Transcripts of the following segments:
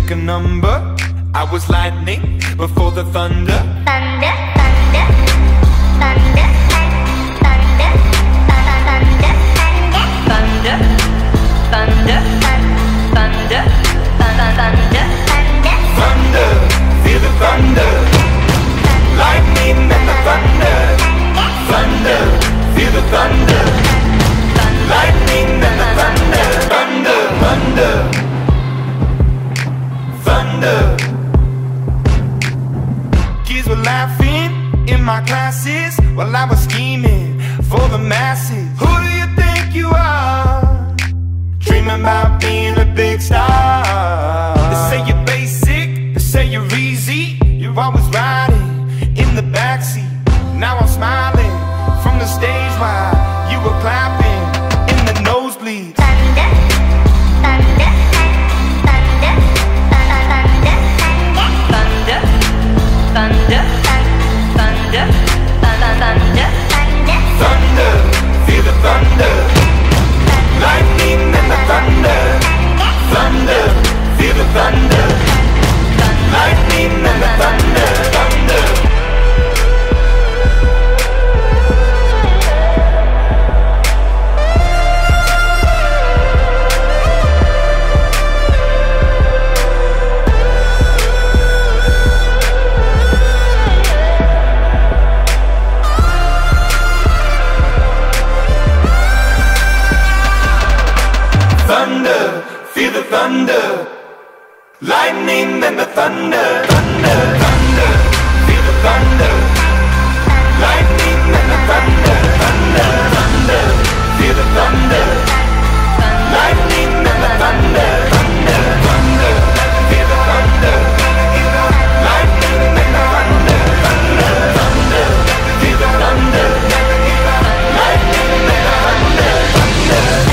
make a number. I was lightning before the thunder. Thunder, thunder, thunder, thunder, thunder, thunder, thunder, thunder, thunder, thunder, feel the thunder. Lightning and the thunder. Thunder, feel the thunder. Lightning and the thunder. Thunder, thunder, thunder. Kids were laughing in my classes while I was scheming for the masses. Who do you think you are? Dreaming about being a big star. They say you're basic, they say you're easy. You're always riding in the backseat. Now I'm smiling from the stage while you were clapping in the nosebleeds. thunder, thunder, thunder, thunder, thunder, thunder, thunder, thunder, Thunder, feel the thunder. Lightning and the thunder. Thunder, feel the thunder. Lightning and the thunder. Thunder. Thunder, feel the thunder. Lightning and the thunder. Thunder, thunder, feel the thunder. Lightning and the thunder. Thunder, thunder, feel the thunder. Lightning and the thunder. Thunder, thunder, feel the thunder. Lightning and the thunder. Thunder, thunder, feel the thunder. Lightning and the thunder. Thunder.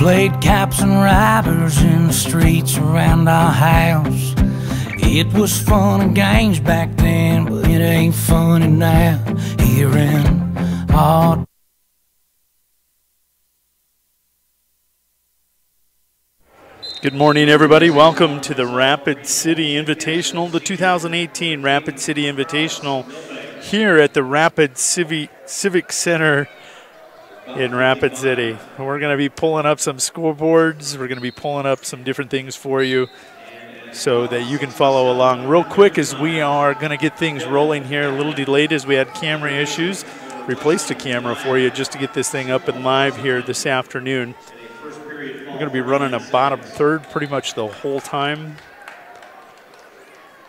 played caps and riders in the streets around our house. It was fun and games back then, but it ain't funny now. Here in our Good morning, everybody. Welcome to the Rapid City Invitational, the 2018 Rapid City Invitational here at the Rapid Civic Center in Rapid City. We're going to be pulling up some scoreboards. We're going to be pulling up some different things for you so that you can follow along real quick as we are going to get things rolling here. A little delayed as we had camera issues. Replaced a camera for you just to get this thing up and live here this afternoon. We're going to be running a bottom third pretty much the whole time.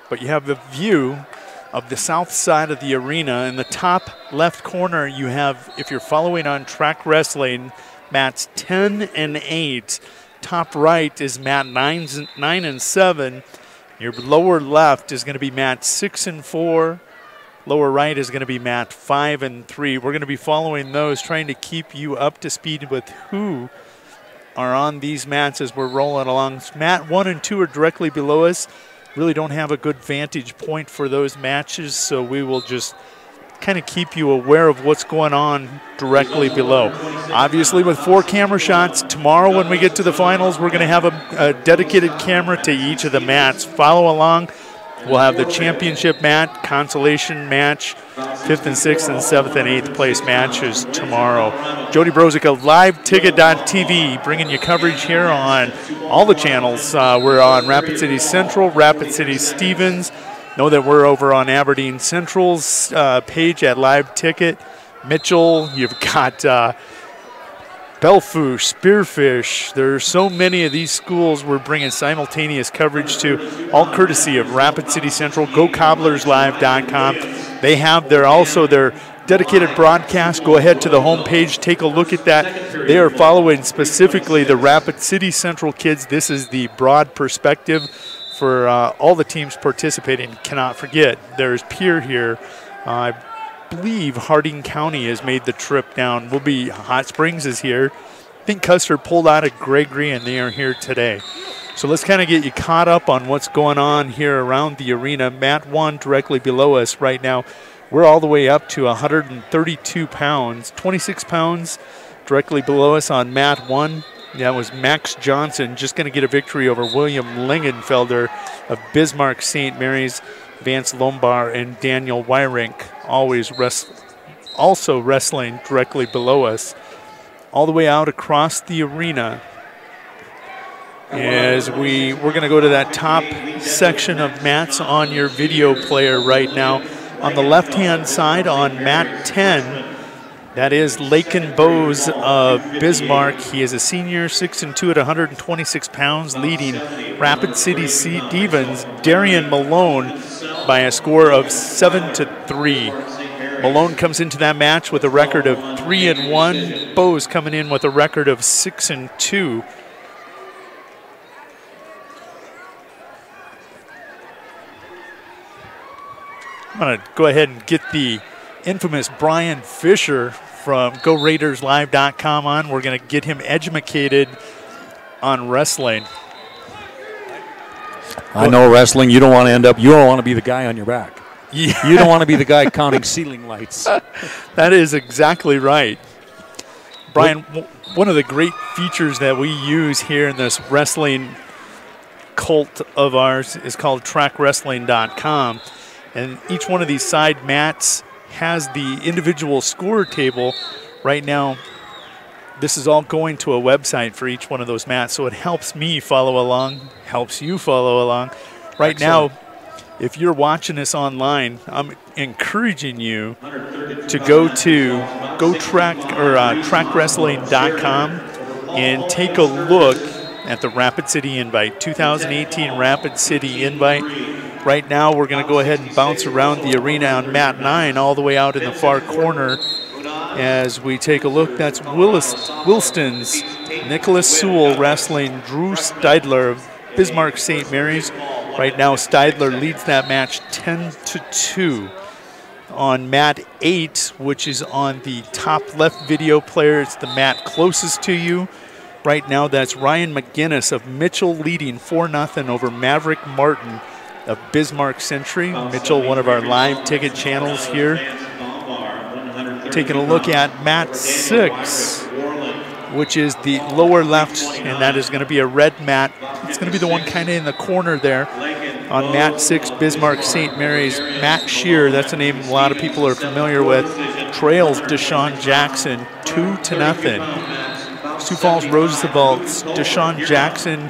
But you have the view of the south side of the arena. In the top left corner, you have, if you're following on track wrestling, mats 10 and 8. Top right is mat 9 and 7. Your lower left is going to be mat 6 and 4. Lower right is going to be mat 5 and 3. We're going to be following those, trying to keep you up to speed with who are on these mats as we're rolling along. Mat 1 and 2 are directly below us. Really don't have a good vantage point for those matches, so we will just kind of keep you aware of what's going on directly below. Obviously, with 4 camera shots, tomorrow when we get to the finals, we're going to have a dedicated camera to each of the mats. Follow along. We'll have the championship mat, consolation match, 5th and 6th and 7th and 8th place matches tomorrow. Jody Brozick of LiveTicket.tv bringing you coverage here on all the channels. We're on Rapid City Central, Rapid City Stevens. Know that we're over on Aberdeen Central's page at Live Ticket. Mitchell, you've got Bellfish, Spearfish. There are so many of these schools we're bringing simultaneous coverage to, all courtesy of Rapid City Central, GoCobblersLive.com. They have their dedicated broadcast. Go ahead to the homepage, take a look at that. They are following specifically the Rapid City Central kids. This is the broad perspective for all the teams participating. Cannot forget, there's Pier here. I believe Harding County has made the trip down. Hot Springs is here. I think Custer pulled out of Gregory, and they are here today. So let's kind of get you caught up on what's going on here around the arena. Mat 1 directly below us right now. We're all the way up to 132 pounds, 26 pounds directly below us on Mat 1. That was Max Johnson just going to get a victory over William Lingenfelder of Bismarck St. Mary's, Vance Lombard, and Daniel Wyrink, also wrestling directly below us. All the way out across the arena as we're going to go to that top section of mats on your video player right now. On the left-hand side on mat 10, that is Lakin Bose of Bismarck. He is a senior, 6'2" at 126 pounds, leading Rapid City Stevens, Darian Malone, by a score of 7-3. Malone comes into that match with a record of 3-1. Bose coming in with a record of 6-2. I'm going to go ahead and get the infamous Brian Fisher from GoRaidersLive.com on. We're going to get him educated on wrestling. I know wrestling, you don't want to be the guy on your back. Yeah. You don't want to be the guy counting ceiling lights. That is exactly right. Brian, one of the great features that we use here in this wrestling cult of ours is called TrackWrestling.com. And each one of these side mats has the individual score table. Right now, this is all going to a website for each one of those mats, so it helps me follow along, helps you follow along. Right Excellent. Now, if you're watching this online, I'm encouraging you to go to TrackWrestling.com and take a look at the Rapid City Invite, 2018 Rapid City Invite. Right now, we're going to go ahead and bounce around the arena on mat 9 all the way out in the far corner as we take a look. That's Wilston's Nicholas Sewell wrestling Drew Steidler of Bismarck St. Mary's. Right now, Steidler leads that match 10-2. On mat 8, which is on the top left video player, it's the mat closest to you. right now. That's Ryan McGinnis of Mitchell leading 4-0 over Maverick Martin of Bismarck Century. Mitchell, one of our live ticket channels here. Taking a look at mat 6, which is the lower left, and that is going to be a red mat. It's going to be the one kind of in the corner there. On mat 6, Bismarck St. Mary's, Matt Shear, that's a name a lot of people are familiar with, trails Deshaun Jackson 2-0. Sioux Falls Roosevelt's Deshaun Jackson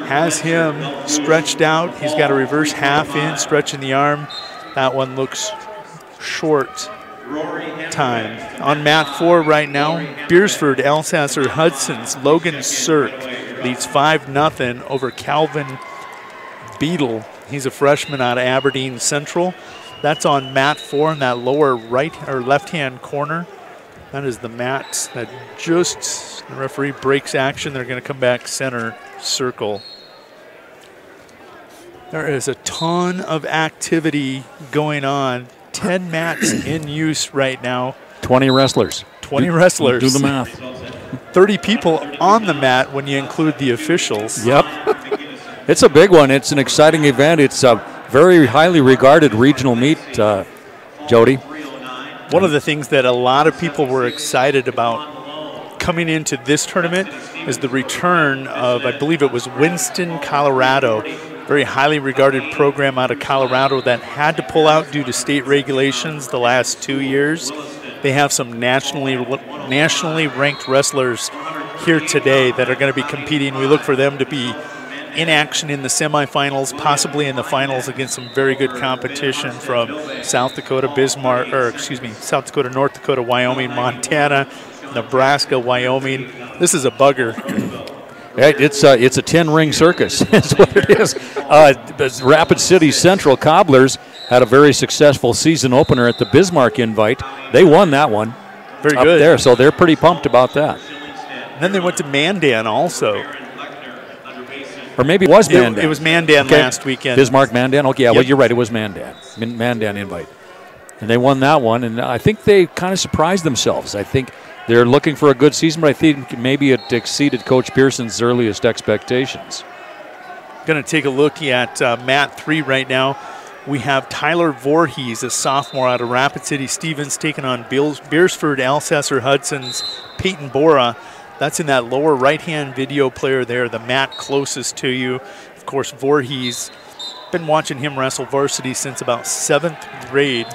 has him stretched out. He's got a reverse half in, stretching the arm. That one looks short time. On mat 4 right now, Beersford Alsasser Hudson's Logan Sirk leads 5-0 over Calvin Beadle. He's a freshman out of Aberdeen Central. That's on mat 4 in that lower right or left-hand corner. That is the mat that just the referee breaks action. They're going to come back center circle. There is a ton of activity going on. 10 mats in use right now. 20 wrestlers. 20 wrestlers. Do the math. 30 people on the mat when you include the officials. Yep. It's a big one. It's an exciting event. It's a very highly regarded regional meet, Jody. One of the things that a lot of people were excited about coming into this tournament is the return of, I believe it was Winston, Colorado, very highly regarded program out of Colorado that had to pull out due to state regulations the last 2 years. They have some nationally ranked wrestlers here today that are going to be competing. We look for them to be in action in the semifinals, possibly in the finals against some very good competition from South Dakota, South Dakota, North Dakota, Wyoming, Montana, Nebraska, Wyoming. This is a bugger. It's a 10-ring circus. That's what it is. Rapid City Central Cobblers had a very successful season opener at the Bismarck Invite. They won that one. Very up good. there, so they're pretty pumped about that. And then they went to Mandan also. Or maybe it was Mandan. It was Mandan last weekend. Bismarck, Mandan. Okay, yeah, Yep. well, you're right. It was Mandan. Mandan Invite. And they won that one, and I think they kind of surprised themselves. I think they're looking for a good season, but I think maybe it exceeded Coach Pearson's earliest expectations. Going to take a look at mat 3 right now. We have Tyler Voorhees, a sophomore out of Rapid City Stevens, taking on Beersford Alsasser Hudson's Peyton Bora. That's in that lower right-hand video player there, the mat closest to you. Of course, Voorhees, been watching him wrestle varsity since about 7th grade.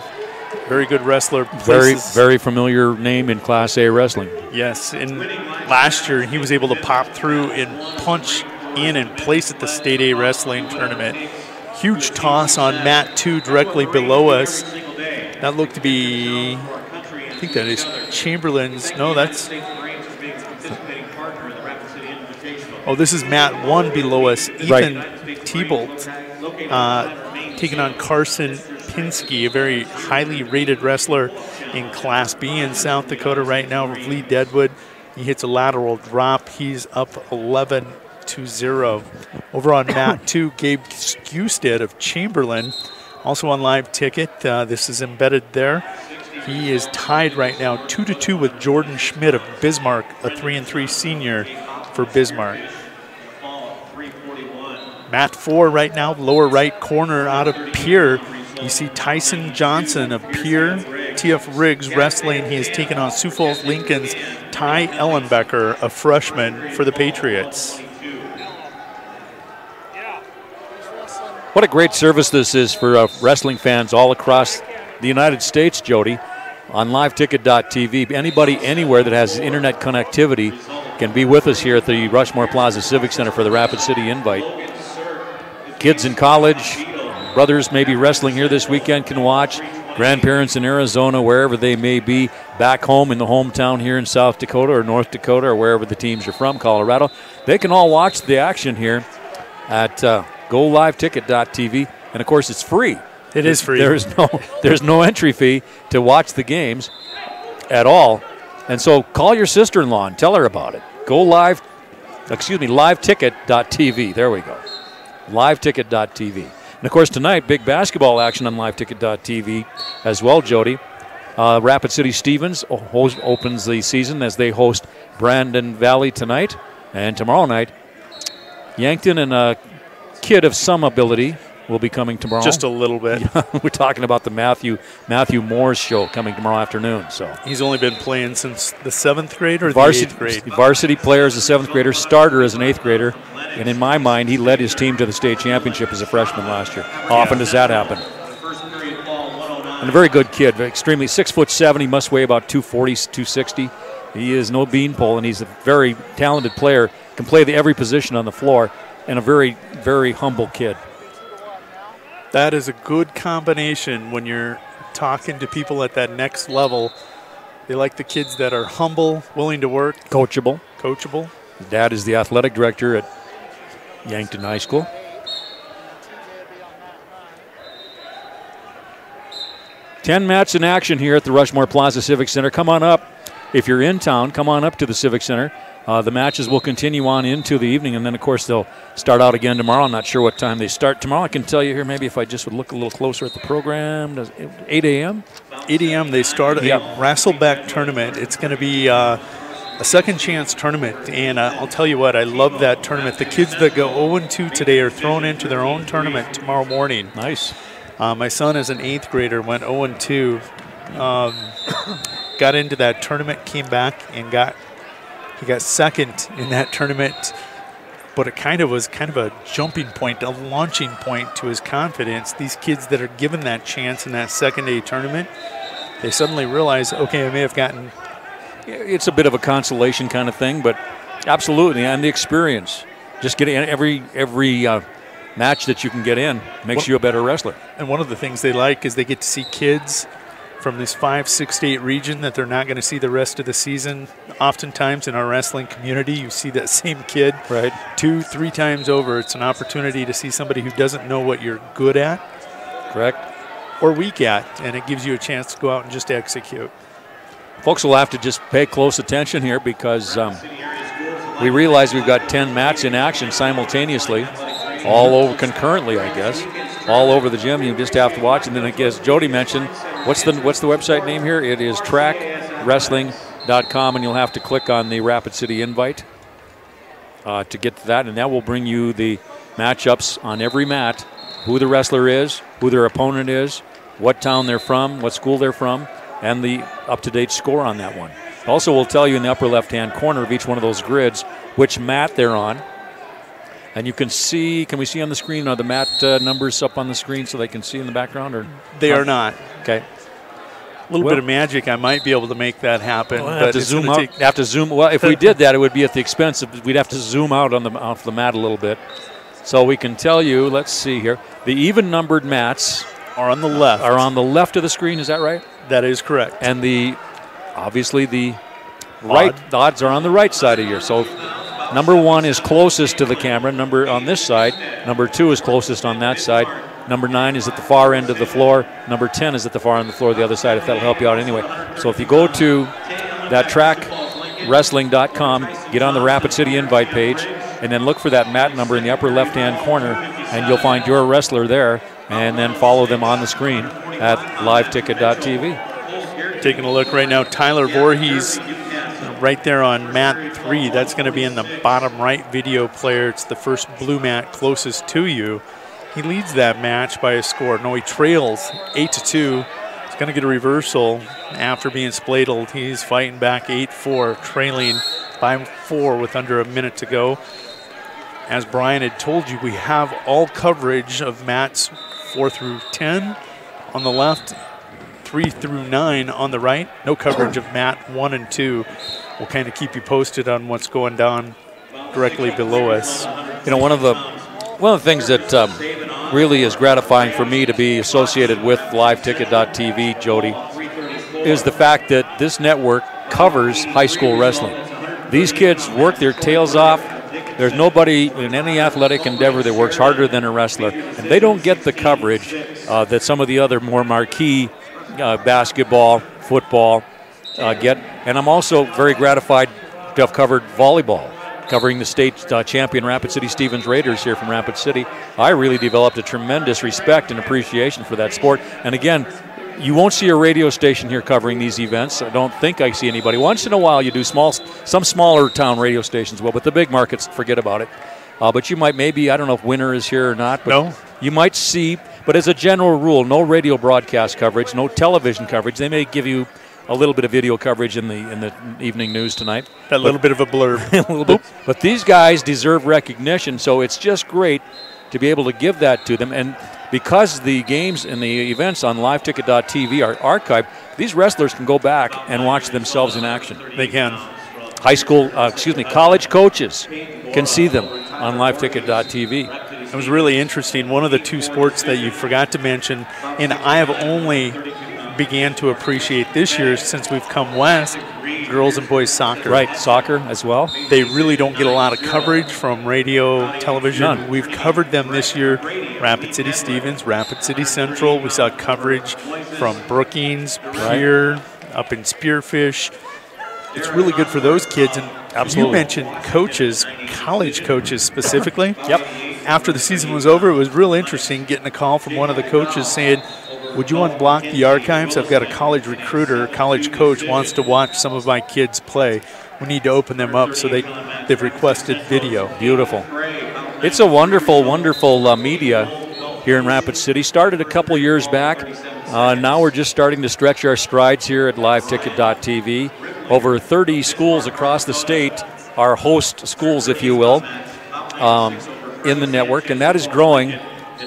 Very good wrestler. Very familiar name in Class A wrestling. Yes, and last year he was able to pop through and punch in and place at the State A wrestling tournament. Huge toss on mat 2 directly below us. That looked to be, I think that is Chamberlain's. No, that's... Oh, this is mat 1 below us. Ethan Thibault taking on Carson Pinsky, a very highly rated wrestler in Class B in South Dakota right now with Lee Deadwood. He hits a lateral drop. He's up 11-0. Over on mat 2, Gabe Skewstead of Chamberlain, also on live ticket. This is embedded there. He is tied right now 2-2 with Jordan Schmidt of Bismarck, a 3-3 senior for Bismarck. Mat 4 right now, lower right corner out of Pierre. You see Tyson Johnson of Pierre. TF Riggs wrestling. He is taking on Sioux Falls Lincoln's Ty Ellenbecker, a freshman for the Patriots. What a great service this is for wrestling fans all across the United States, Jody. On liveticket.tv, anybody anywhere that has internet connectivity can be with us here at the Rushmore Plaza Civic Center for the Rapid City Invite. Kids in college, brothers maybe wrestling here this weekend can watch. Grandparents in Arizona, wherever they may be, back home in the hometown here in South Dakota or North Dakota or wherever the teams are from, Colorado, they can all watch the action here at goliveticket.tv. And, of course, it's free. It is free. There's no entry fee to watch the games at all. And so call your sister-in-law and tell her about it. liveticket.tv. There we go. Liveticket.tv. And, of course, tonight, big basketball action on liveticket.tv as well, Jody. Rapid City Stevens opens the season as they host Brandon Valley tonight. And tomorrow night, Yankton and a kid of some ability will be coming tomorrow. Just a little bit. We're talking about the Matthew Moore's show coming tomorrow afternoon. So he's only been playing since the 7th grade or varsity, the 8th grade? Varsity player as a 7th grader, starter as an 8th grader. And in my mind, he led his team to the state championship as a freshman last year. How often does that happen? And a very good kid, extremely 6'7". He must weigh about 240, 260. He is no beanpole, and he's a very talented player. Can play every position on the floor, and a very, very humble kid. That is a good combination when you're talking to people at that next level. They like the kids that are humble, willing to work. Coachable. His dad is the athletic director at Yankton High School. Ten mats in action here at the Rushmore Plaza Civic Center. Come on up. If you're in town, come on up to the Civic Center. The matches will continue on into the evening, and then, of course, they'll start out again tomorrow. I'm not sure what time they start tomorrow. I can tell you here, maybe if I just would look a little closer at the program. 8 a.m.? 8 a.m. they start a Rassleback tournament. It's going to be a second chance tournament, and I'll tell you what, I love that tournament. The kids that go 0-2 today are thrown into their own tournament tomorrow morning. Nice. My son, as an 8th grader, went 0-2, got into that tournament, came back, and he got second in that tournament. But it was kind of a jumping point, a launching point to his confidence. These kids that are given that chance in that second day tournament, they suddenly realize, okay, I may have gotten. It's a bit of a consolation kind of thing, but absolutely, and the experience. Just getting every match that you can get in makes you a better wrestler. And one of the things they like is they get to see kids from this 5, 6 state region that they're not going to see the rest of the season. Oftentimes in our wrestling community, you see that same kid 2, 3 times over. It's an opportunity to see somebody who doesn't know what you're good at. Correct. Or weak at, and it gives you a chance to go out and just execute. Folks will have to just pay close attention here because we realize we've got 10 mats in action simultaneously, all over concurrently, I guess, all over the gym. You just have to watch. And then, I guess Jody mentioned, what's the website name here? It is trackwrestling.com, and you'll have to click on the Rapid City invite to get to that, and that will bring you the matchups on every mat, who the wrestler is, who their opponent is, what town they're from, what school they're from, and the up-to-date score on that one. Also, we'll tell you in the upper left-hand corner of each one of those grids which mat they're on. And you can see, can we see on the screen, are the mat numbers up on the screen so they can see in the background? Or they are not. Okay. A little bit of magic, I might be able to make that happen. Well, but have to zoom out. Have to zoom. Well, if we did that, it would be at the expense of, we'd have to zoom out off the mat a little bit. So we can tell you, let's see here, the even-numbered mats are on the left. Are on the left of the screen, is that right? That is correct. And obviously the odds are on the right side of you. So number 1 is closest to the camera, on this side. Number 2 is closest on that side. Number 9 is at the far end of the floor. Number 10 is at the far end of the floor, the other side, if that'll help you out anyway. So if you go to that trackwrestling.com, get on the Rapid City invite page, and then look for that mat number in the upper left-hand corner, and you'll find your wrestler there, and then follow them on the screen at liveticket.tv. Taking a look right now, Tyler Voorhees right there on mat 3. That's going to be in the bottom right video player. It's the first blue mat closest to you. He leads that match by a score. No, he trails 8-2. He's going to get a reversal after being spladled. He's fighting back 8-4, trailing by 4 with under a minute to go. As Brian had told you, we have all coverage of mats 4 through 10 on the left, 3 through 9 on the right. No coverage of mat 1 and 2. We'll kind of keep you posted on what's going down directly below us. You know, one of the things that really is gratifying for me to be associated with liveticket.tv, Jody, is the fact that this network covers high school wrestling. These kids work their tails off. There's nobody in any athletic endeavor that works harder than a wrestler, and they don't get the coverage that some of the other more marquee basketball, football get. And I'm also very gratified to have covered volleyball, covering the state champion Rapid City Stevens Raiders here from Rapid City. I really developed a tremendous respect and appreciation for that sport. And again, You won't see a radio station here covering these events. I don't think I see anybody. Once in a while you do some smaller town radio stations will, but the big markets, forget about it. But you might maybe, I don't know if Winter is here or not, but No. you might see, but as a general rule, no radio broadcast coverage, no television coverage. They may give you a little bit of video coverage in the evening news tonight. That little bit of a blurb. A little bit. But these guys deserve recognition, so it's just great to be able to give that to them. And because the games and the events on liveticket.tv are archived, these wrestlers can go back and watch themselves in action. They can. College coaches can see them on liveticket.tv. It was really interesting. One of the two sports that you forgot to mention, and I have only began to appreciate this year since we've come west, girls and boys soccer. Right, soccer as well. They really don't get a lot of coverage from radio, television. None. We've covered them this year. Rapid City Stevens, Rapid City Central. We saw coverage from Brookings, Pier, up in Spearfish. It's really good for those kids. And Absolutely. you mentioned coaches, college coaches specifically. Yep. After the season was over, it was real interesting getting a call from one of the coaches saying, would you unblock the archives? I've got a college recruiter, college coach wants to watch some of my kids play. We need to open them up, so they've requested video. Beautiful. It's a wonderful, wonderful media here in Rapid City. Started a couple years back. Now we're just starting to stretch our strides here at liveticket.tv. Over 30 schools across the state are host schools, if you will, in the network, and that is growing.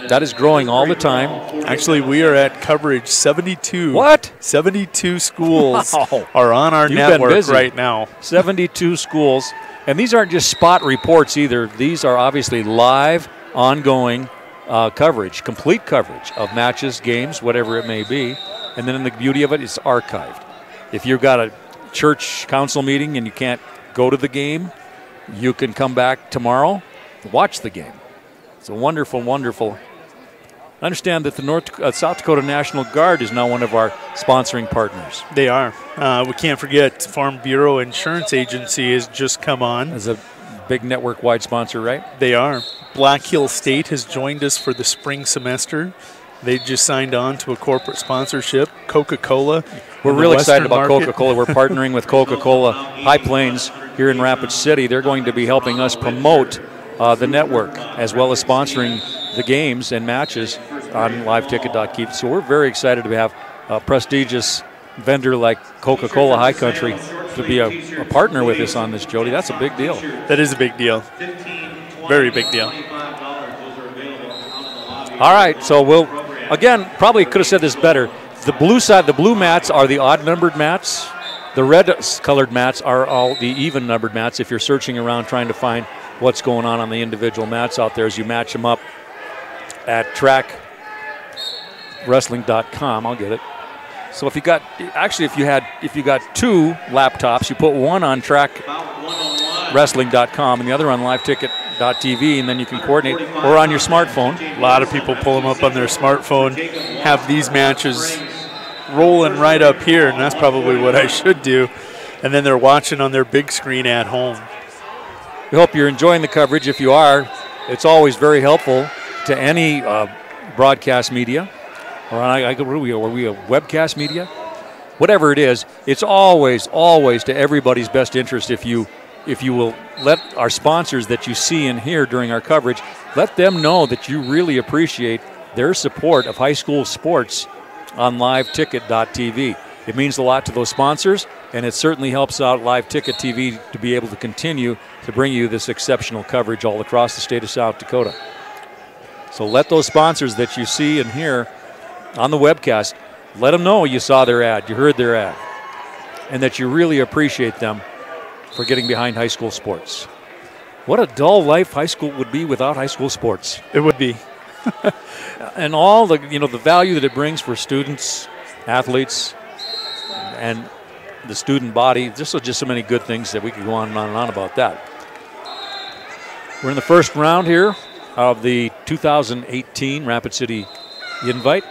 That is growing all the time. Actually, we are at coverage 72. What? 72 schools Wow. are on our You've been network busy. right now. 72 schools. And these aren't just spot reports either. These are obviously live, ongoing coverage, complete coverage of matches, games, whatever it may be. And then the beauty of it, it's archived. If you've got a church council meeting and you can't go to the game, you can come back tomorrow, watch the game. It's a wonderful, wonderful. I understand that the South Dakota National Guard is now one of our sponsoring partners. They are. We can't forget Farm Bureau Insurance Agency has just come on. As a big network-wide sponsor, right? They are. Black Hill State has joined us for the spring semester. They just signed on to a corporate sponsorship. Coca-Cola. We're in the real excited Western about market. Coca-Cola. We're partnering with Coca-Cola High Plains here in Rapid City. They're going to be helping us promote the network, as well as sponsoring the games and matches on liveticket.tv. So we're very excited to have a prestigious vendor like Coca-Cola High Country to be a partner with us on this, Jody. That's a big deal. That is a big deal. Very big deal. All right, so we'll, again, probably could have said this better. The blue side, the blue mats are the odd-numbered mats. The red-colored mats are all the even-numbered mats if you're searching around trying to find what's going on the individual mats out there as you match them up at trackwrestling.com. I'll get it. So if you got, actually, if you got two laptops, you put one on trackwrestling.com and the other on liveticket.tv, and then you can coordinate, or on your smartphone. A lot of people pull them up on their smartphone, have these matches rolling right up here, and that's probably what I should do. And then they're watching on their big screen at home. We hope you're enjoying the coverage. If you are, it's always very helpful to any broadcast media. Or are we a webcast media? Whatever it is, it's always to everybody's best interest if you will let our sponsors that you see and hear during our coverage, let them know that you really appreciate their support of high school sports on liveticket.tv. It means a lot to those sponsors, and it certainly helps out Live Ticket TV to be able to continue to bring you this exceptional coverage all across the state of South Dakota. So let those sponsors that you see and hear on the webcast, let them know you saw their ad, you heard their ad, and that you really appreciate them for getting behind high school sports. What a dull life high school would be without high school sports. It would be. And all the the value that it brings for students, athletes, and the student body. Just so many good things that we could go on and on about that. We're in the first round here of the 2018 Rapid City Invite.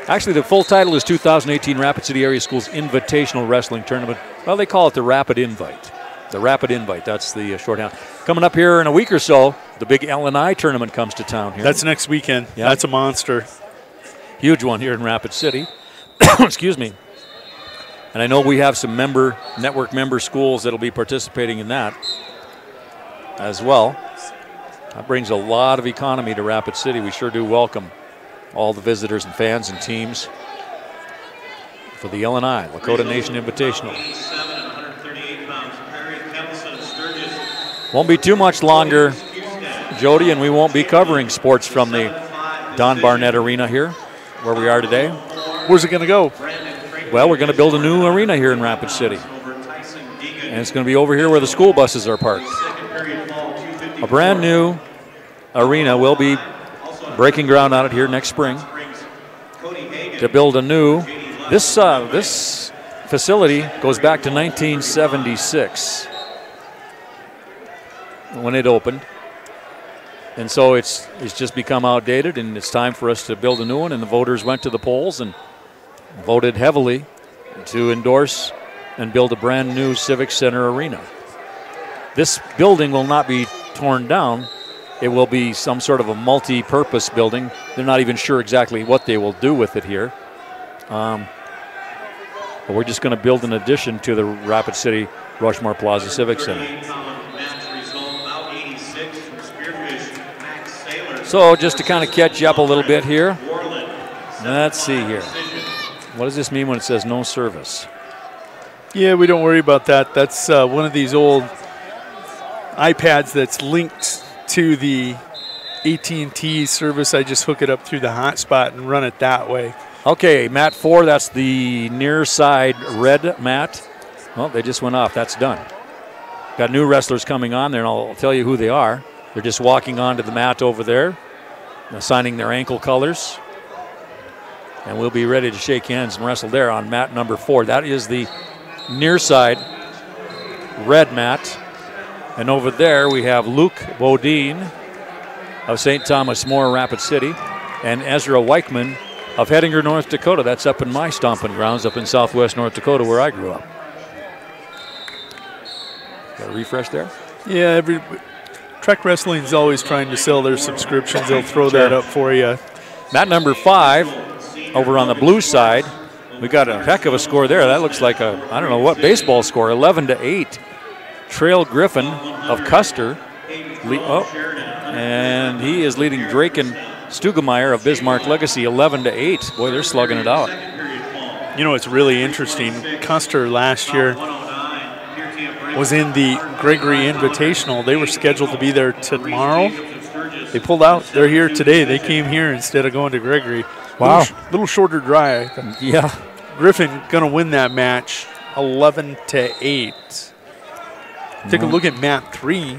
Actually, the full title is 2018 Rapid City Area Schools Invitational Wrestling Tournament. Well, they call it the Rapid Invite. The Rapid Invite, that's the shorthand. Coming up here in a week or so, the big L&I tournament comes to town here. That's next weekend. Yeah. That's a monster. Huge one here in Rapid City. Excuse me. And I know we have some network member schools that will be participating in that as well. That brings a lot of economy to Rapid City. We sure do welcome all the visitors and fans and teams for the LNI, Lakota Nation Invitational. Won't be too much longer, Jody, and we won't be covering sports from the Don Barnett Arena here, where we are today. Where's it going to go? Well, we're going to build a new arena here in Rapid City. And it's going to be over here where the school buses are parked. A brand new arena will be breaking ground on it here next spring to build a new. This facility goes back to 1976 when it opened. And so it's just become outdated, and it's time for us to build a new one. And the voters went to the polls and voted heavily to endorse and build a brand new Civic Center arena. This building will not be torn down. It will be some sort of a multi-purpose building. They're not even sure exactly what they will do with it here. But we're just going to build an addition to the Rapid City Rushmore Plaza Civic Center. So just to kind of catch you up a little bit here, let's see here. What does this mean when it says no service? Yeah, we don't worry about that. That's one of these old iPads that's linked to the AT&T service. I just hook it up through the hotspot and run it that way. Okay, mat 4, that's the near side red mat. Well, they just went off. That's done. Got new wrestlers coming on there, and I'll tell you who they are. They're just walking onto the mat over there, assigning their ankle colors. And we'll be ready to shake hands and wrestle there on mat number 4. That is the near side red mat. And over there we have Luke Bodine of St. Thomas More, Rapid City, and Ezra Weichman of Hettinger, North Dakota. That's up in my stomping grounds up in southwest North Dakota where I grew up. Got a refresh there? Yeah, Trek Wrestling's always trying to sell their subscriptions. They'll throw that up for you. Mat number 5 over on the blue side. We got a heck of a score there. That looks like a, I don't know what baseball score, 11-8. Trail Griffin of Custer. And he is leading Draken Stugemeyer of Bismarck Legacy 11-8. Boy, they're slugging it out. You know, it's really interesting. Custer last year was in the Gregory Invitational. They were scheduled to be there tomorrow. They pulled out. They're here today. They came here instead of going to Gregory. Wow. Little shorter drive. Yeah. Griffin going to win that match 11-8. Take a look at mat 3.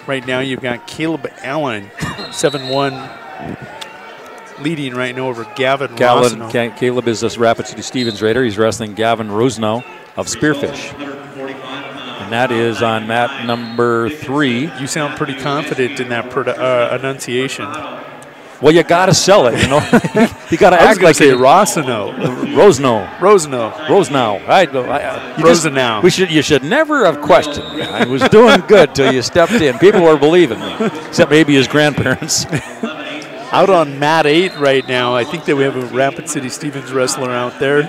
Right now you've got Caleb Allen, 7-1, leading right now over Gavin Rosano. Caleb is this Rapid City Stevens Raider. He's wrestling Gavin Rosano of Spearfish. And that is on mat number 3. You sound pretty confident in that enunciation. Well, you got to sell it, you know. You got to act like say Rosano. Rosano. You should never have questioned me. I was doing good till you stepped in. People were believing me, except maybe his grandparents. Out on mat 8 right now, I think that we have a Rapid City Stevens wrestler out there.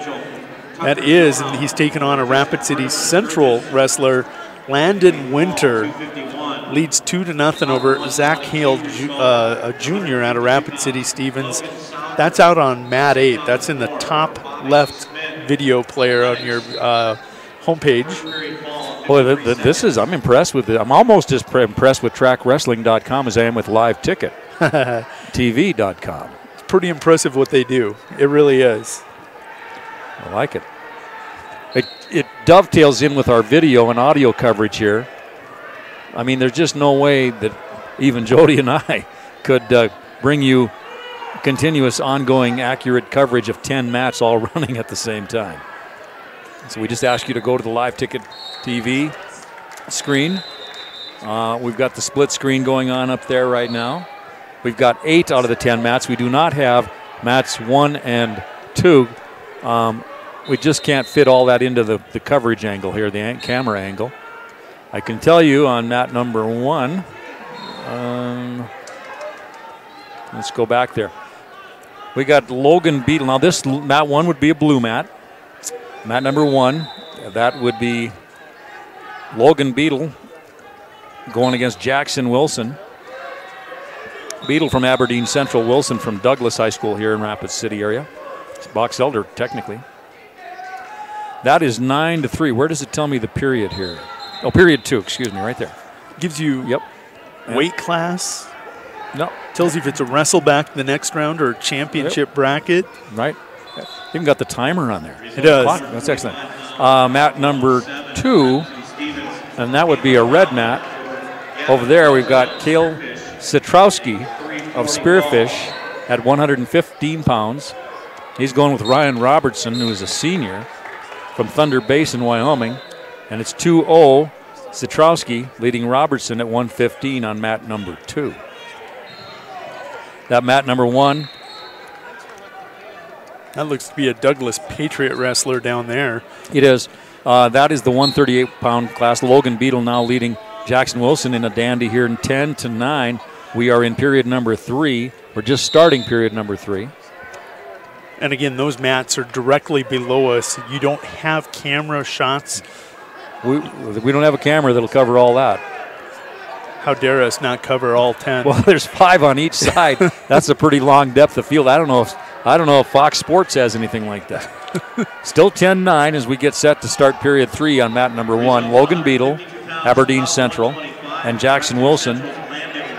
That is, and he's taking on a Rapid City Central wrestler, Landon Winter. Leads 2-0 over Zach Hale, a junior out of Rapid City Stevens. That's out on mat 8. That's in the top left video player on your homepage. Boy, I'm impressed with it. I'm almost as impressed with TrackWrestling.com as I am with LiveTicketTV.com. It's pretty impressive what they do. It really is. I like it. It dovetails in with our video and audio coverage here. I mean, there's just no way that even Jody and I could bring you continuous, ongoing, accurate coverage of 10 mats all running at the same time. So we just ask you to go to the Live Ticket TV screen. We've got the split screen going on up there right now. We've got 8 out of the 10 mats. We do not have mats 1 and 2. We just can't fit all that into the coverage angle here, the camera angle. I can tell you on mat number 1, let's go back there. We got Logan Beetle. Now this mat 1 would be a blue mat. Mat number 1, that would be Logan Beetle going against Jackson Wilson. Beetle from Aberdeen Central, Wilson from Douglas High School here in Rapid City area. It's Box Elder, technically. That is 9-3. Where does it tell me the period here? Oh, period 2, excuse me, right there. Gives you Yep. weight class. No. Tells you if it's a wrestle back the next round or a championship bracket. Right. Even got the timer on there. It does. Clock. That's excellent. Mat number 2, and that would be a red mat. Over there we've got Kale Citrowski of Spearfish at 115 pounds. He's going with Ryan Robertson, who is a senior from Thunder Basin, Wyoming. And it's 2-0, Citrowski leading Robertson at 115 on mat number 2. That mat number 1. That looks to be a Douglas Patriot wrestler down there. It is. That is the 138-pound class. Logan Beetle now leading Jackson Wilson in a dandy here in 10-9. We are in period number 3. We're just starting period number 3. And again, those mats are directly below us. You don't have camera shots. We don't have a camera that'll cover all that. How dare us not cover all 10? Well, there's 5 on each side. That's a pretty long depth of field. I don't know if Fox Sports has anything like that. Still 10-9 as we get set to start period 3 on mat number 1. Logan Beetle, Aberdeen Central, and Jackson Wilson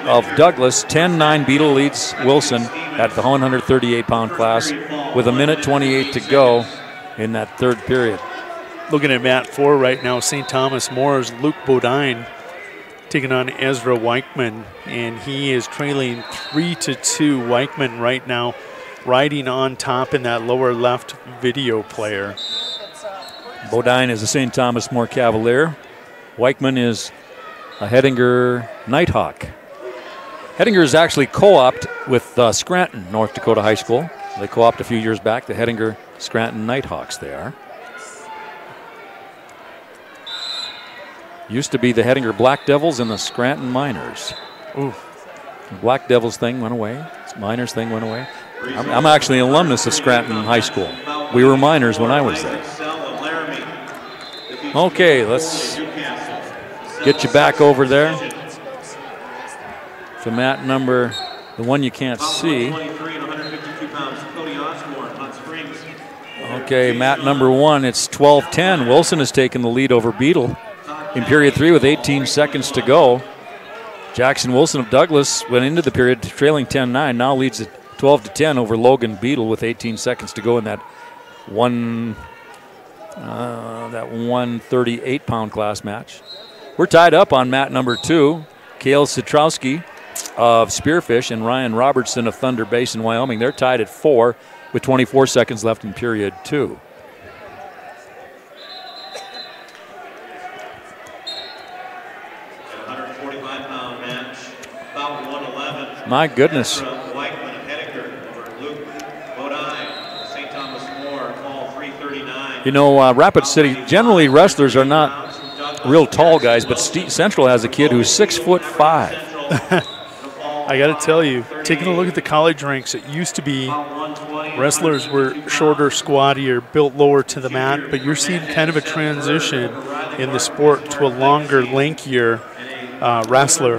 of Douglas. 10-9, Beetle leads Wilson at the 138-pound class with 1:28 to go in that third period. Looking at mat 4 right now, St. Thomas More's Luke Bodine taking on Ezra Weichman, and he is trailing 3-2. Weichman right now riding on top in that lower left video player. Bodine is a St. Thomas More Cavalier. Weichman is a Hettinger Nighthawk. Hettinger is actually co-opted with Scranton, North Dakota High School. They co-opted a few years back, the Hettinger Scranton Nighthawks they are. Used to be the Hettinger Black Devils and the Scranton Miners. Ooh. The Black Devils thing went away. Miners thing went away. I'm actually an alumnus of Scranton High School. We were miners when I was there. Okay, let's get you back over there to mat number, the one you can't see. Okay, mat number 1, it's 12-10. Wilson has taken the lead over Beetle in period 3 with 18 seconds to go. Jackson Wilson of Douglas went into the period trailing 10-9, now leads at 12-10 over Logan Beetle with 18 seconds to go in that 138-pound class match. We're tied up on mat number 2. Kale Citrowski of Spearfish and Ryan Robertson of Thunder Basin, Wyoming. They're tied at 4 with 24 seconds left in period 2. My goodness. You know, Rapid City, generally wrestlers are not real tall guys, but Central has a kid who's 6'5". I got to tell you, taking a look at the college ranks, it used to be wrestlers were shorter, squattier, built lower to the mat, but you're seeing kind of a transition in the sport to a longer, lankier wrestler.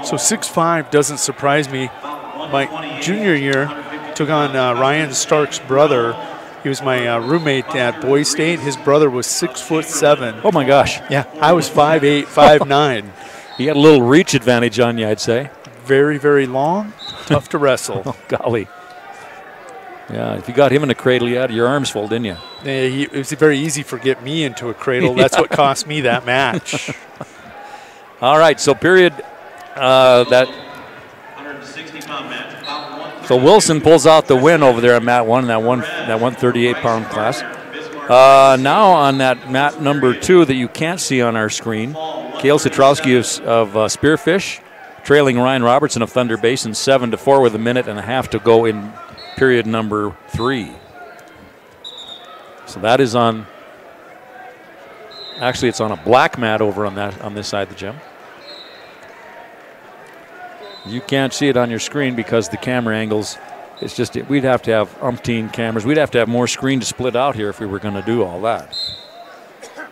So 6'5" doesn't surprise me. My junior year, took on Ryan Stark's brother. He was my roommate at Boys State. His brother was 6'7". Oh my gosh. Yeah, I was 5'8", 5'9". He had a little reach advantage on you, I'd say. Very, very long, tough to wrestle. Oh, golly. Yeah, if you got him in a cradle, you had your arms full, didn't you? It was very easy to get me into a cradle. That's what cost me that match. All right, so period So Wilson pulls out the win over there on mat 1 in that 138-pound class. Now on that mat number 2 that you can't see on our screen, Kale Citrowski of Spearfish, trailing Ryan Robertson of Thunder Basin 7-4 with 1.5 minutes to go in period number 3. So that is on. Actually, it's on a black mat over on this side of the gym. You can't see it on your screen because the camera angles It's just we'd have to have umpteen cameras. We'd have to have more screen to split out here if we were going to do all that.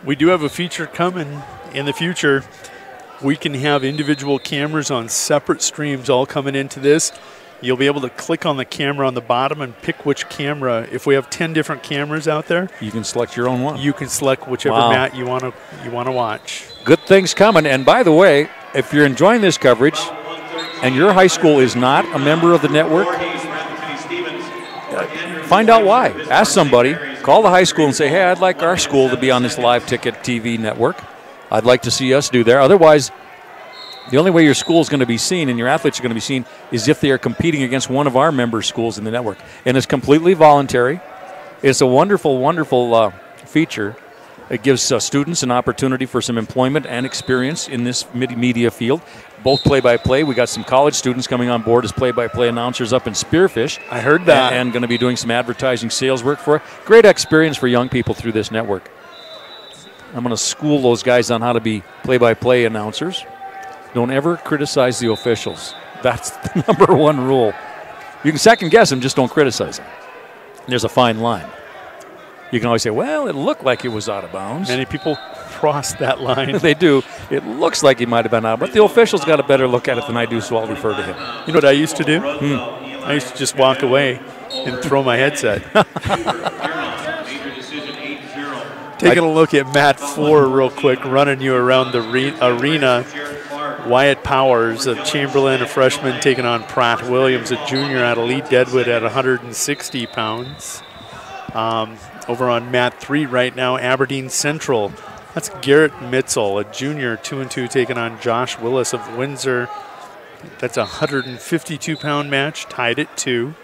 We do have a feature coming in the future. We can have individual cameras on separate streams all coming into this. You'll be able to click on the camera on the bottom and pick which camera. If we have 10 different cameras out there, you can select your own one. You can select whichever mat you want to watch. Good things coming. And by the way, if you're enjoying this coverage and your high school is not a member of the network, find out why. Ask somebody. Call the high school and say, hey, I'd like our school to be on this live ticket TV network. I'd like to see us do there. Otherwise, the only way your school is going to be seen and your athletes are going to be seen is if they are competing against one of our member schools in the network. And it's completely voluntary. It's a wonderful, wonderful feature. It gives students an opportunity for some employment and experience in this media field. Both play-by-play. We got some college students coming on board as play-by-play announcers up in Spearfish. I heard that. And going to be doing some advertising sales work for it. Great experience for young people through this network. I'm going to school those guys on how to be play-by-play announcers. Don't ever criticize the officials. That's the number one rule. You can second guess them, just don't criticize them. There's a fine line. You can always say, well, it looked like it was out of bounds. Many people cross that line. They do. It looks like he might have been out, but the official's got a better look at it than I do, so I'll refer to him. You know what I used to do? I used to just walk away and throw my headset. Taking a look at Mat 4 real quick, running you around the arena. Wyatt Powers, a Chamberlain, a freshman, taking on Pratt Williams, a junior out of Lee Deadwood at 160 pounds. Over on Mat 3 right now, Aberdeen Central. That's Garrett Mitzel, a junior, 2-2, taking on Josh Willis of Windsor. That's a 152-pound match, tied at 2.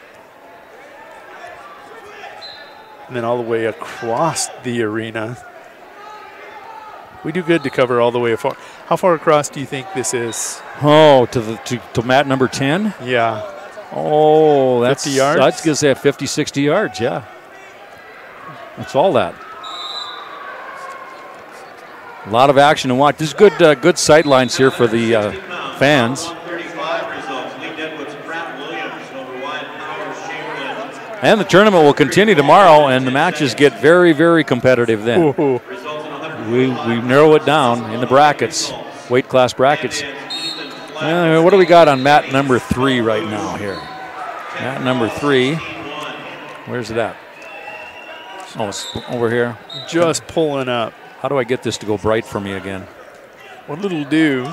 And then all the way across the arena. We do good to cover all the way far. How far across do you think this is? Oh, to mat number 10? Yeah. Oh, that's 50 yards? I was going to say 50, 60 yards, yeah. That's all that. A lot of action to watch. There's good sight lines here for the fans. And the tournament will continue tomorrow, and the matches get very, very competitive then. We narrow it down in the brackets, weight class brackets. What do we got on mat number 3 right now here? Mat number 3. Where's it at? Oh, it's over here. Just pulling up. How do I get this to go bright for me again? What it'll do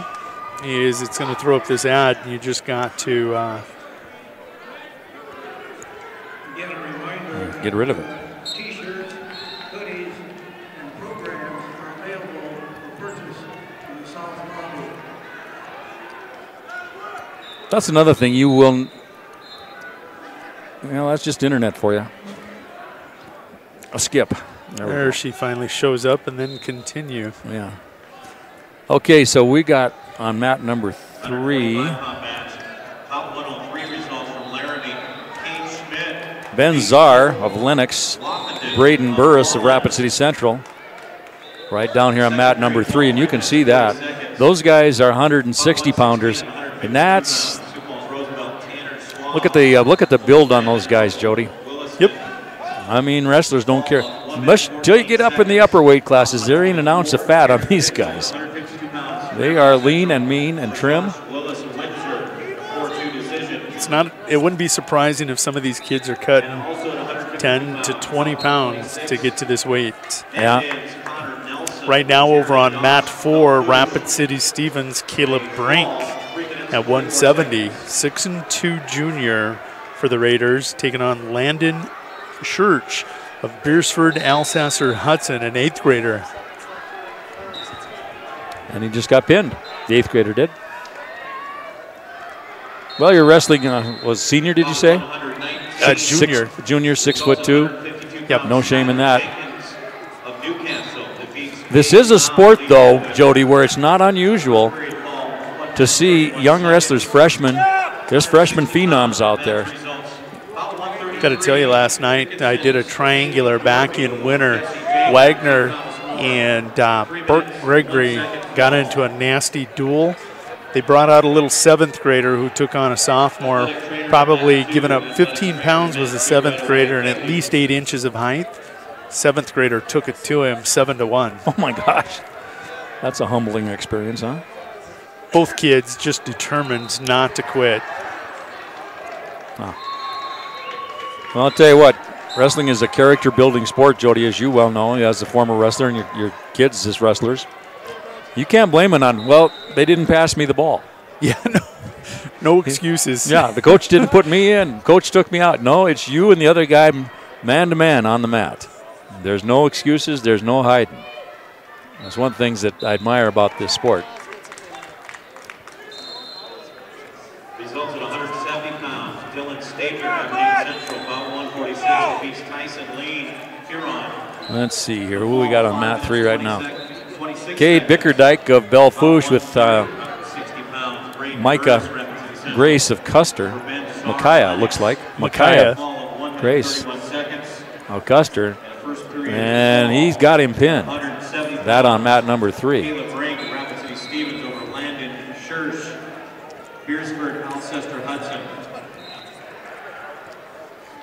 is it's going to throw up this ad, and you just got to get rid of it. T-shirts, hoodies, and programs are available for purchase in the South Lobby. That's another thing you will. That's just internet for you. A skip. There she finally shows up and then continue. Yeah. Okay, so we got on mat number 3. Ben Czar of Lennox, Braden Burris of Rapid City Central, right down here on mat number 3, and you can see that. Those guys are 160-pounders, and that's look at the build on those guys, Jody. Yep. I mean, wrestlers don't care. Till you get up in the upper weight classes, there ain't an ounce of fat on these guys. They are lean and mean and trim. It wouldn't be surprising if some of these kids are cutting 10 to 20 pounds to get to this weight. Yeah. Right now over on mat 4, Rapid City Stevens, Caleb Brink at 170. 6'2" junior for the Raiders, taking on Landon Church of Beersford, Alsasser, Hudson, an 8th grader. And he just got pinned. The 8th grader did. Well, your wrestling was senior, did you say? Junior. Junior, 6'2". Yep. No shame in that. This is a sport, though, Jody, where it's not unusual to see young wrestlers, freshmen. There's freshman phenoms out there. Got to tell you, last night I did a triangular back in winter. Wagner and Burt Gregory got into a nasty duel. They brought out a little 7th grader who took on a sophomore, probably giving up 15 pounds was a 7th grader and at least 8 inches of height. 7th grader took it to him 7-1. Oh my gosh. That's a humbling experience, huh? Both kids just determined not to quit. Well, I'll tell you what, wrestling is a character-building sport, Jody, as you well know, as a former wrestler and your kids as wrestlers. You can't blame it on, well, they didn't pass me the ball. Yeah, no excuses. Yeah, the coach didn't put me in. Coach took me out. No, it's you and the other guy man-to-man on the mat. There's no excuses. There's no hiding. That's one of the things that I admire about this sport. Results at 170 pounds. Dylan Stager of Maine Central, about 146, defeats Tyson Lean, Huron. Let's see here. Who we got on mat 3 right now? Cade Bickerdike of Belfouche with Micah Grace of Custer. Micaiah, looks like. Micaiah Grace of Custer. And he's got him pinned. That on mat number 3. Caleb Brink of Rapid City Stevens over Landon Schurz, Beersford, Alcester Hudson.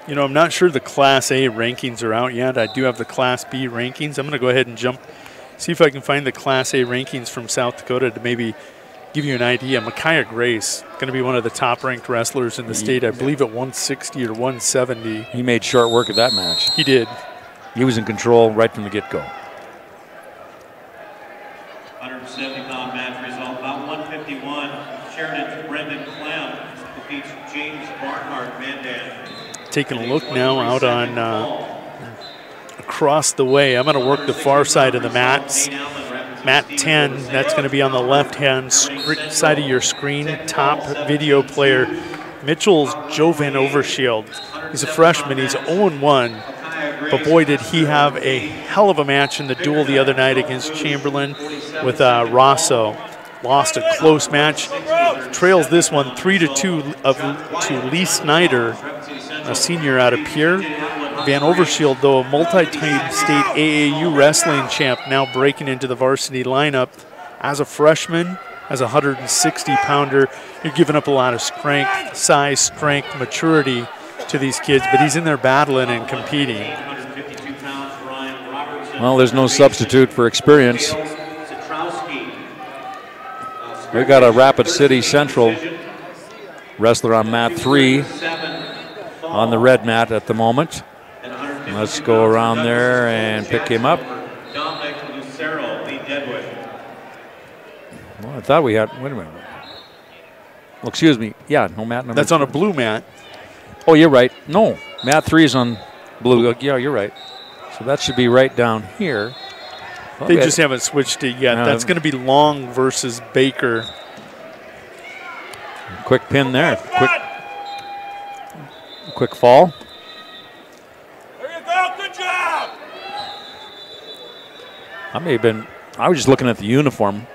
You know, I'm not sure the Class A rankings are out yet. I do have the Class B rankings. I'm going to go ahead and see if I can find the Class A rankings from South Dakota to maybe give you an idea. Micaiah Grace, going to be one of the top-ranked wrestlers in the state, I believe at 160 or 170. He made short work of that match. He did. He was in control right from the get-go. 170-pound match result, about 151. Sheridan's Brendan Clem defeats James Barnhart Mandan. Taking a look now out on across the way. I'm going to work the far side of the mats. Mat 10, that's going to be on the left-hand side of your screen. Top video player, Mitchell's Jovan Overshield. He's a freshman. He's 0-1. But boy, did he have a hell of a match in the duel the other night against Chamberlain with Rosso. Lost a close match. Trails this one 3-2 to Lee Snyder, a senior out of Pierre. Van Overshield, though, a multi-time state AAU wrestling champ, now breaking into the varsity lineup. As a freshman, as a 160-pounder, you're giving up a lot of strength, size, strength, maturity to these kids, but he's in there battling and competing. Well, there's no substitute for experience. We got a Rapid City Central wrestler on mat 3 on the red mat at the moment. Let's go around there and pick him up. Well, I thought we had, wait a minute. Well, excuse me. Yeah, no mat number. That's on a blue mat. Oh, you're right. No, mat 3 is on blue. Yeah, you're right. So that should be right down here. They just haven't switched it yet. That's going to be Long versus Baker. Quick pin there. Quick fall. There you go. Good job. I was just looking at the uniform.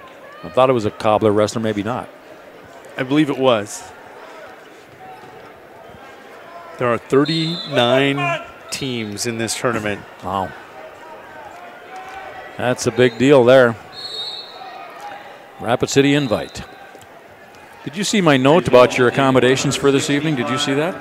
I thought it was a cobbler wrestler, maybe not. I believe it was. There are 39 teams in this tournament. Wow. That's a big deal there. Rapid City invite. Did you see my note about your accommodations for this evening? Did you see that?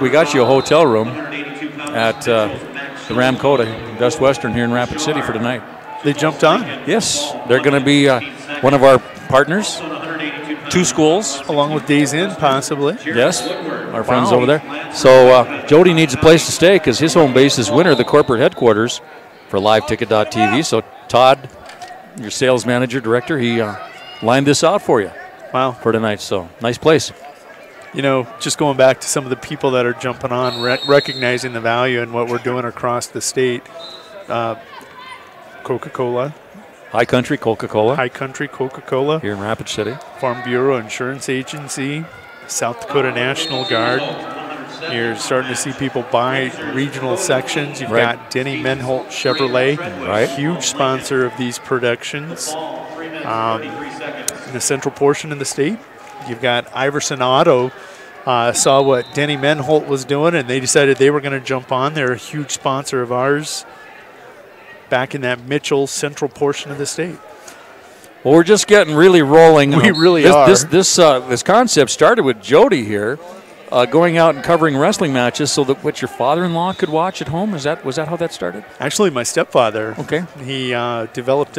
We got you a hotel room at the Ramcota Best Western here in Rapid City for tonight. They jumped on? Yes. They're going to be one of our partners. 2 schools. Along with Days Inn, possibly. Yes, our friends over there. So Jody needs a place to stay because his home base is Winter, the corporate headquarters for LiveTicket.tv. So Todd, your sales manager, director, he lined this out for you. Wow. For tonight, so nice place. You know, just going back to some of the people that are jumping on, recognizing the value in what we're doing across the state. Coca-Cola. High Country Coca-Cola. High Country Coca-Cola. Here in Rapid City. Farm Bureau Insurance Agency. South Dakota National Guard. You're starting to see people buy regional sections. You've got Denny Menholt Chevrolet, huge sponsor of these productions. In the central portion of the state, you've got Iverson Auto. Saw what Denny Menholt was doing, and they decided they were going to jump on. They're a huge sponsor of ours back in that Mitchell central portion of the state. Well, we're just getting really rolling. We really this, are. This concept started with Jody here, going out and covering wrestling matches so that what your father-in-law could watch at home. Was that how that started? Actually, my stepfather. Okay. He developed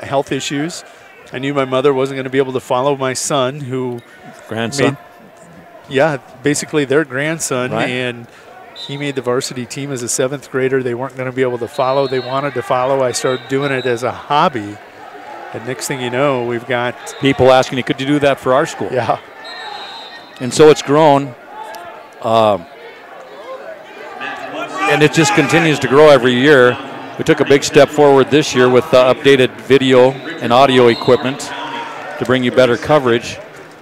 health issues. I knew my mother wasn't going to be able to follow my son, who Grandson. basically their grandson, Right. and he made the varsity team as a 7th grader. They weren't going to be able to follow. They wanted to follow. I started doing it as a hobby. And next thing you know, we've got People asking, could you do that for our school? yeah. And so it's grown. And it just continues to grow every year. We took a big step forward this year with updated video and audio equipment to bring you better coverage.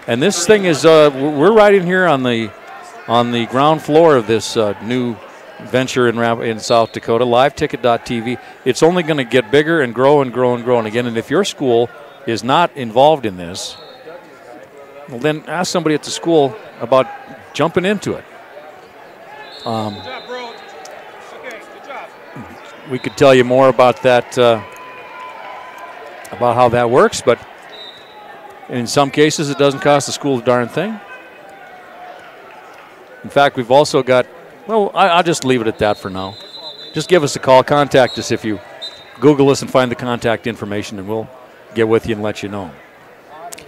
And this thing is, we're right in here on the ground floor of this new venture in South Dakota, liveticket.tv. It's only going to get bigger and grow and grow and grow. And again, and if your school is not involved in this, well, then ask somebody at the school about jumping into it. We could tell you more about that, about how that works, but in some cases it doesn't cost the school a darn thing. In fact, we've also got, well, I'll just leave it at that for now. Just give us a call, contact us if you Google us and find the contact information, and we'll get with you and let you know.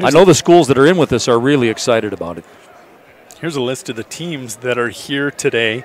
I know the schools that are in with us are really excited about it. Here's a list of the teams that are here today.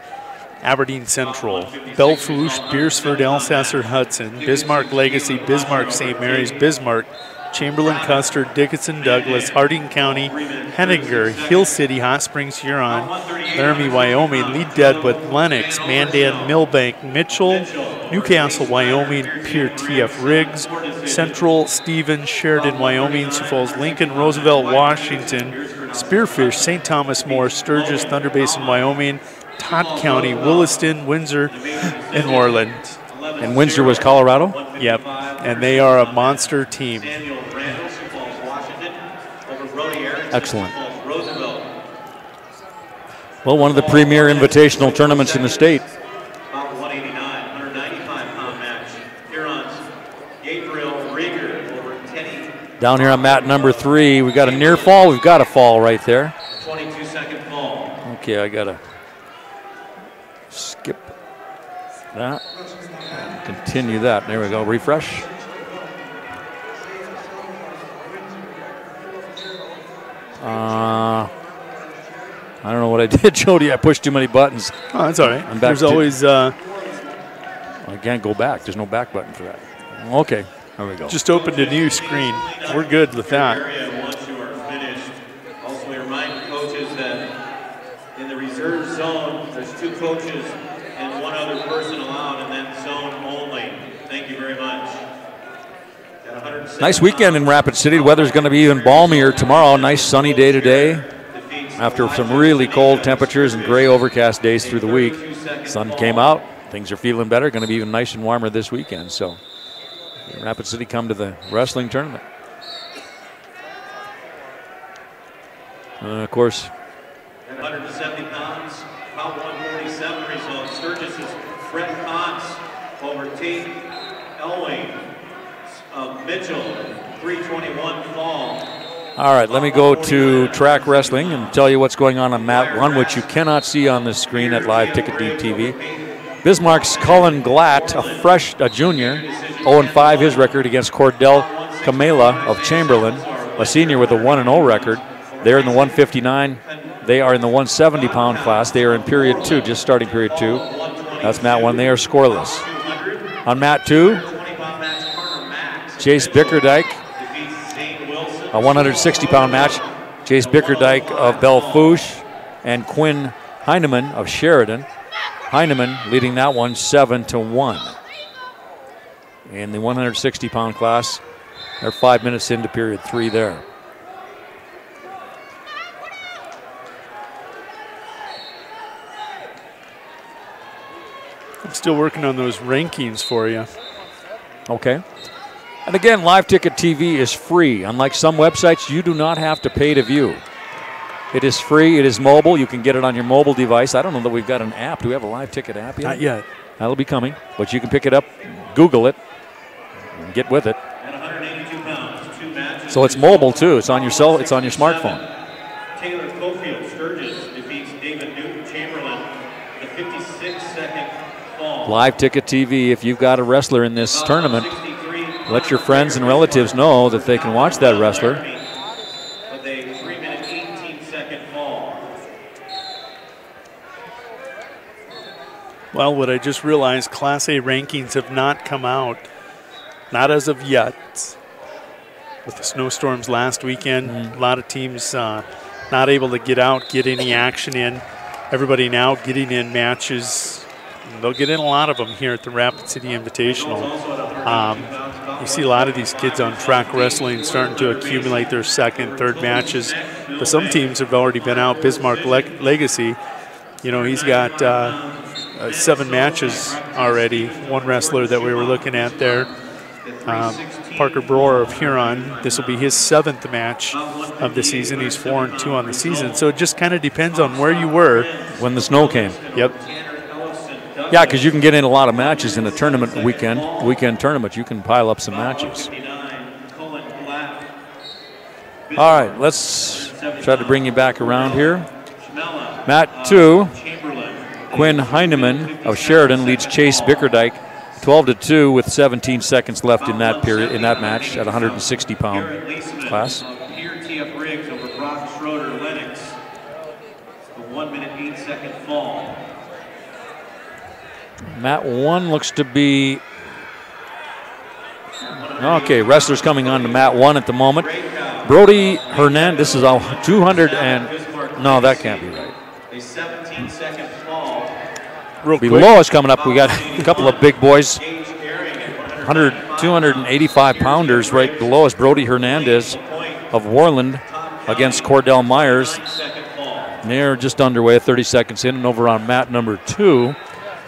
Aberdeen Central, Belfouche, Beersford, Elsasser, Hudson, Bismarck Legacy, Bismarck St. Mary's, Bismarck, Chamberlain, Custer, Dickinson, Douglas, Harding County, Henninger, Hill City, Hot Springs, Huron, Laramie, Wyoming, Lee Deadwood, Lennox, Mandan, Millbank, Mitchell, Newcastle, Wyoming, Pierre T.F. Riggs, Central, Stevens, Sheridan, Wyoming, Sioux Falls, Lincoln, Roosevelt, Washington, Spearfish, St. Thomas More, Sturgis, Thunder Basin, Wyoming, Todd County, Williston, Windsor, and Moreland. And Windsor was Colorado? Yep, and they are a monster team. Excellent. Well, one of the premier invitational tournaments in the state. About 189, 195-pound match. Huron's Gabriel Rieger over Teddy. Down here on mat number 3, we got a near fall. We've got a fall right there. 22-second fall. Okay, I got to skip that. Continue that. There we go. Refresh. I don't know what I did, Jody. I pushed too many buttons. Oh, that's all right. I'm back. There's always I can't go back. There's no back button for that. Okay, there we go. just opened a new screen. We're good with that. Area once you are finished. Also, we remind coaches that in the reserve zone, there's 2 coaches and 1 other person allowed, and then zone only. Thank you very much. Nice weekend in Rapid City. The weather's going to be even balmier tomorrow. Nice sunny day today. After some really cold temperatures and gray overcast days through the week, sun came out. Things are feeling better. Going to be even nice and warmer this weekend. So, Rapid City come to the wrestling tournament. Of course, 170 pounds, about 147 results. Sturgis's Fred Cox over Tate Elwing. Mitchell, 321 fall. all right, let me go to track wrestling and tell you what's going on mat 1, which you cannot see on the screen at Live Ticket TV. Bismarck's Cullen Glatt, a junior, 0-5 his record against Cordell Kamela of Chamberlain, a senior with a 1-0 record. They're in the 159. They are in the 170-pound class. They are in period 2, just starting period 2. That's mat 1. They are scoreless. On mat 2, Chase Bickerdike, a 160-pound match. Chase Bickerdike of Belfouche and Quinn Heineman of Sheridan. Heineman leading that one 7-1. In the 160-pound class, they're 5 minutes into period 3 there. I'm still working on those rankings for you. Okay. And again, Live Ticket TV is free. Unlike some websites, you do not have to pay to view. It is free. It is mobile. You can get it on your mobile device. I don't know that we've got an app. Do we have a Live Ticket app yet? Not yet. That'll be coming. But you can pick it up, Google it, and get with it. At 182 pounds, 2 match So it's mobile too. It's on your it's on your smartphone. Taylor Cofield Sturgis defeats David Newton Chamberlain in the 56-second fall. Live Ticket TV. If you've got a wrestler in this tournament, let your friends and relatives know that they can watch that wrestler. With a 3-minute 18-second fall. Well, what I just realized, Class A rankings have not come out. Not as of yet. With the snowstorms last weekend, a lot of teams not able to get out, get any action in. Everybody now getting in matches. And they'll get in a lot of them here at the Rapid City Invitational. You see a lot of these kids on track wrestling starting to accumulate their second, third matches. But some teams have already been out. Bismarck Legacy, you know, he's got 7 matches already. One wrestler that we were looking at there, Parker Brewer of Huron, this will be his 7th match of the season. He's 4-2 on the season. So it just kind of depends on where you were when the snow came. Yep. Yeah, because you can get in a lot of matches in a tournament weekend tournament. You can pile up some matches. All right, let's try to bring you back around here. Mat 2, Quinn Heineman of Sheridan leads Chase Bickerdike 12-2 with 17 seconds left in that period, in that match at 160-pound class. TF Riggs over Brock Schroeder Lennox. The 1-minute 8-second fall. Mat 1 looks to be okay. Wrestlers coming on to Mat 1 at the moment. Brody Hernandez. This is a 200 and no, that can't be right. A 17-second fall. Below us coming up, we got a couple of big boys, 285 pounders right below us. Brody Hernandez of Warland against Cordell Myers. And they're just underway, 30 seconds in, and over on mat number 2,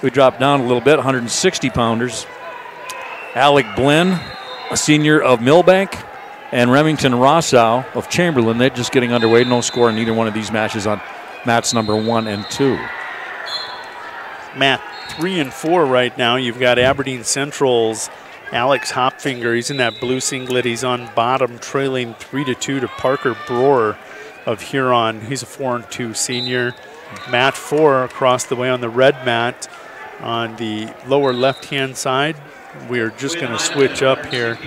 we dropped down a little bit, 160 pounders. Alec Blinn, a senior of Millbank, and Remington Rossau of Chamberlain. They're just getting underway. No score in either one of these matches on mats number 1 and 2. Mat 3 and 4 right now. You've got Aberdeen Central's Alex Hopfinger. He's in that blue singlet. He's on bottom, trailing 3-2 to Parker Brewer of Huron. He's a 4-2 senior. Mat 4 across the way on the red mat on the lower left-hand side. We are just going to switch up here.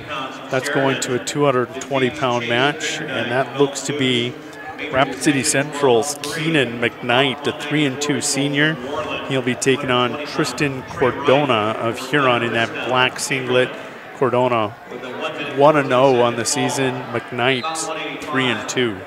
That's going to a 220-pound match, and that looks to be Rapid City Central's Keenan McKnight, a 3-2 senior. He'll be taking on Tristan Cordona of Huron in that black singlet. Cordona 1-0 on the season. McKnight 3-2.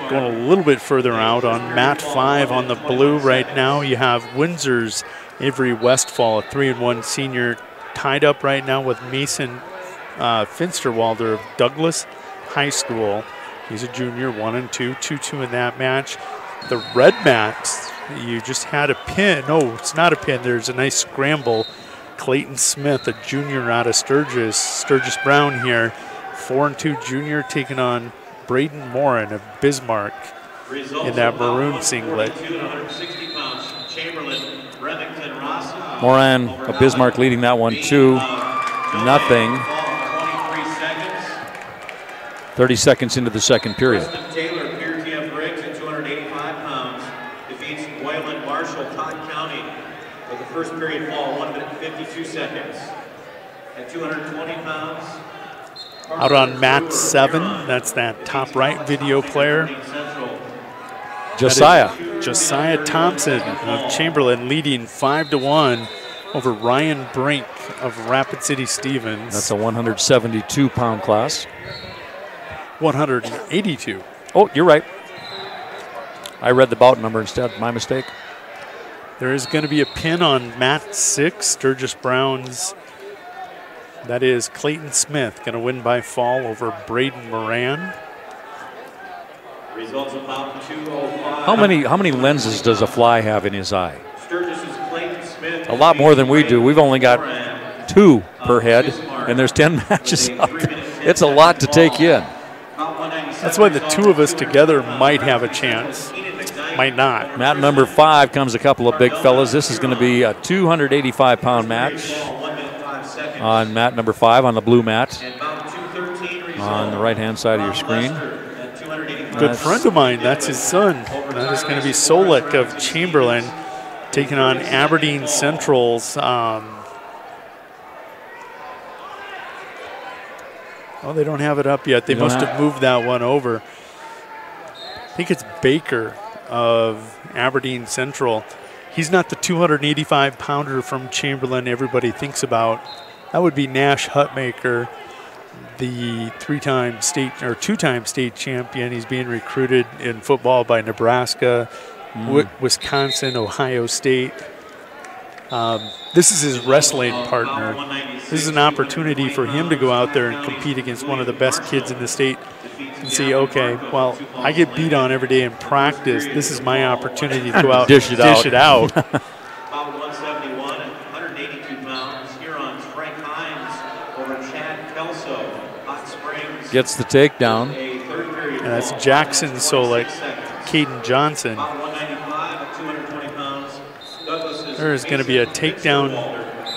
Going a little bit further out on mat 5 on the blue right now, you have Windsor's Avery Westfall, a 3-1 senior, tied up right now with Mason Finsterwalder of Douglas High School. He's a junior, 1-2, 2-2 in that match. The red mat, you just had a pin. No, it's not a pin. There's a nice scramble. Clayton Smith, a junior out of Sturgis Brown here, 4-2 junior, taking on Braden Moran of Bismarck in that maroon singlet. Moran of Bismarck leading that one 2-0. 30 seconds into the second period. Taylor, TF Riggs at 285 pounds, defeats Wayland Marshall, Todd County, with the first period fall, 1 minute 52 seconds. At 220 pounds. Out on mat 7, that's that top right video player. Josiah Thompson of Chamberlain leading 5-1 over Ryan Brink of Rapid City Stevens. That's a 172-pound class. 182. Oh, you're right. I read the bout number instead. My mistake. There is going to be a pin on mat 6, Sturgis Brown's. That is Clayton Smith going to win by fall over Braden Moran. Results about 205. How many lenses does a fly have in his eye? Sturgis's Clayton Smith. A lot more than we do. We've only got 2 per head, and there's 10 matches out there. It's a lot to take in. That's why the 2 of us together might have a chance, might not. Mat number 5 comes a couple of big fellas. This is going to be a 285-pound match. on mat number 5 on the blue mat And bout 213 result. on the right-hand side of your screen. Good friend of mine, that's his son. That is going to be Solik of Chamberlain taking on Aberdeen Central's. Oh, they don't have it up yet. They must have moved that one over. I think it's Baker of Aberdeen Central. He's not the 285-pounder from Chamberlain everybody thinks about. That would be Nash Hutmaker, the two-time state champion. He's being recruited in football by Nebraska, Wisconsin, Ohio State. This is his wrestling partner. This is an opportunity for him to go out there and compete against one of the best kids in the state and see, okay, well, I get beat on every day in practice. This is my opportunity to go out dish and it dish it out. About 171 and 182 pounds. Huron's Frank Hines over Chad Kelso. Hot Springs. Gets the takedown. A third period. And that's Jackson Solik, Caden Johnson. About 195 at 220 pounds. Douglas is There is going to be a takedown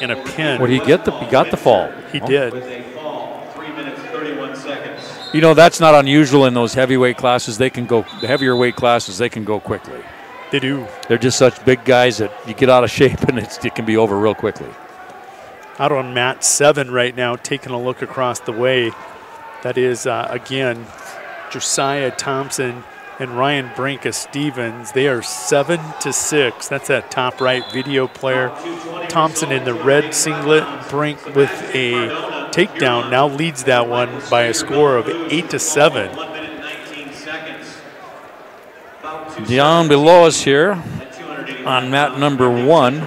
and a pin. What did he get? He got the fall. He did. with a fall. 3 minutes 31 seconds. You know, that's not unusual in those heavyweight classes. They can go, the heavier weight classes, they can go quickly. They do. They're just such big guys that you get out of shape and it can be over real quickly. Out on mat 7 right now, taking a look across the way. That is, again, Josiah Thompson and Ryan Brinka Stevens. They are 7-6. That's that top right video player. Thompson in the red singlet. Brink with a takedown now leads that one by a score of 8-7. 1 minute 19 seconds. Down below us here on mat number 1,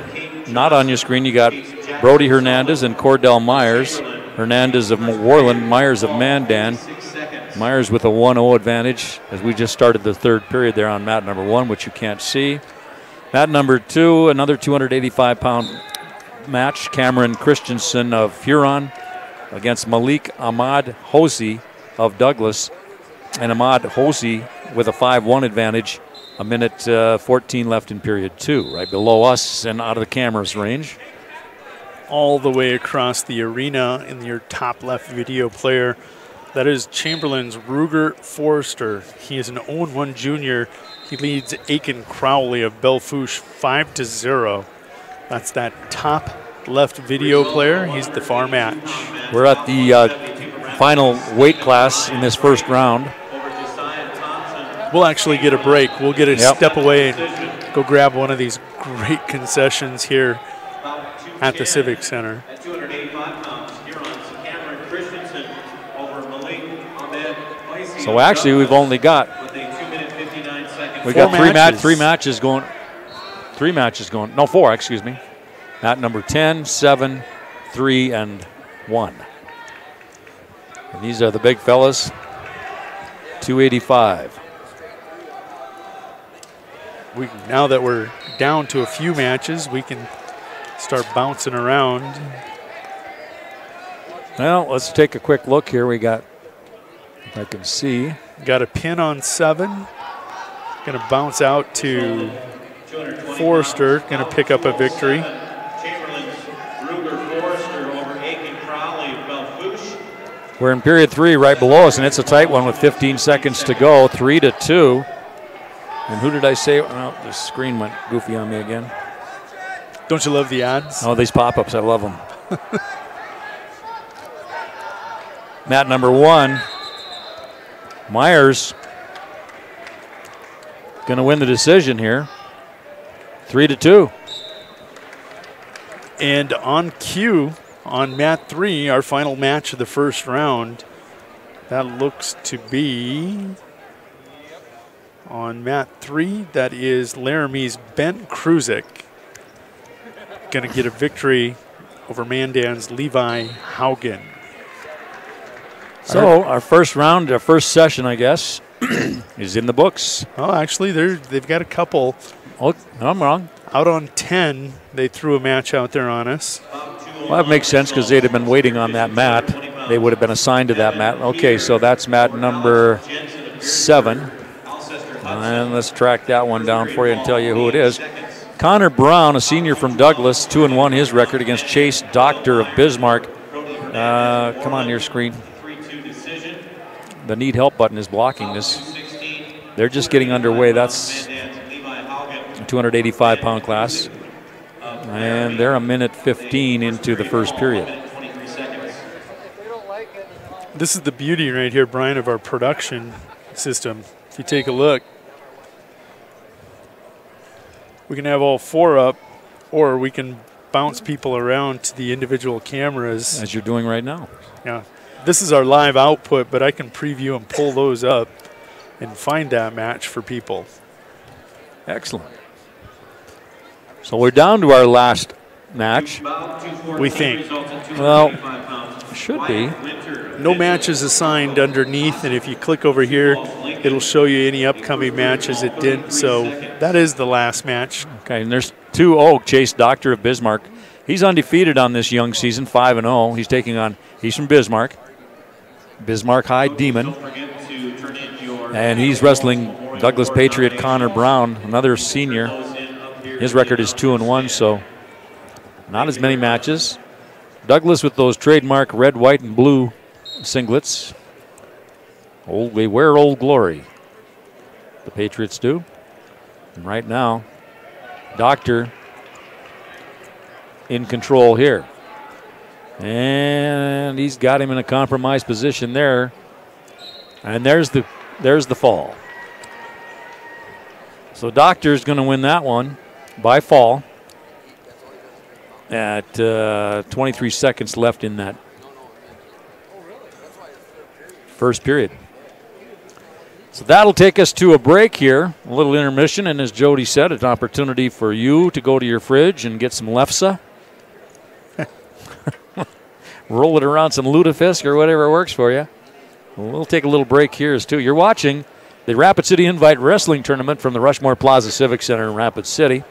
not on your screen, you got Brody Hernandez and Cordell Myers. Hernandez of Warland, Myers of Mandan. Myers with a 1-0 advantage as we just started the third period there on mat number 1, which you can't see. Mat number 2, another 285-pound match. Cameron Christensen of Huron against Malik Ahmad Hosi of Douglas. And Ahmad Hosi with a 5-1 advantage. A minute 14 left in period 2, right below us and out of the camera's range. All the way across the arena in your top left video player. That is Chamberlain's Ruger Forrester. He is an 0-1 junior. He leads Aiken Crowley of Belfouche 5-0. That's that top left video player. He's the far match. We're at the final weight class in this first round. We'll actually get a break. We'll get a step away and go grab one of these great concessions here at the Civic Center. At 285 pounds, Huron's Cameron Christensen over Malik Ahmed Hosi. So actually, we've only got with a 2 minute 59 seconds. we got three matches going. 3 matches going. No, 4. Excuse me. At number 10, 7, 3, and 1. And these are the big fellas. 285. Now that we're down to a few matches, we can start bouncing around. Well, let's take a quick look here. We got, if I can see. Got a pin on 7. Going to bounce out to Forrester. Going to pick up a victory. Chamberlain's Ruger Forrester over Aiken Crowley of Belfouche. We're in period 3 right below us, and it's a tight one with 15 seconds to go, 3-2. And who did I say? Well, the screen went goofy on me again. Don't you love the odds? Oh, these pop-ups, I love them. Mat number 1, Myers going to win the decision here, 3-2. And on cue, on mat 3, our final match of the first round, that looks to be on mat 3. That is Laramie's Ben Kruzik. Going to get a victory over Mandan's Levi Haugen. So our first round, our first session, I guess, is in the books. Oh, actually, they've got a couple. Oh, no, I'm wrong. Out on 10, they threw a match out there on us. Well, that makes sense because they'd have been waiting on that mat. They would have been assigned to that mat. Okay, so that's mat number 7. And let's track that one down for you and tell you who it is. Connor Brown, a senior from Douglas, 2-1 his record against Chase Doctor of Bismarck. Come on your screen. 3-2 decision. The need help button is blocking this. They're just getting underway. That's a 285-pound class. And they're a minute 15 into the first period. This is the beauty right here, Brian, of our production system. If you take a look, we can have all four up, or we can bounce people around to the individual cameras. As you're doing right now. Yeah. This is our live output, but I can preview and pull those up and find that match for people. Excellent. So we're down to our last match. We think. Well, should be. No matches assigned underneath, and if you click over here, it'll show you any upcoming matches it didn't. So that is the last match. Okay, and there's 2-0, Chase Doctor of Bismarck. He's undefeated on this young season, 5-0. He's taking on, he's from Bismarck High Demon. And he's wrestling Douglas Patriot Connor Brown, another senior. His record is 2-1, so not as many matches. Douglas with those trademark red, white, and blue singlets. They wear Old Glory. The Patriots do. And right now, Doctor in control here. And he's got him in a compromised position there. And there's the fall. So Doctor's going to win that one by fall at 23 seconds left in that first period. So that'll take us to a break here, a little intermission, and as Jody said, an opportunity for you to go to your fridge and get some Lefse. Roll it around some lutefisk or whatever works for you. We'll take a little break here as too. You're watching the Rapid City Invite Wrestling Tournament from the Rushmore Plaza Civic Center in Rapid City.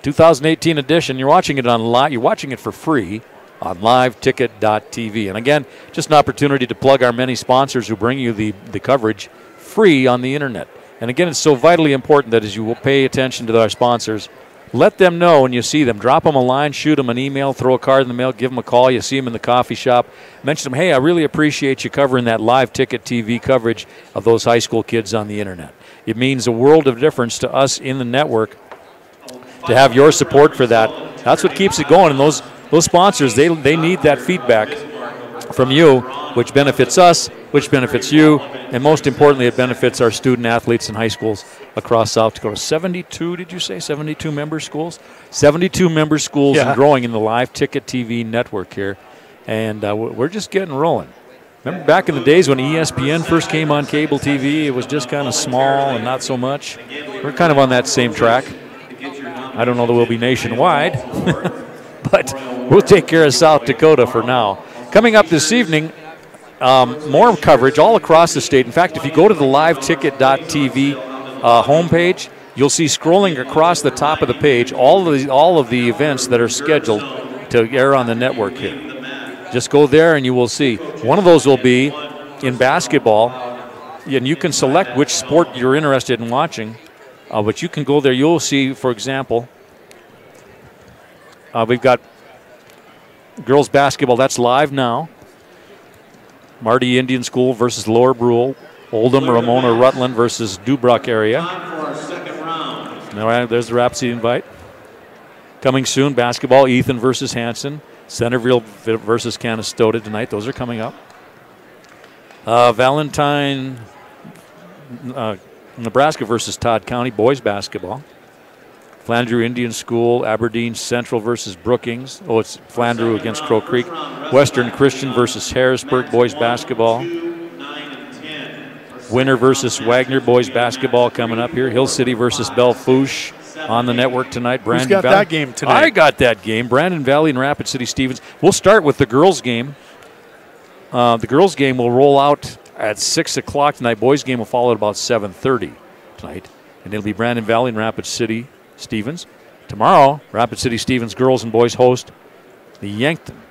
2018 edition. You're watching it on live. You're watching it for free on liveticket.tv. And again, just an opportunity to plug our many sponsors who bring you the coverage free on the internet. And again, it's so vitally important that as you will pay attention to our sponsors, let them know when you see them. Drop them a line, shoot them an email, throw a card in the mail, give them a call. You see them in the coffee shop. Mention them, hey, I really appreciate you covering that Live Ticket TV coverage of those high school kids on the internet. It means a world of difference to us in the network to have your support for that. That's what keeps it going. And those sponsors, they need that feedback from you, which benefits us, which benefits you, and most importantly, it benefits our student athletes in high schools across South Dakota. 72, did you say? 72 member schools? 72 member schools and growing in the Live Ticket TV network here. And we're just getting rolling. Remember back in the days when ESPN first came on cable TV, it was just kind of small and not so much. We're kind of on that same track. I don't know that we'll be nationwide, but we'll take care of South Dakota for now. Coming up this evening, more coverage all across the state. In fact, if you go to the liveticket.tv homepage, you'll see scrolling across the top of the page all of the events that are scheduled to air on the network here. Just go there and you will see. One of those will be in basketball, and you can select which sport you're interested in watching. But you can go there. You'll see, for example, we've got girls basketball. That's live now. Marty Indian School versus Lower Brule. Oldham, Ramona, Rutland versus Dubrock area. All right, there's the Rapid City invite. Coming soon, basketball, Ethan versus Hanson. Centerville versus Canastota tonight. Those are coming up. Valentine, Nebraska versus Todd County, boys basketball. Flandreau Indian School, Aberdeen Central versus Brookings. Oh, it's Flandreau against Crow Creek. Western Christian versus Harrisburg, boys basketball. Winter versus Wagner, boys basketball coming up here. Hill City versus Belle-Fourche on the network tonight. Who's got that game tonight? I got that game. Brandon Valley and Rapid City Stevens. We'll start with the girls' game. The girls' game will roll out at 6 o'clock tonight. Boys' game will follow at about 7:30 tonight. And it'll be Brandon Valley and Rapid City Stevens. Tomorrow, Rapid City Stevens girls and boys host the Yankton.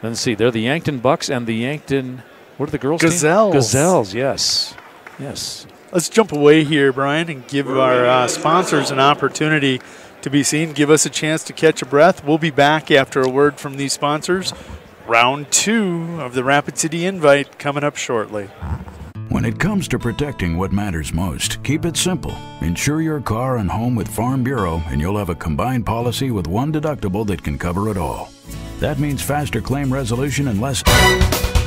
Let's see, they're the Yankton Bucks and the Yankton, what are the girls' Gazelles. Team? Gazelles, yes. Yes. Let's jump away here, Brian, and give our sponsors an opportunity to be seen. Give us a chance to catch a breath. We'll be back after a word from these sponsors Round 2 of the Rapid City Invite coming up shortly. When it comes to protecting what matters most, keep it simple. Insure your car and home with Farm Bureau, and you'll have a combined policy with one deductible that can cover it all. That means faster claim resolution and less...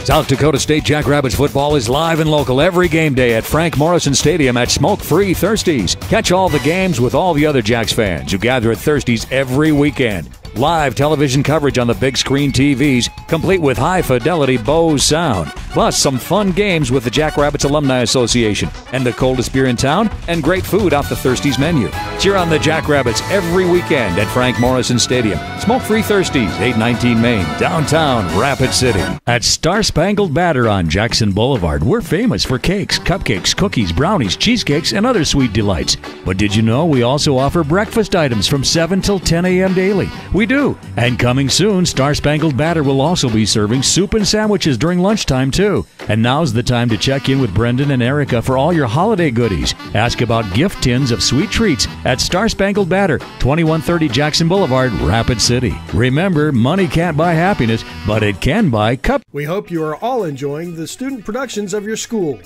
South Dakota State Jackrabbits football is live and local every game day at Frank Morrison Stadium at Smoke-Free Thirsties. Catch all the games with all the other Jacks fans who gather at Thirsties every weekend. Live television coverage on the big screen TVs, complete with high-fidelity Bose sound. Plus, some fun games with the Jackrabbits Alumni Association, and the coldest beer in town, and great food off the Thirsties menu. Cheer on the Jackrabbits every weekend at Frank Morrison Stadium. Smoke-Free Thirsties, 819 Main, downtown Rapid City. At Star Spangled Batter on Jackson Boulevard, we're famous for cakes, cupcakes, cookies, brownies, cheesecakes, and other sweet delights. But did you know we also offer breakfast items from 7 till 10 a.m. daily? We do. And coming soon, Star Spangled Batter will also be serving soup and sandwiches during lunchtime, too. And now's the time to check in with Brendan and Erica for all your holiday goodies. Ask about gift tins of sweet treats at Star Spangled Batter, 2130 Jackson Boulevard, Rapid City. Remember, money can't buy happiness, but it can buy cup. We hope you are all enjoying the student productions of your school.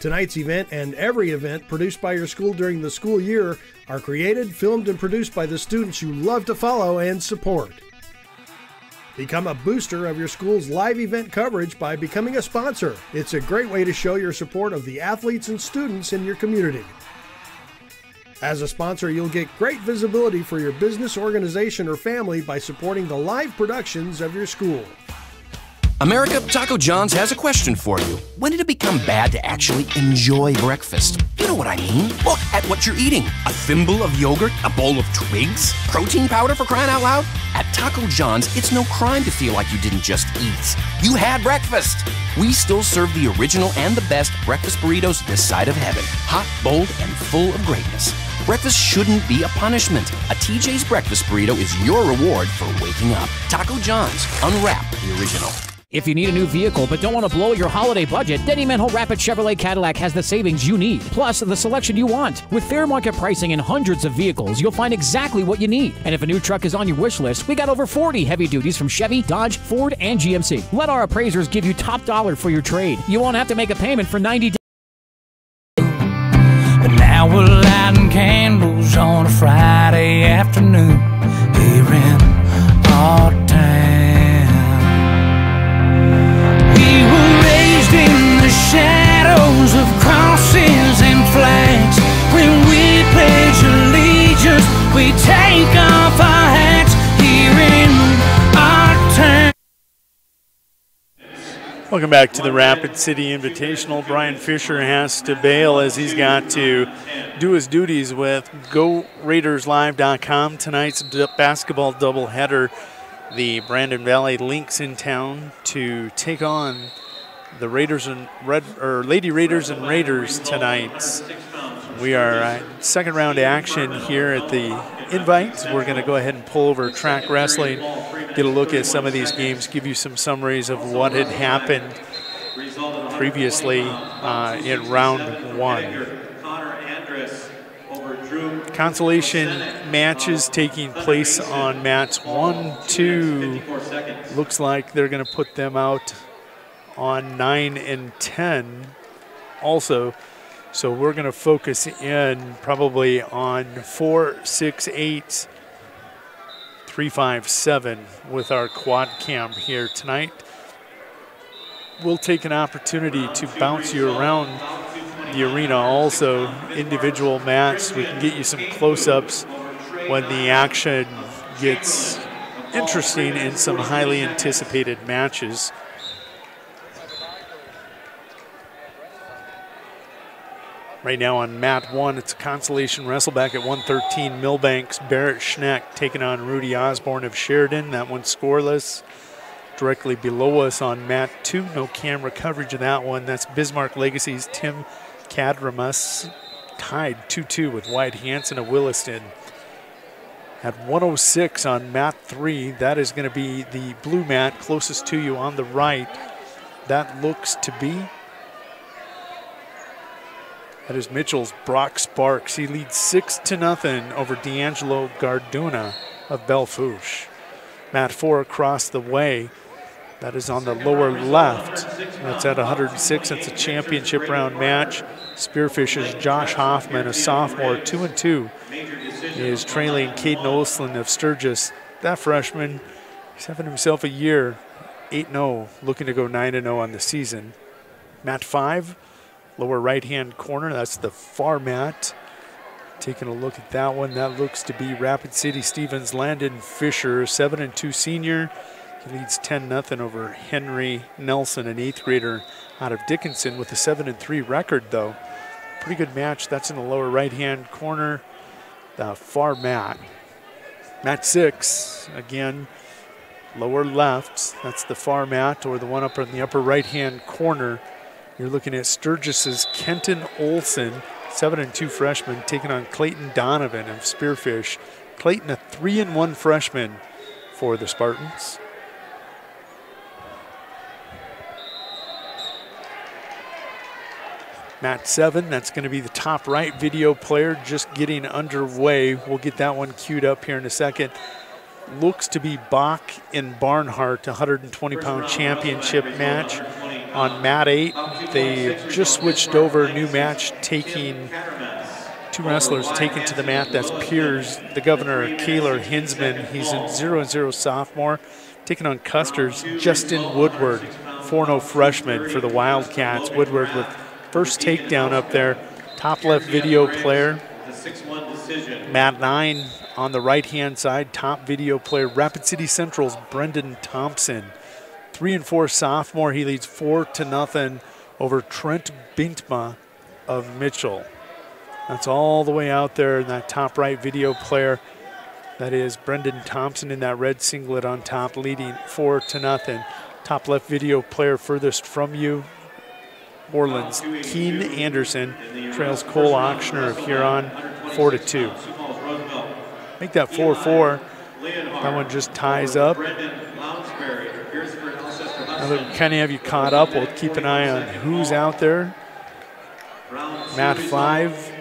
Tonight's event and every event produced by your school during the school year are created, filmed, and produced by the students you love to follow and support. Become a booster of your school's live event coverage by becoming a sponsor. It's a great way to show your support of the athletes and students in your community. As a sponsor, you'll get great visibility for your business, organization, or family by supporting the live productions of your school. America, Taco John's has a question for you. When did it become bad to actually enjoy breakfast? You know what I mean. Look at what you're eating. A thimble of yogurt? A bowl of twigs? Protein powder, for crying out loud? At Taco John's, it's no crime to feel like you didn't just eat. You had breakfast. We still serve the original and the best breakfast burritos this side of heaven. Hot, bold, and full of greatness. Breakfast shouldn't be a punishment. A TJ's breakfast burrito is your reward for waking up. Taco John's. Unwrap the original. If you need a new vehicle but don't want to blow your holiday budget, Denny Manhole Rapid Chevrolet Cadillac has the savings you need, plus the selection you want. With fair market pricing and hundreds of vehicles, you'll find exactly what you need. And if a new truck is on your wish list, we got over 40 heavy duties from Chevy, Dodge, Ford, and GMC. Let our appraisers give you top dollar for your trade. You won't have to make a payment for 90 days. But now we're lighting candles on a Friday afternoon here in our town. We were raised in the shadows of crosses and flags. When we pledge allegiance, we take off our hats here in our town. Welcome back to the Rapid City Invitational. Brian Fisher has to bail as he's got to do his duties with GoRaidersLive.com. Tonight's basketball doubleheader. The Brandon Valley Lynx in town to take on the Raiders and Lady Raiders and Raiders tonight. We are second round action here at the Invite. We're going to go ahead and pull over track wrestling, get a look at some of these games, give you some summaries of what had happened previously in round one. Consolation matches taking place on mats 1, 2. Looks like they're going to put them out on 9 and 10 also. So we're going to focus in probably on 4, 6, 8, 3, 5, 7 with our quad cam here tonight. We'll take an opportunity to bounce you around the arena, also individual mats. We can get you some close-ups when the action gets interesting in some highly anticipated matches. Right now on mat 1, it's a consolation wrestleback at 113. Milbank's Barrett Schneck taking on Rudy Osborne of Sheridan. That one's scoreless. Directly below us on mat 2, no camera coverage of that one. That's Bismarck Legacy's Tim Cadramus, tied 2-2 with Wyatt Hansen of Williston. At 106 on mat 3, that is going to be the blue mat closest to you on the right. That looks to be, that is Mitchell's Brock Sparks. He leads 6-0 over D'Angelo Garduna of Belle Fourche. Mat 4 across the way That is on the lower left. That's at 106. It's a championship round match. Spearfish's Josh Hoffman, a sophomore, 2-2. He is trailing Caden Olson of Sturgis. That freshman, he's having himself a year. 8-0, looking to go 9-0 on the season. Mat 5, lower right-hand corner. That's the far mat. Taking a look at that one, that looks to be Rapid City Stevens' Landon Fisher, 7-2 senior. He leads 10-0 over Henry Nelson, an 8th grader out of Dickinson, with a 7-3 record, though. Pretty good match. That's in the lower right-hand corner. The far mat. Mat 6, again, lower left. That's the far mat, or the one up in the upper right-hand corner. You're looking at Sturgis's Kenton Olson, 7-2 freshman, taking on Clayton Donovan of Spearfish. Clayton, a 3-1 freshman for the Spartans. Mat 7, that's going to be the top right video player, just getting underway. We'll get that one queued up here in a second. Looks to be Bach and Barnhart, a 120-pound championship match. On mat 8, they just switched over, new match, taking two wrestlers taken to the mat. That's Piers, the governor, Kaylor Hinsman. He's a 0-0 sophomore, taking on Custer's Justin Woodward, 4-0 freshman for the Wildcats. Woodward with first takedown up there, top left video player. Mat 9 on the right-hand side, top video player, Rapid City Central's Brendan Thompson. 3-4 sophomore, he leads 4-0 over Trent Bintma of Mitchell. That's all the way out there in that top right video player. That is Brendan Thompson in that red singlet on top, leading 4-0. Top left video player furthest from you, Orland's Keen Anderson, trails Cole Auctioner of Huron, 4-2. Make that 4-4. That one just ties up. Now that we kind of have you caught up, we'll keep an eye on who's out there. Mat 5,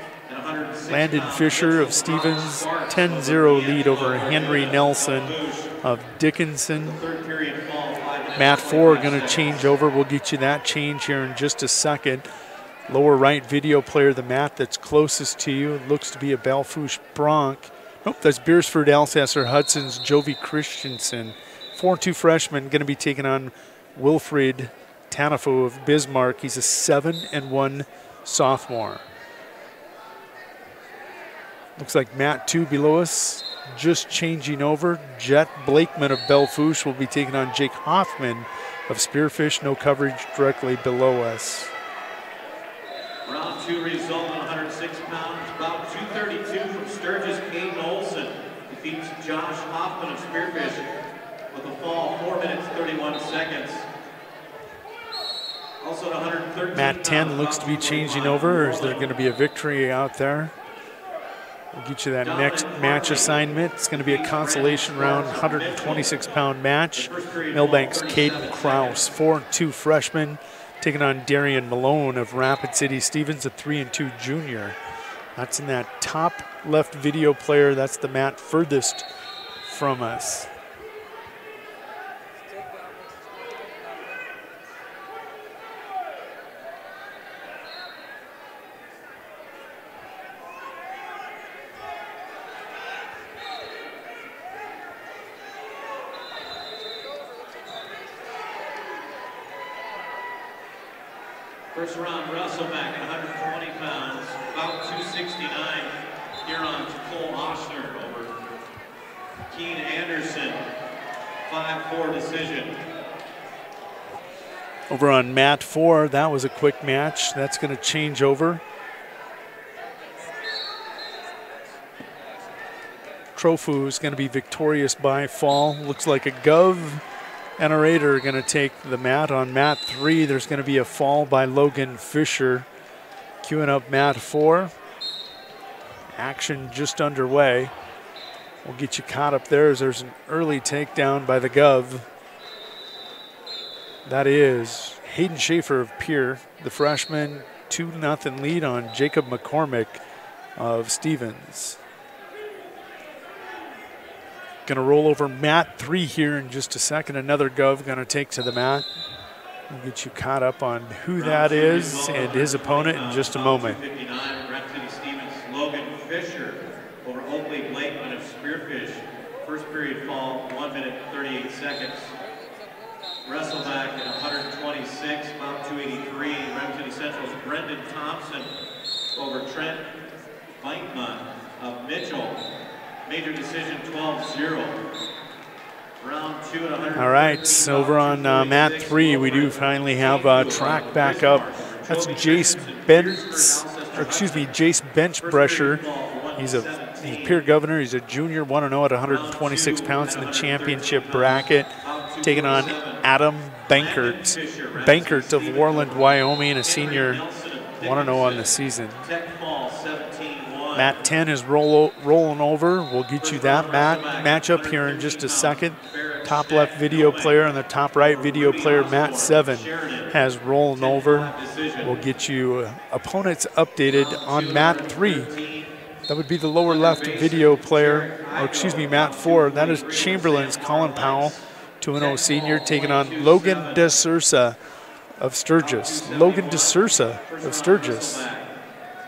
Landon Fisher of Stevens, 10-0 lead over Henry Nelson of Dickinson. Mat 4 going to change over. We'll get you that change here in just a second. Lower right video player, the mat that's closest to you. It looks to be a Belfouche Bronc. Nope, that's Beersford Alsasser Hudson's Jovi Christensen. 4-2 freshman, going to be taking on Wilfried Tanafo of Bismarck. He's a 7-1 sophomore. Looks like mat 2 below us, just changing over. Jet Blakeman of Belfouche will be taking on Jake Hoffman of Spearfish. No coverage directly below us. Round 2 result on 106 pounds, about 232 from Sturgis. Caden Olson defeats Josh Hoffman of Spearfish with a fall 4 minutes 31 seconds. Also at 113 mat 10 looks to be changing over. Is there going to be a victory out there? We'll get you that next match assignment. It's going to be a consolation round, 126-pound match. Millbank's Caden Kraus, 4-2 freshman, taking on Darian Malone of Rapid City Stevens, a 3-2 junior. That's in that top left video player. That's the mat furthest from us. First round, Russellback at 120 pounds, about 269. Huron's Cole Auctioner over Keen Anderson, 5-4 decision. Over on mat 4, that was a quick match. That's going to change over. Trofu is going to be victorious by fall. Looks like a Gov and a Raider are going to take the mat. On mat 3, there's going to be a fall by Logan Fisher. Queuing up mat 4. Action just underway. We'll get you caught up there as there's an early takedown by the Gov. That is Hayden Schaefer of Pierre, the freshman, 2-0 lead on Jacob McCormick of Stevens. Going to roll over mat 3 here in just a second. Another Gov going to take to the mat. We'll get you caught up on who that is and his opponent in just a moment. 59, Red City Stevens, Logan Fisher over Oakley Blakeman of Spearfish. First period fall, 1 minute 38 seconds. Wrestleback at 126, Mount 283. Red City Central's Brendan Thompson over Trent Bankman of Mitchell. Major decision 12-0. Round 2 at All right, so over on mat 3, we do finally have track back up. That's Jace Benchbrusher. He's peer governor. He's a junior, 1-0 at 126 pounds in the championship bracket, taking on Adam Bankert of Warland, Wyoming, a senior, 1-0 on the season. Mat 10 is rolling over. We'll get you that matchup here in just a second. Top left video player and the top right video player, Mat 7, has rolling over. We'll get you opponents updated on mat 3. That would be the lower left video player, or excuse me, mat 4. That is Chamberlain's Colin Powell, 2-0 senior, taking on Logan DeSursa of Sturgis. Logan DeSursa of Sturgis.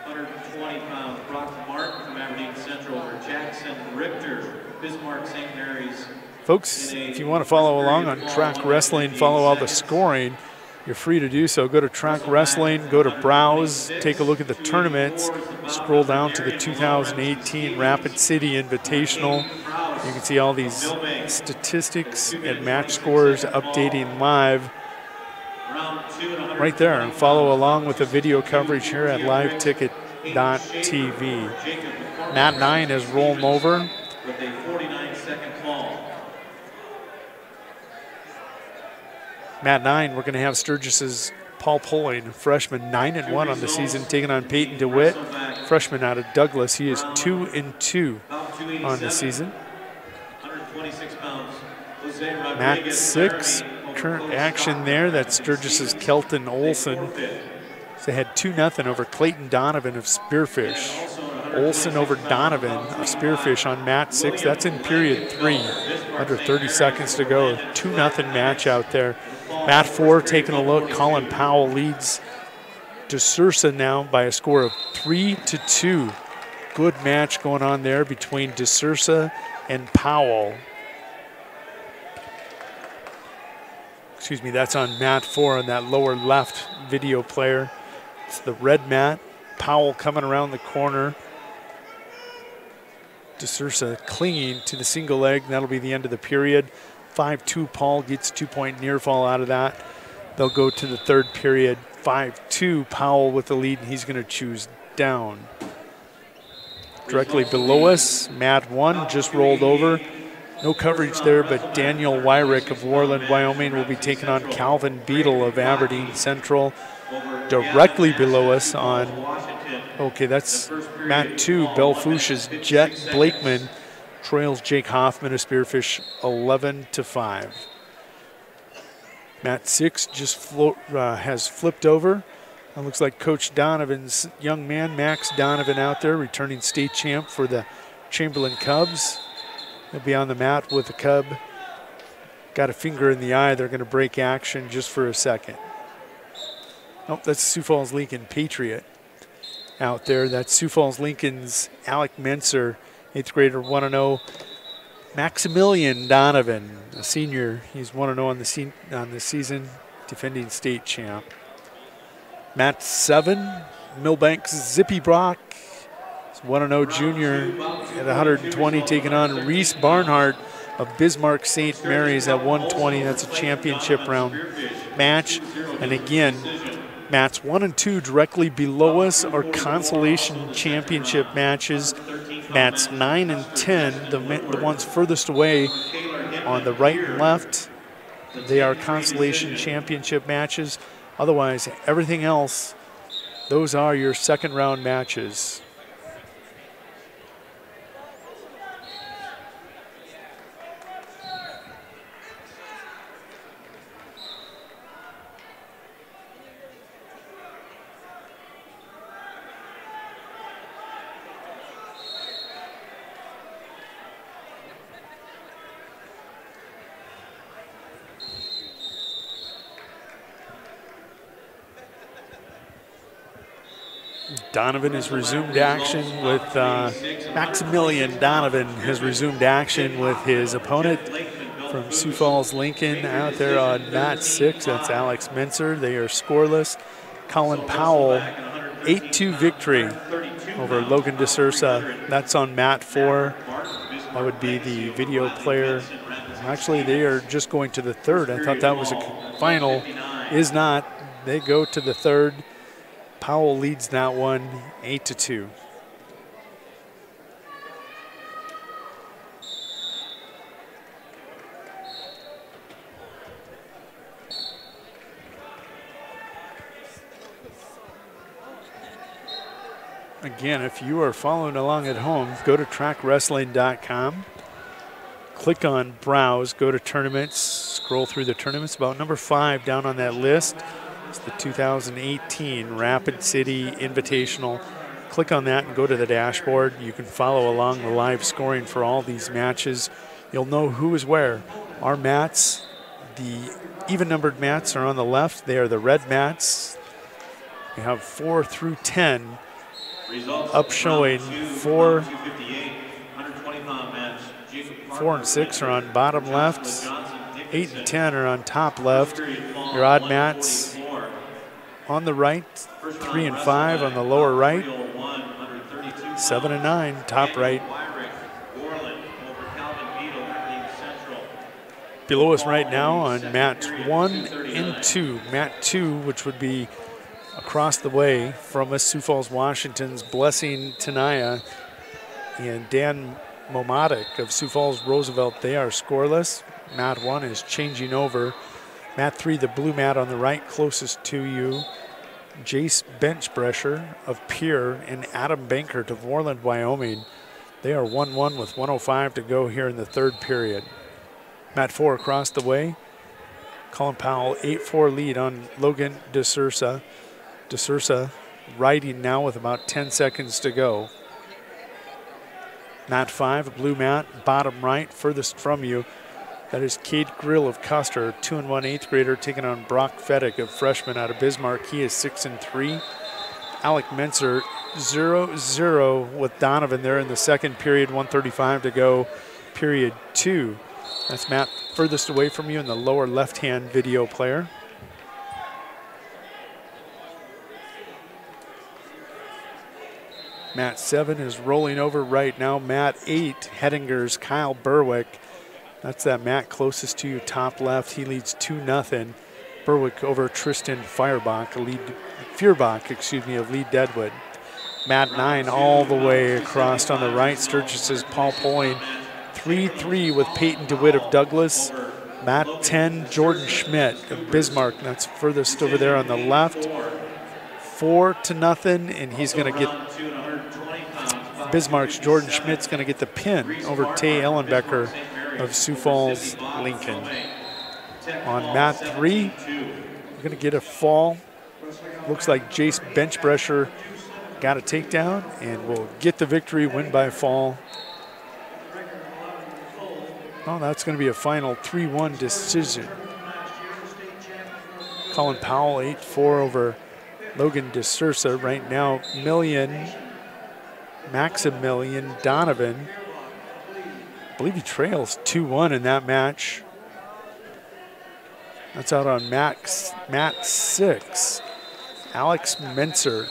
120 pounds, Brock Martin from Aberdeen Central over Jackson Richter, Bismarck St. Mary's. Folks, if you want to follow along on Track Wrestling, follow all the scoring, you're free to do so. Go to Track Wrestling, go to Browse, take a look at the tournaments, scroll down to the 2018 Rapid City Invitational. You can see all these statistics and match scores updating live right there. And follow along with the video coverage here at liveticket.tv. Mat 9 is rolling over. With a 49-second call. Mat 9, we're going to have Sturgis's Paul Poling, freshman, 9-1 on the season, taking on Peyton DeWitt, freshman out of Douglas. He is 2-2 on the season. 126 pounds. Mat 6, current action there. That's Sturgis's Kelton Olson. They had 2-0 over Clayton Donovan of Spearfish. Olson over Donovan of Spearfish on mat 6. That's in period 3. Under 30 seconds to go. 2-0 match out there. Mat 4 taking a look. Colin Powell leads DeSursa now by a score of 3-2. Good match going on there between DeSursa and Powell. Excuse me, that's on mat 4 on that lower left video player. It's the red mat. Powell coming around the corner. DeSursa clinging to the single leg. That'll be the end of the period. 5-2, Paul gets 2-point near fall out of that. They'll go to the third period. 5-2, Powell with the lead, and he's going to choose down. Directly below us, mat 1 just rolled over. No coverage there, but Daniel Wyrick of Warland, Wyoming will be taking on Calvin Beadle of Aberdeen Central. Directly below us on, okay, that's mat 2, Belfouche's Jet Blakeman trails Jake Hoffman of Spearfish 11-5. Mat 6 just has flipped over. It looks like Coach Donovan's young man, Max Donovan, out there, returning state champ for the Chamberlain Cubs. He'll be on the mat with the Cub. Got a finger in the eye. They're going to break action just for a second. Oh, that's Sioux Falls Lincoln Patriot out there. That's Sioux Falls Lincoln's Alec Menser, 8th grader, 1-0. Maximilian Donovan, a senior. He's 1-0 on the season, defending state champ. Mat 7, Millbank's Zippy Brock. He's 1-0 junior at 120, taking on Reese Barnhart of Bismarck St. Mary's at 120. That's a championship round match. And again, mats 1 and 2 directly below us are consolation championship matches. Mats 9 and 10, the ones furthest away on the right and left, they are consolation championship matches. Otherwise, everything else, those are your second round matches. Donovan has resumed action with Maximilian Donovan has resumed action with his opponent from Sioux Falls Lincoln out there on mat 6. That's Alex Mincer. They are scoreless. Colin Powell, 8-2 victory over Logan DeSursa. That's on mat 4. That would be the video player. Actually, they are just going to the third. I thought that was a final. Is not. They go to the third. Powell leads that one 8-2. Again, if you are following along at home, go to trackwrestling.com. Click on Browse, go to Tournaments, scroll through the tournaments. About number 5 down on that list is the 2018 Rapid City Invitational. Click on that and go to the dashboard. You can follow along the live scoring for all these matches. You'll know who is where. Our mats, the even-numbered mats are on the left. They are the red mats. We have 4 through 10. Up showing 4 and 6 are on bottom left. 8 and 10 are on top left. Your odd mats on the right. 3 and 5 on the lower right. 7 and 9 top right. Below us right now on mat 1 and 2. Mat 2, which would be across the way from us, Sioux Falls, Washington's Blessing Tenaya and Dan Momatic of Sioux Falls Roosevelt. They are scoreless. Mat 1 is changing over. Mat 3, the blue mat on the right closest to you. Jace Benchbresher of Pierre and Adam Bankert of Warland, Wyoming. They are 1-1 with 1:05 to go here in the third period. Mat 4 across the way. Colin Powell, 8-4 lead on Logan DeSursa. DeSursa riding now with about 10 seconds to go. Mat 5, a blue mat, bottom right, furthest from you. That is Cade Grill of Custer, 2-1 8th grader, taking on Brock Fedek, a freshman out of Bismarck. He is 6-3. Alec Menser, 0-0 with Donovan there in the second period, 1:35 to go, period 2. That's Matt furthest away from you in the lower left-hand video player. Mat 7 is rolling over right now. Mat 8, Hettinger's Kyle Berwick. That's that mat closest to you, top left. He leads 2-0. Berwick over Tristan Feuerbach of Lee Deadwood. Mat 9 all the way across on the right. Sturgis's Paul Poling. 3-3 with Peyton DeWitt of Douglas. Mat 10, Jordan Schmidt of Bismarck. That's furthest over there on the left. 4-0, and he's going to get Bismarck's Jordan Schmidt's going to get the pin over Tay Ellenbecker of Sioux Falls Lincoln. On mat 3, we're going to get a fall. Looks like Jace Benchbresher got a takedown and will get the victory, win by fall. Oh, that's going to be a final 3-1 decision. Colin Powell, 8-4 over Logan DeSursa. Right now, Maximilian Donovan, I believe he trails 2-1 in that match. That's out on mat 6. Alex Menser,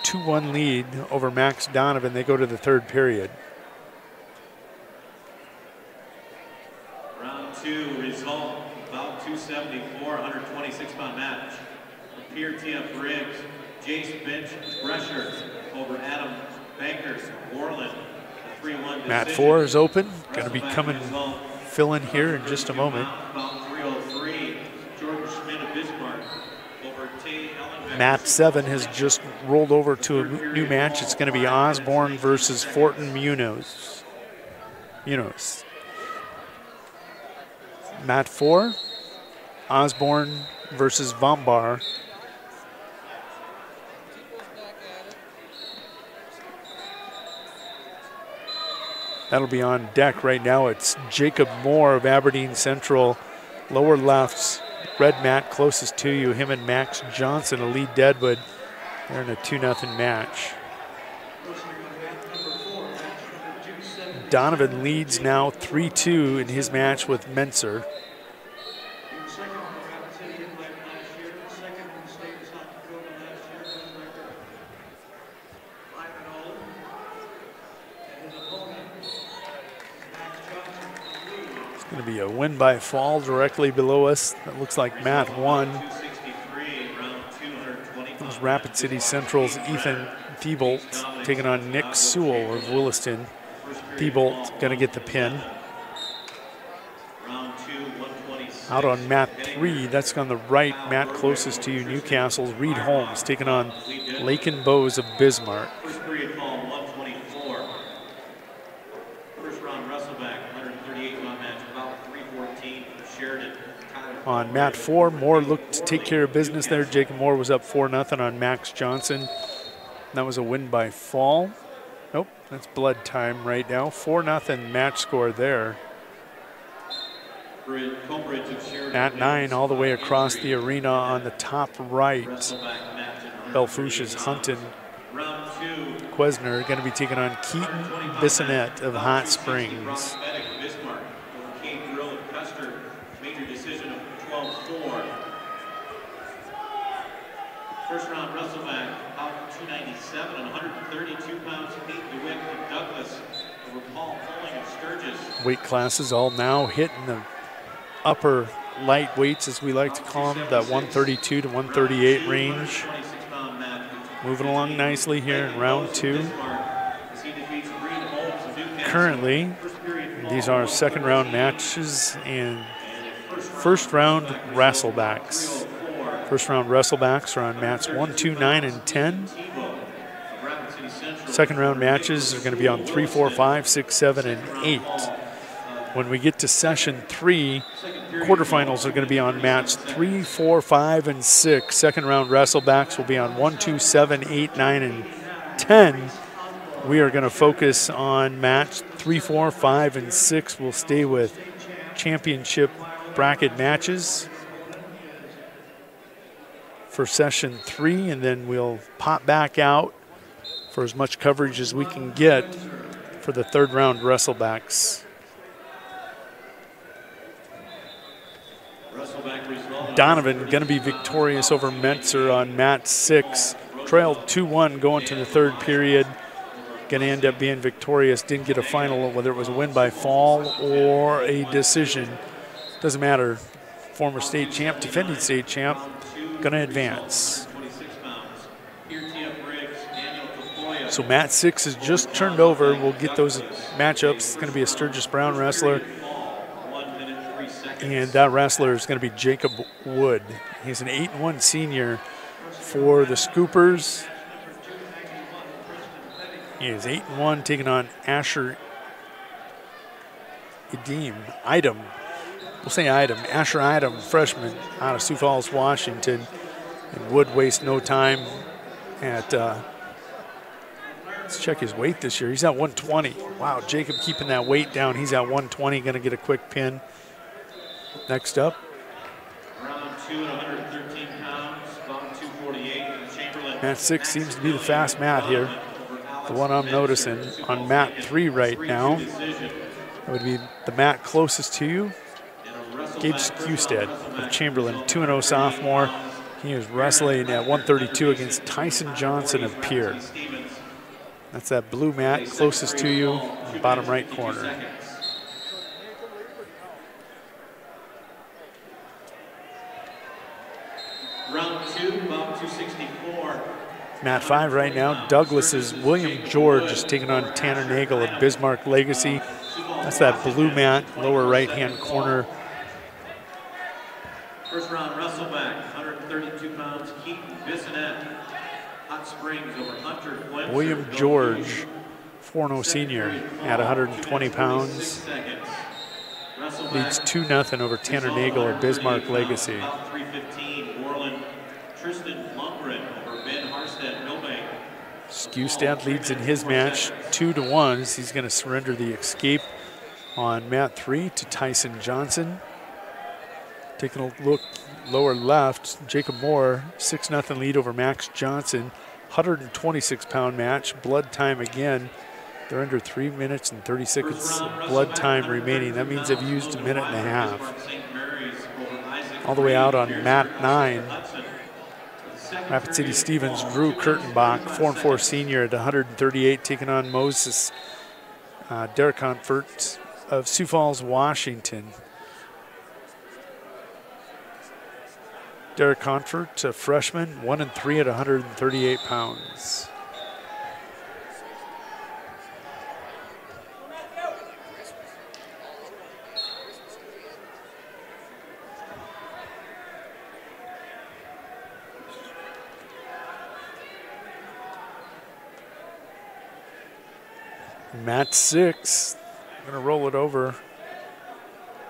2-1 lead over Max Donovan. They go to the third period. Round 2 result, about 274, 126-pound match. Pierre T.F. Briggs, Jace Benchbresher over Adam Bankers, Warland, a 3-1 decision. Mat 4 is open. Going to be coming, fill in here in just a moment. About 303, Jordan Schmidt of Bismarck over Tay Ellenbecker. Mat 7 has just rolled over to a new match. It's going to be Osborne versus Fortin Munoz. Mat 4, Osborne versus Vombar. That'll be on deck right now. It's Jacob Moore of Aberdeen Central, lower left, red mat closest to you, him and Max Johnson of Lee Deadwood. They're in a 2-0 match. Donovan leads now 3-2 in his match with Menser. It's going to be a win by fall directly below us. That looks like Matt won. There's Rapid City Central's Ethan Thiebolt taking on Nick Sewell of Williston. Thiebolt going to get the pin. Out on mat 3, that's on the right, mat closest to you, Newcastle's Reed Holmes taking on Lakin Bowes of Bismarck. First period fall, 124. First round Russellback, 138 round match, about 314 for Sheridan. On mat 4, Moore looked to take care of business there. Jacob Moore was up 4-0 on Max Johnson. That was a win by fall. Nope, that's blood time right now. 4-0 match score there. At 9, all the way across the arena on the top right. Belfouche's Hunton Quesner going to be taking on Keaton Bissonette of Hot Springs. First round Russellback out 297 and 132 pounds. Pete DeWitt of Douglas over Paul Poling of Sturgis. Weight classes all now hitting the upper light weights, as we like to call them, that 132 to 138 range. Moving along nicely here in round 2. Currently, these are second round matches and first round wrestlebacks. First round wrestlebacks are on mats 1, 2, 9, and 10. Second round matches are going to be on 3, 4, 5, 6, 7, and 8. When we get to session 3, quarterfinals are going to be on mats 3, 4, 5, and 6. Second round wrestlebacks will be on 1, 2, 7, 8, 9, and 10. We are going to focus on match 3, 4, 5, and 6. We'll stay with championship bracket matches for session 3, and then we'll pop back out for as much coverage as we can get for the third round wrestlebacks. Donovan going to be victorious over Menser on mat 6. Trailed 2-1 going to the third period. Going to end up being victorious. Didn't get a final, whether it was a win by fall or a decision. Doesn't matter. Former state champ, defending state champ, going to advance. So mat 6 is just turned over. We'll get those matchups. It's going to be a Sturgis Brown wrestler. And that wrestler is going to be Jacob Wood. He's an 8-1 senior for the Scoopers. He is 8-1, taking on Asher Asher Idem, freshman out of Sioux Falls, Washington. And Wood wastes no time at, let's check his weight this year. He's at 120. Wow, Jacob keeping that weight down. He's at 120, going to get a quick pin. Next up. Round 2 at 113 pounds, about 248. Chamberlain. Mat 6 seems to be the fast mat here. The one I'm noticing on mat 3 right now. That would be the mat closest to you. Gabe Skewstead of Chamberlain, 2-0 sophomore. He is wrestling at 132 against Tyson Johnson of Pierre. That's that blue mat closest to you, bottom right corner. Round 2, about 264. Mat 5 right now. Douglas's William George is taking on Tanner Nagel of Bismarck Legacy. That's that blue mat, lower right-hand corner. First round Russellback, 132 pounds, Keaton Bissonette, Hot Springs over Hunter Quincy. William George, 4-0 senior at 120 pounds. Leads 2-0 over Tanner Nagel of Bismarck Legacy. 315, Moreland, Tristan Lundgren over Ben Harstead, Milbank. Skewstad leads in his match 2-1 as he's going to surrender the escape on mat 3 to Tyson Johnson. Taking a look lower left, Jacob Moore, 6-0 lead over Max Johnson. 126-pound match. Blood time again. They're under 3 minutes and 30 seconds of blood time remaining. That means they've used a minute and a half. All the way out on mat 9. Rapid City Stevens, Drew Kurtenbach, 4-4 senior at 138, taking on Moses Derek Confort of Sioux Falls, Washington. Derek Confort, a freshman, 1-3 at 138 pounds. Mat 6, I'm going to roll it over.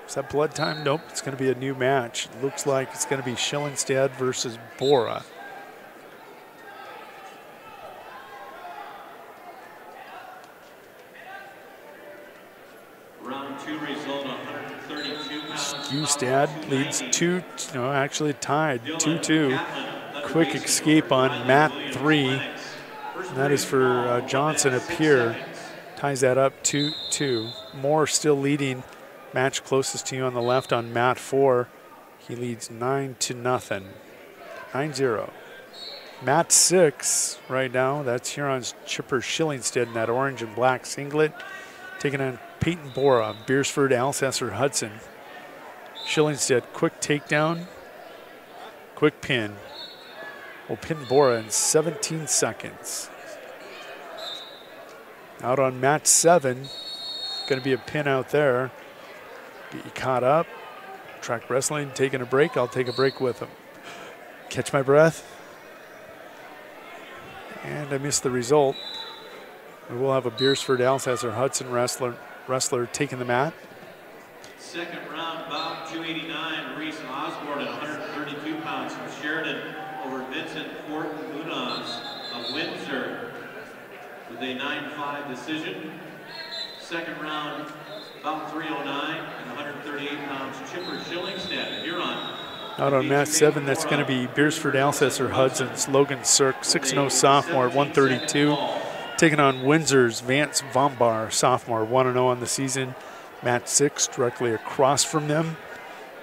Is that blood time? Nope, it's going to be a new match. It looks like it's going to be Schillingstad versus Bora. Round 2 result, 132 pounds. Skewstad leads actually tied, 2-2. Quick escape on mat 3. And that is for Johnson up here. Ties that up 2-2. Moore still leading. Match closest to you on the left on mat 4. He leads 9-0. 9-0. Mat 6 right now. That's Huron's Chipper Schillingstad in that orange and black singlet. Taking on Peyton Bora, Beersford, Alcester, Hudson. Schillingstad, quick takedown. Quick pin. Will pin Bora in 17 seconds. Out on mat 7, going to be a pin out there. Get you caught up. Track wrestling, taking a break. I'll take a break with them. Catch my breath. And I missed the result. We will have a Beersford Alcester Hudson wrestler taking the mat. Second round, bout 289, Reese Osborne at 132 pounds from Sheridan over Vincent Fortin-Munoz of Windsor with a 9-5 decision. Second round, bout 309 and 138 pounds, Chipper Schillingstad, Huron. Out on mat 7, that's going to be Beersford Alcester Hudson's Logan Cirque, 6-0 sophomore at 132. Taking on Windsor's Vance Vombar, sophomore, 1-0 on the season. Mat 6 directly across from them.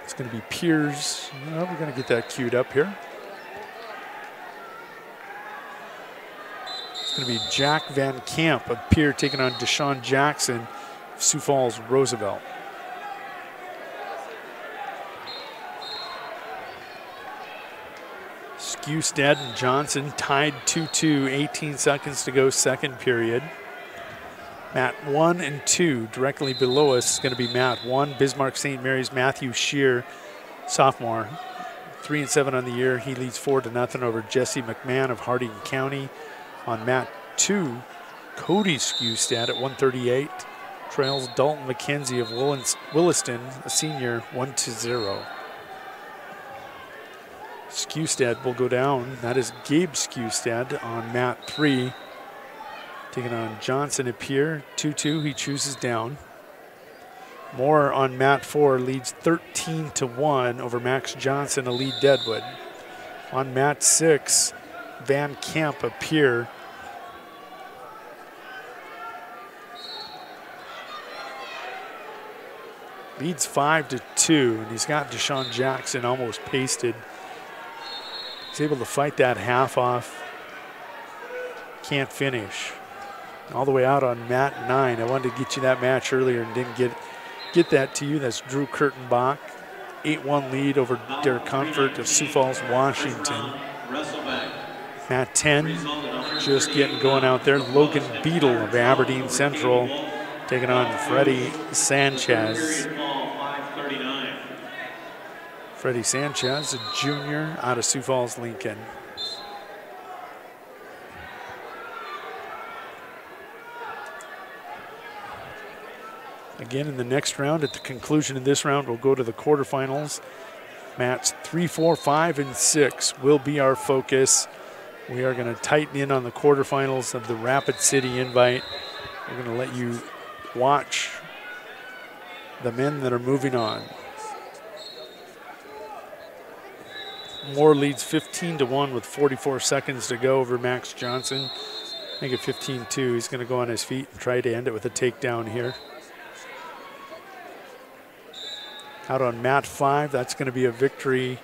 It's going to be Piers. Well, we're going to get that queued up here. It's going to be Jack Van Camp of Pier taking on Deshaun Jackson of Sioux Falls, Roosevelt. Skewstad and Johnson tied 2-2, 18 seconds to go, second period. Mat 1 and 2 directly below us is going to be mat 1, Bismarck St. Mary's Matthew Shear, sophomore, 3-7 on the year. He leads 4-0 over Jesse McMahon of Harding County. On mat 2, Cody Skewstad at 138 trails Dalton McKenzie of Williston, a senior, 1-0. Skewstad will go down. That is Gabe Skewstad on mat 3. Taking on Johnson at Pier, 2-2, he chooses down. Moore on mat 4 leads 13-1 over Max Johnson, a lead Deadwood. On mat 6, Van Camp at Pier. Leads 5-2, and he's got Deshaun Jackson almost pasted. He's able to fight that half off. Can't finish. All the way out on mat 9. I wanted to get you that match earlier and didn't get that to you. That's Drew Kurtenbach. 8-1 lead over Derek Comfort of Sioux Falls, Washington. Mat 10, just getting going out there. Logan Beadle of Aberdeen Central taking on Freddie Sanchez. Freddie Sanchez, a junior out of Sioux Falls, Lincoln. Again, in the next round, at the conclusion of this round, we'll go to the quarterfinals. Mats 3, 4, 5, and 6 will be our focus. We are going to tighten in on the quarterfinals of the Rapid City Invite. We're going to let you watch the men that are moving on. Moore leads 15-1 with 44 seconds to go over Max Johnson. Make it 15-2. He's going to go on his feet and try to end it with a takedown here. Out on mat 5, that's going to be a victory.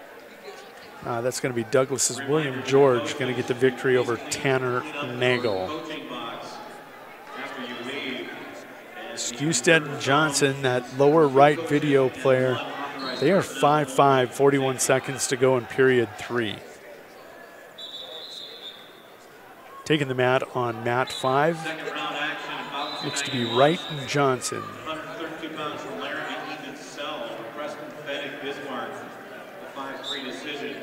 That's going to be Douglas's William George going to get the victory over Tanner Nagel. Skewstead and Johnson, that lower right video player, they are 5-5, 41 seconds to go in period 3. Taking the mat on mat 5, looks to be Wright and Johnson. 132 pounds from Laramie, Ethan Sell, Preston Fennick, Bismarck, the 5-3 decision.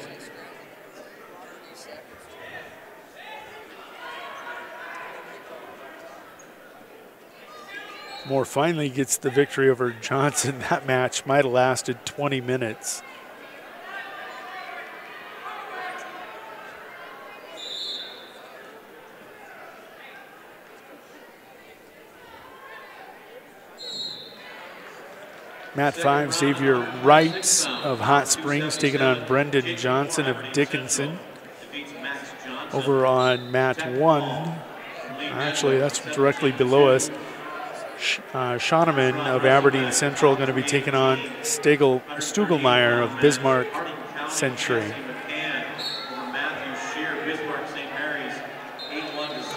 Moore finally gets the victory over Johnson. That match might have lasted 20 minutes. Mat 5, Xavier Wright of Hot Springs taking on Brendan Johnson of Dickinson. Over on mat 1, actually that's directly below us, Schoeneman of Aberdeen Central going to be taking on Stugelmeyer of Bismarck Century.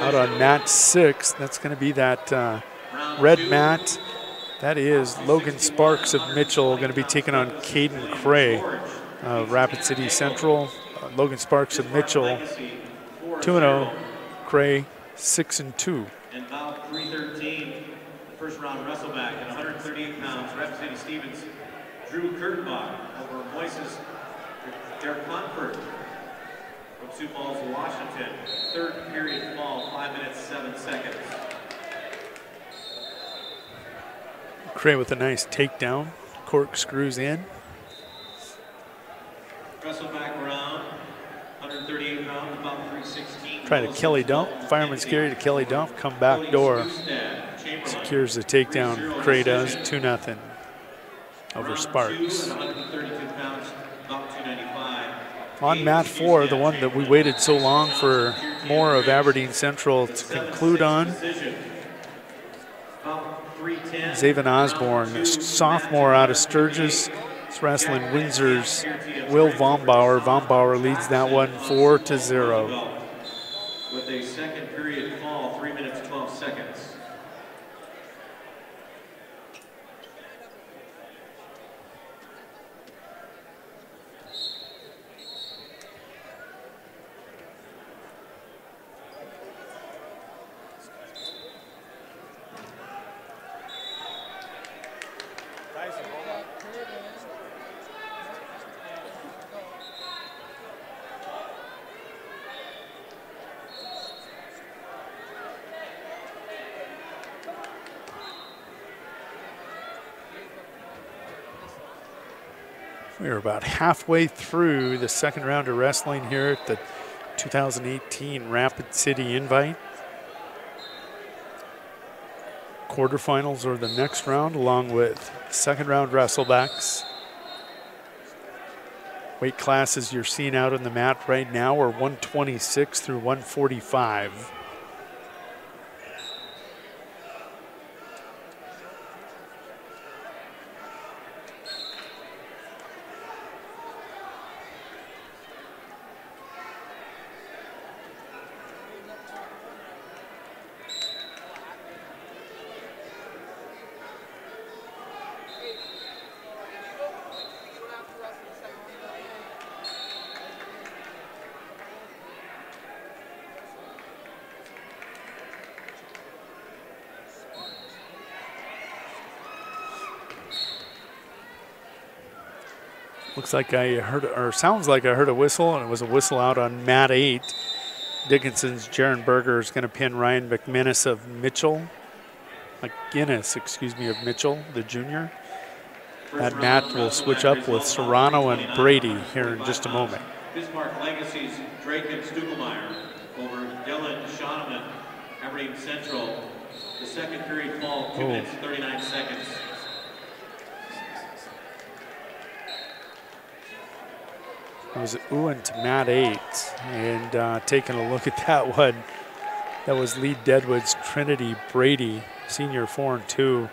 Out on mat 6, that's going to be that red mat. That is Logan Sparks of Mitchell going to be taking on Caden Cray of Rapid City Central. Logan Sparks of Mitchell, 2-0. Cray, 6-2. And bout 313, the first round wrestleback at 138 pounds, Rapid City Stevens, Drew Kurtenbach over Moises Derek Conford from Sioux Falls, Washington. Third period fall, 5 minutes, 7 seconds. Cray with a nice takedown, corkscrews in. Wrestleback round, 138 pounds, about 316. Try to Kelly dump, fireman's carry to Kelly dump, come back door. Secures the takedown, Cray does, 2-0 over Sparks. On mat 4, the one that we waited so long for Moore of Aberdeen Central to conclude on, Zaven Osborne, sophomore out of Sturgis, is wrestling Windsor's Will Vombauer. Vombauer leads that one 4-0. With a second period fall, 3 minutes, 12 seconds. We are about halfway through the second round of wrestling here at the 2018 Rapid City Invite. Quarterfinals are the next round, along with second round wrestlebacks. Weight classes you're seeing out on the mat right now are 126 through 145. Looks like I heard, or sounds like I heard a whistle, and it was a whistle out on mat 8. Dickinson's Jaron Berger is going to pin Ryan McGinnis of Mitchell, of Mitchell, the junior. That mat will switch up with Serrano and Brady here in just a moment. Bismarck Legacy's Drake and Stugelmeyer over Dylan Schoeneman, Aberdeen Central. The second period fall, 2 minutes, 39 seconds. It was Ewan to mat 8. And taking a look at that one, that was Lee Deadwood's Trinity Brady, senior 4 and 2,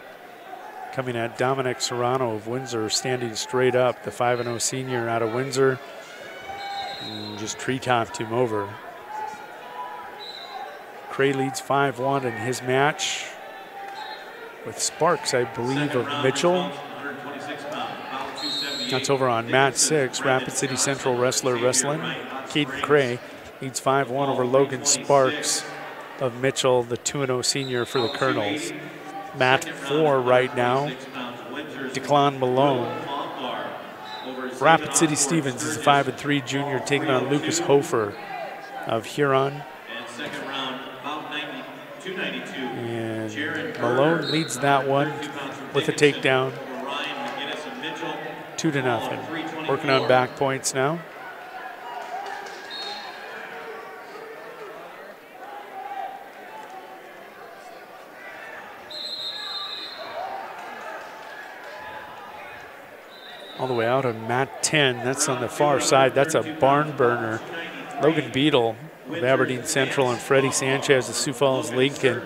coming at Dominic Serrano of Windsor, standing straight up, the 5-0 senior out of Windsor, and just tree-topped him over. Cray leads 5-1 in his match with Sparks, I believe, of Mitchell. That's over on mat 6, Rapid City Central Wrestler Wrestling. Caden Cray leads 5-1 over Logan Sparks of Mitchell, the 2-0 senior for the Colonels. Mat 4 right now, Declan Malone. Rapid City Stevens is a 5-3 junior taking on Lucas Hofer of Huron. And Malone leads that one with a takedown. 2-0. Working on back points now. All the way out on mat 10. That's on the far side. That's a barn burner. Logan Beadle of Aberdeen Central and Freddie Sanchez of Sioux Falls Lincoln.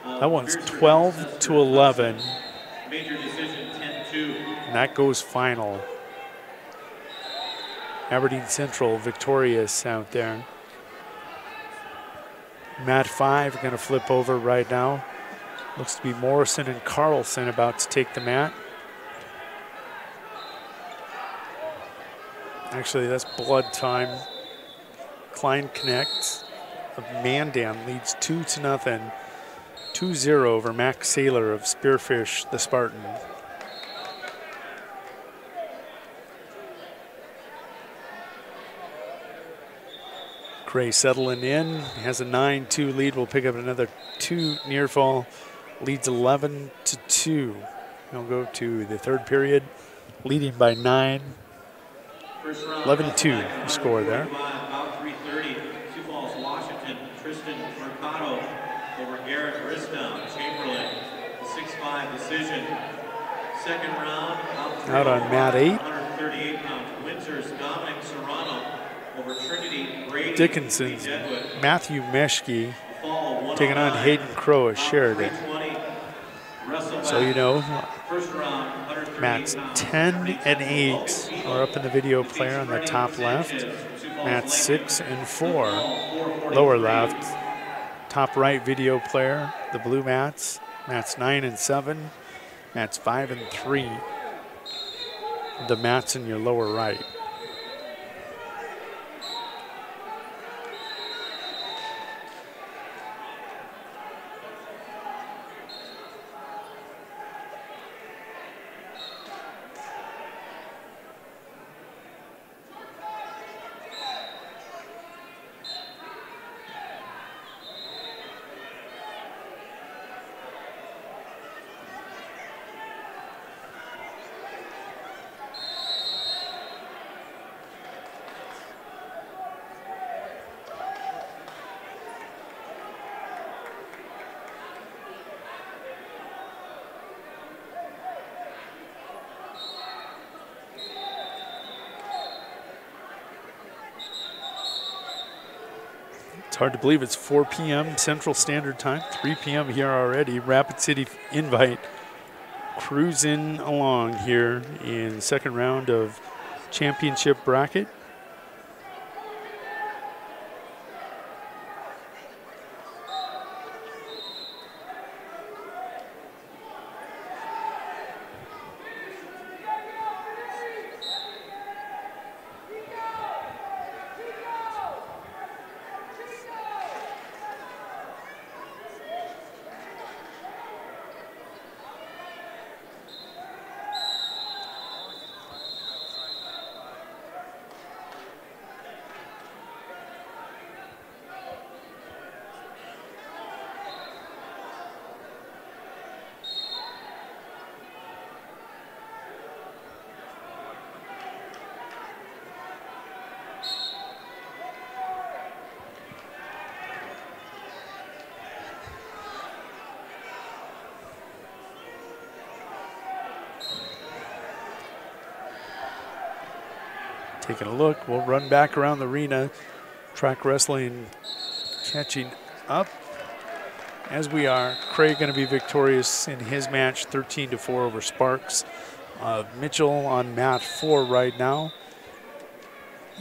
That one's 12-11. And that goes final. Aberdeen Central victorious out there. Mat 5 going to flip over right now. Looks to be Morrison and Carlson about to take the mat. Actually, that's blood time. Klein Connect of Mandan leads 2-0. 2-0 over Max Saylor of Spearfish the Spartan. Cray settling in, has a 9-2 lead. Will pick up another 2 near fall. Leads 11-2. He'll go to the third period, leading by 9. 11-2 score there. About 3:30, Sioux Falls, Washington. Tristan Mercado over Garrett Ristown, Chamberlain. The 6-5 decision. Second round. Out on mat 8. 138 pounds. Windsor's Dominic Serrano over Trinity Brady. Dickinson's Matthew Meshke taking on Hayden Crow of Sheridan. So you know, mats 10 and 8 are up in the video player on the top left. Mats 6 and 4 lower left. Top right video player, the blue mats. Mats 9 and 7. Mats 5 and 3. The mats in your lower right. It's hard to believe it's 4 p.m. Central Standard Time, 3 p.m. here already. Rapid City Invite cruising along here in the second round of championship bracket. Taking a look, we'll run back around the arena. Track wrestling catching up as we are. Craig going to be victorious in his match, 13-4 over Sparks. Mitchell on mat 4 right now.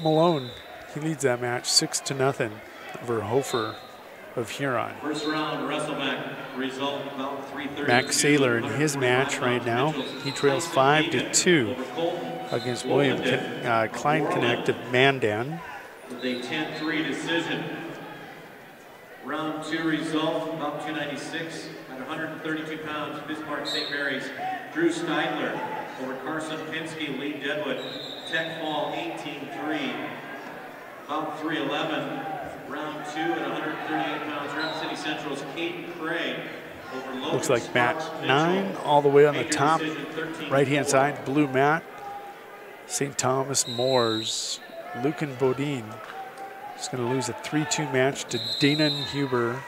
Malone, he leads that match 6-0 over Hofer of Huron. First round, WrestleMac result about 3:30. Max Saylor in his match right now, he trails 5-2 against William Kleinknecht of Mandan. With a 10-3 decision. Round 2 result, about 296 at 132 pounds, Bismarck St. Mary's. Drew Steidler over Carson Pinsky, Lee Deadwood. Tech fall 18-3, about 311. Round 2 at 138 pounds, Rapid City Central's Caden Craig over Logan. Looks like mat 9 all the way on the top, right-hand side, blue mat. St. Thomas Moore's Lucan Bodine is going to lose a 3-2 match to Danon Huber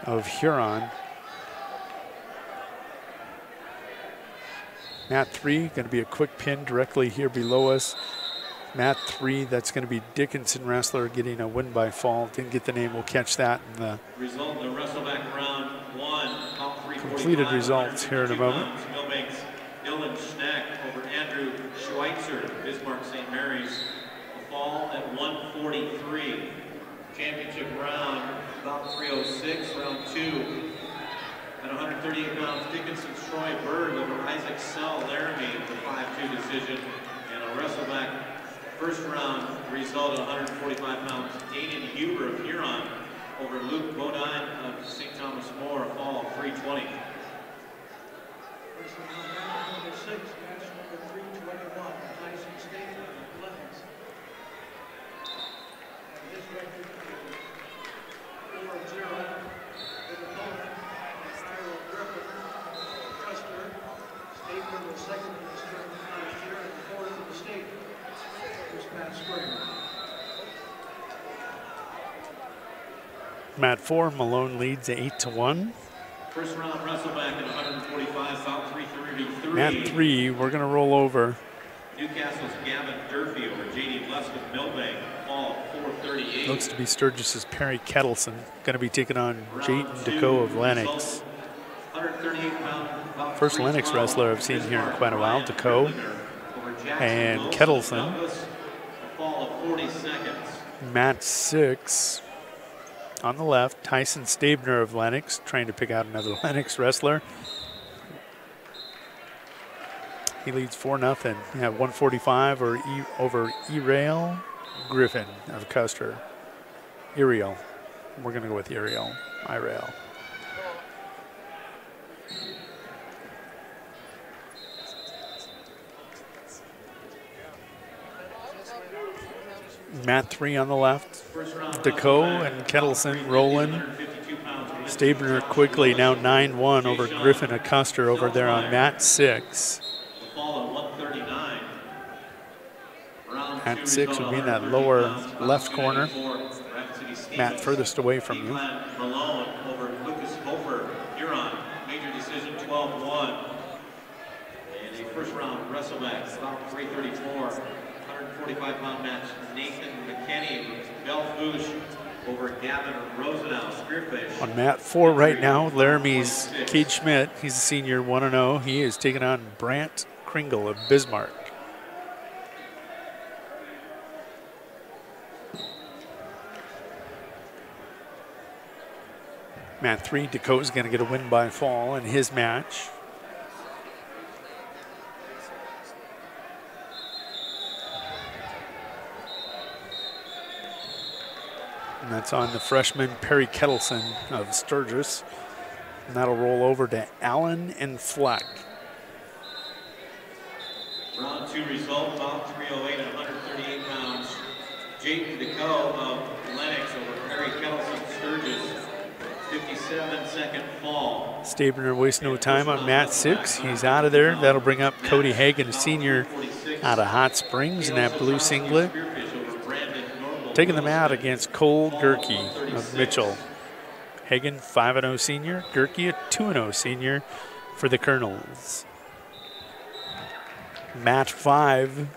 of Huron. Mat 3, going to be a quick pin directly here below us. Mat 3, that's going to be Dickinson Wrestler getting a win by fall. Didn't get the name, we'll catch that in the result in the WrestleMac round 1. Completed results here in a moment. Millbanks, Dylan Schneck over Andrew Schweitzer, Bismarck St. Mary's. A fall at 143. Championship round, about 306. Round 2 at 138 pounds, Dickinson Troy Berg over Isaac Sell Laramie, the 5-2 decision. And a WrestleMac first round result at 145 pounds, Danon Huber of Huron over Luke Bodine of St. Thomas More, a fall of 320. First round, number 6, match number 321, Tyson State of Lennox. And his record is 4-0. His opponent, Ira Griffin, Custer. State was second in this tournament last year and fourth in the state this past spring. Mat 4, Malone leads 8-1. First round WrestleMac at 145, about 333. Mat 3, we're going to roll over. Newcastle's Gavin Durfee over J.D. Lusk of Millbank, fall 438. Looks to be Sturgis's Perry Kettleson. Going to be taking on Jayden Deco of Lennox. 138-pound, first Lennox wrestler I've seen here in quite a while, Deco and Kettleson. A fall of 40 seconds. Mat 6 on the left, Tyson Stabner of Lennox, trying to pick out another Lennox wrestler. He leads 4-0. You have 145 over Erail Griffin of Custer. Erail. We're going to go with Erail. Mat 3 on the left. Deco and Kettleson rolling. Stabner quickly now 9-1 over Griffin of Custer over there on mat 6. Mat 6 would be in that lower left corner. Mat furthest away from you. Malone over Lucas Hofer, Huron. Major decision 12-1. And a first round WrestleMac, about 334. 145-pound match, Nathan McKinney, Belfouche over Gavin Rosenau, Spearfish. On mat 4 right now, Laramie's Cade Schmidt. He's a senior, 1-0. He is taking on Brant Kringle of Bismarck. Mat 3, Dakota's going to get a win by fall in his match. And that's on the freshman Perry Kettleson of Sturgis. And that'll roll over to Allen and Fleck. Round 2 result, about 308 at 138 pounds. Jake Deco of Lennox over Perry Kettleson, Sturgis. 57-second fall. Stabner wastes no time on mat 6. He's out of there. That'll bring up Cody Hagan, a senior out of Hot Springs in that blue singlet. Taking them out against Cole Gerke of Mitchell. Hagan, 5-0 senior. Gerke, a 2-0 senior for the Colonels. Mat 5.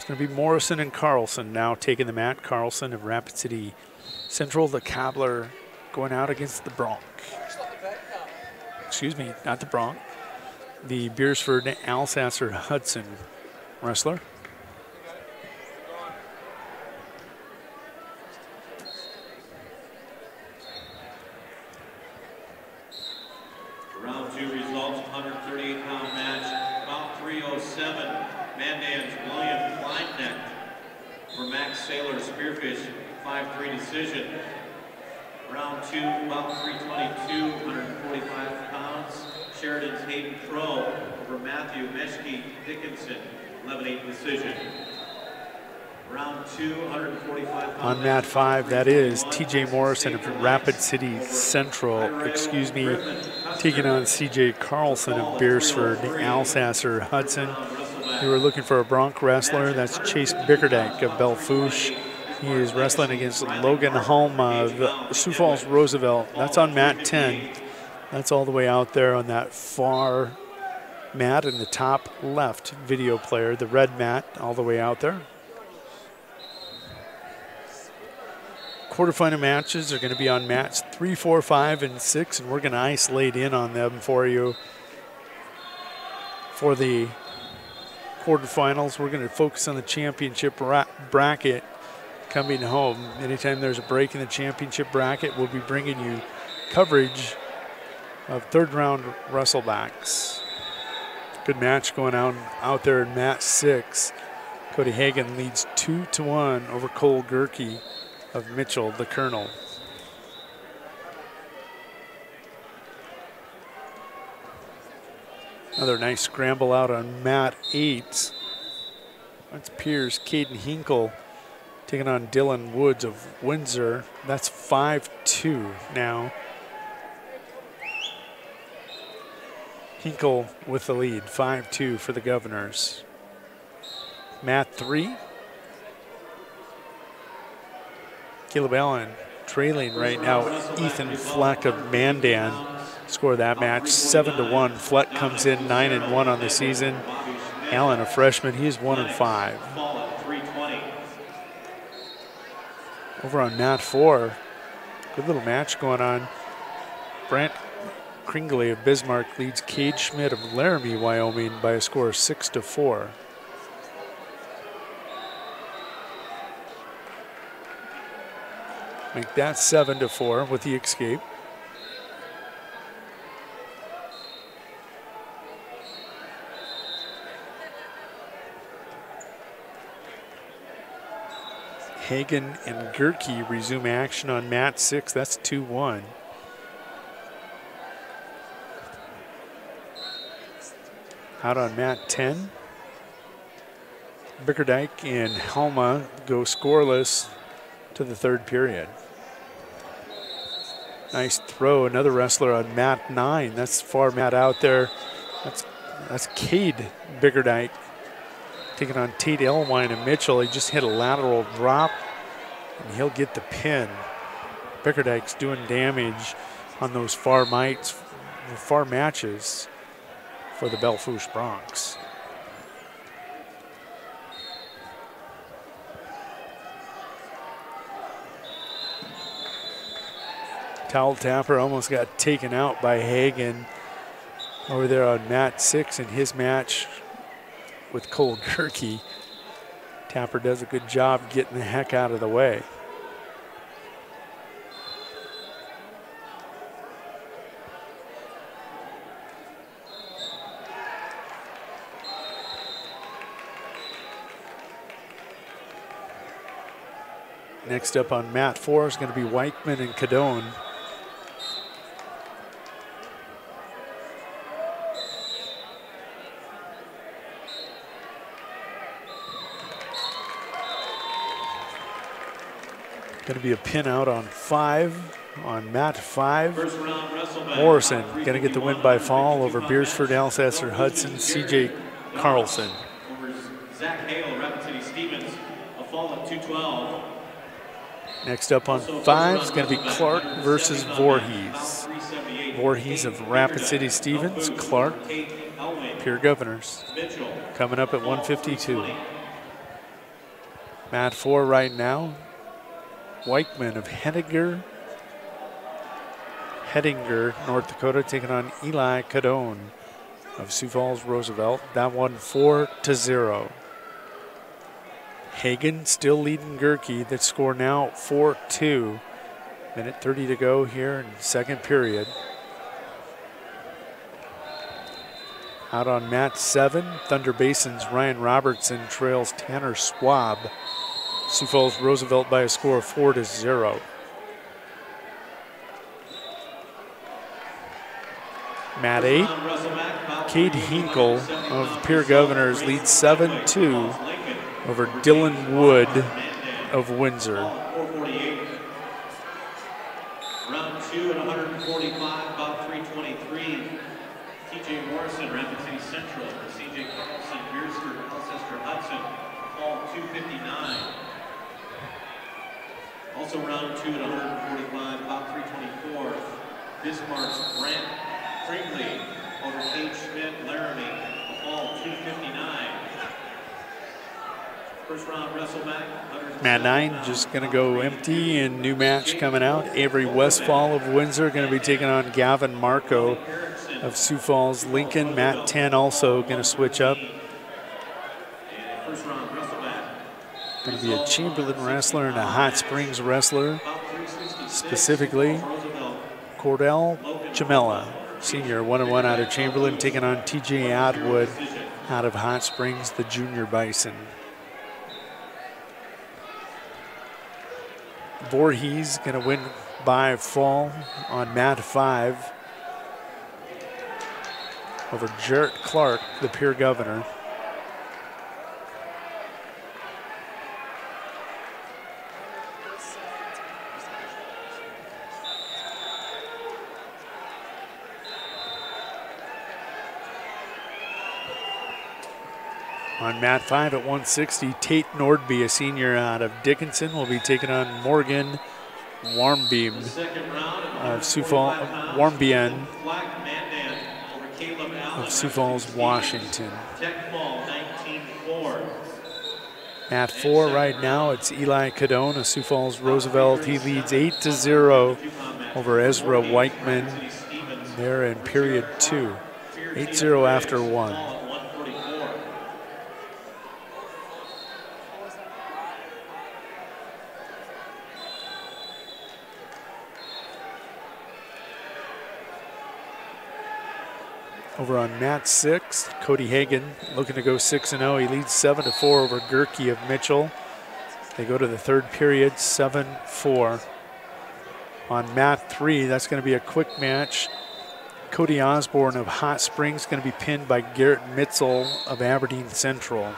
It's going to be Morrison and Carlson now taking the mat. Carlson of Rapid City Central, the Cobbler, going out against the Bronx. Excuse me, not the Bronx. The Beersford Alsasser Hudson wrestler. Round 2 results, 138-pound match, about 307. Mandan's William Kleinnecht for Max Saylor Spearfish, 5-3 decision. Round 2, about 322, 145 pounds. Sheridan's Hayden Crow over Matthew Meshke Dickinson, 11-8 decision. Round 2, 145 pounds. On mat 5, that is TJ Morrison of Rapid City Central, taking on CJ Carlson of Beersford Alsasser Hudson. You were looking for a Bronx wrestler. That's Chase Bickerdijk of Belfouche. He is wrestling against Logan Hulme of Sioux Falls Roosevelt. That's on mat 10. That's all the way out there on that far mat in the top left video player, the red mat all the way out there. Quarterfinal matches are going to be on mats 3, 4, 5, and 6, and we're going to isolate in on them for you. For the quarterfinals, we're going to focus on the championship bracket coming home. Anytime there's a break in the championship bracket, we'll be bringing you coverage of third-round wrestlebacks. Good match going on out there in mat 6. Cody Hagan leads 2-1 over Cole Gerke of Mitchell, the Colonel. Another nice scramble out on mat 8. That's Pierce, Caden Hinkle taking on Dylan Woods of Windsor. That's 5-2 now. Hinkle with the lead, 5-2 for the Governors. Mat 3. Caleb Allen trailing right now. Ethan Fleck of Mandan scored that match 7-1. Fleck comes in 9-1 on the season. Allen, a freshman, he's 1-5. Over on mat 4, good little match going on. Brant Kringley of Bismarck leads Cade Schmidt of Laramie, Wyoming by a score of 6-4. Make that 7-4 with the escape. Hagan and Gerke resume action on mat 6. That's 2-1. Out on mat 10. Bickerdijk and Helma go scoreless to the third period. Nice throw, another wrestler on mat 9. That's far mat out there. That's Cade Bickerdijk taking on Tate Elwine and Mitchell. He just hit a lateral drop, and he'll get the pin. Bickerdijk's doing damage on those far matches for the Belfouche Bronx. Towel Tapper almost got taken out by Hagan over there on mat 6 in his match with Cole Gerke. Tapper does a good job getting the heck out of the way. Next up on mat 4 is going to be Weichman and Cadone. Going to be a pin out on 5, on mat 5. Morrison going to get the win by fall over Beersford Alsasser Hudson, CJ Carlson. Over Zach Hale, Rapid City Stevens, a fall of 212. Next up on 5 is going to be Clark versus Voorhees. Voorhees of Rapid City Stevens, Clark, Pure Governors. Coming up at 152. Mat 4 right now. Weichman of Hettinger, North Dakota, taking on Eli Cadone of Sioux Falls, Roosevelt. That one 4-0. Hagen still leading Gerke. That score now 4-2. Minute 30 to go here in second period. Out on mat 7, Thunder Basin's Ryan Robertson trails Tanner Schwab. Sioux Falls, Roosevelt by a score of 4-0. Mat 8, Cade Hinkle of Pierre Governors leads 7-2 over Dylan Wood of Windsor. Round 2 at 145, about 323. TJ Morrison, Rapid City Central. CJ Carlson, Beersford, Alcester Hudson, all 259. Also round 2 at 145, about 324. Bismarck's Brent Cringley over Kate Schmidt, Laramie, all 259. First round wrestle back. Mat 9 just going to go empty, and new match coming out. Avery Westfall of Windsor going to be taking on Gavin Marco of Sioux Falls, Lincoln. Mat 10 also going to switch up. Going to be a Chamberlain wrestler and a Hot Springs wrestler. Specifically, Cordell Jamela, senior, 1-1 out of Chamberlain, taking on TJ Atwood out of Hot Springs, the junior Bison. Voorhees going to win by fall on mat 5 over Jarrett Clark, the Pierre Governor. On mat 5 at 160, Tate Nordby, a senior out of Dickinson, will be taking on Morgan Warmbeam of Sioux Falls, Warmbien of Sioux Falls, Washington. Mat 4 right now, it's Eli Cadone of Sioux Falls, Roosevelt. He leads 8-0 over Ezra Weichman there in period 2. 8-0 after 1. Over on mat 6, Cody Hagan looking to go 6-0. He leads 7-4 over Gerke of Mitchell. They go to the third period, 7-4. On mat 3, that's going to be a quick match. Cody Osborne of Hot Springs going to be pinned by Garrett Mitzel of Aberdeen Central.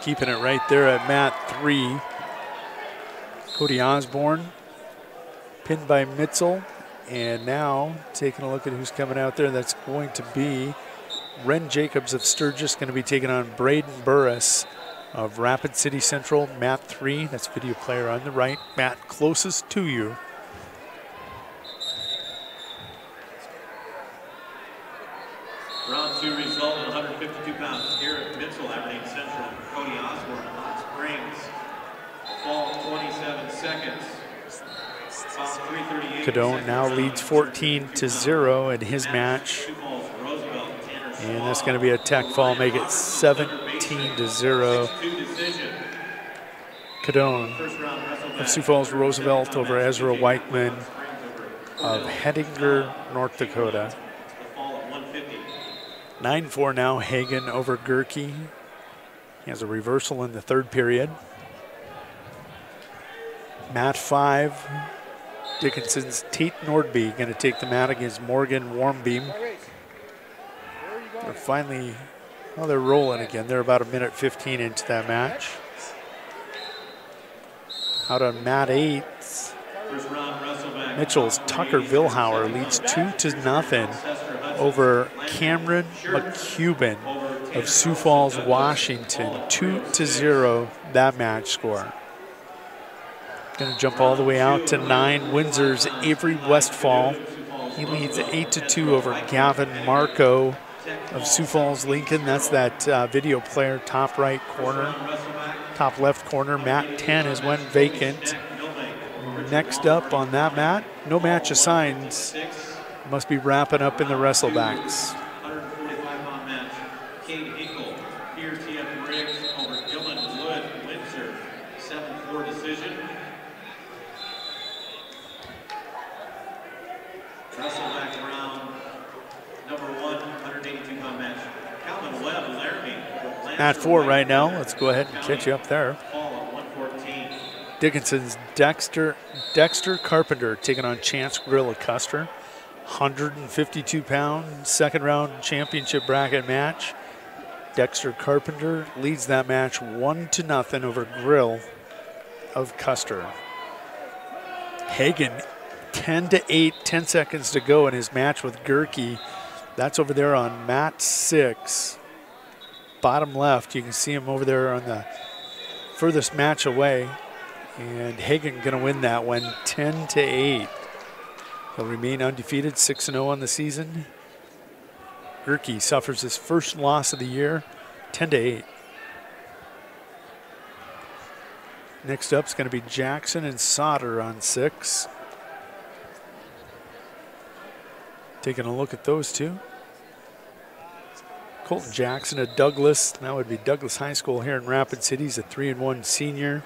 Keeping it right there at mat 3. Cody Osborne pinned by Mitzel, and now taking a look at who's coming out there. That's going to be Ren Jacobs of Sturgis, going to be taking on Braden Burris of Rapid City Central. Mat 3, that's video player on the right, mat closest to you. Round 2 result at 152 pounds. Garrett Mitchell, Aberdeen Central. Cody Osborne, Hot Springs. Fall 27 seconds. Cadone now leads 14-0 in his match. And that's going to be a tech fall, make it 17-0. Cadone of Sioux Falls, Roosevelt over Ezra Weichman of Hettinger, North Dakota. 9-4 now, Hagen over Gerke. He has a reversal in the third period. Mat 5, Dickinson's Tate Nordby going to take the mat against Morgan Warmbeam. They're finally, well, they're rolling again. They're about a minute 15 into that match. Out on mat 8, Mitchell's Tucker Vilhauer leads 2-0 over Cameron McCubbin of Sioux Falls, Washington. 2-0 that match score. Going to jump all the way out to 9. Windsor's Avery Westfall He leads 8-2 over Gavin Marco of Sioux Falls Lincoln. That's that video player, top right corner, top left corner. Mat 10 has went vacant. Next up on that mat, no match assigned. Must be wrapping up in the wrestlebacks. 145-pound match. Kate Hinkle, Pierre T.F. Briggs over Dylan Wood, Windsor. 7-4 decision. Wrestleback round number 1, 182-pound match. Calvin Webb, Laramie. Mat 4 right now. Let's go ahead and catch you up there. Dickinson's Dexter Carpenter taking on Chance Grill of Custer. 152-pound second round championship bracket match. Dexter Carpenter leads that match 1-0 over Grill of Custer. Hagen 10-8, 10 seconds to go in his match with Gerke. That's over there on mat 6. Bottom left, you can see him over there on the furthest match away. And Hagen going to win that one 10-8. He'll remain undefeated, 6-0 on the season. Gerke suffers his first loss of the year, 10-8. Next up is going to be Jackson and Sauter on 6. Taking a look at those two. Colton Jackson at Douglas. That would be Douglas High School here in Rapid City. He's a 3-1 senior.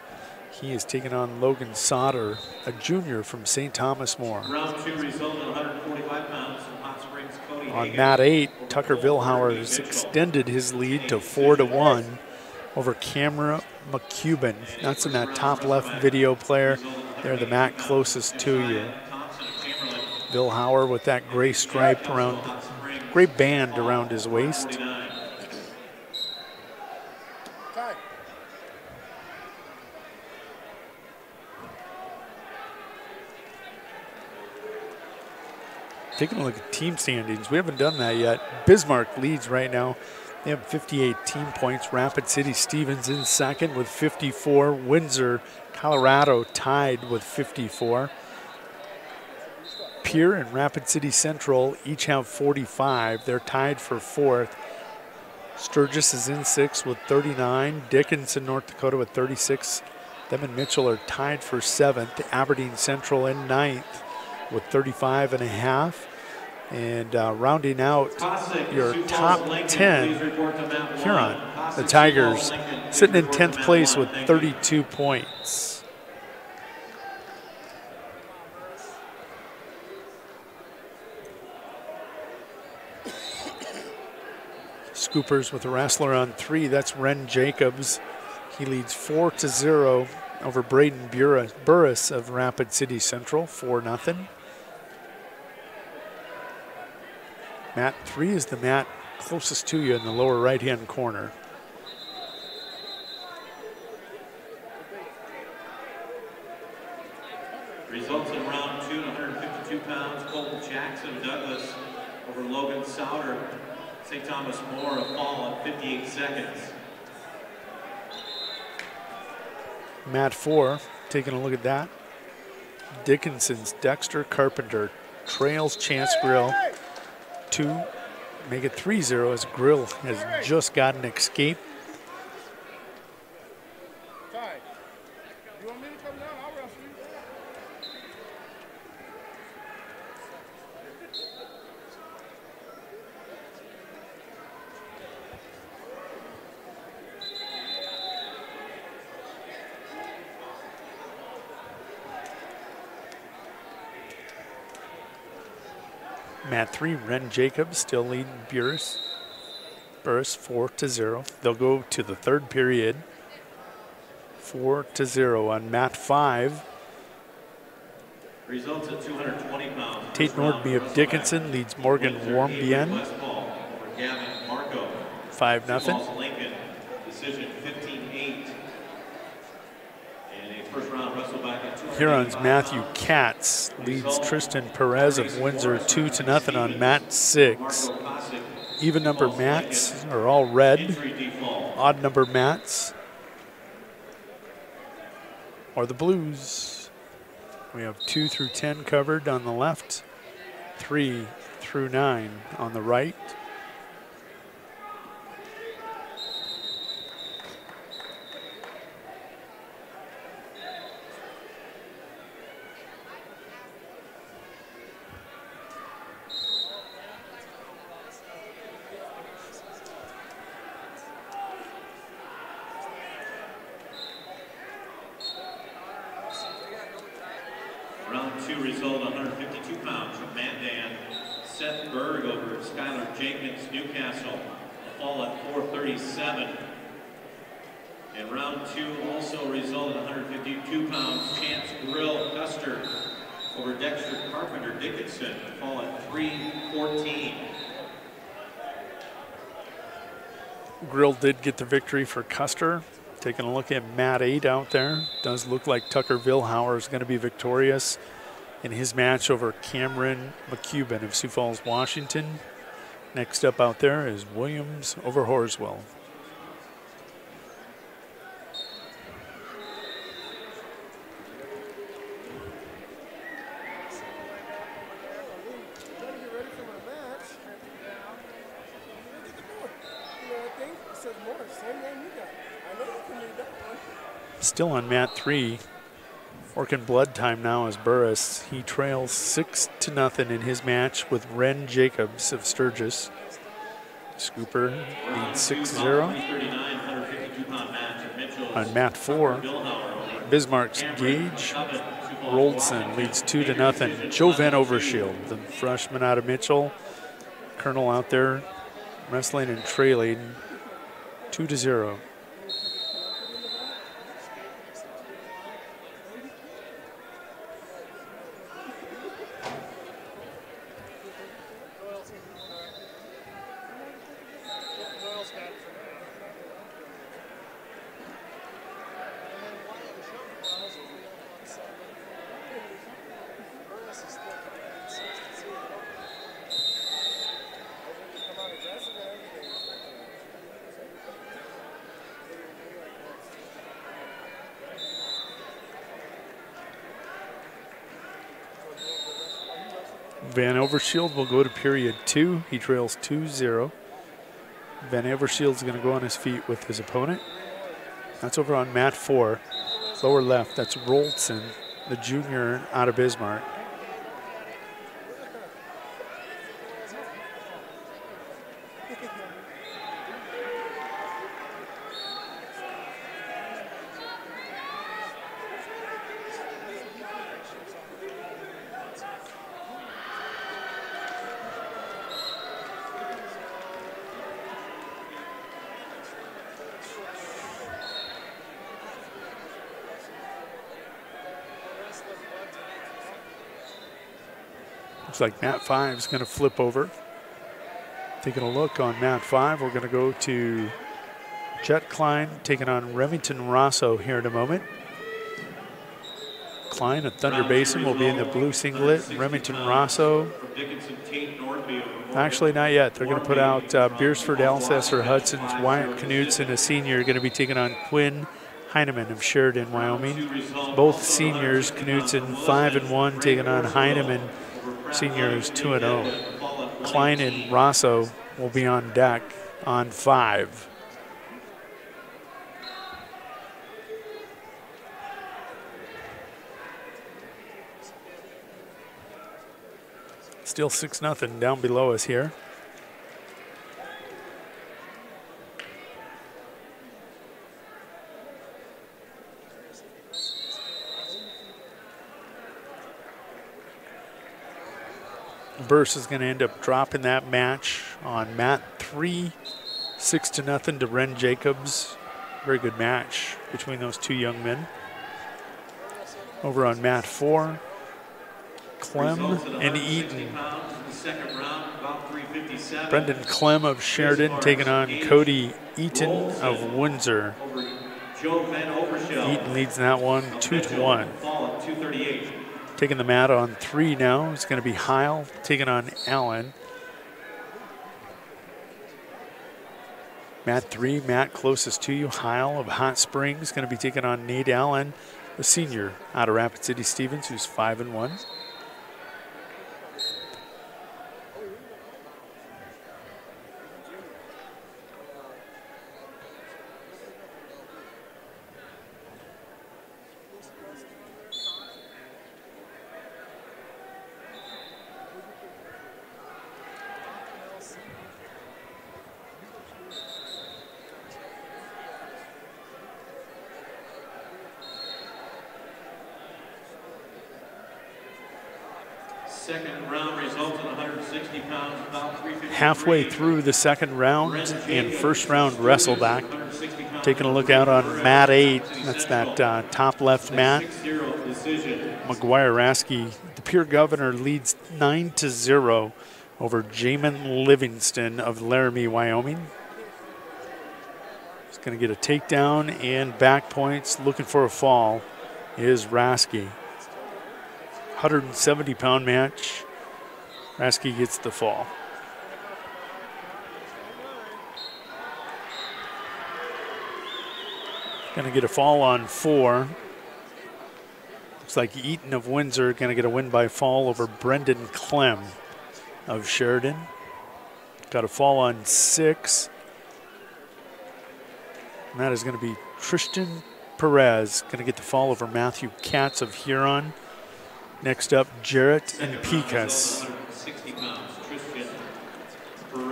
He is taking on Logan Sauter, a junior from St. Thomas More. Round 2 result at 145 pounds from Hot Springs, Cody On Hagen. mat 8, Tucker Vilhauer has extended his lead to 4-1 over Camera McCubbin. That's in that top left video player. They're the mat closest to you. Vilhauer with that gray stripe around, gray band around his waist. Taking a look at team standings, we haven't done that yet. Bismarck leads right now. They have 58 team points. Rapid City Stevens in second with 54. Windsor, Colorado tied with 54. Pierre and Rapid City Central each have 45. They're tied for 4th. Sturgis is in 6th with 39. Dickinson, North Dakota with 36. Them and Mitchell are tied for 7th. Aberdeen Central in 9th with 35.5. And rounding out your top 10, Huron, the Tigers, sitting in 10th place with 32 points. Scoopers with a wrestler on 3. That's Ren Jacobs. He leads 4-0 over Braden Burris of Rapid City Central, 4-0. Mat 3 is the mat closest to you in the lower right-hand corner. Results in round 2, 152 pounds. Colton Jackson of Douglas over Logan Sauter. St. Thomas More, a fall at 58 seconds. Mat 4, taking a look at that. Dickinson's Dexter Carpenter trails Chance Grill 2, make it 3-0 as Grill has just got an escape. Mat 3, Ren Jacobs still leading Burris 4-0. They'll go to the third period. 4-0 on mat 5. Results at 220 pounds. Tate Nordby of Dickinson leads Morgan Warmbien 5-0. Lincoln, decision 15-8. And a first round wrestle back at 200. Huron's Matthew Katz leads Tristan Perez of Windsor 2-0 on mat 6. Even number mats are all red. Odd number mats are the blues. We have 2 through 10 covered on the left. 3 through 9 on the right. Round 2 result 152 pounds from Mandan. Seth Berg over Skylar Jenkins, Newcastle. A fall at 437. And round 2 also result 152 pounds. Chance Grill Custer over Dexter Carpenter Dickinson. A fall at 314. Grill did get the victory for Custer. Taking a look at mat 8 out there. Does look like Tucker Vilhauer is going to be victorious in his match over Cameron McCubbin of Sioux Falls, Washington. Next up out there is Williams over Horswell. Still on mat 3. Working blood time now as Burris. He trails 6-0 in his match with Ren Jacobs of Sturgis. Scooper leads 6-0. On mat 4, Bismarck's Gage Roldson leads 2-0. Joe Van Overshield, the freshman out of Mitchell. Colonel out there wrestling and trailing 2-0. Van Overshield will go to period 2. He trails 2-0. Van Overshield's going to go on his feet with his opponent. That's over on mat 4. Lower left, that's Roldson, the junior out of Bismarck. Looks like mat 5 is going to flip over. Taking a look on mat 5, we're going to go to Jet Klein taking on Remington Rosso here in a moment. Klein of Thunder Basin will be in the blue singlet. Remington Rosso, actually not yet. They're going to put out Beersford, Alcester, Hudson's, Wyatt Knudsen, a senior, going to be taking on Quinn Heineman of Sheridan, Wyoming. Both seniors, Knudsen 5-1, taking on Heineman. Seniors 2-0. Klein and Rosso will be on deck on 5. Still 6-0 down below us here. Burse is going to end up dropping that match on mat 3, 6-0 to Ren Jacobs. Very good match between those two young men. Over on mat 4, Clem and Eaton. Brendan Clem of Sheridan taking on Cody Eaton of Windsor. Eaton leads that one 2-1. Taking the mat on 3 now. It's going to be Heil taking on Allen. Mat 3, Matt closest to you. Heil of Hot Springs going to be taking on Nate Allen, the senior out of Rapid City Stevens, who's 5-1. Second round results in 160 pounds, about 353. Halfway through the second round and first round wrestle back. Taking a look out on mat 8. That's that top left mat. McGuire Rasky, the Pure Governor, leads 9-0 over Jamin Livingston of Laramie, Wyoming. He's going to get a takedown and back points. Looking for a fall is Rasky. 170-pound match. Rasky gets the fall. Going to get a fall on 4. Looks like Eaton of Windsor going to get a win by fall over Brendan Clem of Sheridan. Got a fall on 6. And that is going to be Tristan Perez going to get the fall over Matthew Katz of Huron. Next up, Jarrett and Picas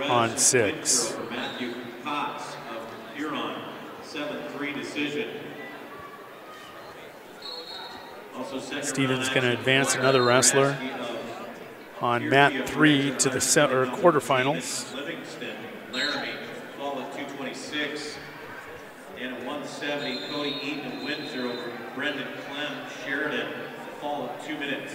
on 6. Matthew Katz of Huron, 7-3 decision. Stevens going to advance another wrestler on mat 3 to the quarterfinals. Livingston, Laramie, fall at 226. And at 170, Cody Eaton of Windsor over Brendan Clem, Sheridan, fall at 2 minutes.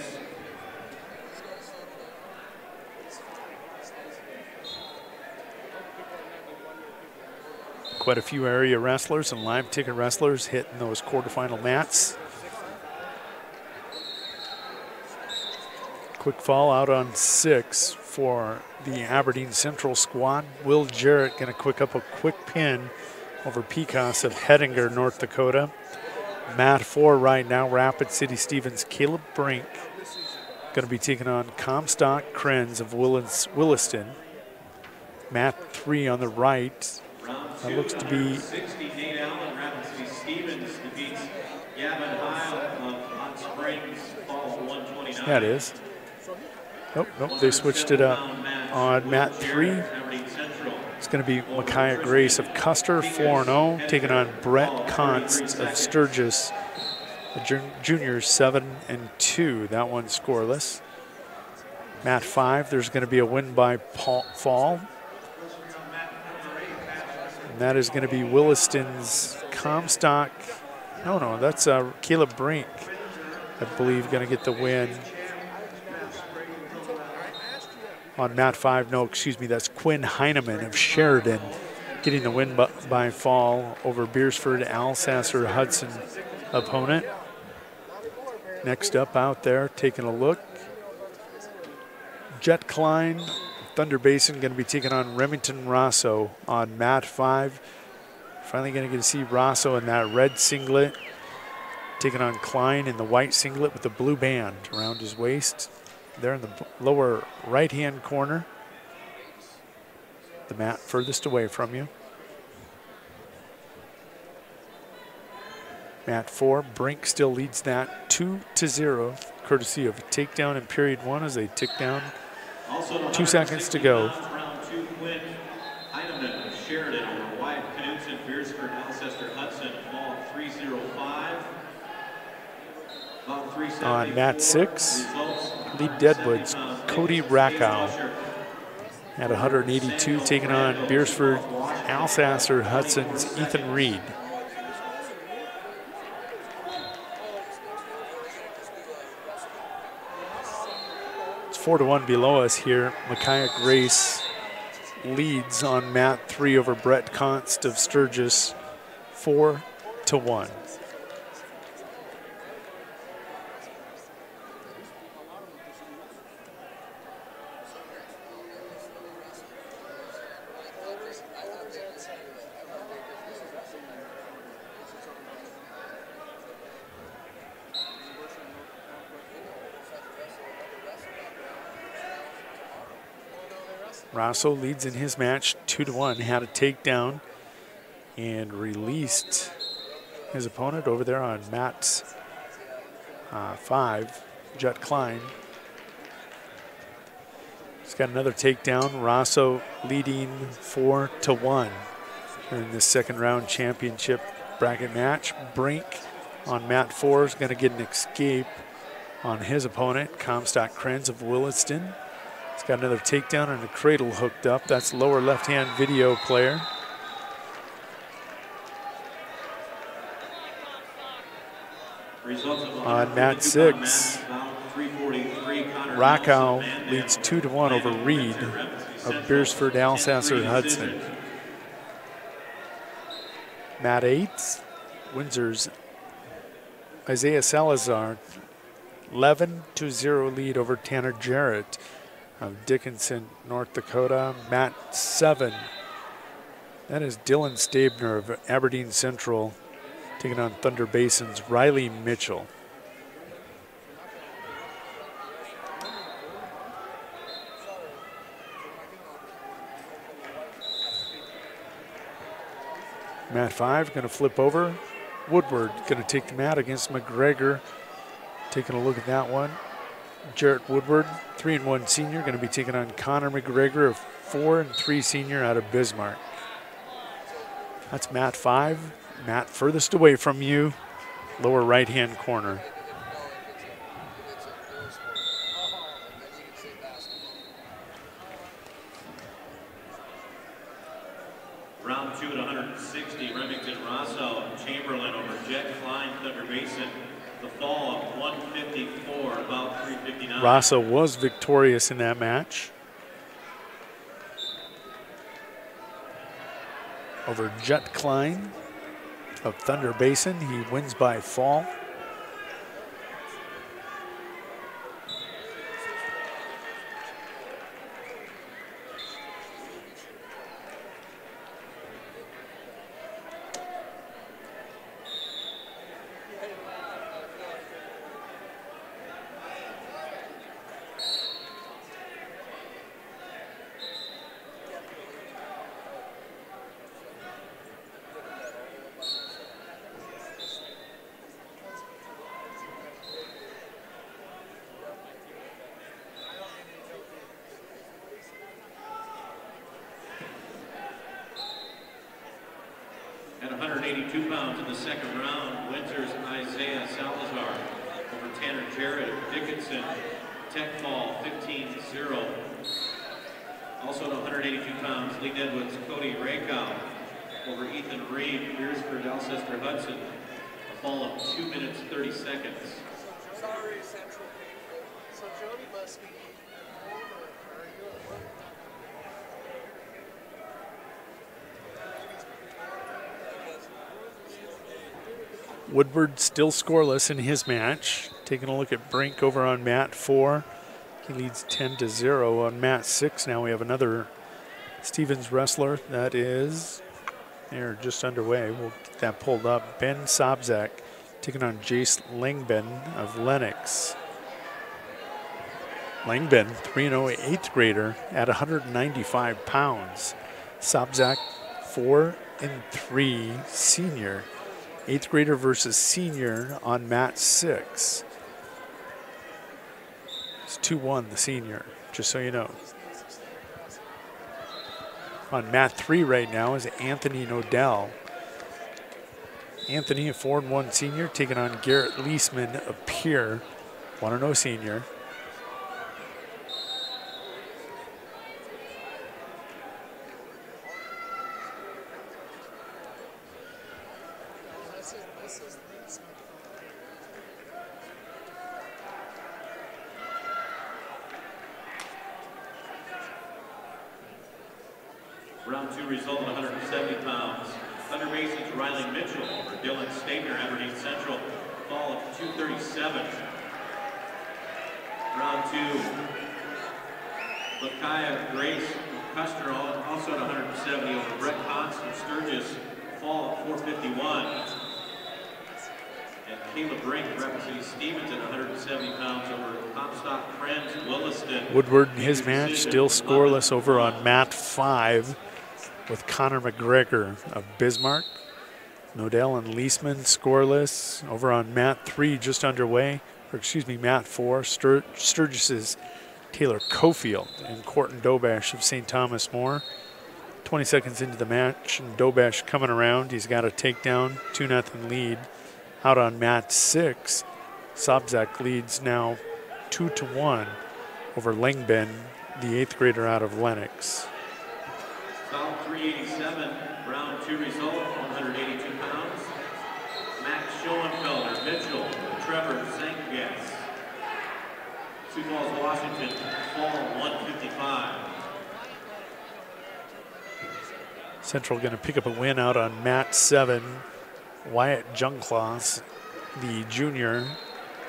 Quite a few area wrestlers and live ticket wrestlers hitting those quarterfinal mats. Quick fall out on 6 for the Aberdeen Central squad. Will Jarrett going to quick up a quick pin over Picas of Hettinger, North Dakota. Mat 4 right now, Rapid City Stevens, Caleb Brink going to be taking on Comstock Krenz of Williston. Mat 3 on the right. That looks to be 68 Allen, Rapid City Stevens defeats Gavin Heil of Hot Springs, fall at 129. That is. Nope, they switched it up. On mat 3, it's going to be Micaiah Grace of Custer, 4-0, taking on Brett Const of Sturgis, the juniors, 7-2. That one scoreless. Mat 5, there's going to be a win by fall. And that is going to be Williston's Comstock. No, that's Caleb Brink, I believe, going to get the win. On mat 5, no, excuse me, that's Quinn Heineman of Sheridan getting the win by fall over Beersford, Alsasser, Hudson opponent. Next up out there, taking a look, Jet Klein, Thunder Basin, going to be taking on Remington Rosso on mat 5. Finally going to get to see Rosso in that red singlet, taking on Klein in the white singlet with the blue band around his waist. There in the lower right-hand corner, the mat furthest away from you. Mat 4, Brink still leads that 2-0, courtesy of a takedown in period 1 as they tick down. 2 seconds to go. Round 2, Quinn Heineman of Sheridan over Wyatt Knudsen, Beersford, Alcester, Hudson, fall 305. About 374. On mat 6, Lee Deadwood's Cody Rackow at 182, taking on Beersford, Alsasser, Hudson's Ethan Reed. It's 4-1 below us here. Micaiah Grace leads on mat 3 over Brett Const of Sturgis, 4-1. Rosso leads in his match 2-1, had a takedown and released his opponent over there on mat 5, Jet Klein. He's got another takedown. Rosso leading 4-1 in this second round championship bracket match. Brink on mat 4 is going to get an escape on his opponent, Comstock Krenz of Williston. He's got another takedown and a cradle hooked up. That's lower left-hand video player. On mat 6, Rockow leads 2-1 over Reed of Beersford, Alsasser, Hudson. Mat 8, Windsor's Isaiah Salazar, 11-0 lead over Tanner Jarrett of Dickinson, North Dakota. Mat 7, that is Dylan Stabner of Aberdeen Central taking on Thunder Basin's Riley Mitchell. Mat 5 going to flip over. Woodward going to take the mat against McGregor. Taking a look at that one. Jarrett Woodward, 3-1 senior, going to be taking on Connor McGregor, a 4-3 senior out of Bismarck. That's mat 5. Mat furthest away from you, lower right-hand corner. Round 2 at 160, Remington Rosso, Chamberlain over Jet Klein, Thunder Basin. The fall of 154, about 359. Rosso was victorious in that match over Jet Klein of Thunder Basin. He wins by fall. At 182 pounds in the second round, Windsor's Isaiah Salazar over Tanner Jarrett of Dickinson. Tech fall 15-0. Also at 182 pounds, Lee Edwards, Cody Rakow over Ethan Reed, Beersford, Alcester, Hudson. A fall of 2 minutes 30 seconds. Sorry, Central people. So Jody must be Woodward still scoreless in his match. Taking a look at Brink over on mat 4. He leads 10-0 on mat 6. Now we have another Stevens wrestler that is, they're just underway. We'll get that pulled up. Ben Sobzak taking on Jace Langben of Lennox. Langben, 3-0 8th grader at 195 pounds. Sobzak, 4-3 senior. 8th grader versus senior on mat 6. It's 2-1 the senior, just so you know. On mat 3 right now is Anthony Nodell. Anthony, a 4-1 senior, taking on Garrett Leisman of Pierre, 1-0 senior. Round 2 result at 170 pounds. Thunder Basin's Riley Mitchell over Dylan Stabner, Aberdeen Central. Fall of 237. Round 2. Lakaya Grace of Custer also at 170 over Brett Cox from Sturgis. Fall of 451. And Caleb Brink representing Stevens at 170 pounds over Comstock Krenz, Williston. Woodward in his match still scoreless over on mat 5 with Connor McGregor of Bismarck. Nodell and Leisman scoreless over on mat 3 just underway, or excuse me, mat 4. Sturgis's Taylor Cofield and Corton Dobash of St. Thomas More. 20 seconds into the match and Dobash coming around. He's got a takedown, 2-0 lead. Out on mat 6 Sobczak leads now 2-1 over Langben, the 8th grader out of Lenox. About 387, round 2 result, 182 pounds. Max Schoenfelder, Mitchell, Trevor Sankas. Sioux Falls, Washington, fall 155. Central going to pick up a win out on mat 7. Wyatt Junkloss, the junior,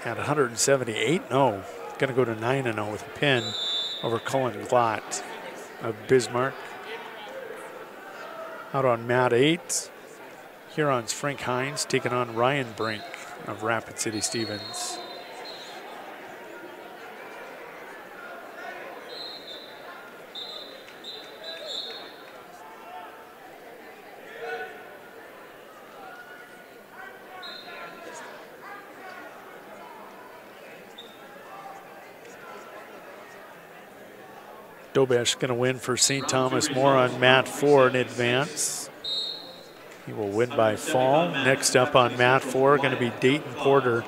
at 178. No, going to go to 9-0 with a pin over Cullen Glott of Bismarck. Out on mat 8, Huron's Frank Hines taking on Ryan Brink of Rapid City Stevens. Dobesh going to win for St. Thomas More on mat 4 in advance. He will win by fall. Next up on mat 4 going to be Dayton Porter,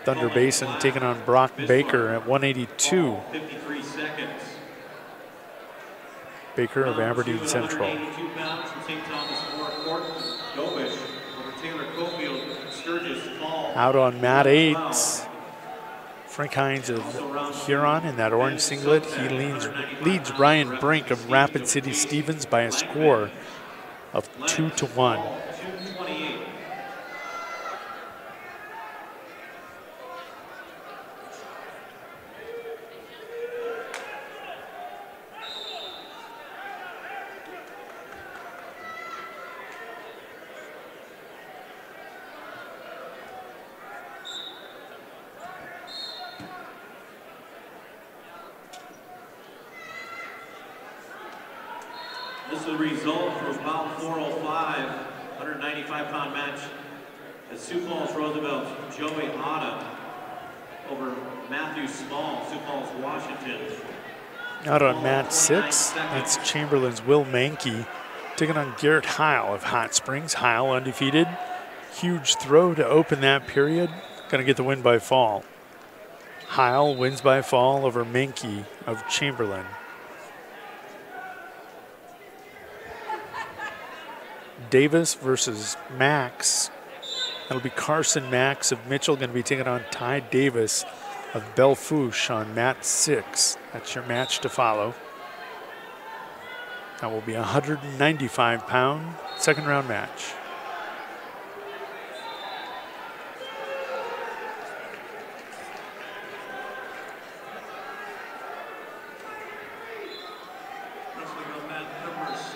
Thunder Basin, taking on Brock Baker at 182. 53 seconds. Baker of Aberdeen Central. 182 pounds from St. Thomas More Court. Dobish over Taylor Cofield, Sturgis Fall. Out on mat 8. Frank Hines of Huron in that orange singlet. He leads Ryan Brink of Rapid City Stevens by a score of 2-1. 228. This is the result from bout 405, 195-pound match at Sioux Falls Roosevelt's Joey Otta over Matthew Small, Sioux Falls, Washington. Out on mat 6, that's Chamberlain's Will Mankey taking on Garrett Heil of Hot Springs. Heil undefeated. Huge throw to open that period. Going to get the win by fall. Heil wins by fall over Mankey of Chamberlain. Davis versus Max. That'll be Carson Max of Mitchell going to be taking on Ty Davis of Bellefouche on mat 6. That's your match to follow. That will be a 195-pound second round match.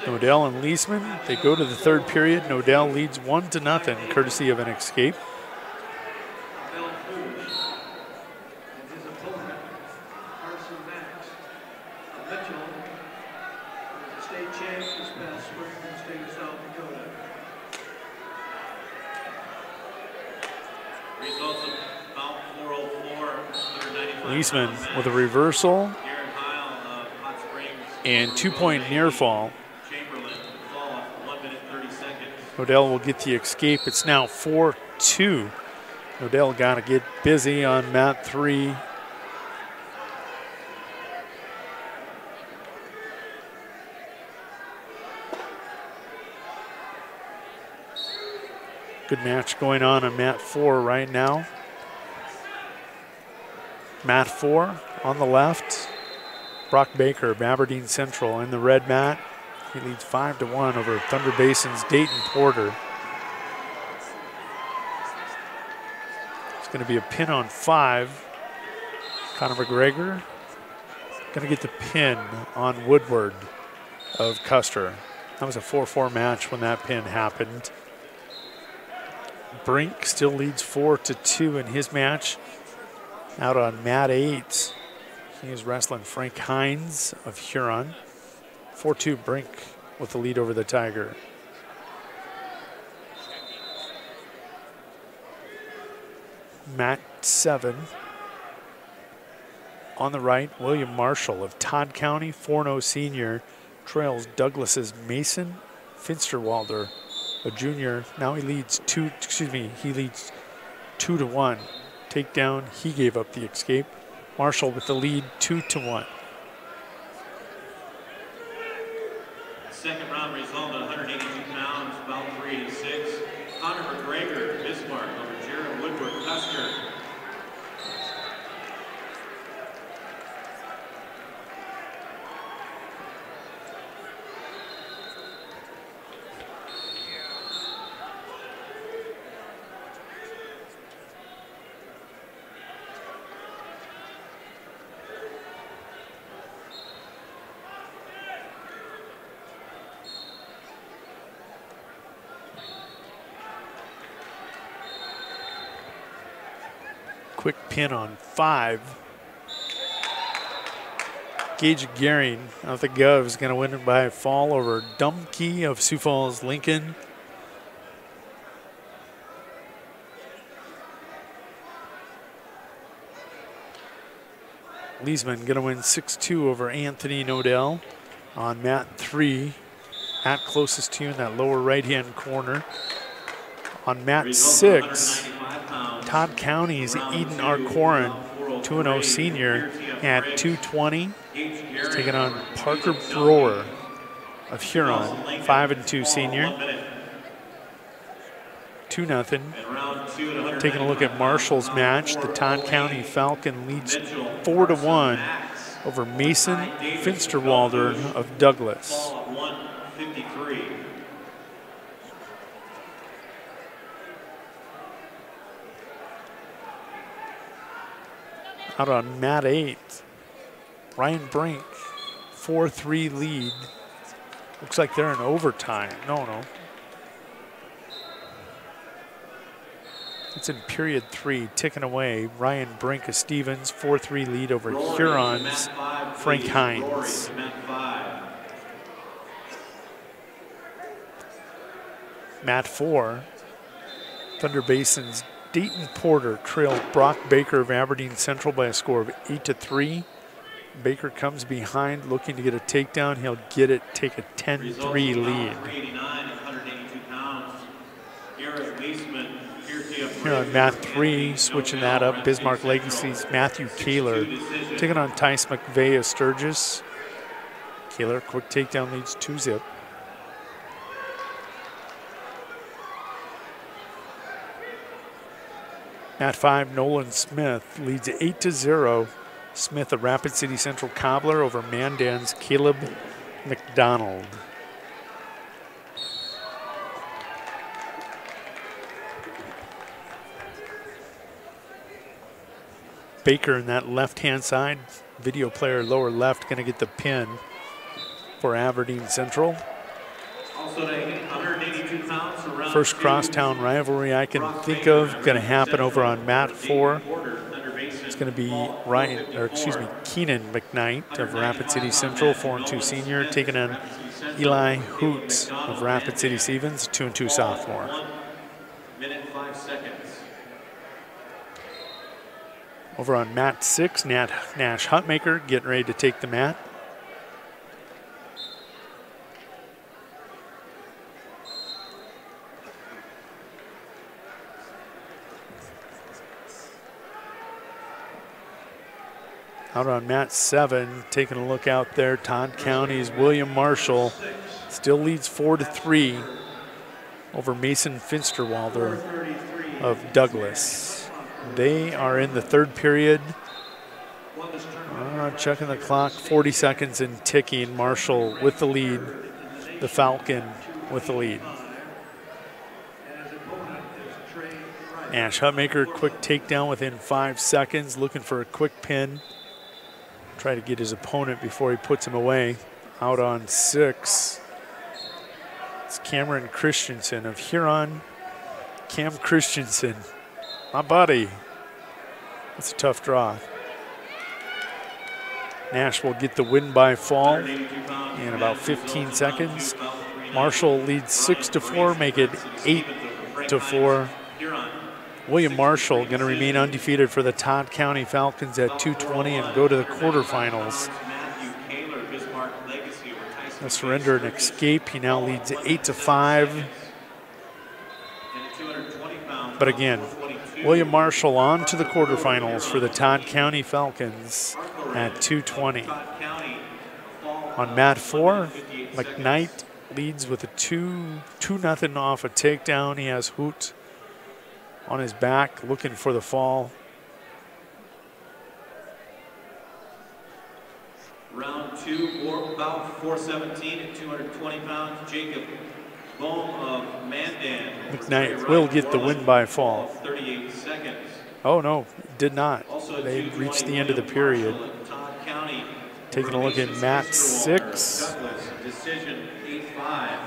Nodell and Leisman, they go to the third period. Nodell leads 1-0, courtesy of an escape. Leisman with a reversal and 2-point near fall. Nodell will get the escape. It's now 4-2. Nodell got to get busy on mat 3. Good match going on mat 4 right now. Mat 4 on the left. Brock Baker of Aberdeen Central in the red mat. He leads 5-1 over Thunder Basin's Dayton Porter. It's going to be a pin on 5. Conor McGregor going to get the pin on Woodward of Custer. That was a 4-4 match when that pin happened. Brink still leads 4-2 in his match. Out on mat 8, he is wrestling Frank Hines of Huron. 4-2 Brink with the lead over the Tiger. Mat 7. On the right, William Marshall of Todd County, 4-0 senior, trails Douglas's Mason Finsterwalder, a junior. Now he leads 2-1, takedown. He gave up the escape. Marshall with the lead, 2-1. Second round result at 182 pounds, about 386. Conor McGregor, Bismarck, over Jared Woodward, Custer. Quick pin on 5. Gage Gehring of the Gov is going to win it by a fall over Dumke of Sioux Falls Lincoln. Leesman going to win 6-2 over Anthony Nodell on mat 3. Mat closest to you in that lower right-hand corner. On mat 6, Todd County's Eden Arcorin, 2-0 senior at 220. He's taking on Parker Brewer of Huron, 5-2 senior. 2-0. Taking a look at Marshall's match, the Todd County Falcon leads 4-1 over Mason Finsterwalder of Douglas. Out on mat 8, Ryan Brink, 4-3 lead. Looks like they're in overtime. No. It's in period 3, ticking away. Ryan Brink of Stevens, 4-3 lead over Huron's Frank Hines. Mat 4, Thunder Basin's Dayton Porter trailed Brock Baker of Aberdeen Central by a score of 8-3. Baker comes behind looking to get a takedown. He'll get it, take a 10-3 lead. Here on mat 3, switching that up, Bismarck Legacy's Matthew Kaler taking on Tice McVeigh of Sturgis. Kaler, quick takedown, leads 2-0. Mat 5, Nolan Smith leads 8-0. Smith, a Rapid City Central cobbler over Mandan's Caleb McDonald. Baker in that left-hand side, video player lower left, going to get the pin for Aberdeen Central. First crosstown rivalry I can think of going to happen over on mat 4. It's going to be Keenan McKnight of Rapid City Central, 4-2 senior, taking on Eli Hoots of Rapid City Stevens, 2-2 sophomore. Over on mat 6, Nash Hutmaker getting ready to take the mat. Out on mat 7, taking a look out there, Todd County's William Marshall still leads 4-3 over Mason Finsterwalder of Douglas. They are in the third period. Checking the clock, 40 seconds and ticking. Marshall with the lead, the Falcon with the lead. Nash Hutmaker, quick takedown within 5 seconds, looking for a quick pin. Try to get his opponent before he puts him away. Out on 6, it's Cameron Christensen of Huron. Cam Christensen, my buddy. That's a tough draw. Nash will get the win by fall in about 15 seconds. Marshall leads 6-4, make it 8-4. William Marshall going to remain undefeated for the Todd County Falcons at 220 and go to the quarterfinals. A surrender and escape. He now leads 8-5. But again, William Marshall on to the quarterfinals for the Todd County Falcons at 220. On mat 4, McKnight leads with a 2-0 off a takedown. He has Hoot on his back looking for the fall. Round 2, about 417 at 220 pounds. Jacob Bohm of Mandan. McKnight will get the win by fall. 38 seconds. Oh no, did not. They reached the end of the period. Taking a look at mat 6. Decision 8-5.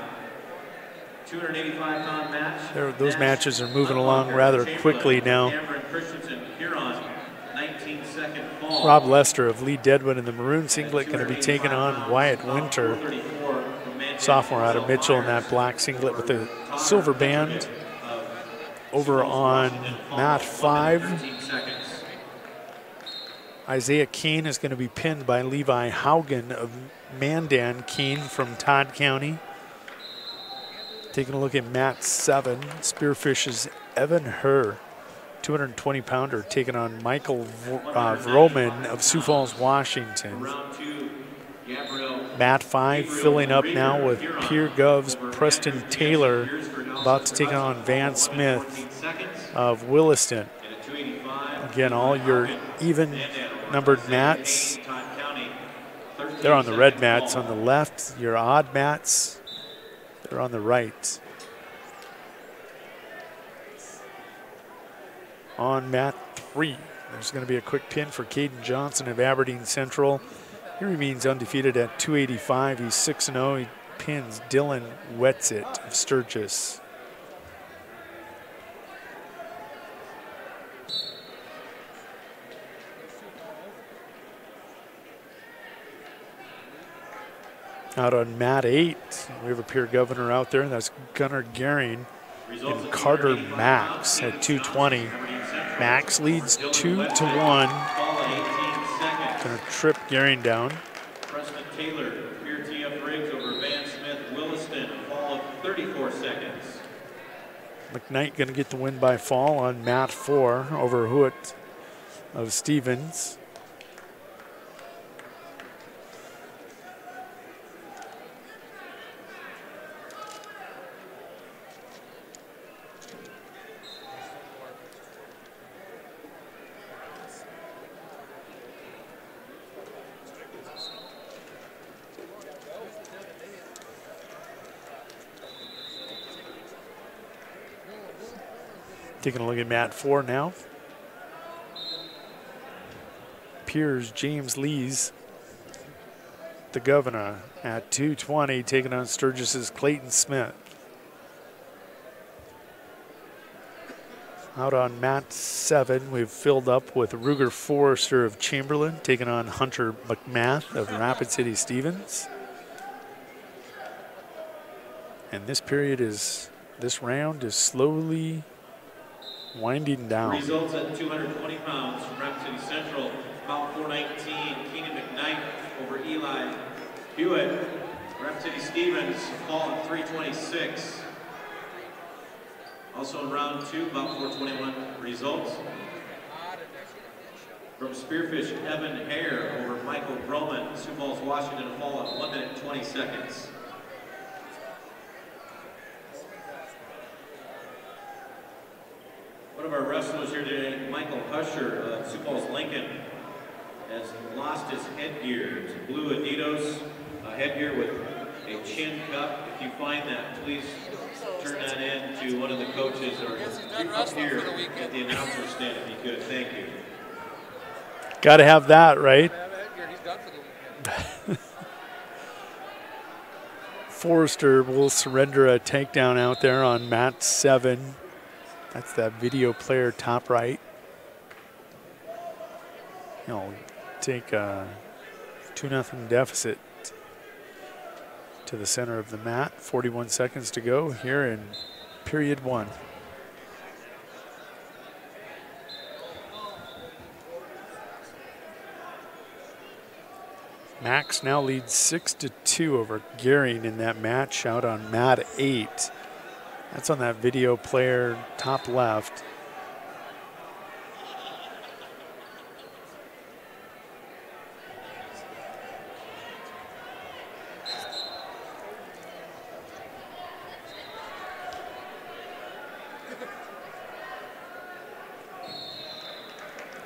285-pound match. Those matches are moving along rather quickly now. Rob Lester of Lee Deadwood in the maroon singlet going to be taking on Wyatt Winter, sophomore out of Mitchell, in that black singlet with the silver band. Over on mat 5, Isaiah Keene is going to be pinned by Levi Haugen of Mandan. Keene from Todd County. Taking a look at mat 7, Spearfish's Evan Herr, 220-pounder, taking on Michael Vroman of Sioux Falls, Washington. Mat 5 filling up now with Pierre Gov's Preston Taylor, about to take on Van Smith of Williston. Again, all your even numbered mats, they're on the red mats on the left. Your odd mats, they're on the right. On mat 3, there's going to be a quick pin for Caden Johnson of Aberdeen Central. He remains undefeated at 285. He's 6-0. He pins Dylan Wetsit of Sturgis. Out on mat 8, we have a peer governor out there, and that's Gunnar Gehring and Carter Max at 220. Max leads 2-1. Going to trip Gehring down. Preston Taylor, Pierre TF Riggs over Van Smith, Williston, fall of 34 seconds. McKnight going to get the win by fall on mat 4 over Hoot of Stevens. Taking a look at mat 4 now. Piers James Lees, the governor, at 220, taking on Sturgis's Clayton Smith. Out on mat 7, we've filled up with Ruger Forrester of Chamberlain, taking on Hunter McMath of Rapid City Stevens. And this round is slowly winding down. Results at 220 pounds from Rapid City Central, about 419, Keenan McKnight over Eli Hewitt. Rapid City Stevens, fall at 326. Also in round 2, about 421 results. From Spearfish, Evan Hare over Michael Broman, Sioux Falls, Washington, fall at 1 minute 20 seconds. One of our wrestlers here today, Michael Husher of Sioux Falls, Lincoln, has lost his headgear. It's a blue Adidas headgear with a chin cup. If you find that, please turn that in to one of the coaches or up here at the announcer stand if you could. Thank you. Got to have that, right? Forrester will surrender a takedown out there on mat 7. That's that video player top right. He'll take a 2-0 deficit to the center of the mat. 41 seconds to go here in period 1. Max now leads 6-2 over Gehring in that match out on mat 8. That's on that video player top left.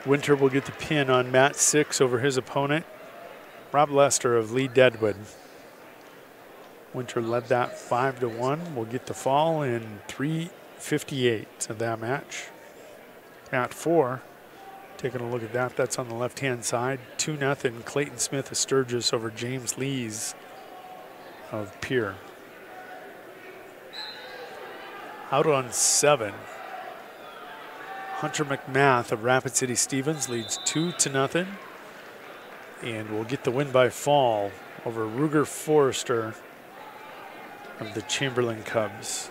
Winter will get the pin on mat 6 over his opponent, Rob Lester of Lee Deadwood. Winter led that 5-1. Will get the fall in 3:58 of that match. Mat 4, taking a look at that, that's on the left-hand side. 2-0 Clayton Smith of Sturgis over James Lees of Pierre. Out on 7. Hunter McMath of Rapid City Stevens leads 2-0 and will get the win by fall over Ruger Forrester of the Chamberlain Cubs.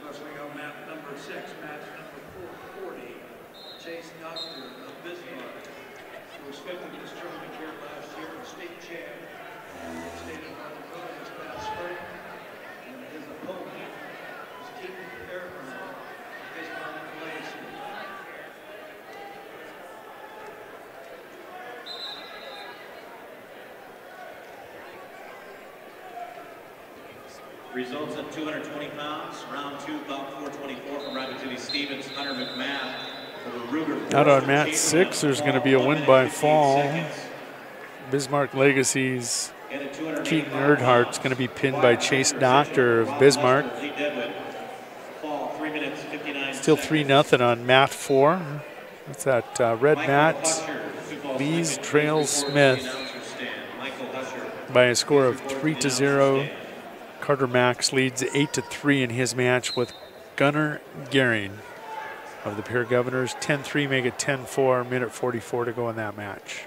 Wrestling on mat number 6, match number 440, Chase Doctor of Bismarck, who was fifth in this tournament here last year, and state champ, state of North Dakota this past spring, and his opponent is Keaton Fairburn, Bismarck Legacy. Results at 220 pounds, round 2, bout 424 from Rapid City Stevens, Hunter McMahon over Ruger. Out on mat 6, there's going to be a win by fall. Bismarck Legacy's Keaton Erdhart's going to be pinned by Chase Doctor of Bismarck. Still 3-0 on mat 4. That's that red mat. Lees trails Smith by a score of 3-0. Carter Max leads 8-3 in his match with Gunnar Gehring of the Pierre Governors. 10-3, make it 10-4, minute 44 to go in that match.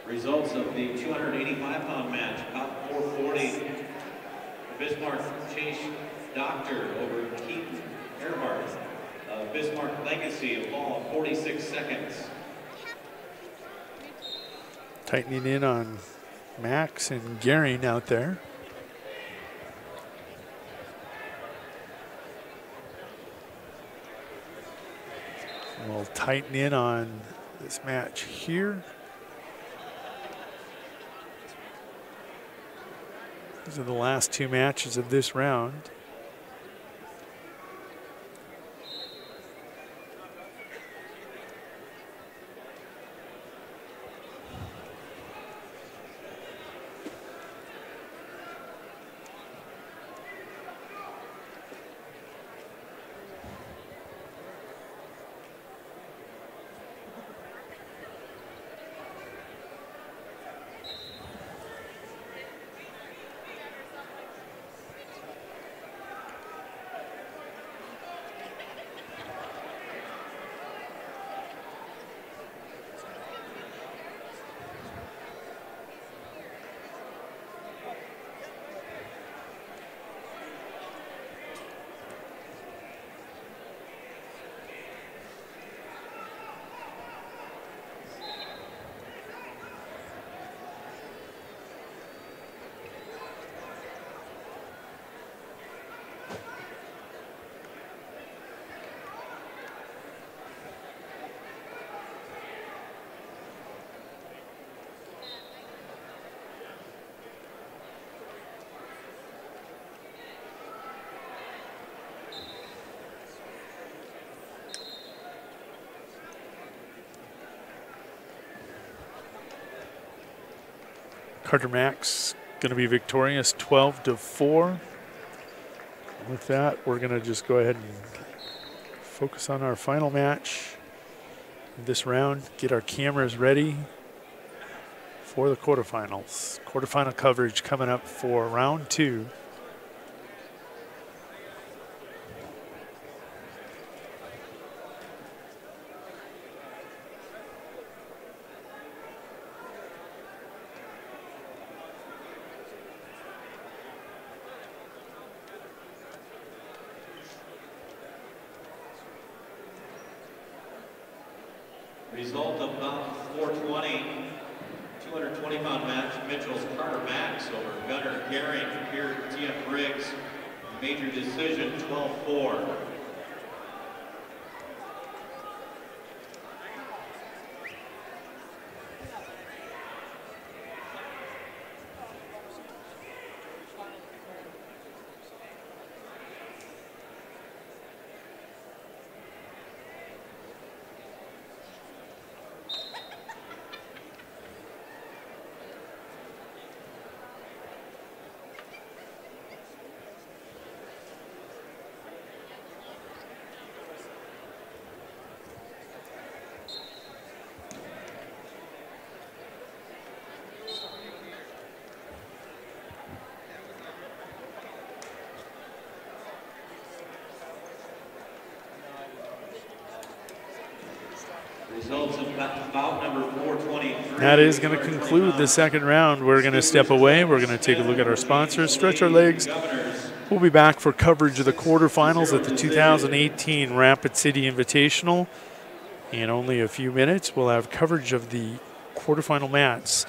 Results of the 285-pound match, bout 440. Bismarck Chase Doctor over Keaton Earhart. Bismarck Legacy, a fall of 46 seconds. Tightening in on Max and Gehring out there. We'll tighten in on this match here. These are the last 2 matches of this round. Carter Max going to be victorious 12-4. With that, we're going to just go ahead and focus on our final match this round, get our cameras ready for the quarterfinals. Quarterfinal coverage coming up for round 2. Result of bout 420, 220-pound match, Mitchell's Carter Max over Gunnar Gehring, Pierre T.F. Briggs. Major decision, 12-4. That is going to conclude the second round. We're going to step away. We're going to take a look at our sponsors, stretch our legs. We'll be back for coverage of the quarterfinals at the 2018 Rapid City Invitational. In only a few minutes, we'll have coverage of the quarterfinal mats.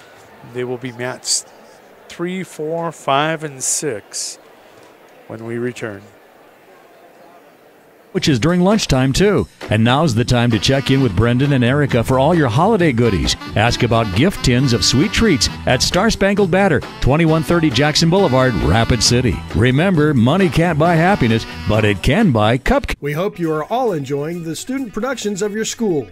They will be mats 3, 4, 5, and 6 when we return. Which is during lunchtime, too. And now's the time to check in with Brendan and Erica for all your holiday goodies. Ask about gift tins of sweet treats at Star Spangled Banner, 2130 Jackson Boulevard, Rapid City. Remember, money can't buy happiness, but it can buy cupcakes. We hope you are all enjoying the student productions of your school.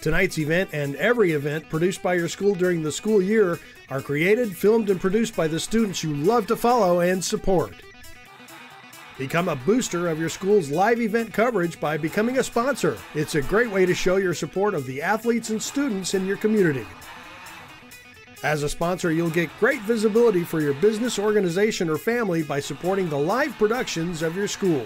Tonight's event and every event produced by your school during the school year are created, filmed, and produced by the students you love to follow and support. Become a booster of your school's live event coverage by becoming a sponsor. It's a great way to show your support of the athletes and students in your community. As a sponsor, you'll get great visibility for your business, organization, or family by supporting the live productions of your school.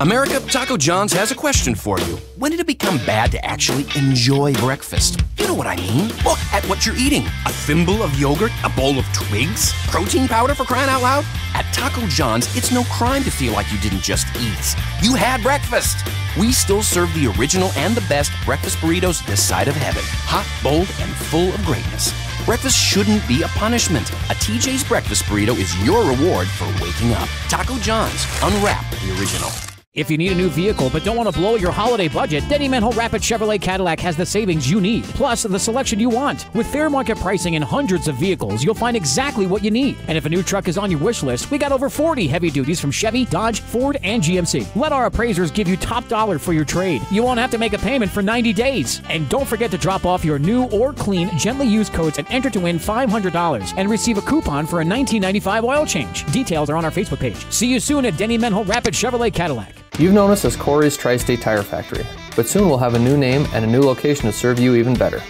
America, Taco John's has a question for you. When did it become bad to actually enjoy breakfast? You know what I mean. Look at what you're eating. A thimble of yogurt? A bowl of twigs? Protein powder, for crying out loud? At Taco John's, it's no crime to feel like you didn't just eat. You had breakfast. We still serve the original and the best breakfast burritos this side of heaven. Hot, bold, and full of greatness. Breakfast shouldn't be a punishment. A TJ's breakfast burrito is your reward for waking up. Taco John's. Unwrap the original. If you need a new vehicle but don't want to blow your holiday budget, Denny Menho Rapid Chevrolet Cadillac has the savings you need, plus the selection you want. With fair market pricing and hundreds of vehicles, you'll find exactly what you need. And if a new truck is on your wish list, we got over 40 heavy duties from Chevy, Dodge, Ford, and GMC. Let our appraisers give you top dollar for your trade. You won't have to make a payment for 90 days. And don't forget to drop off your new or clean, gently used coats and enter to win $500 and receive a coupon for a $19.95 oil change. Details are on our Facebook page. See you soon at Denny Menho Rapid Chevrolet Cadillac. You've known us as Corey's Tri-State Tire Factory, but soon we'll have a new name and a new location to serve you even better.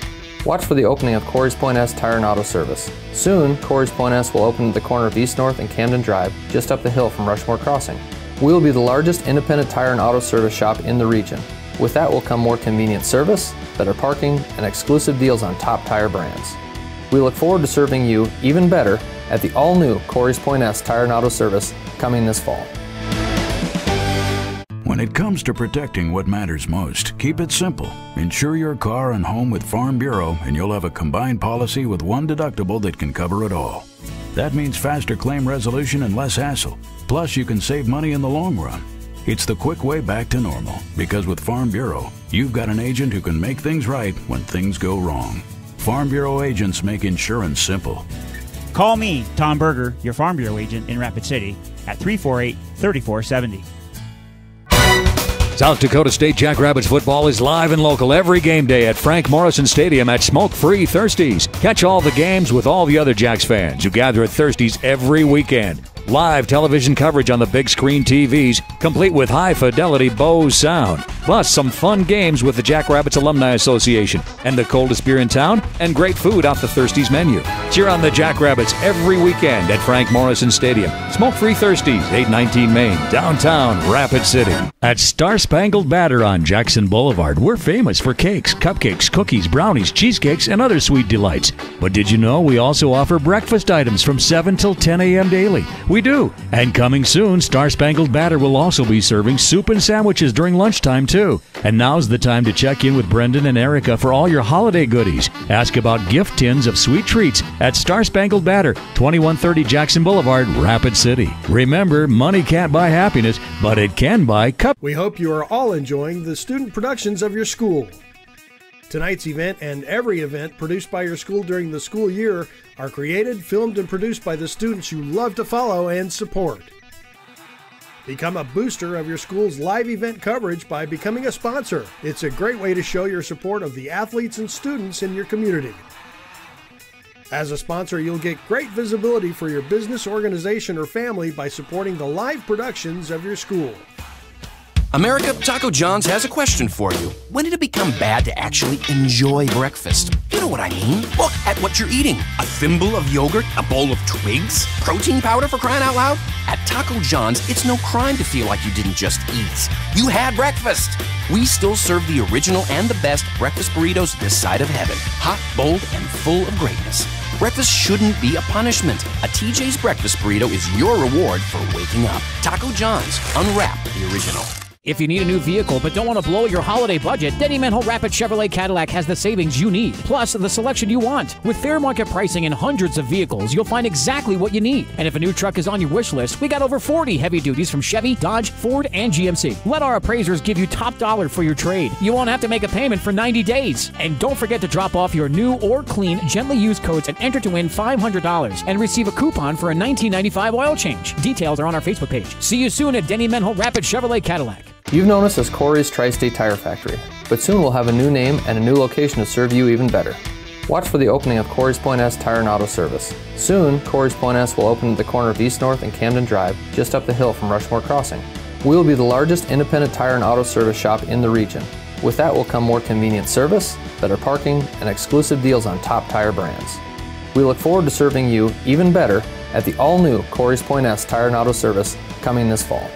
Watch for the opening of Corey's Point S Tire and Auto Service. Soon, Corey's Point S will open at the corner of East North and Camden Drive, just up the hill from Rushmore Crossing. We will be the largest independent tire and auto service shop in the region. With that will come more convenient service, better parking, and exclusive deals on top tire brands. We look forward to serving you even better at the all-new Corey's Point S Tire and Auto Service coming this fall. When it comes to protecting what matters most, keep it simple. Insure your car and home with Farm Bureau and you'll have a combined policy with one deductible that can cover it all. That means faster claim resolution and less hassle. Plus, you can save money in the long run. It's the quick way back to normal, because with Farm Bureau, you've got an agent who can make things right when things go wrong. Farm Bureau agents make insurance simple. Call me, Tom Berger, your Farm Bureau agent in Rapid City, at 348-3470. South Dakota State Jackrabbits football is live and local every game day at Frank Morrison Stadium at Smoke-Free Thirsties. Catch all the games with all the other Jacks fans who gather at Thirsties every weekend. Live television coverage on the big screen TVs, complete with high-fidelity Bose sound. Plus, some fun games with the Jackrabbits Alumni Association, and the coldest beer in town, and great food off the Thirsties menu. Cheer on the Jackrabbits every weekend at Frank Morrison Stadium. Smoke-Free Thirsties, 819 Main, downtown Rapid City. At Star Spangled Banner on Jackson Boulevard, we're famous for cakes, cupcakes, cookies, brownies, cheesecakes, and other sweet delights. But did you know we also offer breakfast items from 7 till 10 a.m. daily? We do. And coming soon, Star Spangled Banner will also be serving soup and sandwiches during lunchtime, too. And now's the time to check in with Brendan and Erica for all your holiday goodies. Ask about gift tins of sweet treats at Star Spangled Banner, 2130 Jackson Boulevard, Rapid City. Remember, money can't buy happiness, but it can buy cup. We hope you are all enjoying the student productions of your school. Tonight's event and every event produced by your school during the school year are created, filmed, and produced by the students you love to follow and support. Become a booster of your school's live event coverage by becoming a sponsor. It's a great way to show your support of the athletes and students in your community. As a sponsor, you'll get great visibility for your business, organization, or family by supporting the live productions of your school. America, Taco John's has a question for you. When did it become bad to actually enjoy breakfast? You know what I mean. Look at what you're eating. A thimble of yogurt? A bowl of twigs? Protein powder, for crying out loud? At Taco John's, it's no crime to feel like you didn't just eat. You had breakfast. We still serve the original and the best breakfast burritos this side of heaven. Hot, bold, and full of greatness. Breakfast shouldn't be a punishment. A TJ's breakfast burrito is your reward for waking up. Taco John's. Unwrap the original. If you need a new vehicle but don't want to blow your holiday budget, Denny Manhole Rapid Chevrolet Cadillac has the savings you need, plus the selection you want. With fair market pricing and hundreds of vehicles, you'll find exactly what you need. And if a new truck is on your wish list, we got over 40 heavy duties from Chevy, Dodge, Ford, and GMC. Let our appraisers give you top dollar for your trade. You won't have to make a payment for 90 days. And don't forget to drop off your new or clean, gently used coats and enter to win $500 and receive a coupon for a $19.95 oil change. Details are on our Facebook page. See you soon at Denny Manhole Rapid Chevrolet Cadillac. You've known us as Corey's Tri-State Tire Factory, but soon we'll have a new name and a new location to serve you even better. Watch for the opening of Corey's Point S Tire and Auto Service. Soon, Corey's Point S will open at the corner of East North and Camden Drive, just up the hill from Rushmore Crossing. We will be the largest independent tire and auto service shop in the region. With that will come more convenient service, better parking, and exclusive deals on top tire brands. We look forward to serving you even better at the all-new Corey's Point S Tire and Auto Service coming this fall.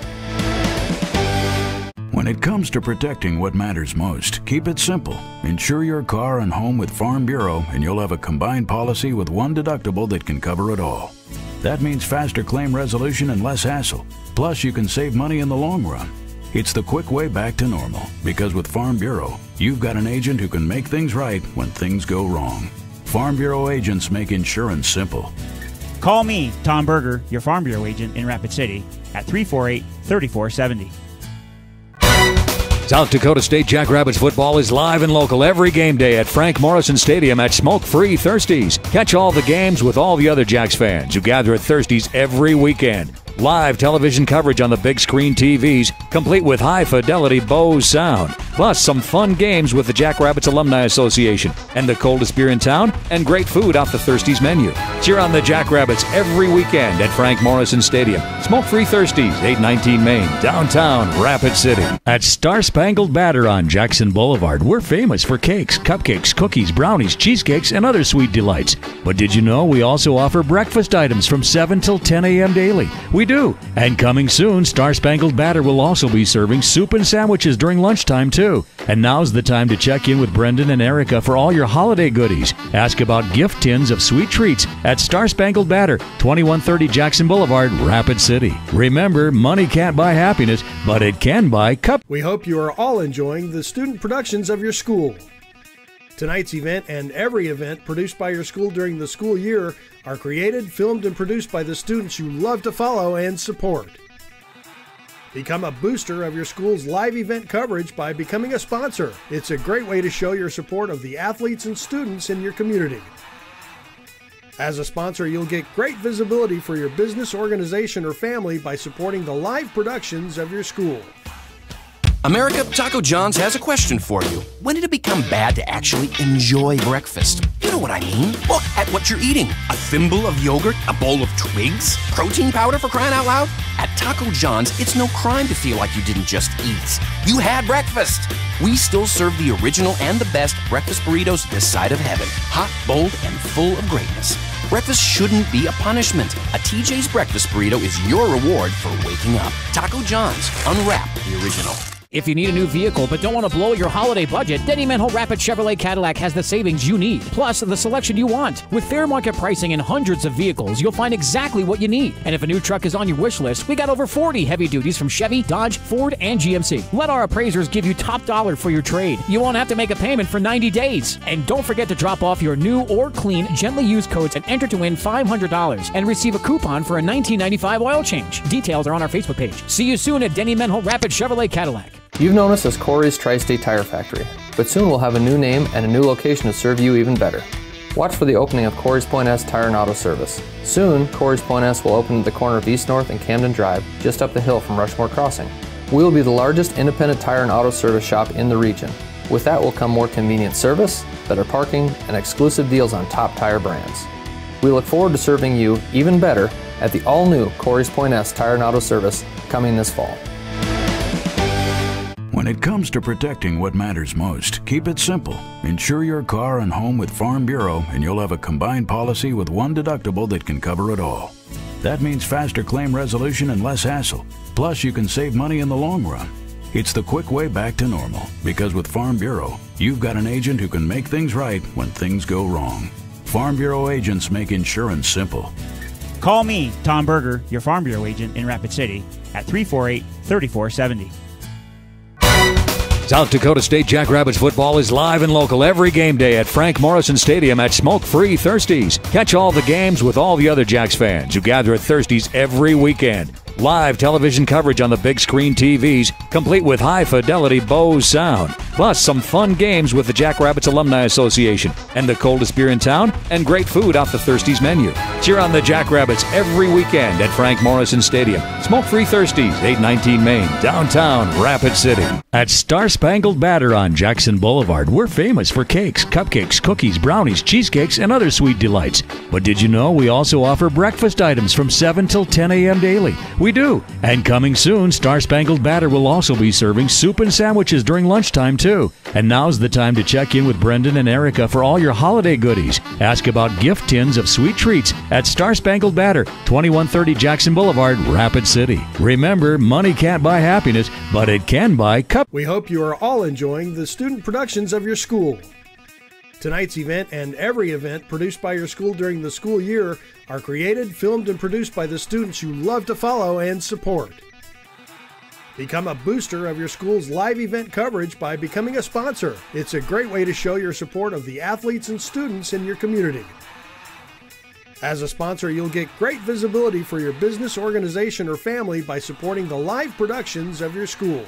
When it comes to protecting what matters most, keep it simple. Insure your car and home with Farm Bureau and you'll have a combined policy with one deductible that can cover it all. That means faster claim resolution and less hassle. Plus, you can save money in the long run. It's the quick way back to normal, because with Farm Bureau, you've got an agent who can make things right when things go wrong. Farm Bureau agents make insurance simple. Call me, Tom Berger, your Farm Bureau agent in Rapid City, at 348-3470. South Dakota State Jackrabbits football is live and local every game day at Frank Morrison Stadium at Smoke-Free Thirsties. Catch all the games with all the other Jacks fans who gather at Thirsties every weekend. Live television coverage on the big screen TVs, complete with high-fidelity Bose sound. Plus, some fun games with the Jackrabbits Alumni Association, and the coldest beer in town, and great food off the Thirsties menu. Cheer on the Jackrabbits every weekend at Frank Morrison Stadium. Smoke-Free Thirsties, 819 Main, downtown Rapid City. At Star Spangled Banner on Jackson Boulevard, we're famous for cakes, cupcakes, cookies, brownies, cheesecakes, and other sweet delights. But did you know we also offer breakfast items from 7 till 10 a.m. daily? We do. And coming soon, Star Spangled Banner will also be serving soup and sandwiches during lunchtime, too. And now's the time to check in with Brendan and Erica for all your holiday goodies. Ask about gift tins of sweet treats at Star Spangled Banner, 2130 Jackson Boulevard, Rapid City. Remember, money can't buy happiness, but it can buy cup. We hope you are all enjoying the student productions of your school. Tonight's event and every event produced by your school during the school year are created, filmed, and produced by the students you love to follow and support. Become a booster of your school's live event coverage by becoming a sponsor. It's a great way to show your support of the athletes and students in your community. As a sponsor, you'll get great visibility for your business, organization, or family by supporting the live productions of your school. America, Taco John's has a question for you. When did it become bad to actually enjoy breakfast? You know what I mean. Look at what you're eating. A thimble of yogurt? A bowl of twigs? Protein powder, for crying out loud? At Taco John's, it's no crime to feel like you didn't just eat. You had breakfast. We still serve the original and the best breakfast burritos this side of heaven. Hot, bold, and full of greatness. Breakfast shouldn't be a punishment. A TJ's breakfast burrito is your reward for waking up. Taco John's. Unwrap the original. If you need a new vehicle but don't want to blow your holiday budget, Denny Manhole Rapid Chevrolet Cadillac has the savings you need, plus the selection you want. With fair market pricing and hundreds of vehicles, you'll find exactly what you need. And if a new truck is on your wish list, we got over 40 heavy duties from Chevy, Dodge, Ford, and GMC. Let our appraisers give you top dollar for your trade. You won't have to make a payment for 90 days. And don't forget to drop off your new or clean, gently used coats and enter to win $500 and receive a coupon for a $19.95 oil change. Details are on our Facebook page. See you soon at Denny Manhole Rapid Chevrolet Cadillac. You've known us as Corey's Tri-State Tire Factory, but soon we'll have a new name and a new location to serve you even better. Watch for the opening of Corey's Point S Tire and Auto Service. Soon, Corey's Point S will open at the corner of East North and Camden Drive, just up the hill from Rushmore Crossing. We will be the largest independent tire and auto service shop in the region. With that will come more convenient service, better parking, and exclusive deals on top tire brands. We look forward to serving you even better at the all-new Corey's Point S Tire and Auto Service coming this fall. When it comes to protecting what matters most, keep it simple. Insure your car and home with Farm Bureau and you'll have a combined policy with one deductible that can cover it all. That means faster claim resolution and less hassle. Plus, you can save money in the long run. It's the quick way back to normal, because with Farm Bureau, you've got an agent who can make things right when things go wrong. Farm Bureau agents make insurance simple. Call me, Tom Berger, your Farm Bureau agent in Rapid City, at 348-3470. South Dakota State Jackrabbits football is live and local every game day at Frank Morrison Stadium at Smoke-Free Thirsties. Catch all the games with all the other Jacks fans who gather at Thirsties every weekend. Live television coverage on the big screen TVs, complete with high-fidelity Bose sound. Plus, some fun games with the Jackrabbits Alumni Association, and the coldest beer in town, and great food off the Thirsties menu. Cheer on the Jackrabbits every weekend at Frank Morrison Stadium. Smoke-Free Thirsties, 819 Main, downtown Rapid City. At Star Spangled Batter on Jackson Boulevard, we're famous for cakes, cupcakes, cookies, brownies, cheesecakes, and other sweet delights. But did you know we also offer breakfast items from 7 till 10 a.m. daily? We do. And coming soon, Star Spangled Batter will also be serving soup and sandwiches during lunchtime, too. And now's the time to check in with Brendan and Erica for all your holiday goodies. Ask about gift tins of sweet treats at Star Spangled Batter, 2130 Jackson Boulevard, Rapid City. Remember, money can't buy happiness, but it can buy cup. We hope you are all enjoying the student productions of your school. Tonight's event and every event produced by your school during the school year are created, filmed, and produced by the students you love to follow and support. Become a booster of your school's live event coverage by becoming a sponsor. It's a great way to show your support of the athletes and students in your community. As a sponsor, you'll get great visibility for your business, organization, or family by supporting the live productions of your school.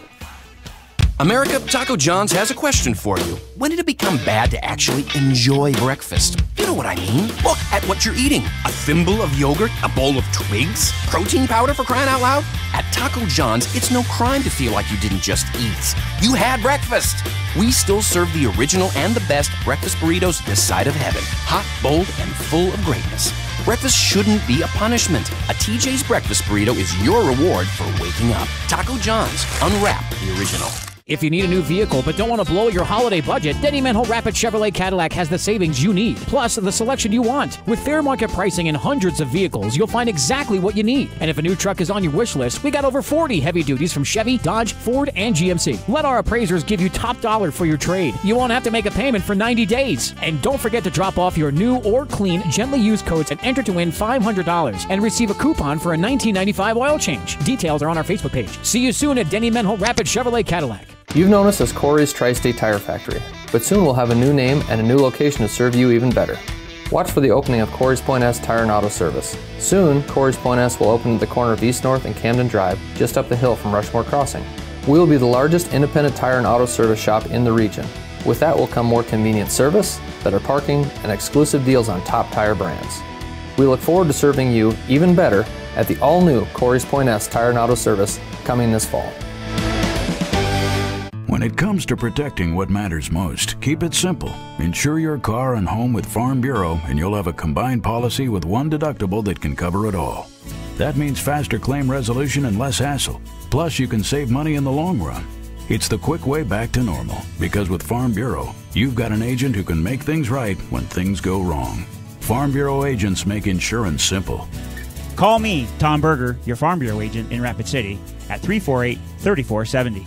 America, Taco John's has a question for you. When did it become bad to actually enjoy breakfast? You know what I mean. Look at what you're eating. A thimble of yogurt? A bowl of twigs? Protein powder, for crying out loud? At Taco John's, it's no crime to feel like you didn't just eat. You had breakfast. We still serve the original and the best breakfast burritos this side of heaven. Hot, bold, and full of greatness. Breakfast shouldn't be a punishment. A TJ's breakfast burrito is your reward for waking up. Taco John's. Unwrap the original. If you need a new vehicle but don't want to blow your holiday budget, Denny Manhole Rapid Chevrolet Cadillac has the savings you need, plus the selection you want. With fair market pricing and hundreds of vehicles, you'll find exactly what you need. And if a new truck is on your wish list, we got over 40 heavy duties from Chevy, Dodge, Ford, and GMC. Let our appraisers give you top dollar for your trade. You won't have to make a payment for 90 days. And don't forget to drop off your new or clean, gently used coats and enter to win $500 and receive a coupon for a $19.95 oil change. Details are on our Facebook page. See you soon at Denny Manhole Rapid Chevrolet Cadillac. You've known us as Corey's Tri-State Tire Factory, but soon we'll have a new name and a new location to serve you even better. Watch for the opening of Corey's Point S Tire and Auto Service. Soon, Corey's Point S will open at the corner of East North and Camden Drive, just up the hill from Rushmore Crossing. We will be the largest independent tire and auto service shop in the region. With that will come more convenient service, better parking, and exclusive deals on top tire brands. We look forward to serving you even better at the all-new Corey's Point S Tire and Auto Service coming this fall. When it comes to protecting what matters most, keep it simple. Insure your car and home with Farm Bureau and you'll have a combined policy with one deductible that can cover it all. That means faster claim resolution and less hassle. Plus, you can save money in the long run. It's the quick way back to normal, because with Farm Bureau, you've got an agent who can make things right when things go wrong. Farm Bureau agents make insurance simple. Call me, Tom Berger, your Farm Bureau agent in Rapid City, at 348-3470.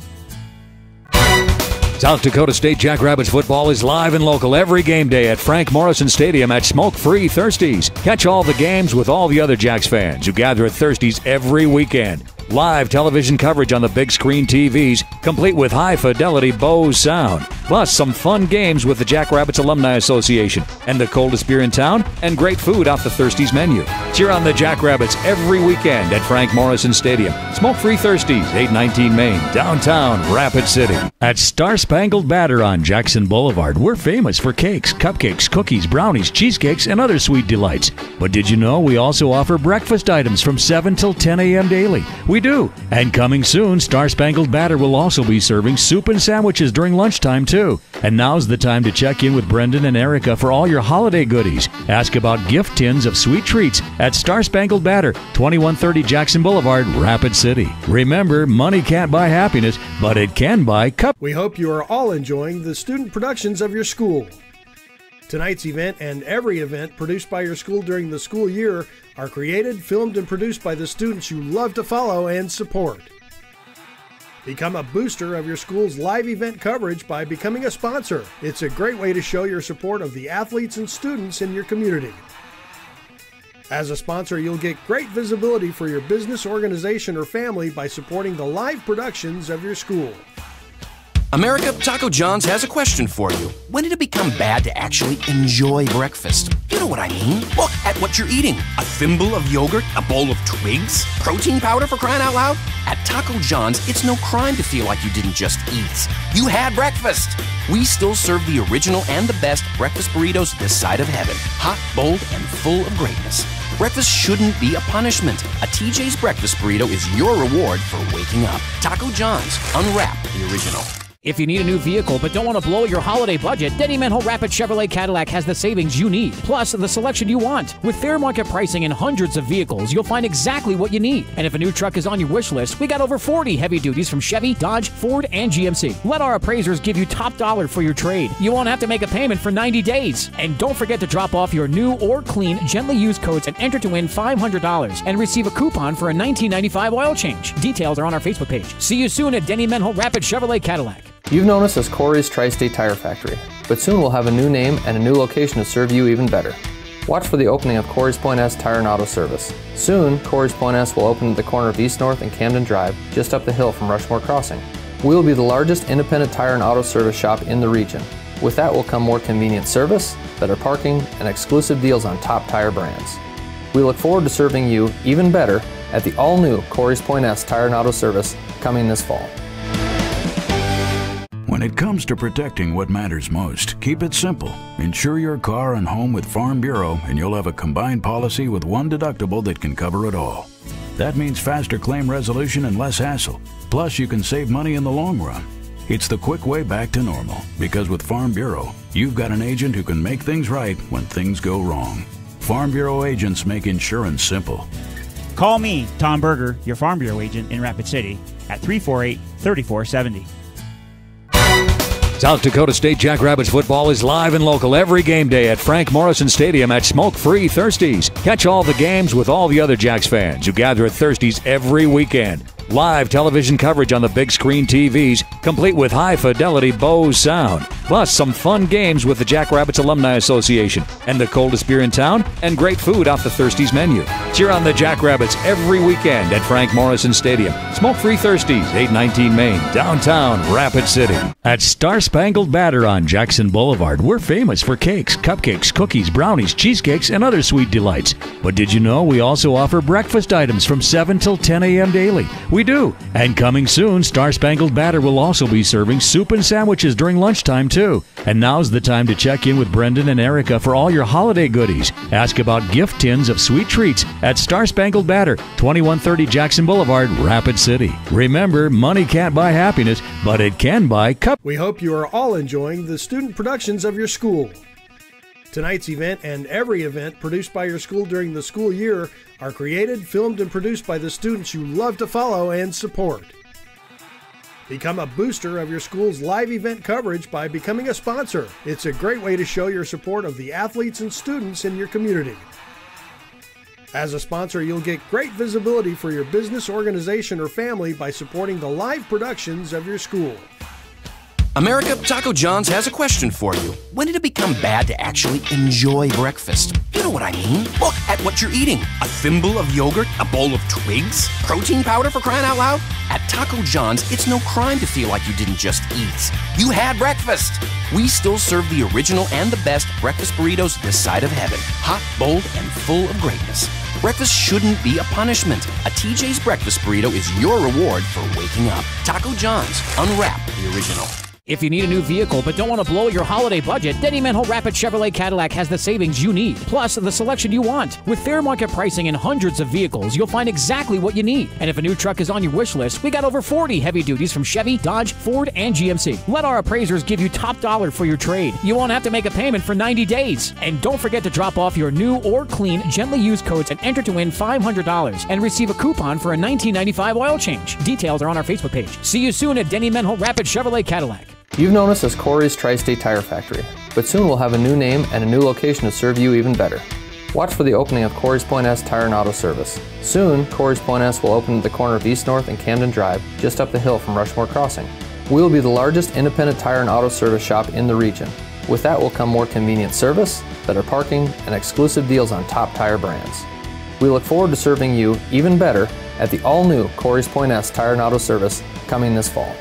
South Dakota State Jackrabbits football is live and local every game day at Frank Morrison Stadium at Smoke-Free Thirsties. Catch all the games with all the other Jacks fans who gather at Thirsties every weekend. Live television coverage on the big screen TVs, complete with high-fidelity Bose sound. Plus, some fun games with the Jackrabbits Alumni Association and the coldest beer in town, and great food off the Thirsties menu. Cheer on the Jackrabbits every weekend at Frank Morrison Stadium. Smoke-Free Thirsties, 819 Main, downtown Rapid City. At Star Spangled Batter on Jackson Boulevard, we're famous for cakes, cupcakes, cookies, brownies, cheesecakes, and other sweet delights. But did you know we also offer breakfast items from 7 till 10 a.m. daily? We do. And coming soon, Star Spangled Batter will also be serving soup and sandwiches during lunchtime, too. And now's the time to check in with Brendan and Erica for all your holiday goodies. Ask about gift tins of sweet treats at Star Spangled Batter, 2130 Jackson Boulevard, Rapid City. Remember, money can't buy happiness, but it can buy cup. We hope you are all enjoying the student productions of your school. Tonight's event and every event produced by your school during the school year are created, filmed, and produced by the students you love to follow and support. Become a booster of your school's live event coverage by becoming a sponsor. It's a great way to show your support of the athletes and students in your community. As a sponsor, you'll get great visibility for your business, organization, or family by supporting the live productions of your school. America, Taco John's has a question for you. When did it become bad to actually enjoy breakfast? You know what I mean. Look at what you're eating. A thimble of yogurt? A bowl of twigs? Protein powder, for crying out loud? At Taco John's, it's no crime to feel like you didn't just eat. You had breakfast. We still serve the original and the best breakfast burritos this side of heaven. Hot, bold, and full of greatness. Breakfast shouldn't be a punishment. A TJ's breakfast burrito is your reward for waking up. Taco John's. Unwrap the original. If you need a new vehicle but don't want to blow your holiday budget, Denny Manhole Rapid Chevrolet Cadillac has the savings you need, plus the selection you want. With fair market pricing and hundreds of vehicles, you'll find exactly what you need. And if a new truck is on your wish list, we got over 40 heavy duties from Chevy, Dodge, Ford, and GMC. Let our appraisers give you top dollar for your trade. You won't have to make a payment for 90 days. And don't forget to drop off your new or clean, gently used coats and enter to win $500 and receive a coupon for a $19.95 oil change. Details are on our Facebook page. See you soon at Denny Manhole Rapid Chevrolet Cadillac. You've known us as Corey's Tri-State Tire Factory, but soon we'll have a new name and a new location to serve you even better. Watch for the opening of Corey's Point S Tire and Auto Service. Soon, Corey's Point S will open at the corner of East North and Camden Drive, just up the hill from Rushmore Crossing. We will be the largest independent tire and auto service shop in the region. With that will come more convenient service, better parking, and exclusive deals on top tire brands. We look forward to serving you even better at the all-new Corey's Point S Tire and Auto Service coming this fall. When it comes to protecting what matters most, keep it simple. Insure your car and home with Farm Bureau and you'll have a combined policy with one deductible that can cover it all. That means faster claim resolution and less hassle. Plus, you can save money in the long run. It's the quick way back to normal, because with Farm Bureau, you've got an agent who can make things right when things go wrong. Farm Bureau agents make insurance simple. Call me, Tom Berger, your Farm Bureau agent in Rapid City, at 348-3470. South Dakota State Jackrabbits football is live and local every game day at Frank Morrison Stadium at Smoke-Free Thirsties. Catch all the games with all the other Jacks fans who gather at Thirsties every weekend. Live television coverage on the big screen TVs, complete with high-fidelity Bose sound. Plus, some fun games with the Jackrabbits Alumni Association and the coldest beer in town, and great food off the Thirsties menu. Cheer on the Jackrabbits every weekend at Frank Morrison Stadium. Smoke-Free Thirsties, 819 Main, downtown Rapid City. At Star Spangled Batter on Jackson Boulevard, we're famous for cakes, cupcakes, cookies, brownies, cheesecakes, and other sweet delights. But did you know we also offer breakfast items from 7 till 10 a.m. daily? We do. And coming soon, Star Spangled Batter will also be serving soup and sandwiches during lunchtime, too. And now's the time to check in with Brendan and Erica for all your holiday goodies. Ask about gift tins of sweet treats at Star Spangled Batter, 2130 Jackson Boulevard, Rapid City. Remember, money can't buy happiness, but it can buy cup. We hope you are all enjoying the student productions of your school. Tonight's event and every event produced by your school during the school year are created, filmed, and produced by the students you love to follow and support. Become a booster of your school's live event coverage by becoming a sponsor. It's a great way to show your support of the athletes and students in your community. As a sponsor, you'll get great visibility for your business, organization, or family by supporting the live productions of your school. America, Taco John's has a question for you. When did it become bad to actually enjoy breakfast? You know what I mean. Look at what you're eating. A thimble of yogurt? A bowl of twigs? Protein powder, for crying out loud? At Taco John's, it's no crime to feel like you didn't just eat. You had breakfast. We still serve the original and the best breakfast burritos this side of heaven. Hot, bold, and full of greatness. Breakfast shouldn't be a punishment. A TJ's breakfast burrito is your reward for waking up. Taco John's. Unwrap the original. If you need a new vehicle but don't want to blow your holiday budget, Denny Manhole Rapid Chevrolet Cadillac has the savings you need, plus the selection you want. With fair market pricing and hundreds of vehicles, you'll find exactly what you need. And if a new truck is on your wish list, we got over 40 heavy duties from Chevy, Dodge, Ford, and GMC. Let our appraisers give you top dollar for your trade. You won't have to make a payment for 90 days. And don't forget to drop off your new or clean, gently used coats and enter to win $500 and receive a coupon for a $19.95 oil change. Details are on our Facebook page. See you soon at Denny Manhole Rapid Chevrolet Cadillac. You've known us as Corey's Tri-State Tire Factory, but soon we'll have a new name and a new location to serve you even better. Watch for the opening of Corey's Point S Tire and Auto Service. Soon, Corey's Point S will open at the corner of East North and Camden Drive, just up the hill from Rushmore Crossing. We will be the largest independent tire and auto service shop in the region. With that will come more convenient service, better parking, and exclusive deals on top tire brands. We look forward to serving you even better at the all-new Corey's Point S Tire and Auto Service coming this fall.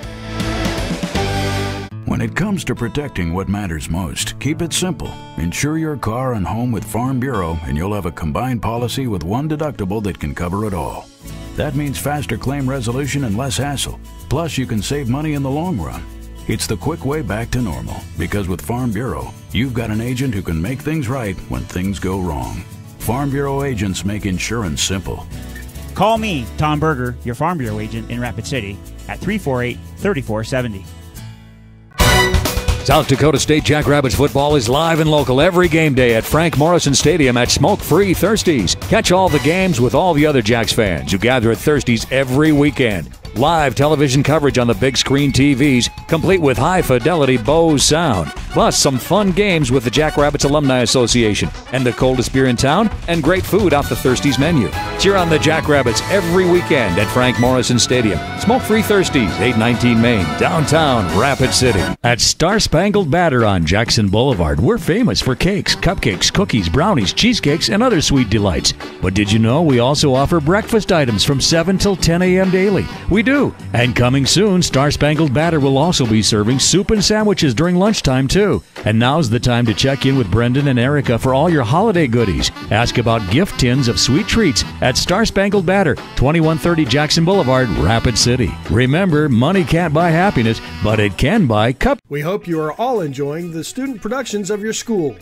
When it comes to protecting what matters most, keep it simple. Insure your car and home with Farm Bureau and you'll have a combined policy with one deductible that can cover it all. That means faster claim resolution and less hassle. Plus, you can save money in the long run. It's the quick way back to normal, because with Farm Bureau, you've got an agent who can make things right when things go wrong. Farm Bureau agents make insurance simple. Call me, Tom Berger, your Farm Bureau agent in Rapid City, at 348-3470. South Dakota State Jackrabbits football is live and local every game day at Frank Morrison Stadium at Smoke-Free Thirsties. Catch all the games with all the other Jacks fans who gather at Thirsties every weekend. Live television coverage on the big screen TVs, complete with high-fidelity Bose sound. Plus, some fun games with the Jackrabbits Alumni Association, and the coldest beer in town, and great food off the Thirsties menu. Cheer on the Jackrabbits every weekend at Frank Morrison Stadium. Smoke-Free Thirsties, 819 Main, downtown Rapid City. At Star Spangled Batter on Jackson Boulevard, we're famous for cakes, cupcakes, cookies, brownies, cheesecakes, and other sweet delights. But did you know we also offer breakfast items from 7 till 10 a.m. daily? We do. And coming soon, Star Spangled Batter will also be serving soup and sandwiches during lunchtime, too. And now's the time to check in with Brendan and Erica for all your holiday goodies. Ask about gift tins of sweet treats at Star Spangled Batter, 2130 Jackson Boulevard, Rapid City. Remember, money can't buy happiness, but it can buy cup. We hope you are all enjoying the student productions of your school.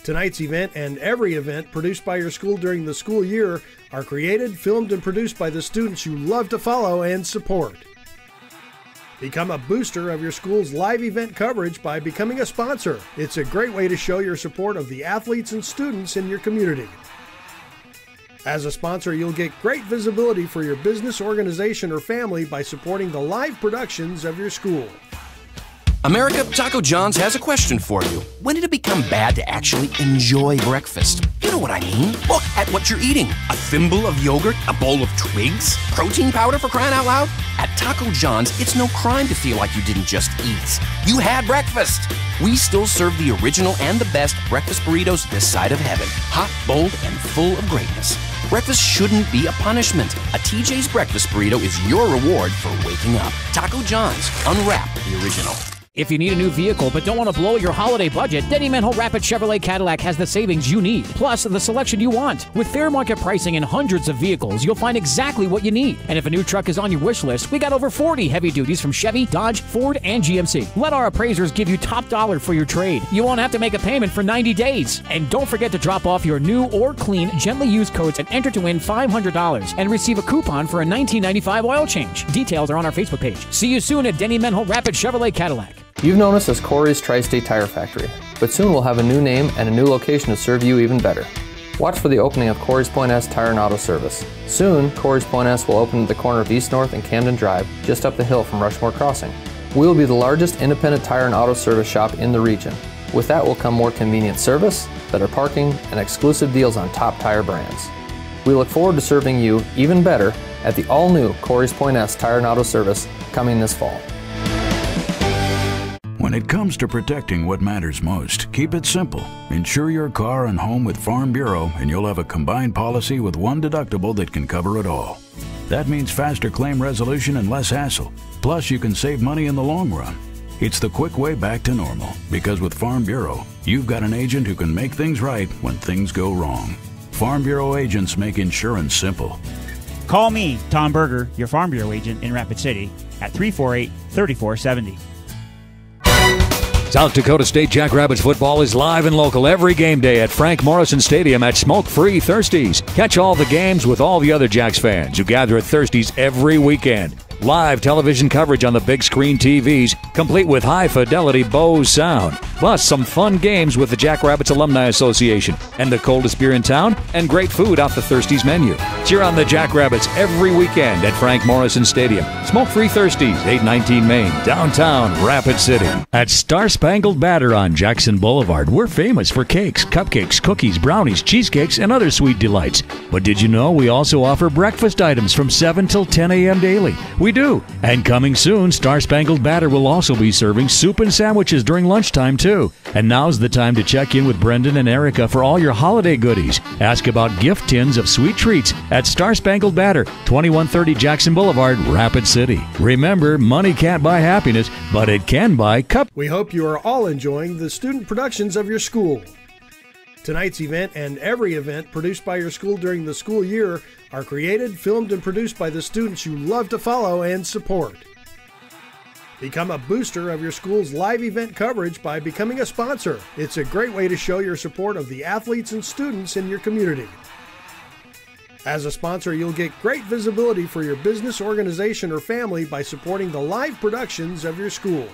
Tonight's event and every event produced by your school during the school year are created, filmed, and produced by the students you love to follow and support. Become a booster of your school's live event coverage by becoming a sponsor. It's a great way to show your support of the athletes and students in your community. As a sponsor, you'll get great visibility for your business, organization, or family by supporting the live productions of your school. America, Taco John's has a question for you. When did it become bad to actually enjoy breakfast? You know what I mean. Look at what you're eating. A thimble of yogurt? A bowl of twigs? Protein powder, for crying out loud? At Taco John's, it's no crime to feel like you didn't just eat. You had breakfast. We still serve the original and the best breakfast burritos this side of heaven. Hot, bold, and full of greatness. Breakfast shouldn't be a punishment. A TJ's breakfast burrito is your reward for waking up. Taco John's. Unwrap the original. If you need a new vehicle but don't want to blow your holiday budget, Denny Manhole Rapid Chevrolet Cadillac has the savings you need, plus the selection you want. With fair market pricing and hundreds of vehicles, you'll find exactly what you need. And if a new truck is on your wish list, we got over 40 heavy duties from Chevy, Dodge, Ford, and GMC. Let our appraisers give you top dollar for your trade. You won't have to make a payment for 90 days. And don't forget to drop off your new or clean, gently used coats and enter to win $500 and receive a coupon for a $19.95 oil change. Details are on our Facebook page. See you soon at Denny Manhole Rapid Chevrolet Cadillac. You've known us as Corey's Tri-State Tire Factory, but soon we'll have a new name and a new location to serve you even better. Watch for the opening of Corey's Point S Tire and Auto Service. Soon, Corey's Point S will open at the corner of East North and Camden Drive, just up the hill from Rushmore Crossing. We will be the largest independent tire and auto service shop in the region. With that will come more convenient service, better parking, and exclusive deals on top tire brands. We look forward to serving you even better at the all-new Corey's Point S Tire and Auto Service coming this fall. it comes to protecting what matters most, keep it simple. Insure your car and home with Farm Bureau and you'll have a combined policy with one deductible that can cover it all. That means faster claim resolution and less hassle. Plus, you can save money in the long run. It's the quick way back to normal, because with Farm Bureau, you've got an agent who can make things right when things go wrong. Farm Bureau agents make insurance simple. Call me, Tom Berger, your Farm Bureau agent in Rapid City, at 348-3470. South Dakota State Jackrabbits football is live and local every game day at Frank Morrison Stadium at Smoke-Free Thirsties. Catch all the games with all the other Jacks fans who gather at Thirsties every weekend. Live television coverage on the big screen TVs, complete with high-fidelity Bose sound. Plus, some fun games with the Jackrabbits Alumni Association and the coldest beer in town, and great food off the Thirsties menu. Cheer on the Jackrabbits every weekend at Frank Morrison Stadium. Smoke-Free Thirsties, 819 Main, downtown Rapid City. At Star Spangled Batter on Jackson Boulevard, we're famous for cakes, cupcakes, cookies, brownies, cheesecakes, and other sweet delights. But did you know we also offer breakfast items from 7 till 10 a.m. daily? We do. And coming soon, Star Spangled Batter will also be serving soup and sandwiches during lunchtime, too. And now's the time to check in with Brendan and Erica for all your holiday goodies. Ask about gift tins of sweet treats at Star Spangled Batter, 2130 Jackson Boulevard, Rapid City. Remember, money can't buy happiness, but it can buy cup. We hope you are all enjoying the student productions of your school. Tonight's event and every event produced by your school during the school year are created, filmed, and produced by the students you love to follow and support. Become a booster of your school's live event coverage by becoming a sponsor. It's a great way to show your support of the athletes and students in your community. As a sponsor, you'll get great visibility for your business, organization, or family by supporting the live productions of your school.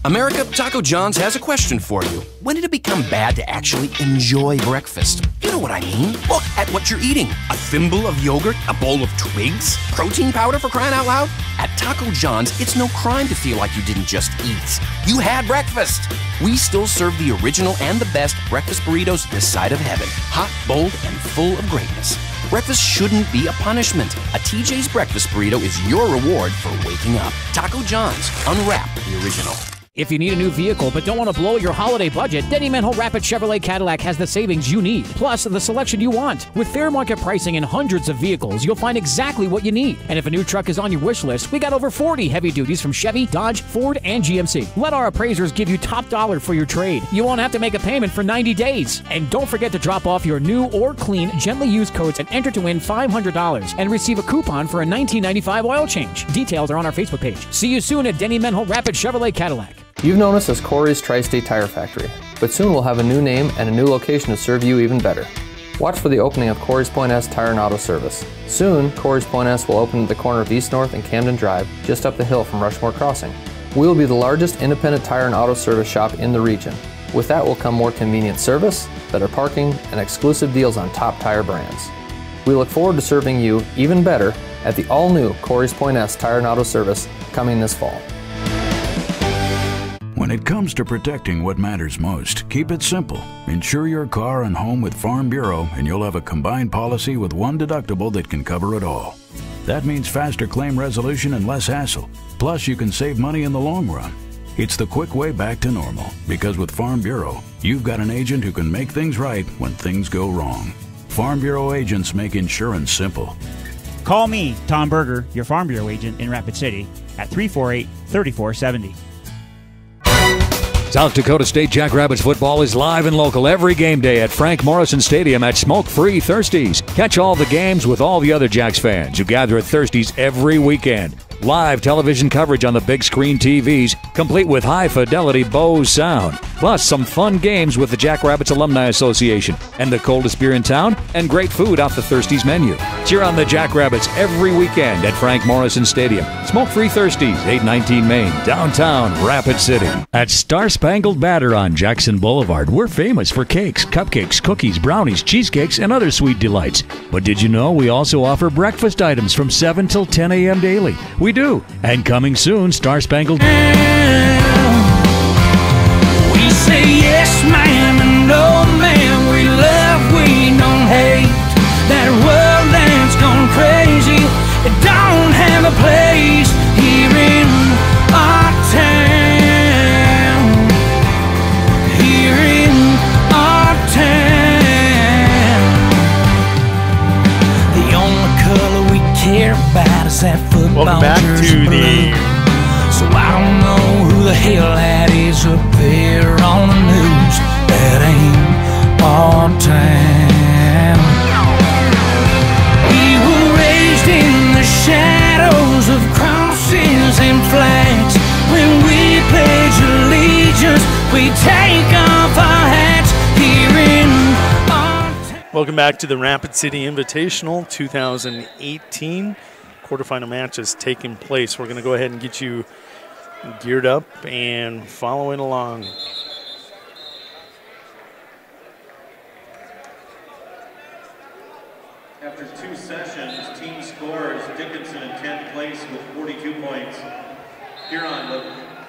America, Taco John's has a question for you. When did it become bad to actually enjoy breakfast? You know what I mean. Look at what you're eating. A thimble of yogurt? A bowl of twigs? Protein powder, for crying out loud? At Taco John's, it's no crime to feel like you didn't just eat. You had breakfast. We still serve the original and the best breakfast burritos this side of heaven. Hot, bold, and full of greatness. Breakfast shouldn't be a punishment. A TJ's breakfast burrito is your reward for waking up. Taco John's. Unwrap the original. If you need a new vehicle but don't want to blow your holiday budget, Denny Manhole Rapid Chevrolet Cadillac has the savings you need, plus the selection you want. With fair market pricing and hundreds of vehicles, you'll find exactly what you need. And if a new truck is on your wish list, we got over 40 heavy duties from Chevy, Dodge, Ford, and GMC. Let our appraisers give you top dollar for your trade. You won't have to make a payment for 90 days. And don't forget to drop off your new or clean, gently used coats and enter to win $500 and receive a coupon for a $19.95 oil change. Details are on our Facebook page. See you soon at Denny Manhole Rapid Chevrolet Cadillac. You've known us as Corey's Tri-State Tire Factory, but soon we'll have a new name and a new location to serve you even better. Watch for the opening of Corey's Point S Tire and Auto Service. Soon, Corey's Point S will open at the corner of East North and Camden Drive, just up the hill from Rushmore Crossing. We will be the largest independent tire and auto service shop in the region. With that will come more convenient service, better parking, and exclusive deals on top tire brands. We look forward to serving you even better at the all-new Corey's Point S Tire and Auto Service coming this fall. When it comes to protecting what matters most, keep it simple. Insure your car and home with Farm Bureau and you'll have a combined policy with one deductible that can cover it all. That means faster claim resolution and less hassle. Plus, you can save money in the long run. It's the quick way back to normal, because with Farm Bureau, you've got an agent who can make things right when things go wrong. Farm Bureau agents make insurance simple. Call me, Tom Berger, your Farm Bureau agent in Rapid City, at 348-3470. South Dakota State Jackrabbits football is live and local every game day at Frank Morrison Stadium at Smoke-Free Thirsties. Catch all the games with all the other Jacks fans who gather at Thirsties every weekend. Live television coverage on the big screen TVs, complete with high-fidelity Bose sound. Plus, some fun games with the Jackrabbits Alumni Association and the coldest beer in town, and great food off the Thirsties menu. Cheer on the Jackrabbits every weekend at Frank Morrison Stadium. Smoke-Free Thirsties, 819 Main, downtown Rapid City. At Star Spangled Batter on Jackson Boulevard, we're famous for cakes, cupcakes, cookies, brownies, cheesecakes, and other sweet delights. But did you know we also offer breakfast items from 7 till 10 a.m. daily? We do. And coming soon, Star Spangled. We say yes, ma'am, and no, ma'am. We love, we don't hate. That world that's gone crazy, it don't have a place here in our town. bad as that football Welcome back jersey to blue. the So I don't know who the hell that is up there on the news. That ain't our town. We were raised in the shadows of crosses and flags. When we pledge allegiance, we take off our hats here in our town. Welcome back to the Rapid City Invitational 2018. Quarterfinal matches taking place. We're going to go ahead and get you geared up and following along. After 2 sessions, team scores Dickinson in 10th place with 42 points. Huron with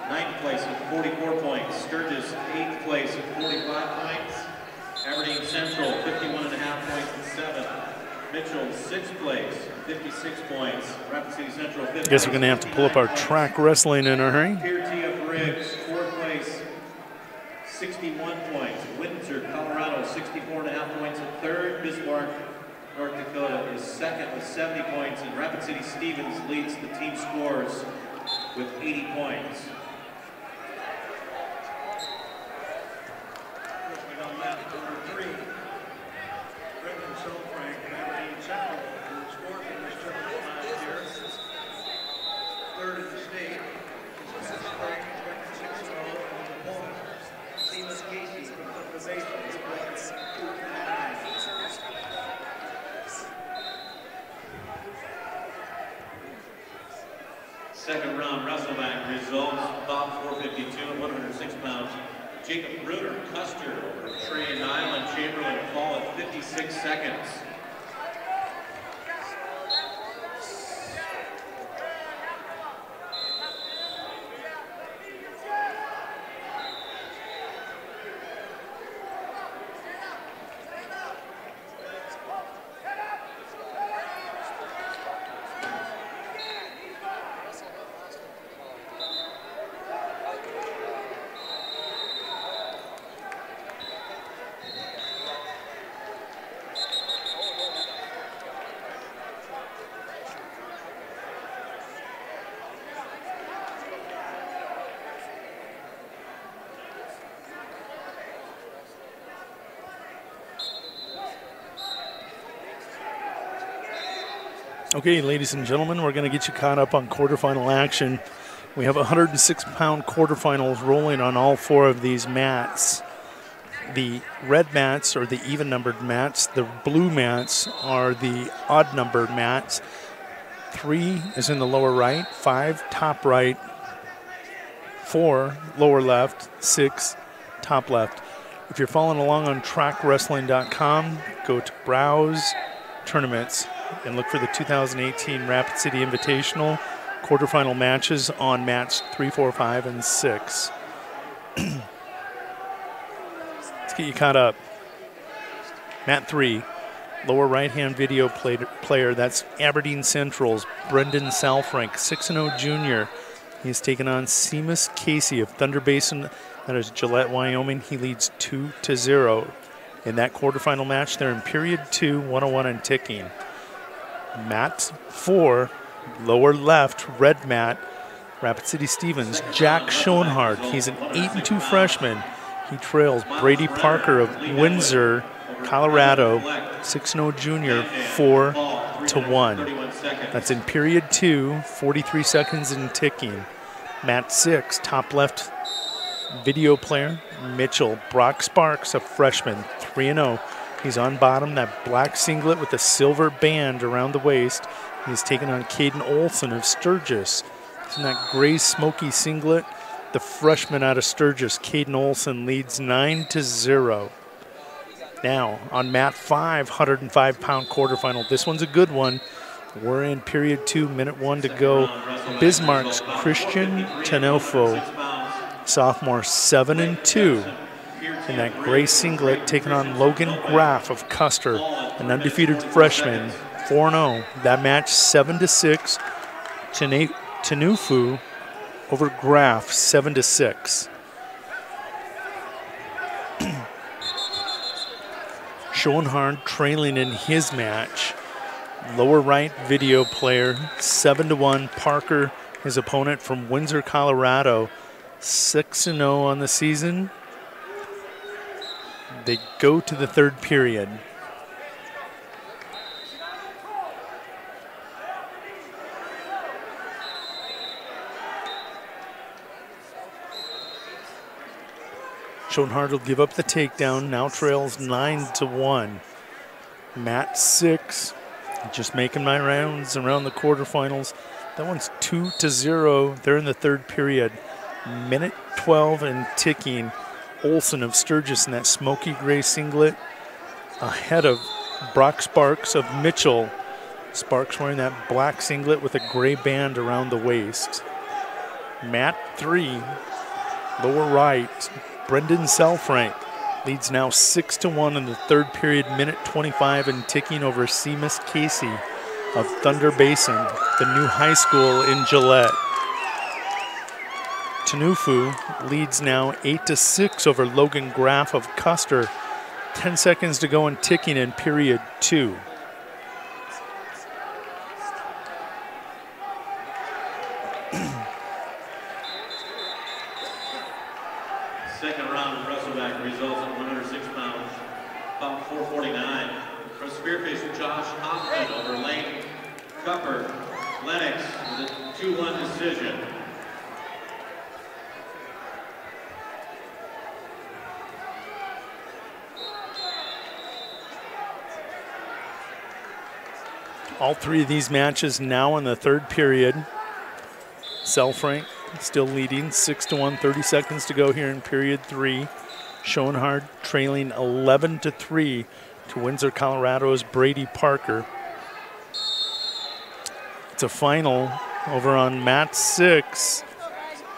9th place with 44 points. Sturgis 8th place with 45 points. Aberdeen Central 51.5 points and 7th. Mitchell 6th place, 56 points. Rapid City Central 5th. I guess we're going to have to pull up our track wrestling in a hurry. Pier TF Riggs 4th place, 61 points. Windsor, Colorado 64.5 points at 3rd. Bismarck, North Dakota is 2nd with 70 points, and Rapid City Stevens leads the team scores with 80 points. On map number 3, Brendan Solfrank, Aberdeen Central, who was 4th in this tournament last year, 3rd in the state. Frank went 6-0 on the point. Seamus Casey from the Basin, Second round wrestleback results, Bob 452 and 106 pounds. Jacob Bruder, Custer over Trey Nyland, Chamberlain, fall at 56 seconds. Okay, ladies and gentlemen, we're going to get you caught up on quarterfinal action. We have 106-pound quarterfinals rolling on all 4 of these mats. The red mats are the even-numbered mats. The blue mats are the odd-numbered mats. 3 is in the lower right, 5 top right, 4 lower left, 6 top left. If you're following along on trackwrestling.com, go to Browse Tournaments and look for the 2018 Rapid City Invitational quarterfinal matches on mats 3, 4, 5, and 6. Let's get you caught up. Mat 3, lower right-hand video player. That's Aberdeen Central's Brendan Salfrank, 6-0 junior. He's taken on Seamus Casey of Thunder Basin. That is Gillette, Wyoming. He leads 2-0. In that quarterfinal match, they're in period 2, 101 and ticking. Mat 4, lower left, red mat, Rapid City Stevens, Jack Schoenhardt. He's an 8-2 freshman. He trails Brady Parker of Windsor, Colorado, 6-0 junior, 4-1. That's in period 2, 43 seconds and ticking. Mat 6, top left video player, Mitchell, Brock Sparks, a freshman, 3-0. He's on bottom, that black singlet with a silver band around the waist. He's taking on Caden Olson of Sturgis. He's in that gray smoky singlet. The freshman out of Sturgis, Caden Olson, leads 9-0. Now on mat 5, 105-pound quarterfinal. This one's a good one. We're in period 2, minute 1 to go. Bismarck's Christian Tenofo, sophomore, 7-2. In that gray singlet, taking on Logan Graff of Custer, an undefeated freshman, 4-0. That match 7-6. Tenufu over Graff, 7-6. Schoenhardt trailing in his match. Lower right video player, 7-1. Parker, his opponent from Windsor, Colorado, 6-0 on the season. They go to the third period. Schoenhardt will give up the takedown, now trails 9-1. Matt 6, just making my rounds around the quarterfinals. That one's 2-0. They're in the third period. Minute 12 and ticking. Olson of Sturgis in that smoky gray singlet ahead of Brock Sparks of Mitchell. Sparks wearing that black singlet with a gray band around the waist. Matt 3, lower right. Brendan Selfrank leads now 6-1 in the third period, minute 25 and ticking over Seamus Casey of Thunder Basin, the new high school in Gillette. Tanufu leads now 8-6 over Logan Graff of Custer. 10 seconds to go and ticking in period 2. Second round of wrestleback results at 106 pounds, about 449. From Spearfish, Josh Hoffman over Lane Cupper Lennox with a 2-1 decision. All three of these matches now in the third period. Selfrank still leading 6-1, 30 seconds to go here in period 3. Schoenhardt trailing 11-3 to Windsor, Colorado's Brady Parker. It's a final over on mat 6.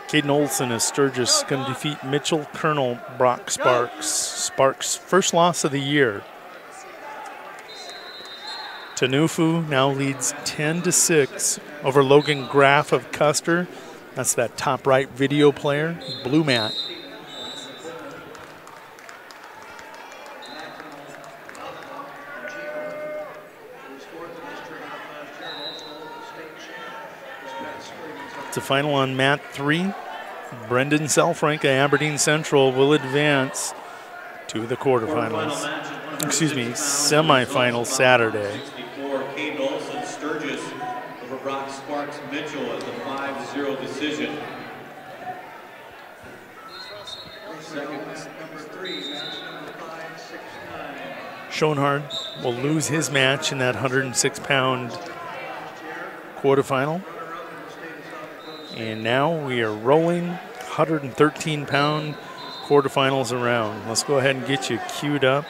Caden Olson of Sturgis going to defeat Mitchell Colonel Brock Sparks. Sparks' first loss of the year. Tanufu now leads 10-6 over Logan Graff of Custer. That's that top right video player, blue mat. It's a final on mat 3. Brendan Selfrank of Aberdeen Central will advance to the quarterfinals. Excuse me, semifinals Saturday. Caden Olson, Sturgis over Brock Sparks Mitchell as a 5-0 decision. Schoenhardt will lose his match in that 106-pound quarterfinal. And now we are rolling 113-pound quarterfinals around. Let's go ahead and get you queued up.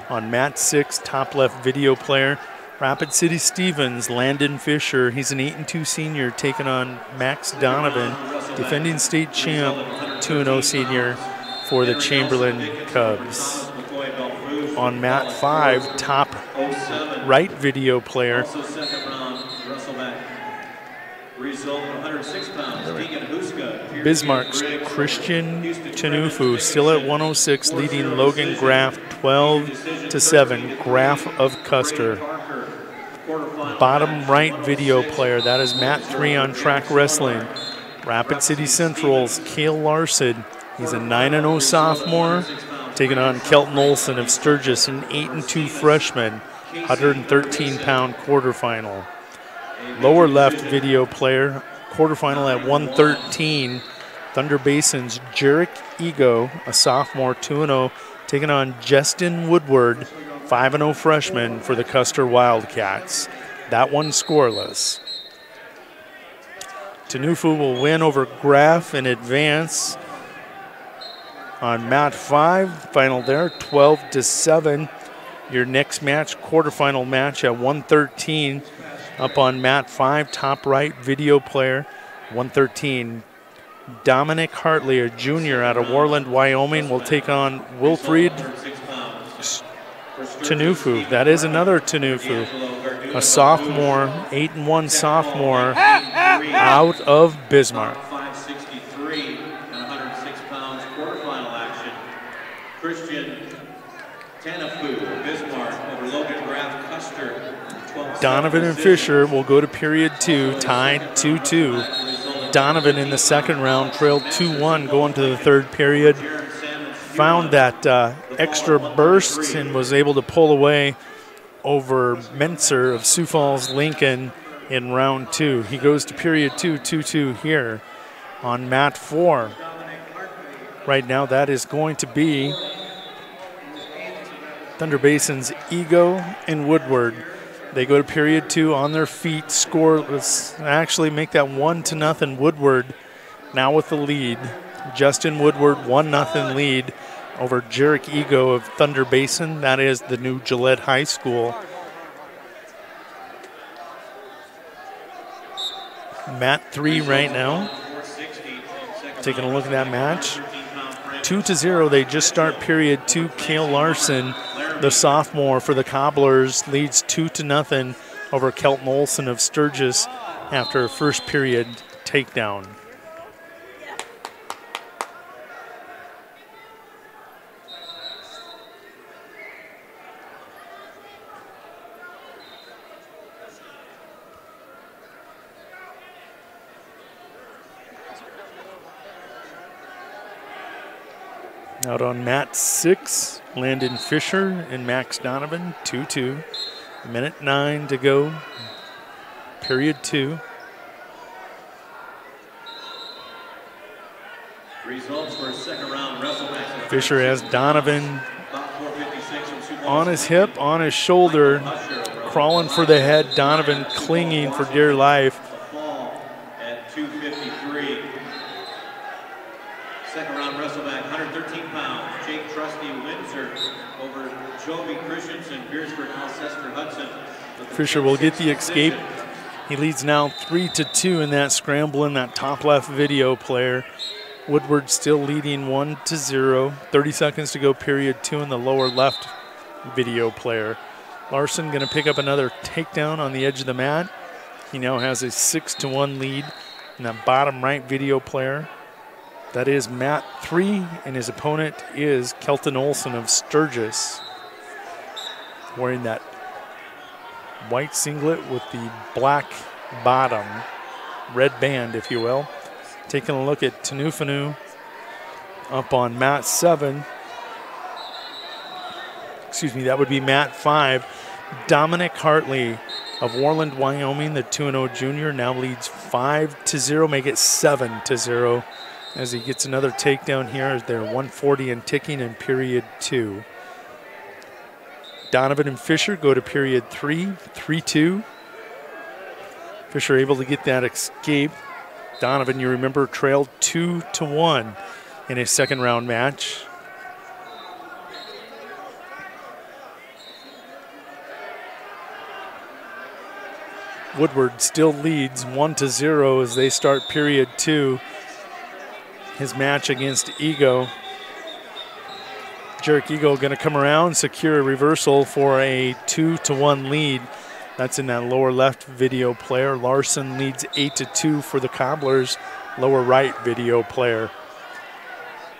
On mat 6, top left video player, Rapid City Stevens, Landon Fisher. He's an 8-2 senior taking on Max Donovan, defending state champ, 2-0 senior for the Chamberlain Cubs. On mat 5, top right video player, Bismarck's Christian Tanufu, still at 106, leading Logan Graff 12-7. Graff of Custer. Bottom right video player, that is mat 3 on track wrestling. Rapid City Central's Cale Larson. He's a 9-0 sophomore, taking on Kelton Olson of Sturgis, an 8-2 freshman, 113-pound quarterfinal. Lower left video player, quarterfinal at 113, Thunder Basin's Jarek Ego, a sophomore, 2-0, taking on Justin Woodward, 5-0 freshman for the Custer Wildcats. That one scoreless. Tanufu will win over Graff in advance. On mat 5, final there, 12-7. Your next match, quarterfinal match at 113. Up on mat 5, top right video player, 113. Dominic Hartley, a junior out of Warland, Wyoming, will take on Wilfried Tanufu. That is another Tanufu, a sophomore, 8-1 sophomore out of Bismarck. 563 and 106 pounds quarterfinal action. Christian Tanufu, Bismarck over Logan Graff Custer, Donovan and Fisher will go to period 2, tied 2-2. Donovan in the second round trailed 2-1 going to the third period. Found that extra burst and was able to pull away over Mentzer of Sioux Falls Lincoln in round 2. He goes to period 2, 2-2 here on mat 4. Right now that is going to be Thunder Basin's Ego and Woodward. They go to period 2 on their feet, scoreless. Actually make that 1-0 Woodward now with the lead. Justin Woodward 1-0 lead over Jarek Ego of Thunder Basin. That is the new Gillette High School. Mat 3 right now. Taking a look at that match. 2-0, they just start period 2. Cale Larson, the sophomore for the Cobblers, leads 2-0 over Kelton Olson of Sturgis after a first period takedown. Out on mat 6, Landon Fisher and Max Donovan, 2-2. Minute 9 to go, period 2. Results for second round wrestle match. Fisher has Donovan on his hip, on his shoulder, crawling for the head. Donovan clinging for dear life. At 253. Second round wrestle match, 113 pounds. Jake Trusty Windsor over Joby Christensen, Beersford, Alcester Hudson. Fisher will get the escape. He leads now 3-2 in that scramble in that top left video player. Woodward still leading 1-0. 30 seconds to go, period 2 in the lower left video player. Larson going to pick up another takedown on the edge of the mat. He now has a 6-1 lead in that bottom right video player. That is mat 3, and his opponent is Kelton Olson of Sturgis, wearing that white singlet with the black bottom, red band, if you will. Taking a look at Tanufanu up on mat 7. Excuse me, that would be mat 5. Dominic Hartley of Warland, Wyoming, the 2-0 junior, now leads 5-0, make it 7-0. As he gets another takedown here. They're 140 and ticking in period 2. Donovan and Fisher go to period 3, 3-2. Fisher able to get that escape. Donovan, you remember, trailed 2-1 in a second round match. Woodward still leads 1-0 as they start period 2. His match against Ego. Jarek Ego going to come around, secure a reversal for a 2-1 lead. That's in that lower left video player. Larson leads 8-2 for the Cobblers, lower right video player.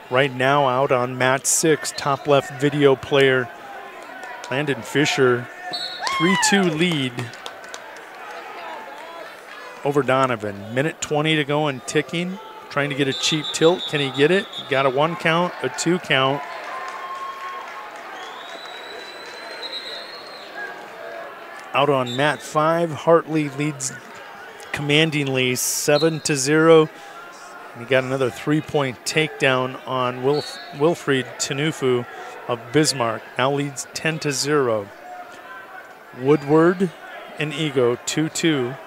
Right now out on mat 6, top left video player, Landon Fisher, 3-2 lead over Donovan. Minute 20 to go and ticking. Trying to get a cheap tilt. Can he get it? Got a 1 count, a 2 count. Out on mat 5, Hartley leads commandingly 7-0. And he got another 3-point takedown on Wilfried Tanufu of Bismarck. Now leads 10-0. Woodward and Ego 2-2.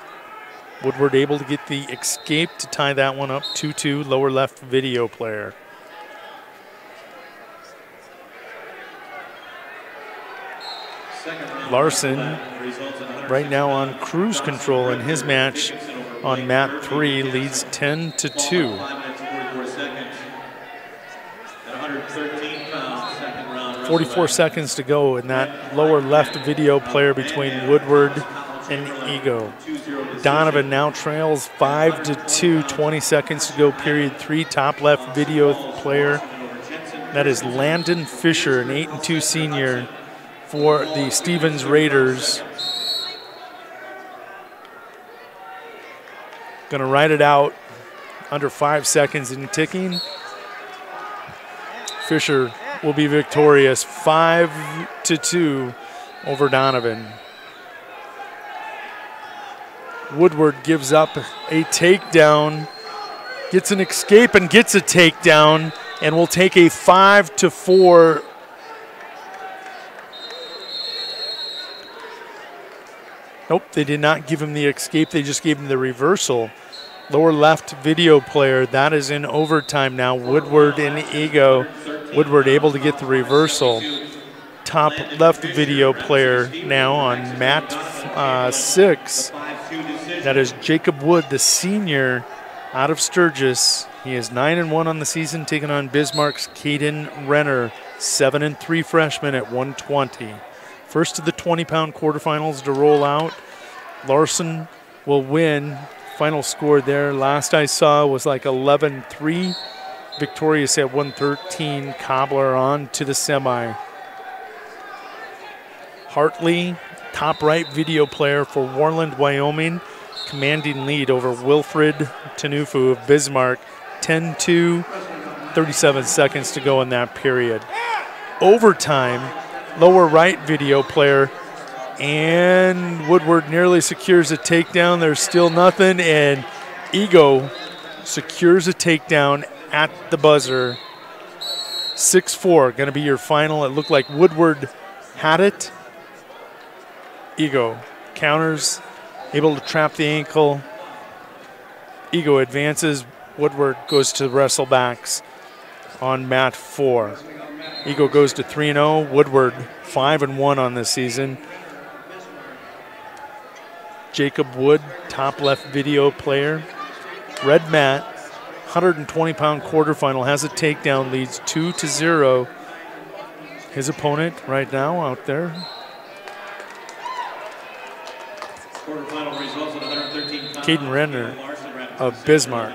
Woodward able to get the escape to tie that one up, 2-2, lower left video player. Larson right now on cruise control in his match on mat 3, leads 10-2. 44 seconds to go in that lower left video player between Woodward and Ego. Donovan now trails 5-2, 20 seconds to go, period 3, top left video player. That is Landon Fisher, an 8-2 senior for the Stevens Raiders. Going to ride it out under 5 seconds in ticking. Fisher will be victorious, 5-2 over Donovan. Woodward gives up a takedown, gets an escape and gets a takedown, and will take a 5-4. Nope, they did not give him the escape. They just gave him the reversal. Lower left video player, that is in overtime now. Woodward and Ego. Woodward able to get the reversal. Top left video player now on mat 6. That is Jacob Wood, the senior out of Sturgis. He is 9-1 on the season, taking on Bismarck's Caden Renner, 7-3 freshman at 120. First of the 20-pound quarterfinals to roll out. Larson will win. Final score there, last I saw, was like 11-3. Victorious at 113. Cobbler on to the semi. Hartley, top right video player for Warland, Wyoming. Commanding lead over Wilfred Tanufu of Bismarck. 10-2, 37 seconds to go in that period. Overtime, lower right video player, and Woodward nearly secures a takedown. There's still nothing, and Ego secures a takedown at the buzzer. 6-4, going to be your final. It looked like Woodward had it. Ego counters, able to trap the ankle. Ego advances. Woodward goes to wrestlebacks on mat 4. Ego goes to 3-0. Woodward 5-1 on this season. Jacob Wood, top left video player. Red mat, 120-pound quarterfinal, has a takedown, leads 2-0. His opponent right now out there. Quarterfinal results at 113 pounds. Caden Renner of Bismarck.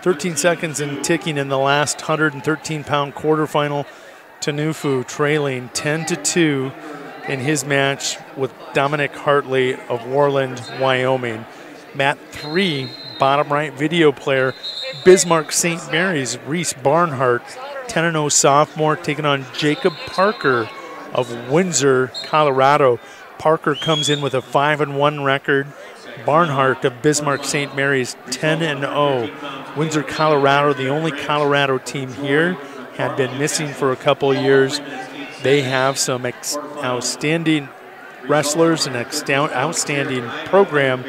13 seconds and ticking in the last 113-pound quarterfinal. Tanufu trailing 10-2 in his match with Dominic Hartley of Warland, Wyoming. Mat 3, bottom right video player, Bismarck St. Mary's, Reese Barnhart, 10-0 sophomore, taking on Jacob Parker of Windsor, Colorado. Parker comes in with a 5-1 record. Barnhart of Bismarck St. Mary's, 10-0. Windsor, Colorado, the only Colorado team here, had been missing for a couple of years. They have some outstanding wrestlers and outstanding program,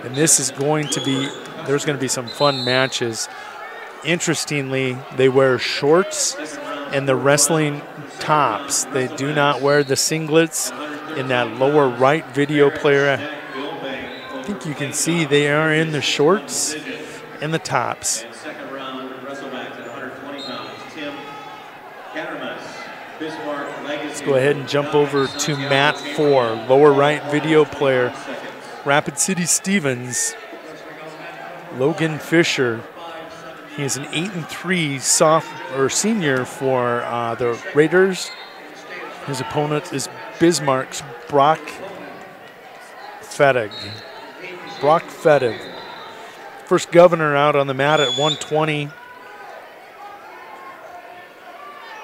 and this is going to be, there's going to be some fun matches. Interestingly, they wear shorts and the wrestling tops. They do not wear the singlets. In that lower right video player, I think you can see they are in the shorts and the tops. Let's go ahead and jump over to mat 4, lower right video player, Rapid City Stevens, Logan Fisher. He is an 8-3 senior for the Raiders. His opponent is Bismarck's Brock Fettig. Brock Fettig. First Governor out on the mat at 120.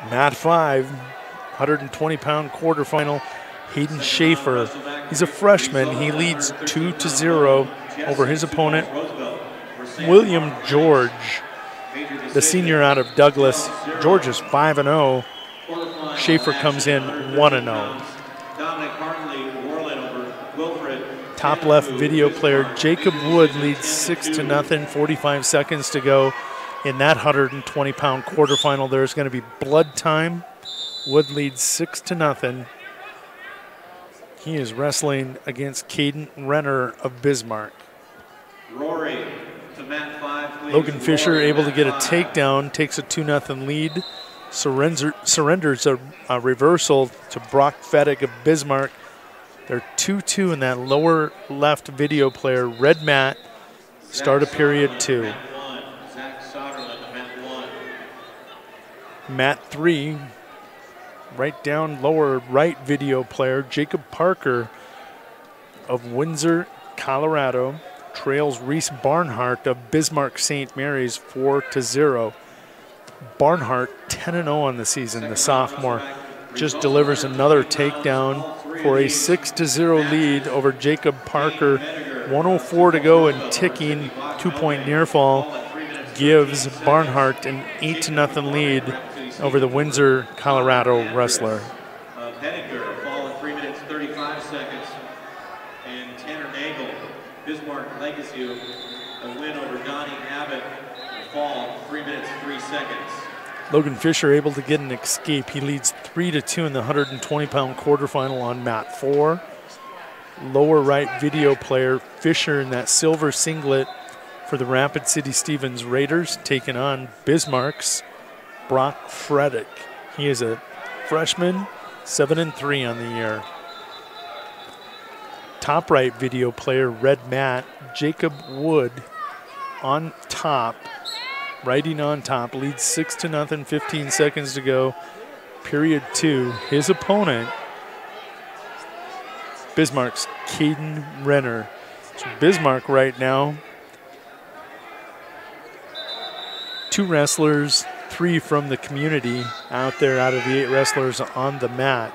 Mat 5, 120-pound quarterfinal, Hayden Schaefer. He's a freshman. He leads 2-0 over his opponent, William George, the senior out of Douglas. George is 5-0. Schaefer comes in 1-0. Top left video player Jacob Wood leads 6-0, 45 seconds to go in that 120-pound quarterfinal. There's going to be blood time. Wood leads 6-0. He is wrestling against Caden Renner of Bismarck. Rory to mat 5, please. Logan Fisher able to get a takedown, takes a 2-0 lead. Surrenders a reversal to Brock Fettig of Bismarck. They're 2-2 in that lower left video player. Red mat, start of period 2. Mat 3, right down lower right video player, Jacob Parker of Windsor, Colorado, trails Reese Barnhart of Bismarck St. Mary's 4-0. Barnhart 10-0 on the season. The sophomore just delivers another takedown for a 6-0 lead over Jacob Parker. 1:04 to go and ticking. 2-point near fall gives Barnhart an 8-0 lead over the Windsor, Colorado wrestler. Henniger, a fall in 3 minutes 35 seconds. And Tanner Nagel, Bismarck Legacy, a win over Donnie Abbott, a fall 3 minutes 3 seconds. Logan Fisher able to get an escape. He leads 3-2 in the 120-pound quarterfinal on mat 4. Lower right video player Fisher in that silver singlet for the Rapid City Stevens Raiders, taking on Bismarck's Brock Freddick. He is a freshman, 7-3 on the year. Top right video player red mat Jacob Wood on top. Riding on top, leads 6-0, 15 seconds to go. Period 2. His opponent, Bismarck's Caden Renner. So Bismarck right now, 2 wrestlers, 3 from the community out there out of the 8 wrestlers on the mat.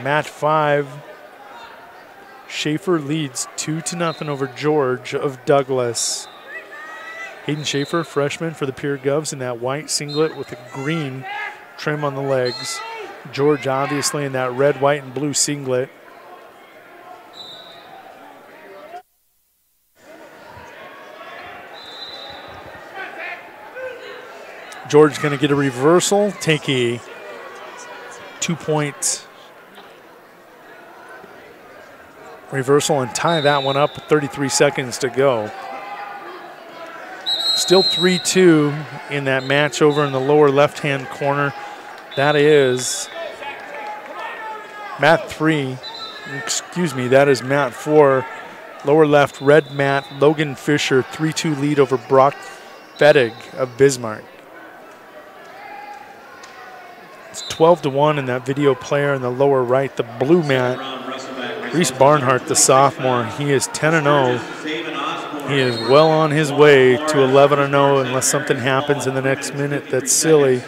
Mat 5, Schaefer leads 2-0 over George of Douglas. Hayden Schaefer, freshman for the Pure Govs in that white singlet with a green trim on the legs. George obviously in that red, white, and blue singlet. George going to get a reversal, take a 2-point reversal and tie that one up with 33 seconds to go. Still 3-2 in that match over in the lower left-hand corner. That is mat 3. Excuse me, that is mat 4. Lower left, red mat, Logan Fisher, 3-2 lead over Brock Fettig of Bismarck. It's 12-1 in that video player in the lower right, the blue mat. Reese Barnhart, the sophomore, he is 10-0. He is well on his way to 11-0 unless something happens in the next minute that's silly.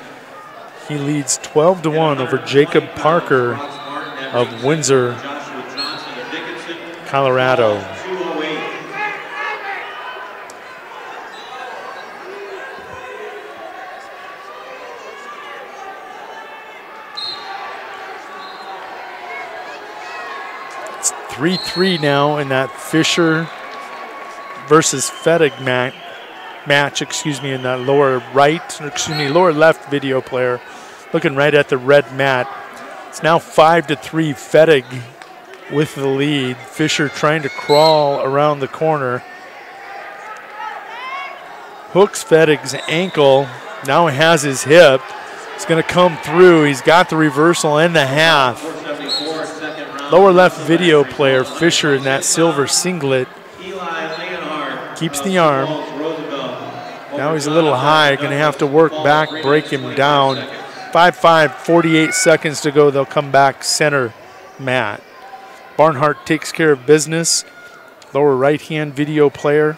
He leads 12-1 over Jacob Parker of Windsor, Colorado. It's 3-3 now in that Fisher versus Fettig match, in that lower left video player, looking right at the red mat. It's now 5-3, Fettig with the lead. Fisher trying to crawl around the corner. Hooks Fettig's ankle, now has his hip. It's going to come through. He's got the reversal and the half. Lower left video player, Fisher in that silver singlet, keeps the arm. Now he's a little high, going to have to work back, break him down. 5-5, 48 seconds to go. They'll come back center mat. Barnhart takes care of business. Lower right-hand video player.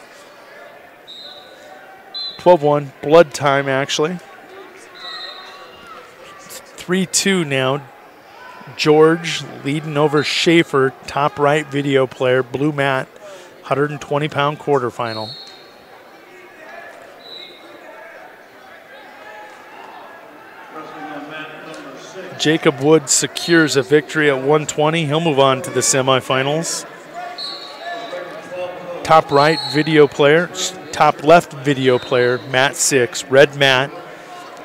12-1, blood time actually. 3-2 now. George leading over Schaefer, top right video player, blue mat. 120-pound quarterfinal. Jacob Wood secures a victory at 120. He'll move on to the semifinals. Top right video player, top left video player, mat 6, red mat.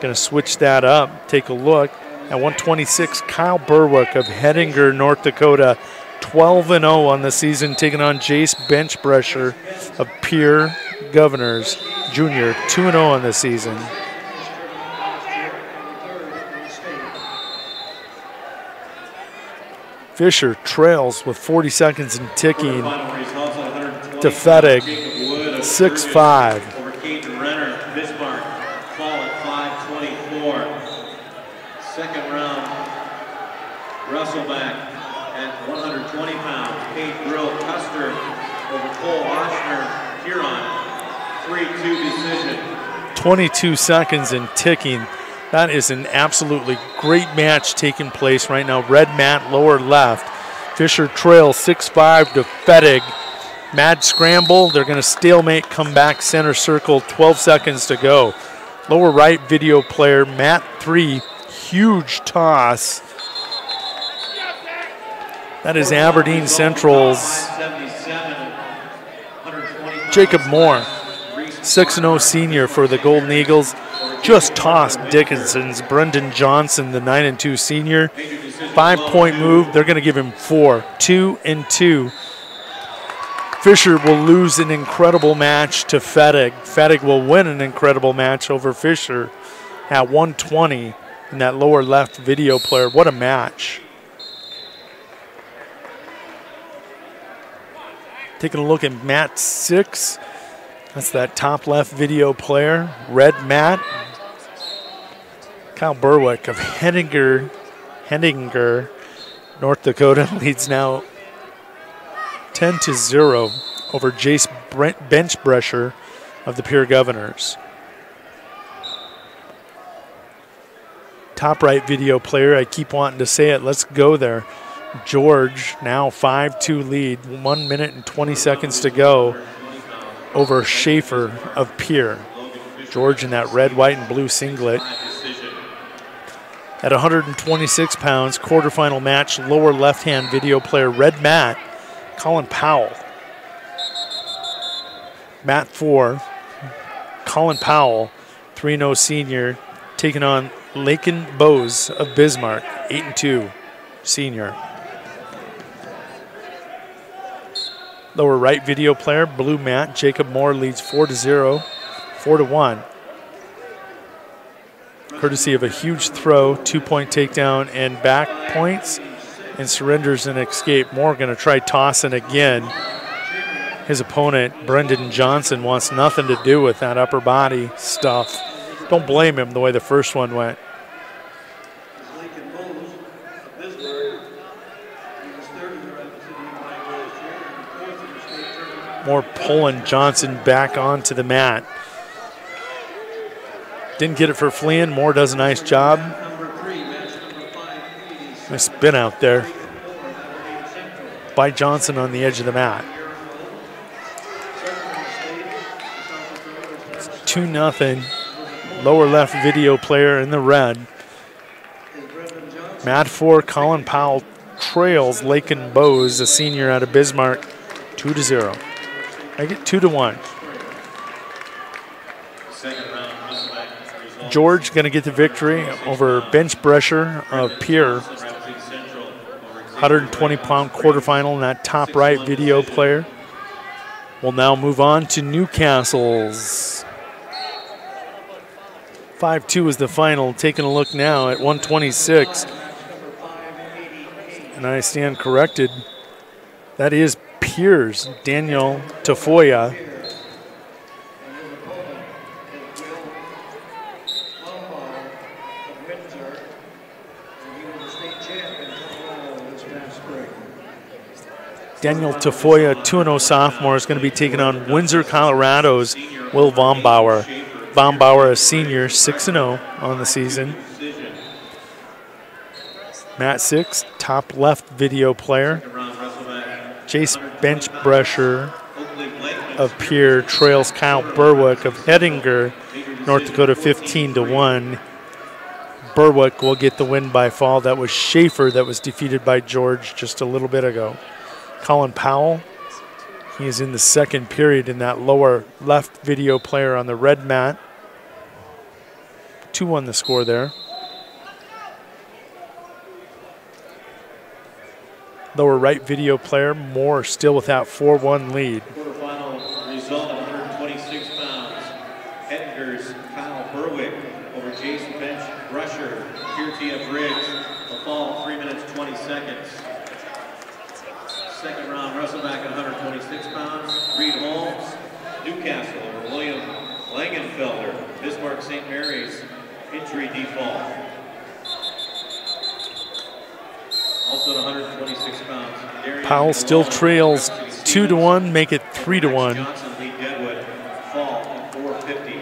Going to switch that up. Take a look. At 126, Kyle Berwick of Hettinger, North Dakota. 12-0 on the season, taking on Jace Benchbrusher of Pierre Governors Jr., 2-0 on the season. Fisher trails with 40 seconds and ticking to Fettig, 6-5. Over Caden Renner, Bismarck, fall at 5:24. Second round, Russellback at 120 pounds. Kate Brill-Custer over Cole Oshner, Huron. 3-2 decision. 22 seconds and ticking. That is an absolutely great match taking place right now. Red mat, lower left. Fisher trails 6-5 to Fettig. Mad scramble. They're going to stalemate, come back center circle, 12 seconds to go. Lower right video player, mat 3, huge toss. That is Aberdeen Central's Jacob Moore, 6-0 senior for the Golden Eagles. Just tossed Dickinson's Brendan Johnson, the 9-2 senior. 5-point move. They're going to give him 4, 2-2. Fisher will lose an incredible match to Fettig. Fettig will win an incredible match over Fisher at 120 in that lower left video player. What a match. Taking a look at mat 6. That's that top left video player. Red mat. Kyle Berwick of Henninger, North Dakota leads now 10-0 over Jace Benchbresher of the Pure Governors. Top right video player, I keep wanting to say it, let's go there. George, now 5-2 lead, 1 minute and 20 seconds to go over Schaefer of Pierre. George in that red, white, and blue singlet. At 126 pounds, quarterfinal match, lower left-hand video player, red mat, Colin Powell. Mat 4, Colin Powell, 3-0 senior, taking on Lakin Bose of Bismarck, 8-2 senior. Lower right video player, blue mat, Jacob Moore leads 4-0, 4-1. Courtesy of a huge throw, 2-point takedown and back points, and surrenders and escape. Moore going to try tossing again. His opponent, Brendan Johnson, wants nothing to do with that upper body stuff. Don't blame him the way the first one went. Moore pulling Johnson back onto the mat. Didn't get it for fleeing. Moore does a nice job. Nice spin out there by Johnson on the edge of the mat. It's 2-0. Lower left video player in the red. Mat 4, Colin Powell trails Lakin Bose, a senior out of Bismarck, 2-0. I get 2-1. George going to get the victory over Benchbresher of Pierre. 120-pound quarterfinal in that top right video player. We'll now move on to Newcastle's. 5-2 is the final. Taking a look now at 126. And I stand corrected. That is Pierre's Daniel Tafoya. Daniel Tafoya, 2-0 sophomore, is going to be taking on Windsor, Colorado's Will Vombauer. Vombauer, a senior, 6-0 on the season. Mat 6, top left video player. Jace Benchbresher of Pierre trails Kyle Berwick of Hettinger, North Dakota, 15-1. Berwick will get the win by fall. That was Schaefer that was defeated by George just a little bit ago. Colin Powell, he is in the second period in that lower left video player on the red mat. 2-1 the score there. Lower right video player, Moore still with that 4-1 lead. Quarterfinal result, 126 pounds. Hettinger's Kyle Berwick over Jason Benchbresher, TF Riggs, a fall 3 minutes 20 seconds. Second round wrestle back at 126 pounds. Reed Holmes, Newcastle over William Langenfelder, Bismarck St. Mary's, injury default. Also at 126 pounds. Powell still trails 2-1, make it 3-1. Johnson lead Deadwood, fall at 450.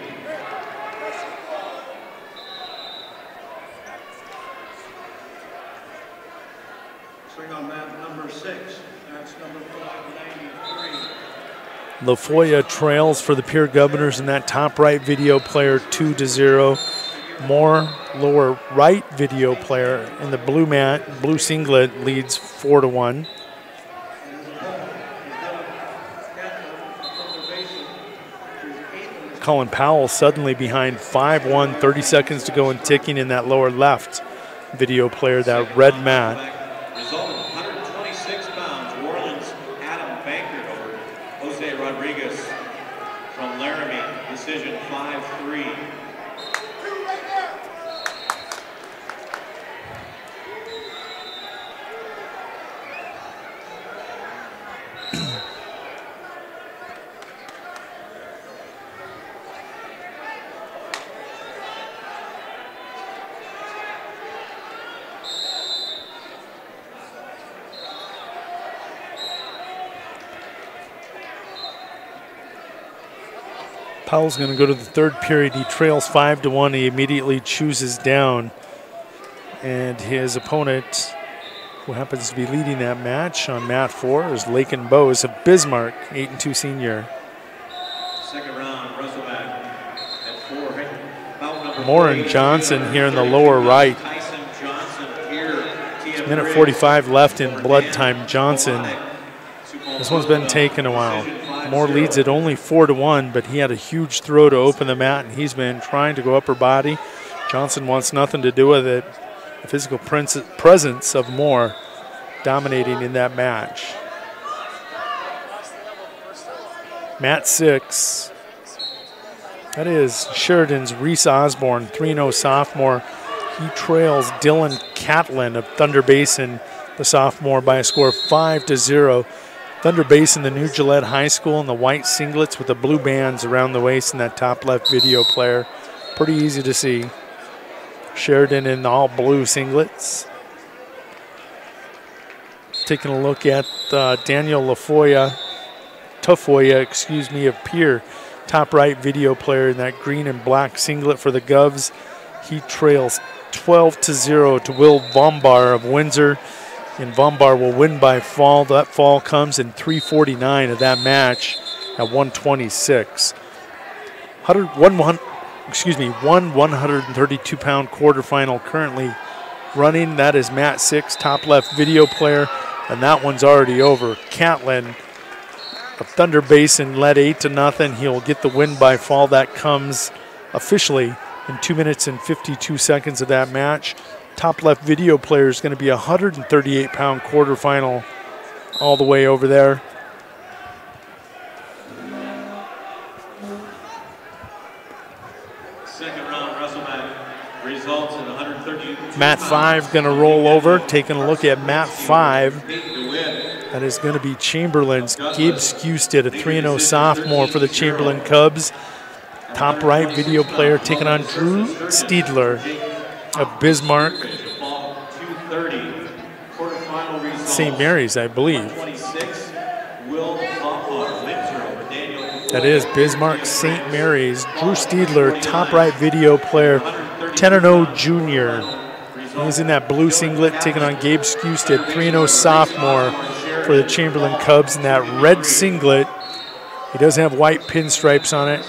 Swing on mat number 6. That's number 593. LaFoya trails for the Pier Governors in that top right video player 2-0. Moore, lower right video player in the blue mat, blue singlet leads 4-1. Colin Powell suddenly behind 5-1, 30 seconds to go and ticking in that lower left video player, that red mat. Result 126 pounds. Orleans Adam Bankert over Jose Rodriguez from Laramie. Decision 5-3. Powell's going to go to the third period. He trails 5-1. He immediately chooses down. And his opponent, who happens to be leading that match on mat 4, is Lakin Bowes of Bismarck, 8-2 senior. Second round, Russell back at 4. Foul number Moore and Johnson here in the lower right. Tyson Johnson here. Minute 45 left in blood time. Johnson. This one's been taken a while. Moore leads it only 4-1, but he had a huge throw to open the mat, and he's been trying to go upper body. Johnson wants nothing to do with it. The physical presence of Moore dominating in that match. Mat 6. That is Sheridan's Reese Osborne, 3-0 sophomore. He trails Dylan Catlin of Thunder Basin, the sophomore, by a score of 5-0. Thunder Basin, the new Gillette High School, in the white singlets with the blue bands around the waist in that top left video player. Pretty easy to see. Sheridan in all blue singlets. Taking a look at Daniel Tafoya, of Pier. Top right video player in that green and black singlet for the Govs. He trails 12-0 to Will Vombar of Windsor. And Vombar will win by fall. That fall comes in 3:49 of that match at 126. 132-pound quarterfinal currently running. That is mat 6, top left video player, and that one's already over. Catlin of Thunder Basin led 8-0. He'll get the win by fall. That comes officially in 2 minutes and 52 seconds of that match. Top left video player is going to be a 138-pound quarterfinal all the way over there. Second round, Russell back. Results in 132. Mat 5 going to roll over. Taking a look at mat 5. That is going to be Chamberlain's Gabe Skewstead, a 3-0 sophomore for the Chamberlain Cubs. Top right video player taking on Drew Steedler of Bismarck. St. Mary's, I believe. That is Bismarck St. Mary's. Drew Steedler, top right video player, 10-0 junior. He's in that blue singlet taking on Gabe Skewstead, 3-0 sophomore for the Chamberlain Cubs in that red singlet. He does have white pinstripes on it.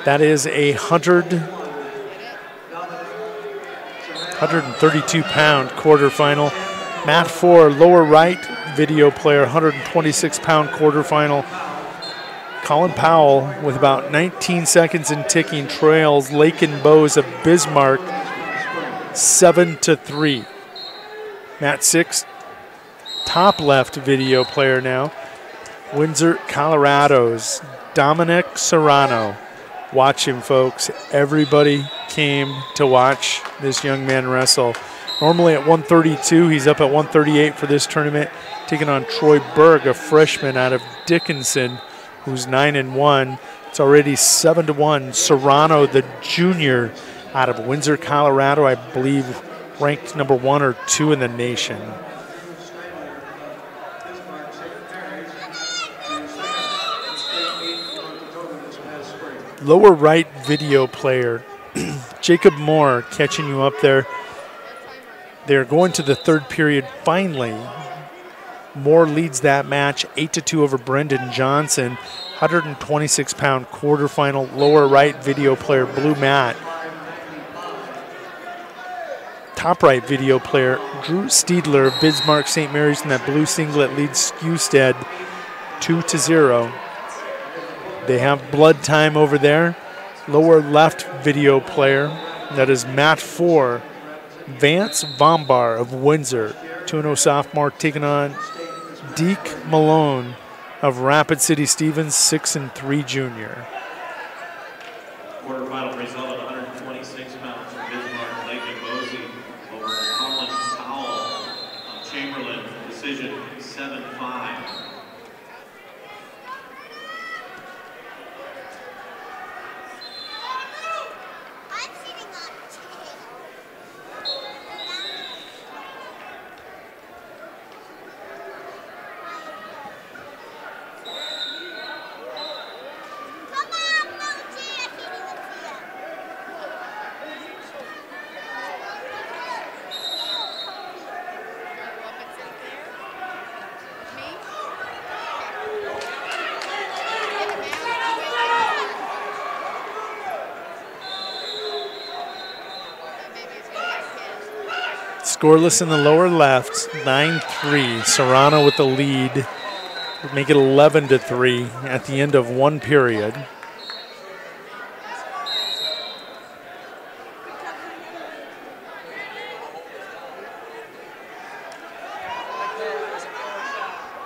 That is a 132-pound quarterfinal. Mat 4, lower right video player, 126-pound quarterfinal. Colin Powell, with about 19 seconds and ticking, trails Lakin Bowes of Bismarck 7-3. Mat 6, top left video player now. Windsor, Colorado's Dominic Serrano. Watch him, folks. Everybody came to watch this young man wrestle. Normally at 132, he's up at 138 for this tournament, taking on Troy Berg, a freshman out of Dickinson, who's 9-1. It's already 7-1. Serrano, the junior out of Windsor, Colorado, I believe ranked number 1 or 2 in the nation. Lower right video player, Jacob Moore catching you up there. They're going to the third period finally. Moore leads that match 8-2 over Brendan Johnson. 126-pound quarterfinal lower right video player, blue mat. Top right video player, Drew Steedler of Bismarck St. Mary's in that blue singlet leads Skewstead 2-0. They have blood time over there. Lower left video player, that is mat 4, Vance Vombar of Windsor, 2-0 sophomore, taking on Deke Malone of Rapid City Stevens, 6-3 junior. Quarterfinal result of 126 pounds from Bismarck, Lake and Boise over Collins Powell of Chamberlain, decision 7-5. Scoreless in the lower left, 9-3. Serrano with the lead. Make it 11-3 at the end of one period.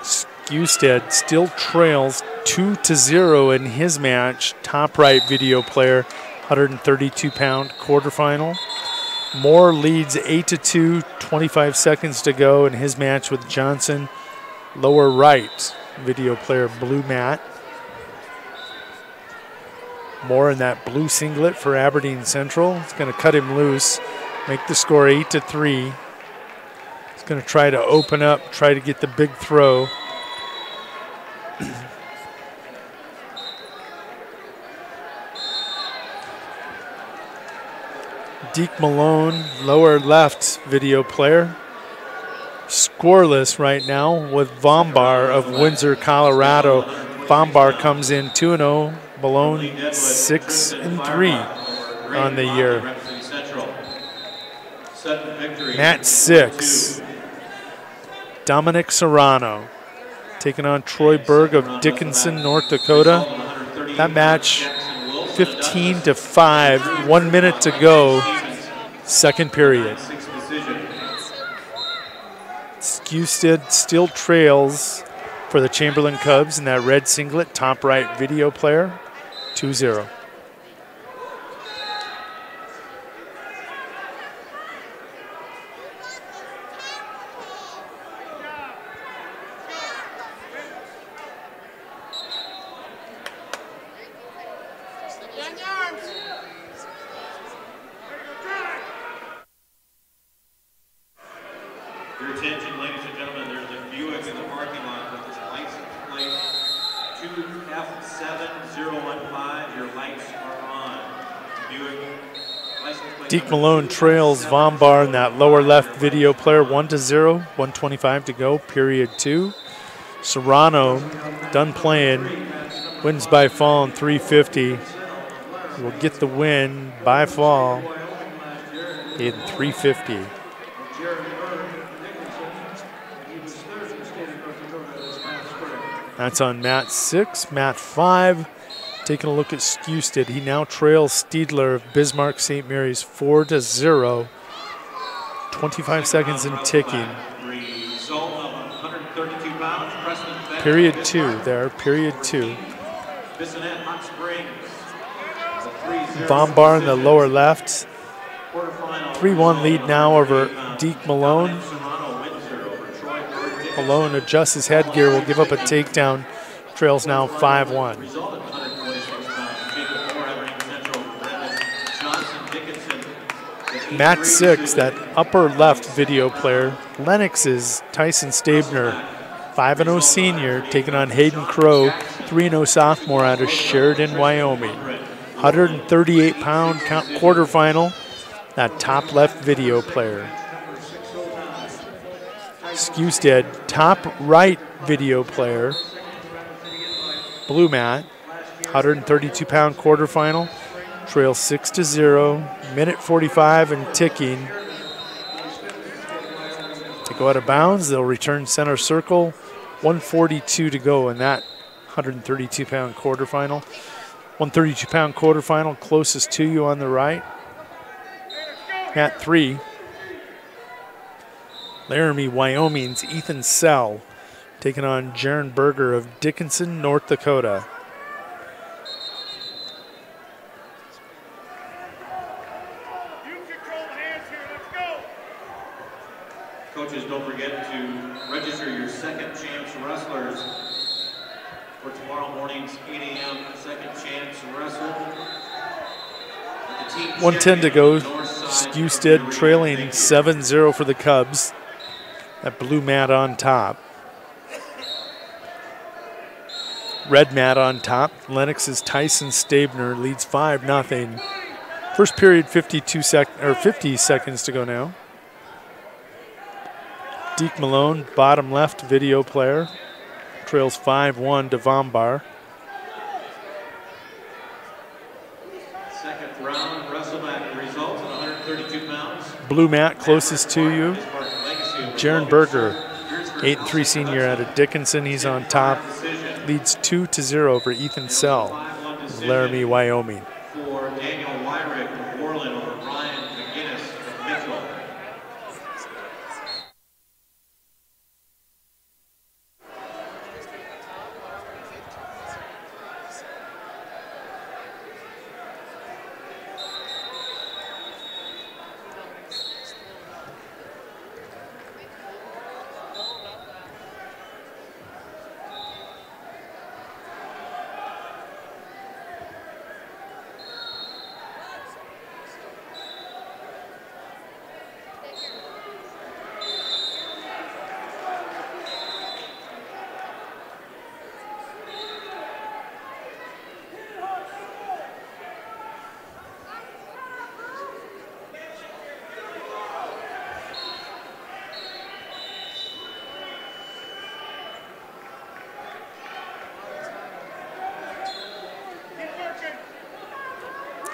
Skewstead still trails 2-0 in his match. Top right video player, 132-pound quarterfinal. Moore leads 8-2, 25 seconds to go in his match with Johnson. Lower right video player, blue mat. Moore in that blue singlet for Aberdeen Central. It's going to cut him loose, make the score 8-3. He's going to try to open up, try to get the big throw. Deke Malone, lower left video player. Scoreless right now with Vombar of Windsor, Colorado. Vombar comes in 2-0. Malone 6-3 on the year. Mat 6. Dominic Serrano taking on Troy Berg of Dickinson, North Dakota. That match 15-5, 1 minute to go. Second period. Skewstead still trails for the Chamberlain Cubs in that red singlet, top right video player, 2-0. Your attention, ladies and gentlemen, there's a Buick in the parking lot with its license plate 2F7015. Your lights are on. Buick license plate. Deke Malone trails Vombar in that lower left video player, 1-0, 1:25 to go, period 2. Serrano, done playing, wins by fall in 350. Will get the win by fall in 350. That's on mat 6. Mat 5, taking a look at Skewstead. He now trails Steedler of Bismarck St. Mary's 4-0. 25 seconds and ticking. Period 2 there, period 2. Vombar in the lower left. 3-1 lead now over Deke Malone. Malone adjusts his headgear, will give up a takedown. Trails now 5-1. Mat 6, that upper left video player. Lennox is Tyson Stabner, 5-0 senior, taking on Hayden Crow, 3-0 sophomore out of Sheridan, Wyoming. 138-pound quarterfinal, that top left video player. Skewstead, top right video player, blue mat, 132-pound quarterfinal, trails 6-0, minute 45 and ticking. They go out of bounds, they'll return center circle, 142 to go in that 132-pound quarterfinal. 132-pound quarterfinal, closest to you on the right. Mat 3. Laramie, Wyoming's Ethan Sell taking on Jaron Berger of Dickinson, North Dakota. Coaches, don't forget to register your second chance wrestlers for tomorrow morning's 8 a.m. second chance wrestle. 1:10 to go. Skewstead trailing 7-0 for the Cubs. That blue mat on top. Red mat on top. Lennox's Tyson Stabner leads 5-0. First period, 50 seconds to go now. Deke Malone, bottom left video player, trails 5-1 to Vombar. Second round wrestleback results at 132 pounds. Blue mat closest to you. Jaron Berger, 8-3 senior out of Dickinson. He's on top. Leads 2-0 over Ethan Sell of Laramie, Wyoming. For Daniel Wyrick of Orland over Ryan McGinnis of Mitchell.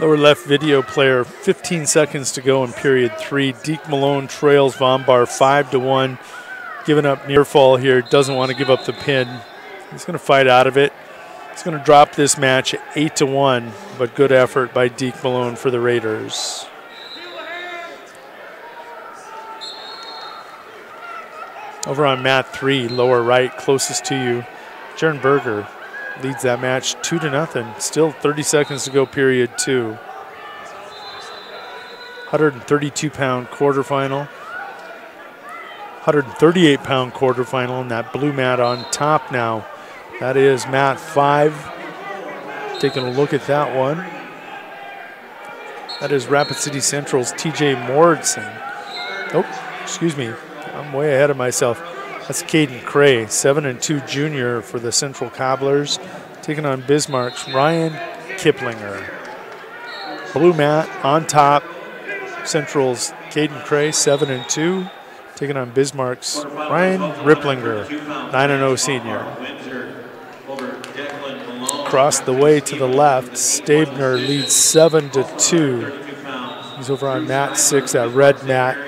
Lower left video player, 15 seconds to go in period 3. Deke Malone trails Vombar 5-1. Giving up near fall here, doesn't want to give up the pin. He's going to fight out of it. He's going to drop this match 8-1, but good effort by Deke Malone for the Raiders. Over on mat 3, lower right, closest to you, Jaron Berger leads that match 2-0. Still 30 seconds to go, period 2. 132-pound quarterfinal. 138-pound quarterfinal, and that blue mat on top now. That is mat 5. Taking a look at that one. That is Rapid City Central's TJ Mordson. Oh, excuse me. I'm way ahead of myself. That's Caden Cray, 7-2 junior for the Central Cobblers, taking on Bismarck's Ryan Kiplinger. Blue mat on top, Central's Caden Cray, 7-2, taking on Bismarck's Ryan Ripplinger, 9-0 senior. Across the way to the left, Stabner leads 7-2. He's over on mat 6, that red mat.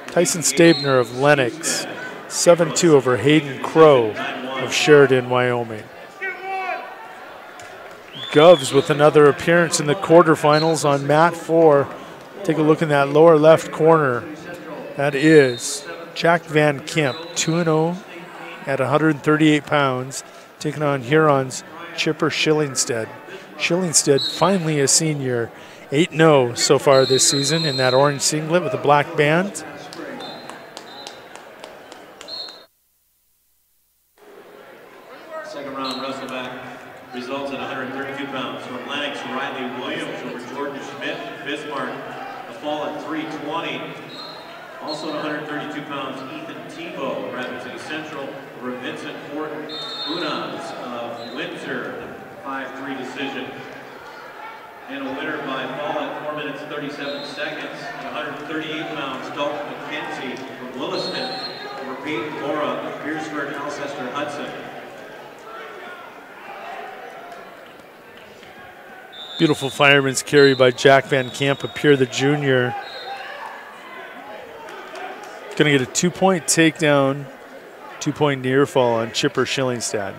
Tyson Stabner of Lennox, 7-2 over Hayden Crow of Sheridan, Wyoming. Govs with another appearance in the quarterfinals on mat 4. Take a look in that lower left corner. That is Jack Van Kemp, 2-0 at 138 pounds, taking on Huron's Chipper Schillingstead. Schillingstead, finally a senior, 8-0 so far this season in that orange singlet with a black band. Second round wrestleback results at 132 pounds. From Lennox, Riley Williams over Jordan Schmidt, Bismarck, a fall at 320. Also at 132 pounds, Ethan Tebow, Rapid City Central, over Vincent Horton Unas of Windsor, 5-3 decision. And a winner by fall at 4 minutes 37 seconds. At 138 pounds, Dalton McKenzie from Williston over Peyton Mora of Pearsford, Alcester, Hudson. Beautiful fireman's carry by Jack Van Camp of Pierre the junior. Going to get a 2-point takedown, 2-point near fall on Chipper Schillingstad.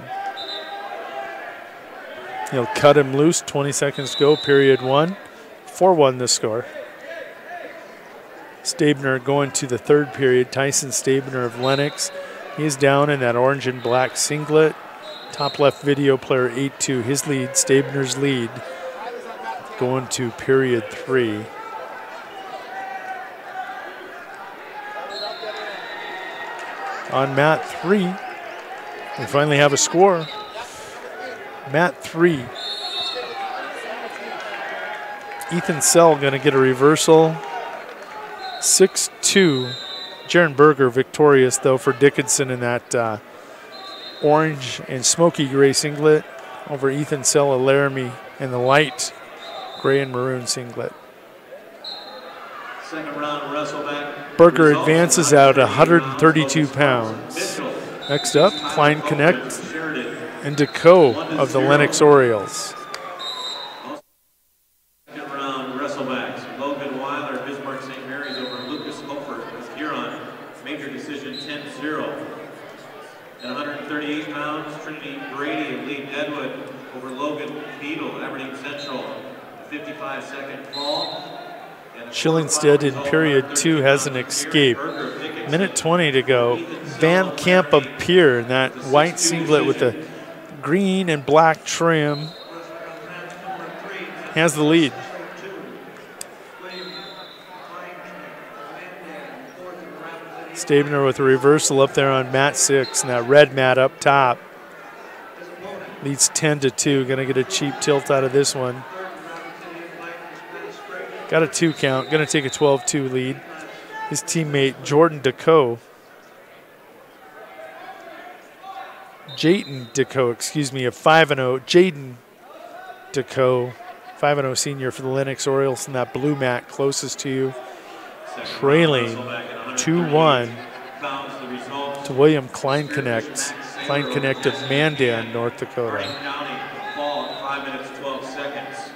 He'll cut him loose, 20 seconds to go, period 1. 4-1 the score. Stabner going to the third period. Tyson Stabner of Lennox. He's down in that orange and black singlet. Top left video player 8-2. His lead, Stabner's lead, going to period 3. On mat 3, we finally have a score. Mat 3. Ethan Sell going to get a reversal. 6-2. Jaron Berger victorious, though, for Dickinson in that orange and smoky gray singlet over Ethan Sell of Laramie in the light gray and maroon singlet. Second round wrestle back. Berger advances out 132 pounds. Next up, Klein Connect and DeCoe of the Lennox Orioles. Second round wrestlebacks. Logan Weiler, Bismarck St. Mary's over Lucas Hofer of Huron. Major decision 10-0. At 138 pounds, Trinity Brady of Lee Deadwood over Logan Beadle, Aberdeen Central. 55-second fall. Schillingstad in period 2 has an escape. Minute 20 to go. Van Camp of Pierre in that white singlet with the green and black trim has the lead. Stabner with a reversal up there on mat 6 and that red mat up top. Leads 10-2. Going to get a cheap tilt out of this one. Got a 2 count. Going to take a 12-2 lead. His teammate Jordan DeCoe. Jayton DeCoe, excuse me, a 5-0. Jaden DeCoe, 5-0 senior for the Lennox Orioles in that blue mat closest to you. Trailing 2-1 to William Klein Connect. Klein Connect of Mandan, North Dakota. 5 minutes 12 seconds.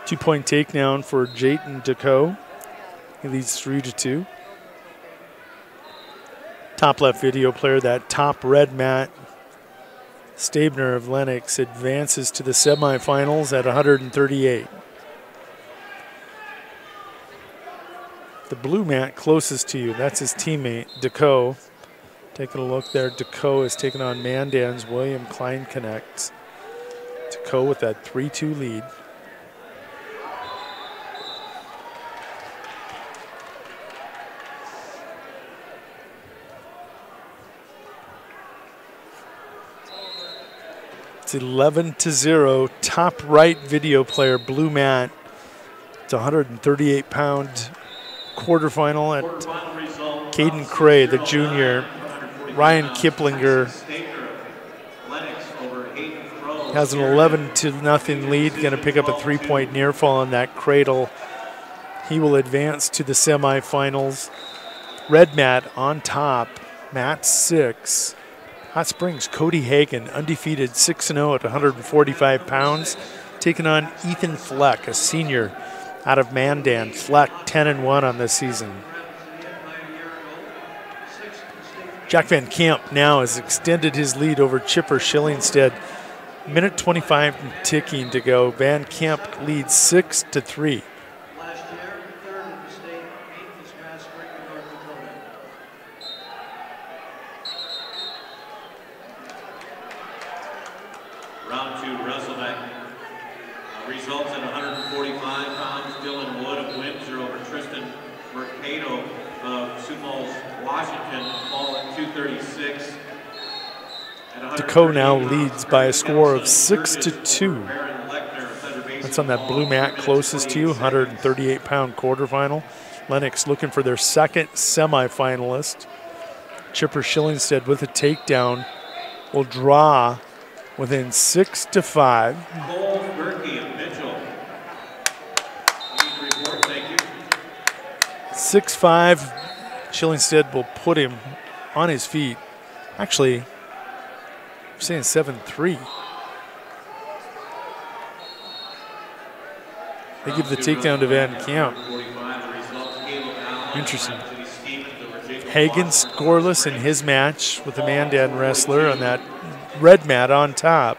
Two-point takedown for Jayton DeCoe. He leads 3-2. Top left video player, that top red mat. Stabner of Lennox advances to the semifinals at 138. The blue mat closest to you, that's his teammate, DeCoe. Taking a look there, DeCoe is taking on Mandan's William Klein Connect. DeCoe with that 3-2 lead. It's 11-0. Top right video player, blue mat. It's a 138-pound quarterfinal at Caden Cray, the junior. Ryan Kiplinger has an 11-0 lead. Going to pick up a 3-point near fall on that cradle. He will advance to the semifinals. Red mat on top, mat 6. Hot Springs, Cody Hagan, undefeated 6-0 at 145 pounds, taking on Ethan Fleck, a senior out of Mandan. Fleck 10-1 on this season. Jack Van Camp now has extended his lead over Chipper Schillingstad. Minute 25 ticking to go. Van Camp leads 6-3. Round 2 wrestleback. Results at 145 pounds. Dylan Wood of Windsor over Tristan Mercado of Sioux Falls, Washington. Fall at 236. DeCo now leads by a score of 6-2. That's on that blue mat closest to you, 138-pound quarterfinal. Lennox looking for their second semifinalist. Chipper Schillingstead with a takedown will draw within 6-5. Cole, Berkey, and Mitchell. Need to report, thank you. 6-5. Schillingstead will put him on his feet. Actually, I'm saying 7-3. They give the takedown to Van Camp. Interesting. Hagen scoreless in his match with the Mandan wrestler on that red mat on top.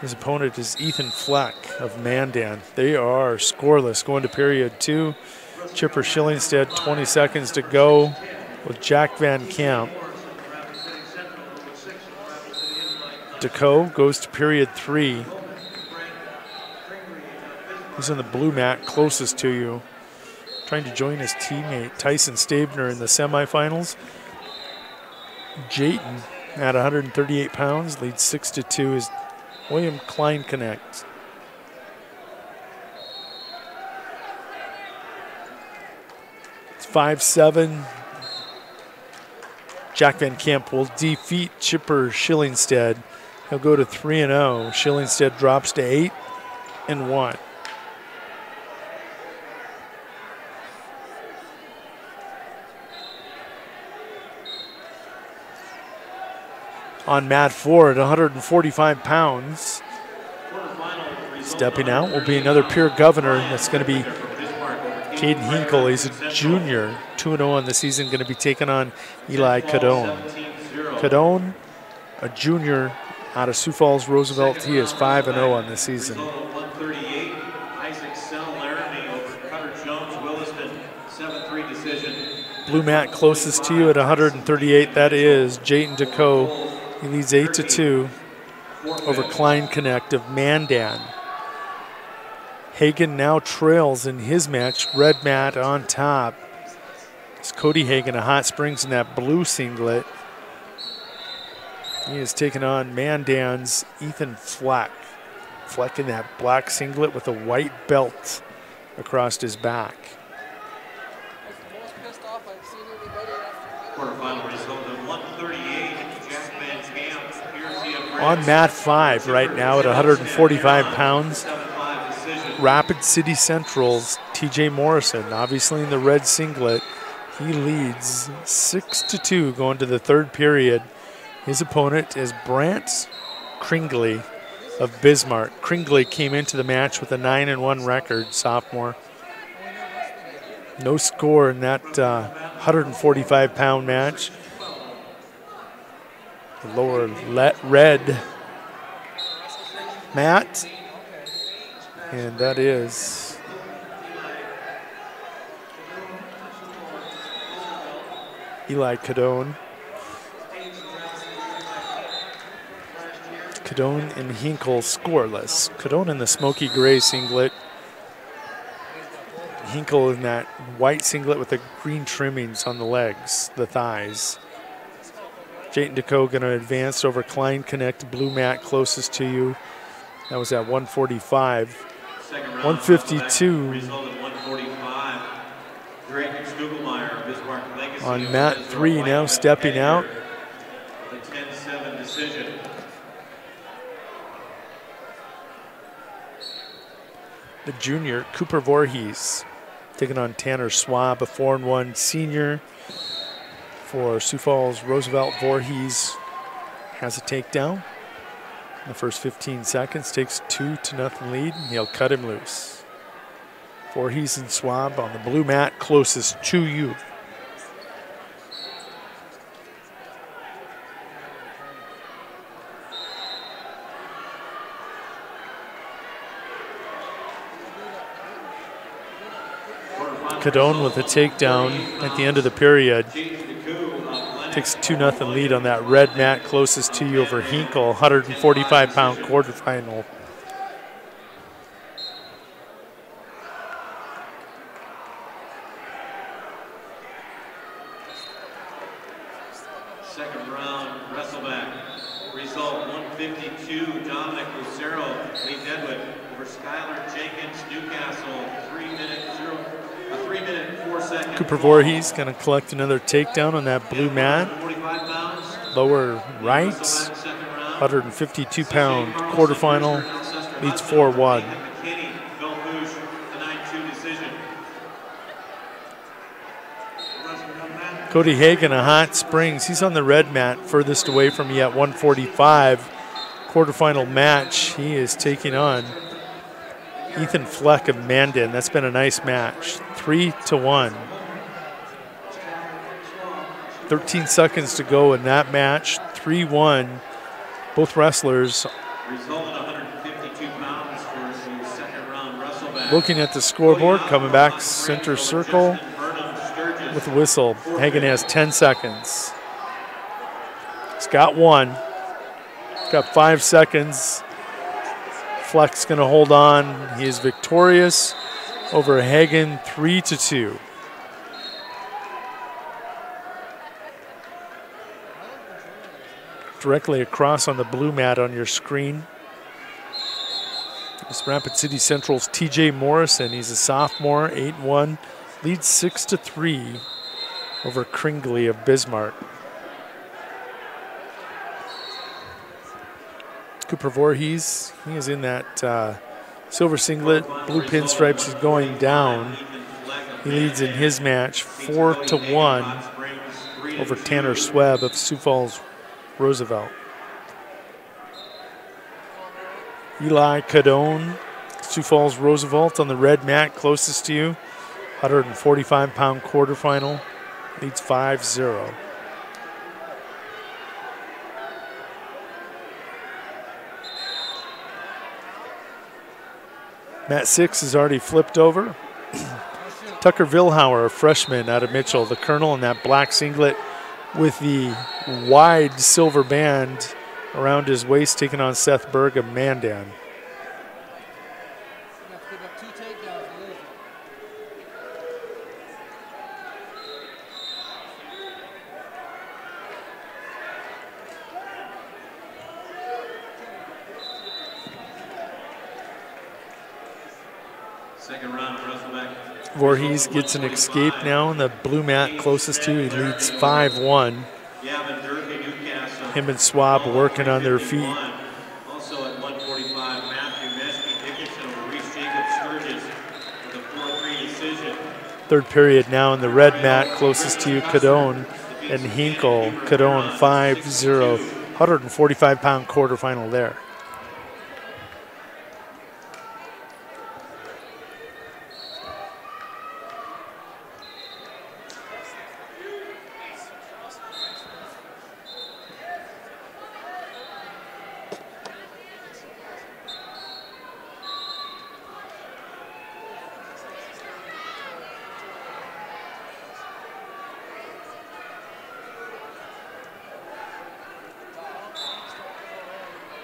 His opponent is Ethan Fleck of Mandan. They are scoreless going to period 2. Chipper Schillingstead, 20 seconds to go with Jack Van Camp. DeCo goes to period 3. He's on the blue mat closest to you, trying to join his teammate Tyson Stabner in the semifinals. Jayton at 138 pounds leads 6-2 is William Kleinknecht. It's 5-7. Jack Van Camp will defeat Chipper Schillingstead. He'll go to 3-0. Schillingstead drops to 8-1. On mat 4 at 145 pounds. Stepping out will be another peer governor. That's going to be Caden Hinkle. He's a junior, 2-0 on the season, going to be taking on Eli Cadone. Cadone, a junior out of Sioux Falls, Roosevelt. He is 5-0 on the season. Blue mat closest to you at 138. That is Jayton DeCo. He leads 8-2 over Kleinknecht of Mandan. Hagen now trails in his match, red mat on top. It's Cody Hagen of Hot Springs in that blue singlet. He is taking on Mandan's Ethan Fleck. Fleck in that black singlet with a white belt across his back. Quarterfinal result of 138. Jack Van Camp. On mat 5 right now at 145 pounds. Rapid City Central's TJ Morrison, obviously in the red singlet. He leads 6-2 going to the third period. His opponent is Brant Kringley of Bismarck. Kringley came into the match with a 9-1 record, sophomore. No score in that 145-pound match. The lower red mat, and that is Eli Cadone. Cadone and Hinkle scoreless. Cadone in the smoky gray singlet. Hinkle in that white singlet with the green trimmings on the legs, the thighs. Jayton DeCo going to advance over Kleinknecht, blue mat closest to you. That was at 145. 152. On mat 3 now, stepping out. The 10-7 decision. The junior, Cooper Voorhees, taking on Tanner Swab, a 4-1 senior. For Sioux Falls, Roosevelt Voorhees has a takedown. In the first 15 seconds, takes 2-0 lead, and he'll cut him loose. Voorhees and Swab on the blue mat closest to you. Cadone with a takedown at the end of the period. Takes a 2-0 lead on that red mat closest to you over Hinkle, 145-pound quarterfinal. Second round, wrestleback. Result 152, Dominic Lucero leads Edward over Skylar Jenkins, Newcastle, 3 minute 4 second. Cooper Voorhees going to collect another takedown on that blue mat. Lower right, 152-pound quarterfinal, leads 4-1. Cody Hagan of Hot Springs, he's on the red mat, furthest away from me at 145. Quarterfinal match, he is taking on Ethan Fleck of Mandan. That's been a nice match, 3-1. 13 seconds to go in that match, 3-1. Both wrestlers looking at the scoreboard, coming back center circle with a whistle. Hagan has 10 seconds. He's got one. He's got 5 seconds. Fleck's going to hold on. He is victorious over Hagan, 3-2. Directly across on the blue mat on your screen. This Rapid City Central's TJ Morrison. He's a sophomore, 8-1, leads 6-3 over Kringley of Bismarck. Cooper Voorhees, he is in that silver singlet, blue pinstripes. He's going down. He leads in his match 4-1 over Tanner Swebb of Sioux Falls Roosevelt. Eli Cadone, Sioux Falls Roosevelt on the red mat, closest to you. 145-pound quarterfinal, leads 5-0. Mat 6 is already flipped over. Tucker Vilhauer, a freshman out of Mitchell, the colonel in that black singlet with the wide silver band around his waist, taking on Seth Berg of Mandan. Second round, wrestleback. Voorhees gets an escape now on the blue mat closest to. He leads 5-1. Him and Swab working on their feet. Also at 145, Matthew Meshke Dickinson over Reese Jacob Sturgis with a 4-3 decision. Third period now in the red mat, closest to you, Cadone and Hinkle. Cadone 5-0, 145-pound quarterfinal there.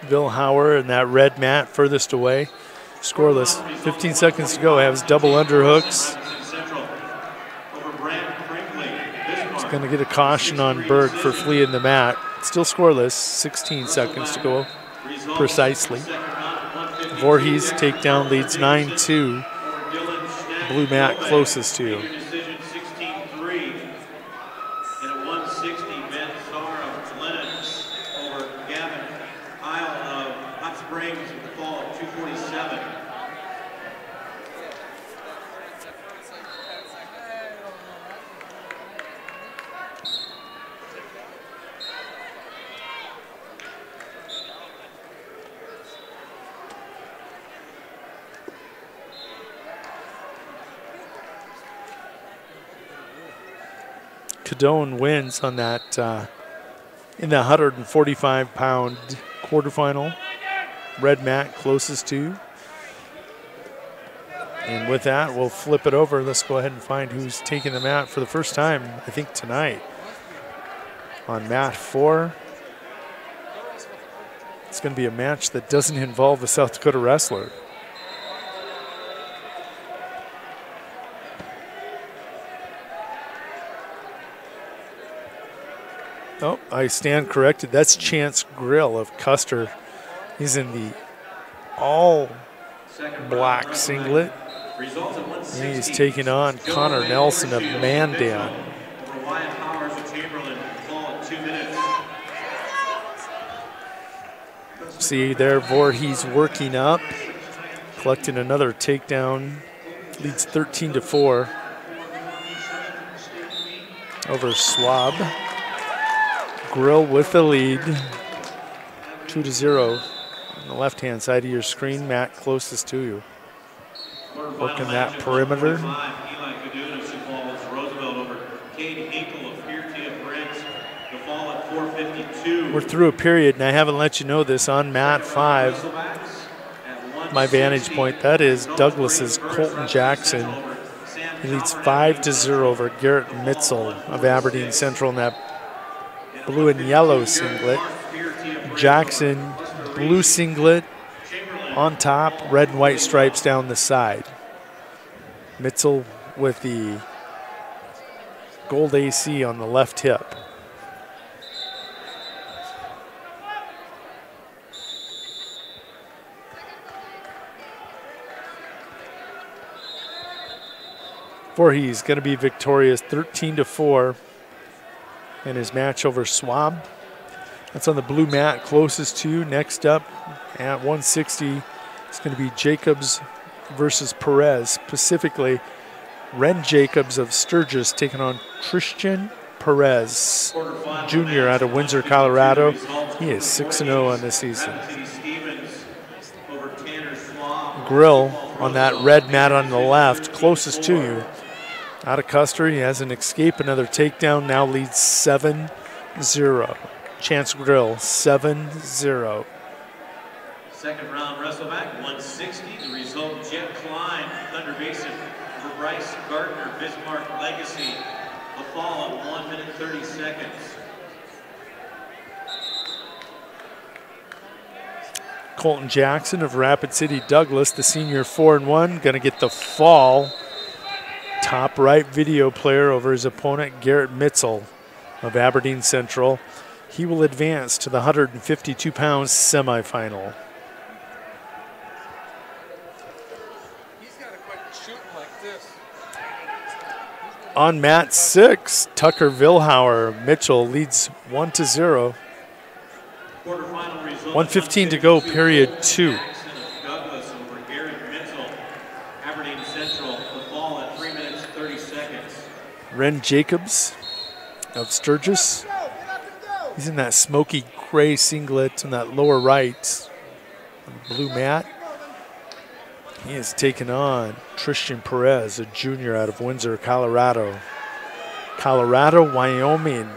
Vilhauer in that red mat furthest away. Scoreless. 15 seconds to go. Has double underhooks. He's going to get a caution on Berg for fleeing the mat. Still scoreless. 16 seconds to go precisely. Voorhees takedown leads 9-2. Blue mat closest to you. Cadone wins on that in the 145-pound quarterfinal. Red mat closest to. And with that, we'll flip it over. Let's go ahead and find who's taking the mat for the first time, I think, tonight. On mat 4. It's going to be a match that doesn't involve a South Dakota wrestler. Oh, I stand corrected. That's Chance Grill of Custer. He's in the all black singlet. And he's taking on Connor Nelson of Mandan. See there, Voorhees working up, collecting another takedown. Leads 13-4 over Swab. Grill with the lead, 2-0 on the left-hand side of your screen. Matt, closest to you. Working that perimeter. We're through a period, and I haven't let you know this on mat 5. My vantage point, that is Douglas's Colton Jackson. He leads 5-0 over Garrett Mitzel of Aberdeen Central in that blue and yellow singlet. Jackson, blue singlet on top, red and white stripes down the side. Mitzel with the gold AC on the left hip. Voorhees going to be victorious 13-4 in his match over Swab. That's on the blue mat closest to. Next up at 160, it's going to be Jacobs versus Perez. Specifically, Ren Jacobs of Sturgis taking on Christian Perez, Jr. out of Windsor, Colorado. He is 6-0 on the season. Grill on that red mat on the left, closest to you. Out of Custer, he has an escape, another takedown, now leads 7-0. Chance Grill, 7-0. Second round wrestle back, 160. The result, Jet Klein, Thunder Basin for Bryce Gardner, Bismarck Legacy. The fall at 1 minute 30 seconds. Colton Jackson of Rapid City Douglas, the senior 4-1, gonna get the fall. Top right video player over his opponent, Garrett Mitzel of Aberdeen Central. He will advance to the 152-pound semifinal. On mat 6, Tucker Vilhauer. Mitchell leads 1-0. 1:15 to go, period 2. Ren Jacobs of Sturgis. He's in that smoky gray singlet in that lower right on the blue mat. He is taking on Christian Perez, a junior out of Windsor, Colorado. Colorado, Wyoming,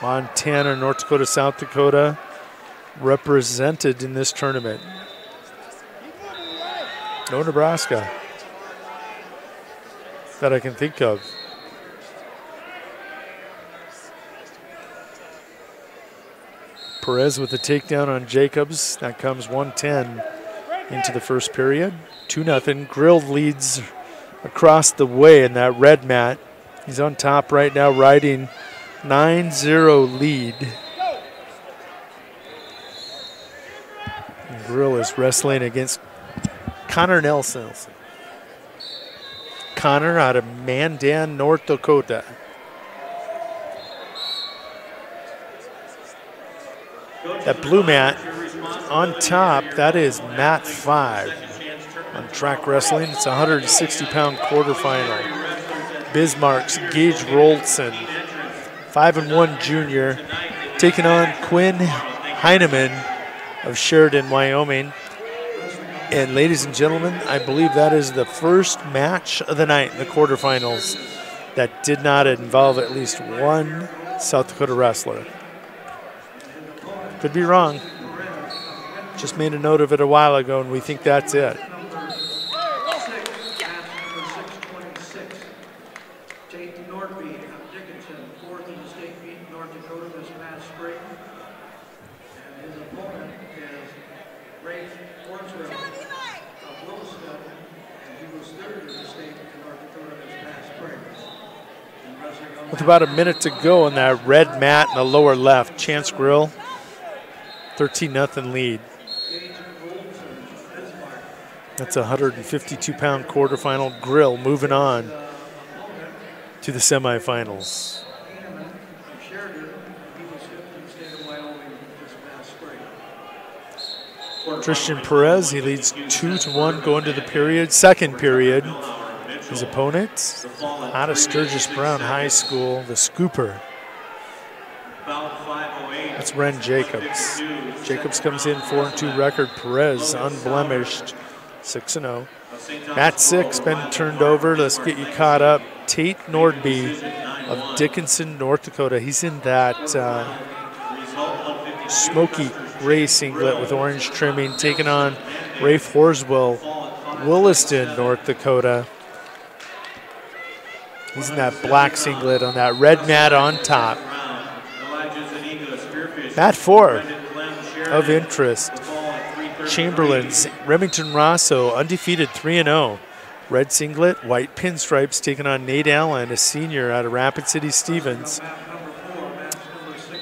Montana, North Dakota, South Dakota represented in this tournament. No Nebraska that I can think of. Perez with the takedown on Jacobs. That comes 1:10 into the first period. 2-0. Grill leads across the way in that red mat. He's on top right now, riding 9-0 lead. And Grill is wrestling against Connor Nelson. Connor out of Mandan, North Dakota. That blue mat on top, that is mat 5 on track wrestling. It's a 160-pound quarterfinal. Bismarck's Gage Rolson, 5-1 junior, taking on Quinn Heineman of Sheridan, Wyoming. And ladies and gentlemen, I believe that is the first match of the night in the quarterfinals that did not involve at least one South Dakota wrestler. Could be wrong. Just made a note of it a while ago, and we think that's it. Tate Nordby of Dickinson, 4th in the state meet in North Dakota this past spring. And his opponent is Rafe Forsberg of Williston, and he was 3rd in the state in North Dakota this past spring. And wrestling With about a minute to go on that red mat in the lower left, Chance Grill, 13-0 lead. That's a 152-pound quarterfinal. Grill moving on to the semifinals. Tristan Perez, he leads 2-1 going to the period. Second period, his opponent out of Sturgis Brown High School, the Scooper. That's Ren Jacobs. Jacobs comes in 4-2 record. Perez unblemished, 6-0. Mat 6 been turned over. Let's get you caught up. Tate Nordby of Dickinson, North Dakota. He's in that smoky gray singlet with orange trimming, taking on Rafe Horswell, Williston, North Dakota. He's in that black singlet on that red mat on top. Mat 4 of interest. Chamberlain's Remington Rosso, undefeated 3-0. Red singlet, white pinstripes, taking on Nate Allen, a senior out of Rapid City Stevens.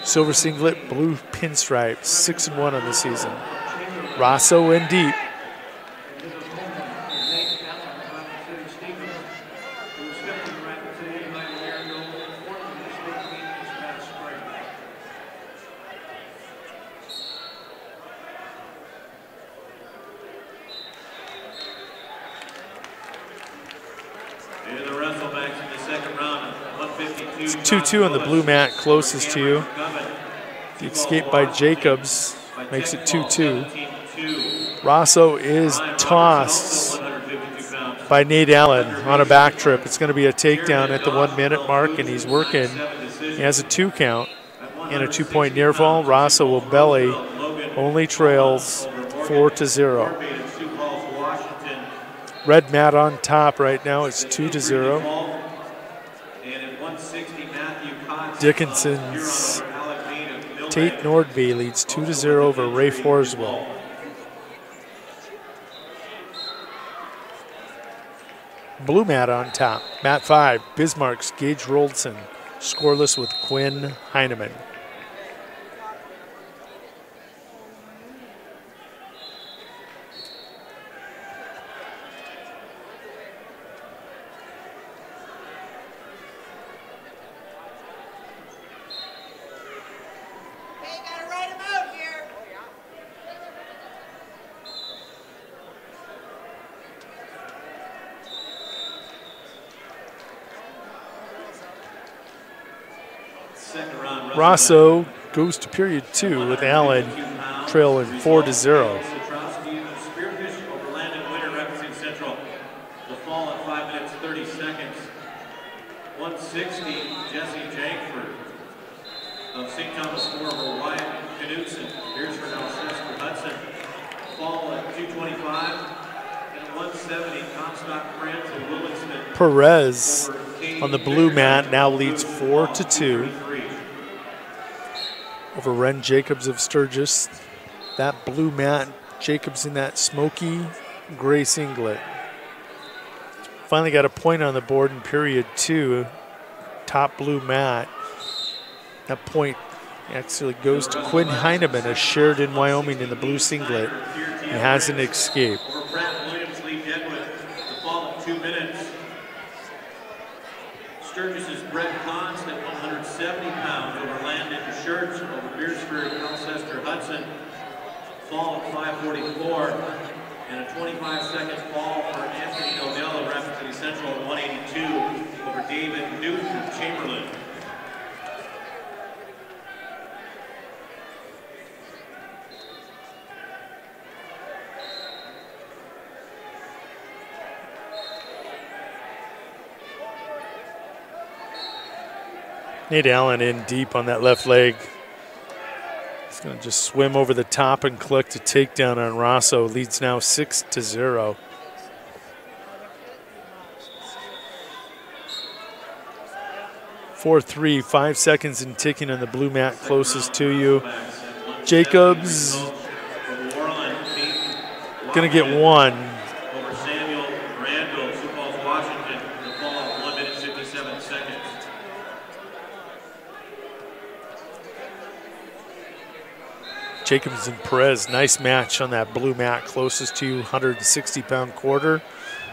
Silver singlet, blue pinstripes, 6-1 on the season. Rosso in deep. It's 2-2 on the blue mat closest to you. The escape by Jacobs makes it 2-2. Rosso is tossed by Nate Allen on a back trip. It's going to be a takedown at the 1 minute mark, and he's working. He has a 2 count and a 2-point near fall. Rosso will belly, only trails 4-0. Red mat on top right now. It's 2-0. Dickinson's Tate Nordby leads 2-0 over Rafe Horswell. Blue mat on top. Mat 5, Bismarck's Gage Roldson, scoreless with Quinn Heineman. Rosso goes to period 2 with Allen trailing 4-0. The fall at 5 minutes 30 seconds. 160, Jesse Jankford of St. Thomas More over Wyatt Knudsen. Here's for Alcester Hudson. Fall at 225 and 170, Comstock France of Williston. Perez on the blue mat now leads 4-2 over Ren Jacobs of Sturgis. That blue mat, Jacobs in that smoky gray singlet. Finally got a point on the board in period 2. Top blue mat. That point actually goes to Quinn Heineman, a Sheridan, Wyoming in the blue singlet. He has an escape. Over Pratt Williams, Lee Deadwood. The fall at 2 minutes. Sturgis's Brett Const at 170 pounds over Landon Schertz over Beersford, Alcester Hudson. Fall at 5:44 and a 25-second fall for Anthony Odell of Rapid City Central at 182 over David Newton of Chamberlain. Nate Allen in deep on that left leg. He's going to just swim over the top and collect a takedown on Rosso. Leads now 6-0. (4-3), 5 seconds and ticking on the blue mat closest to you. Jacobs going to get one. Over Samuel Randall, Sioux Falls, Washington. The fall at 1 minute 57 seconds. Jacobs and Perez, nice match on that blue mat closest to 160-pound quarter.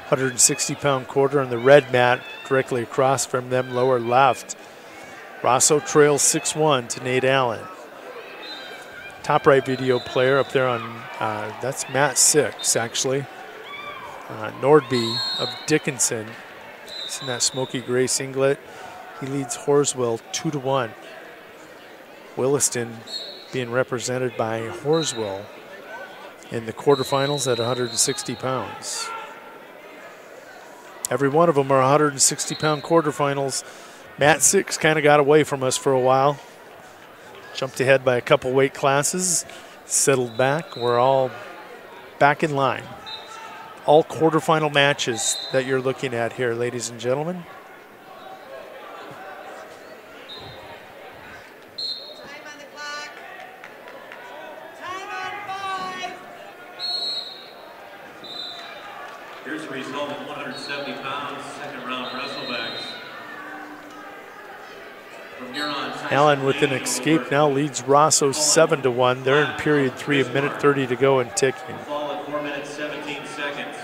160-pound quarter on the red mat directly across from them, lower left. Rosso trails 6-1 to Nate Allen. Top right video player up there on, that's mat 6 actually. Nordby of Dickinson. He's in that smoky gray singlet. He leads Horswell 2-1. Williston being represented by Horswell in the quarterfinals at 160 pounds. Every one of them are 160-pound quarterfinals. Mat 6 kind of got away from us for a while. Jumped ahead by a couple weight classes, settled back. We're all back in line. All quarterfinal matches that you're looking at here, ladies and gentlemen. Here's the result at 170 pounds, second round wrestlebacks. From here on, Allen with an escape now leads Rosso 7-1. They're in period 3, 1:30 to go and ticking. fall at 4 minutes 17 seconds.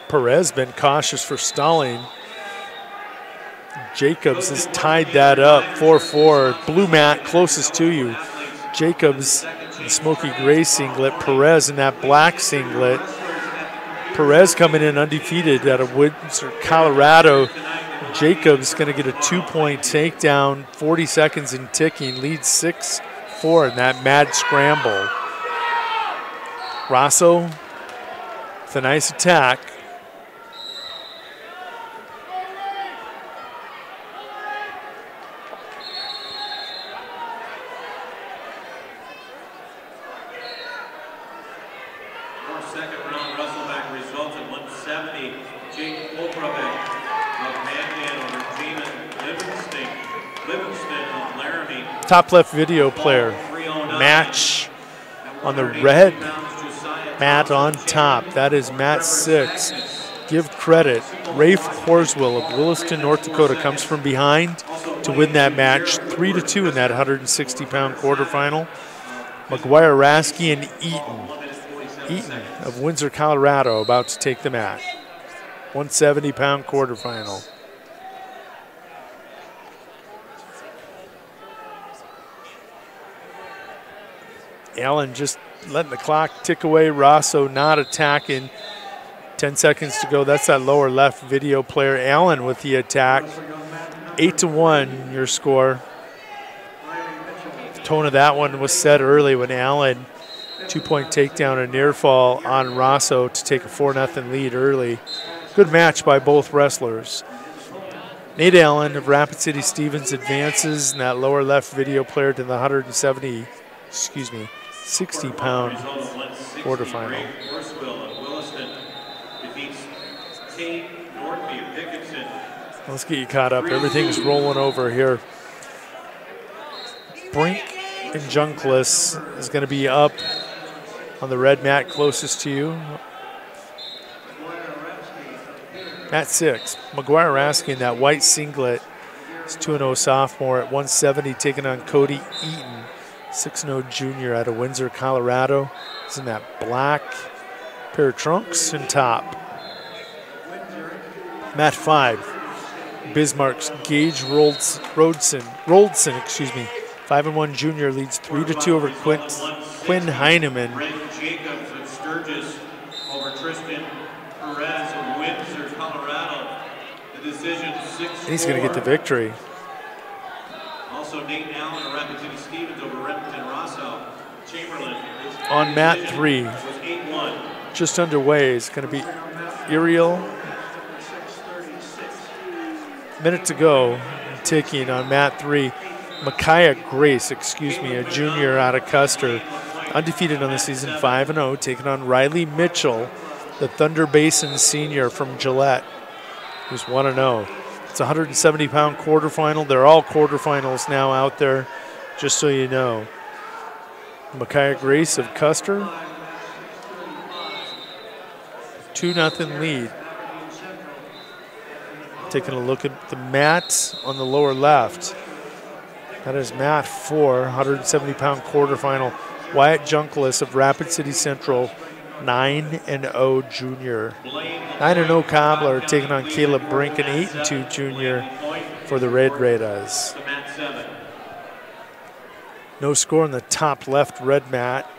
Perez been cautious for stalling. Jacobs has tied that up, 4-4. Blue mat closest to you. Jacobs in the smoky gray singlet, Perez in that black singlet. Perez coming in undefeated out of Windsor, Colorado. Jacobs going to get a 2-point takedown, 40 seconds in ticking, leads 6-4 in that mad scramble. Rosso with a nice attack. Top left video player. Match on the red mat on top. That is mat 6. Give credit. Rafe Horswell of Williston, North Dakota comes from behind to win that match 3-2 in that 160-pound quarterfinal. McGuire, Rasky, and Eaton of Windsor, Colorado about to take the mat. 170-pound quarterfinal. Allen just letting the clock tick away. Rosso not attacking. 10 seconds to go. That's that lower left video player. Allen with the attack. 8-1 your score. The tone of that one was set early when Allen 2-point takedown and near fall on Rosso to take a 4-0 lead early. Good match by both wrestlers. Nate Allen of Rapid City Stevens advances, and that lower left video player to the 60-pound quarterfinal. Let's get you caught up. Everything's rolling over here. Brink and Junkless is going to be up on the red mat closest to you. Mat 6. McGuire Rasky in that white singlet. He's 2-0 sophomore at 170, taking on Cody Eaton. 6-0 junior out of Windsor, Colorado. He's in that black pair of trunks and top. Mat 5. Bismarck's Gage Roldson, 5-1 junior, leads 3-2 over Quinn Heineman. Jacobs of Sturgis over Tristan Perez of Windsor, Colorado. The decision 6-4. He's going to get the victory. Also, Nate Allen of Rapid City Stevens over Remington Rosso. Chamberlain on mat 3, was 8-1. just underway, is going to be Uriel. Minute to go, ticking on mat 3. Micaiah Grace, a junior out of Custer. Undefeated on the season, 5-0, taking on Riley Mitchell, the Thunder Basin senior from Gillette, who's 1-0. It's a 170-pound quarterfinal. They're all quarterfinals now out there, just so you know. Micaiah Grace of Custer, 2-0 lead. Taking a look at the mat on the lower left. That is mat 4, 170-pound quarterfinal. Wyatt Junkless of Rapid City Central, 9-0 junior. 9-0 Cobbler taking on Caleb Brink, an 8-2 junior for the Red Raiders. No score in the top left red mat.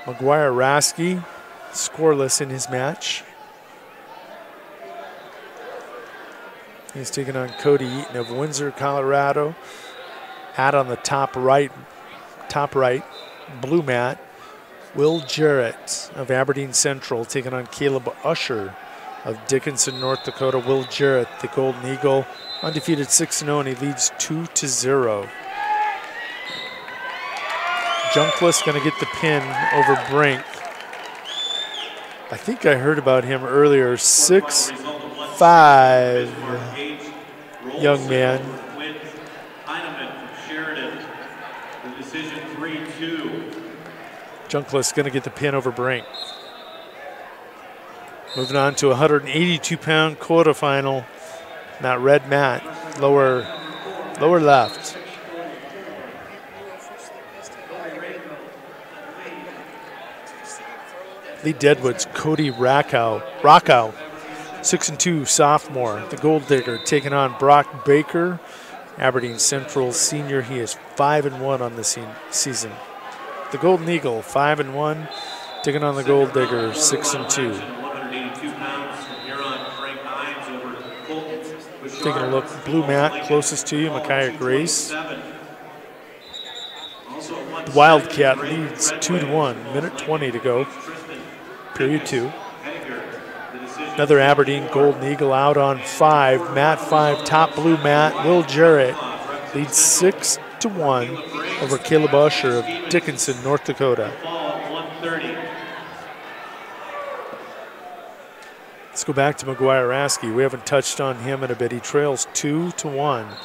McGuire Rasky scoreless in his match. He's taking on Cody Eaton of Windsor, Colorado. Hat on the top right, blue mat. Will Jarrett of Aberdeen Central taking on Caleb Usher of Dickinson, North Dakota. Will Jarrett, the Golden Eagle, undefeated 6-0, and he leads 2-0. Junkless going to get the pin over Brink. I think I heard about him earlier. 6'5" young man. Junkless going to get the pin over Brink. Moving on to 182-pound quarterfinal. That red mat, lower left. Lee Deadwood's Cody Rockow, 6'2" sophomore. The Gold Digger taking on Brock Baker, Aberdeen Central senior. He is 5-1 on the season. The Golden Eagle, 5-1, taking on the Gold Digger, 6-2. Taking a look, blue mat closest to you, Micaiah Grace. The Wildcat leads 2-1, minute 20 to go, period 2. Another Aberdeen Golden Eagle out on 5, mat 5, top blue mat, Will Jarrett leads 6-1 over Caleb Usher of Dickinson, North Dakota. Let's go back to McGuire Rasky. We haven't touched on him in a bit. He trails 2-1.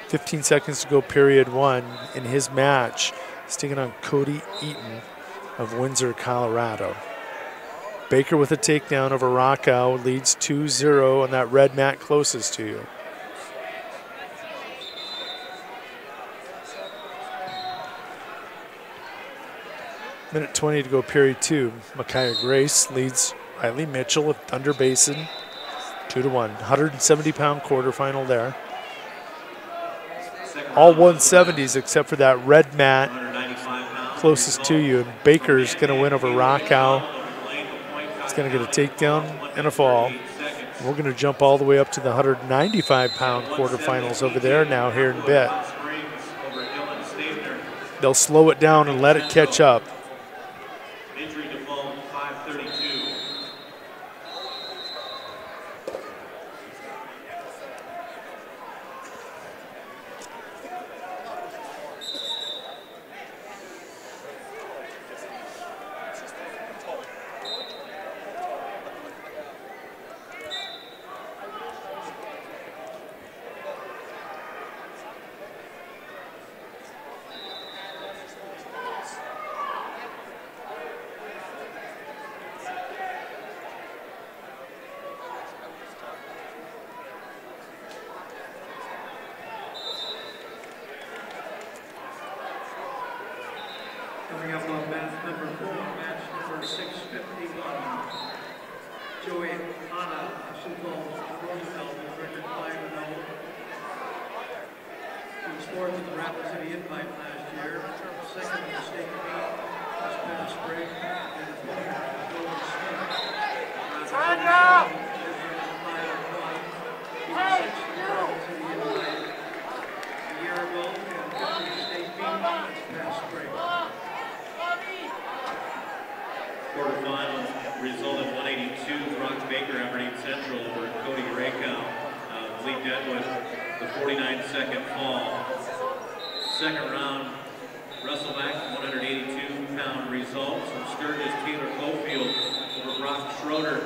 15 seconds to go, period 1. In his match, he's taking on Cody Eaton of Windsor, Colorado. Baker with a takedown over Rockow leads 2-0 on that red mat closest to you. Minute 20 to go, period 2. Micaiah Grace leads Riley Mitchell of Thunder Basin, 2-1. 170-pound quarterfinal there. All 170s except for that red mat closest to you. And Baker's going to win over Rockow. He's going to get a takedown and a fall. We're going to jump all the way up to the 195-pound quarterfinals over there now here in a bit. They'll slow it down and let it catch up. Coming up on match number 4, match number 651. Joey Hanna, Sioux Falls, Roosevelt, record 5-0. He was fourth in the Rapid City Invite last year, second in the state meet this past spring, and the winner was Joey Smith. Time out! He was sixth in the Rapid City Invite a year ago, and fifth in the state meet this past spring. Quarterfinal result of 182, Brock Baker, Aberdeen Central over Cody Raykow. Lee Deadwood, the 49-second fall. Second round, Russell Mack, 182-pound results. From Sturgis, Taylor Cofield over Brock Schroeder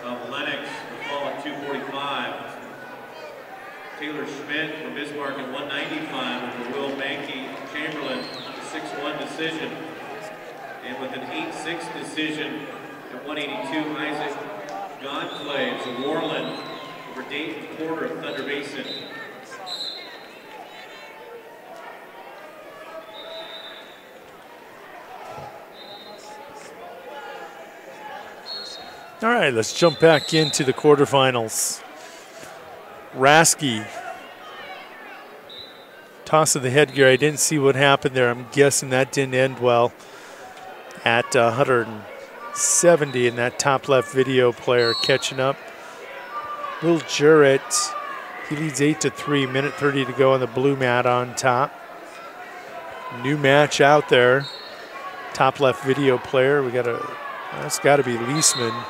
of Lennox, the fall at 245. Taylor Schmidt from Bismarck at 195 over Will Mankey Chamberlain, 6-1 decision. And with an 8-6 decision at 182, Isaac Godclaves of Warland over Dayton Porter of Thunder Basin. All right, let's jump back into the quarterfinals. Rasky. Toss of the headgear. I didn't see what happened there. I'm guessing that didn't end well at 170, and that top left video player catching up. Will Jarrett, he leads 8-3, minute 30 to go on the blue mat on top. New match out there. Top left video player. That's got to be Leisman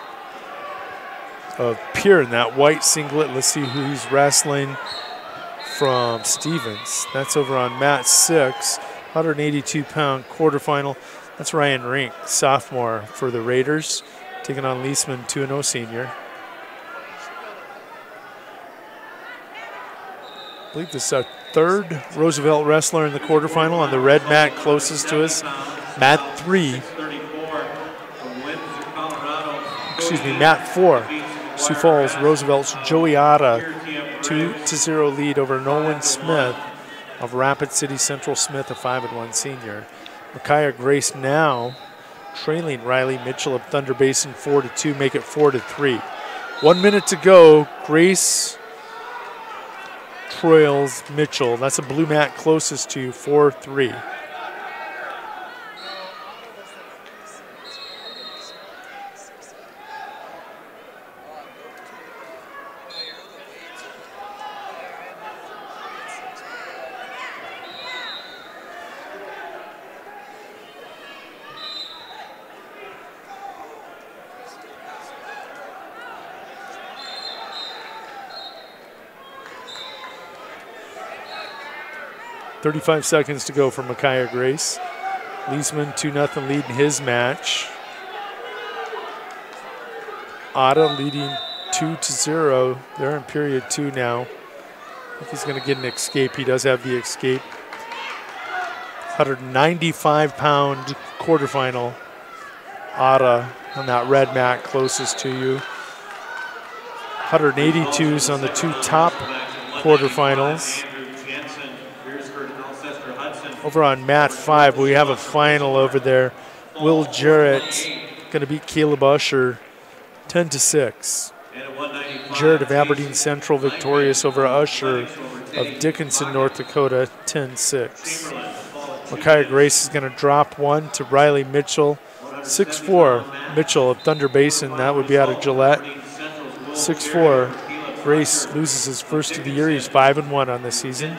of Pure in that white singlet. Let's see who he's wrestling from Stevens. That's over on mat 6, 182-pound quarterfinal. That's Ryan Rink, sophomore for the Raiders, taking on Leisman, 2-0 senior. I believe this is our third Roosevelt wrestler in the quarterfinal on the red mat closest to us. Mat 3. Excuse me, mat 4. Sioux Falls Roosevelt's Joey Otta, 2-0 lead over Nolan Smith of Rapid City Central Smith, a 5-1 senior. Micaiah Grace now trailing Riley Mitchell of Thunder Basin 4-2, make it 4-3. 1 minute to go. Grace trails Mitchell. That's a blue mat closest to 4-3. .35 seconds to go for Micaiah Grace. Leisman 2-0 lead in his match. Otta leading 2-0. They're in period 2 now. I think he's going to get an escape. He does have the escape. 195-pound quarterfinal. Otta on that red mat closest to you. 182s on the two top quarterfinals. Over on mat 5, we have a final over there. Will Jarrett going to beat Caleb Usher 10-6. Jarrett of Aberdeen Central victorious over Usher of Dickinson, North Dakota 10-6. Micaiah Grace is going to drop one to Riley Mitchell. 6'4", Mitchell of Thunder Basin, that would be out of Gillette. 6'4", Grace loses his first of the year. He's 5-1 on the season.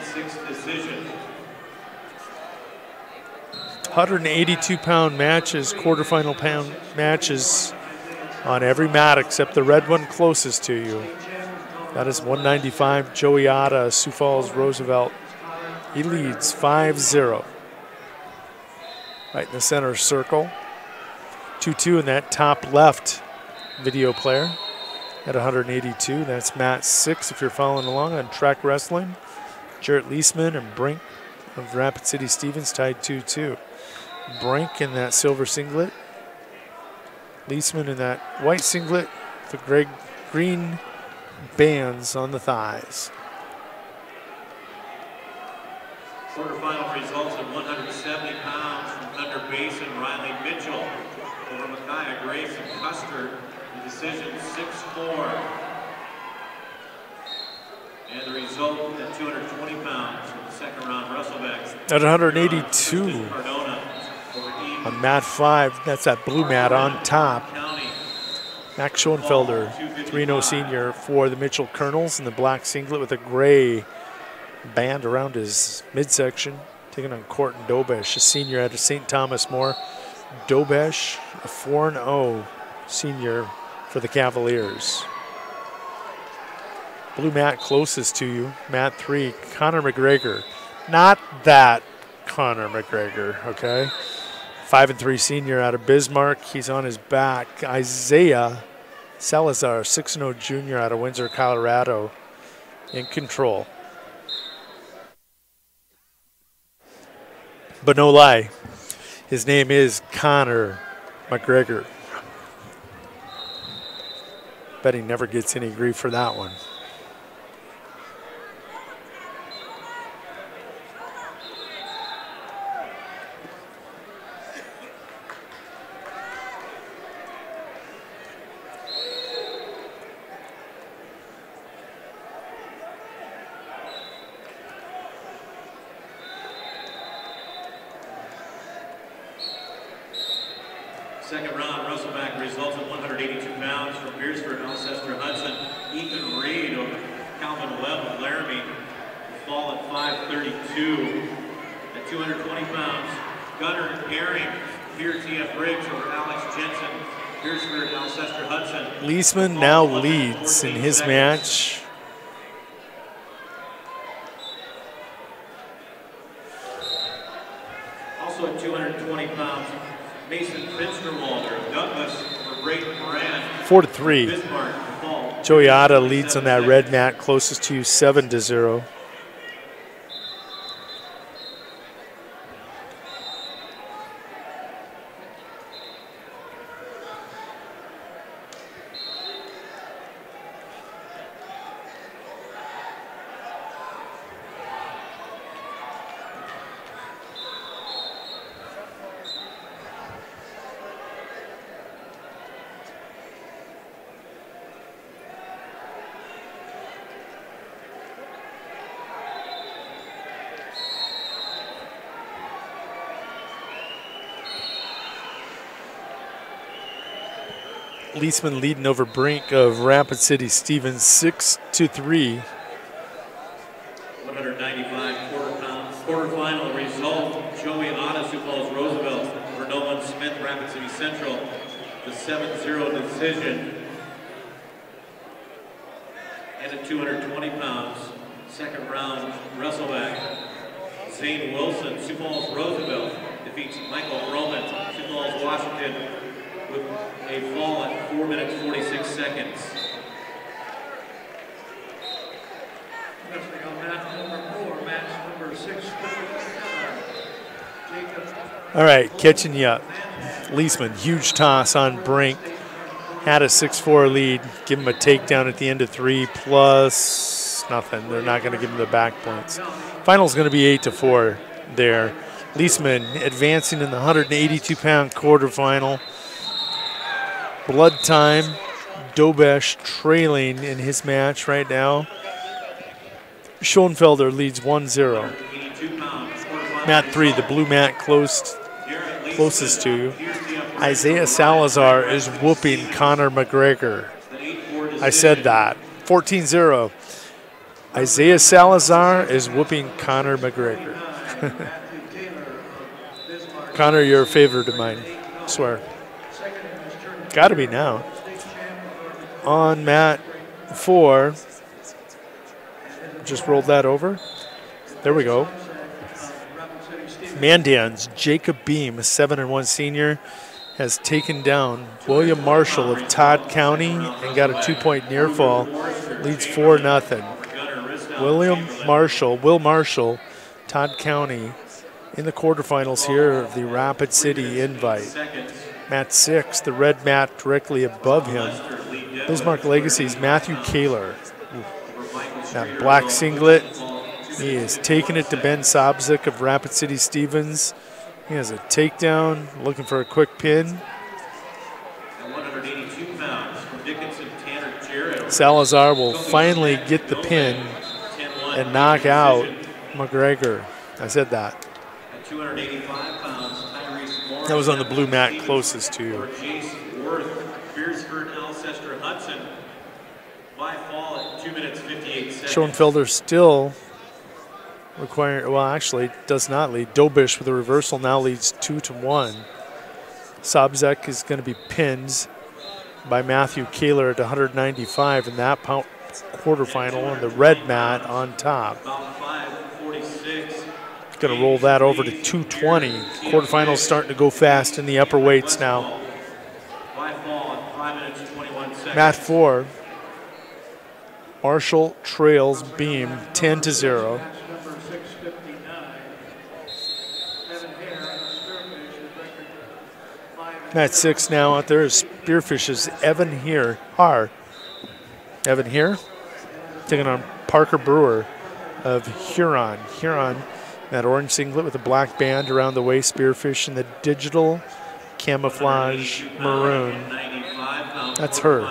182-pound matches, quarterfinal pound matches on every mat except the red one closest to you. That is 195, Joey Otta, Sioux Falls Roosevelt. He leads 5-0. Right in the center circle. 2-2 in that top left video player at 182. That's mat 6 if you're following along on track wrestling. Jarrett Leisman and Brink of Rapid City Stevens tied 2-2. Brink in that silver singlet. Leisman in that white singlet with the green bands on the thighs. Quarterfinal results at 170 pounds from Thunder Basin, Riley Mitchell over Micaiah Grace and Custer. The decision 6-4. And the result at 220 pounds from the second round Russellback. At 182 on mat 5, that's that blue mat on top. Max Schoenfelder, 3-0 senior for the Mitchell Colonels in the black singlet with a gray band around his midsection, taking on Courtney Dobesh, a senior out of St. Thomas More. Dobesh, a 4-0 senior for the Cavaliers. Blue mat closest to you, mat 3, Connor McGregor. Not that Connor McGregor, okay? 5-3 senior out of Bismarck. He's on his back. Isaiah Salazar, 6-0 junior out of Windsor, Colorado, in control. But no lie, his name is Connor McGregor. Bet he never gets any grief for that one. Second round, Russellback results in 182 pounds from Beersford, Alcester Hudson. Ethan Reed over Calvin Webb of Laramie. The fall at 532. At 220 pounds, Gunnar Herring, Pierre T.F. Briggs over Alex Jensen. Beersford, Alcester Hudson. Leesman now leads in his match. Also at 220 pounds, Mason Finsterwalder of Douglas over Brayden Moran. 4-3. Bismarck, the fall. Joey Otta leads on that red mat, closest to 7-0. Leesman leading over Brink of Rapid City Stevens 6-3. 195 quarterfinal result. Joey Otta, Sioux Falls Roosevelt over Nolan Smith, Rapid City Central. The 7-0 decision. And at 220 pounds, second round wrestleback. Zane Wilson, Sioux Falls Roosevelt defeats Michael Roman, Sioux Falls Washington, with a fall at 4 minutes 46 seconds. Wrestling on mat number 4, match number 6. Jacob. All right, catching you up. Leesman, huge toss on Brink. Had a 6-4 lead. Give him a takedown at the end of 3 plus nothing. They're not going to give him the back points. Final's going to be 8-4 there. Leesman advancing in the 182-pound quarterfinal. Blood time. Dobesh trailing in his match right now. Schoenfelder leads 1-0. Mat 3, the blue mat closest to you. Isaiah Salazar is whooping Conor McGregor. I said that. 14-0. Isaiah Salazar is whooping Conor McGregor. Conor, you're a favorite of mine. I swear. Got to be now. On mat 4. Just rolled that over. There we go. Mandan's Jacob Beam, a 7-1 senior, has taken down William Marshall of Todd County and got a 2-point near fall. Leads 4-0. Will Marshall, Todd County, in the quarterfinals here of the Rapid City Invite. Mat 6, the red mat directly above him. Bismarck Legacy's Matthew Kaler. That black singlet, he is taking it to Ben Sobzik of Rapid City Stevens. He has a takedown, looking for a quick pin. Salazar will finally get the pin and knock out McGregor. I said that. That was on the blue mat closest to you. Schoenfelder still requiring, well, actually does not lead. Dobish with a reversal now leads 2-1. Sobzek is going to be pinned by Matthew Kaler at 195 in that quarterfinal, and the red mat on top. Going to roll that over to 220. Quarterfinals starting to go fast in the upper weights now. Mat 4. Marshall trails Beam 10-0. Mat 6 now out there is Spearfish's Evan Har. Evan here taking on Parker Brewer of Huron. Huron, that orange singlet with a black band around the waist, Spearfish in the digital camouflage maroon. That's her.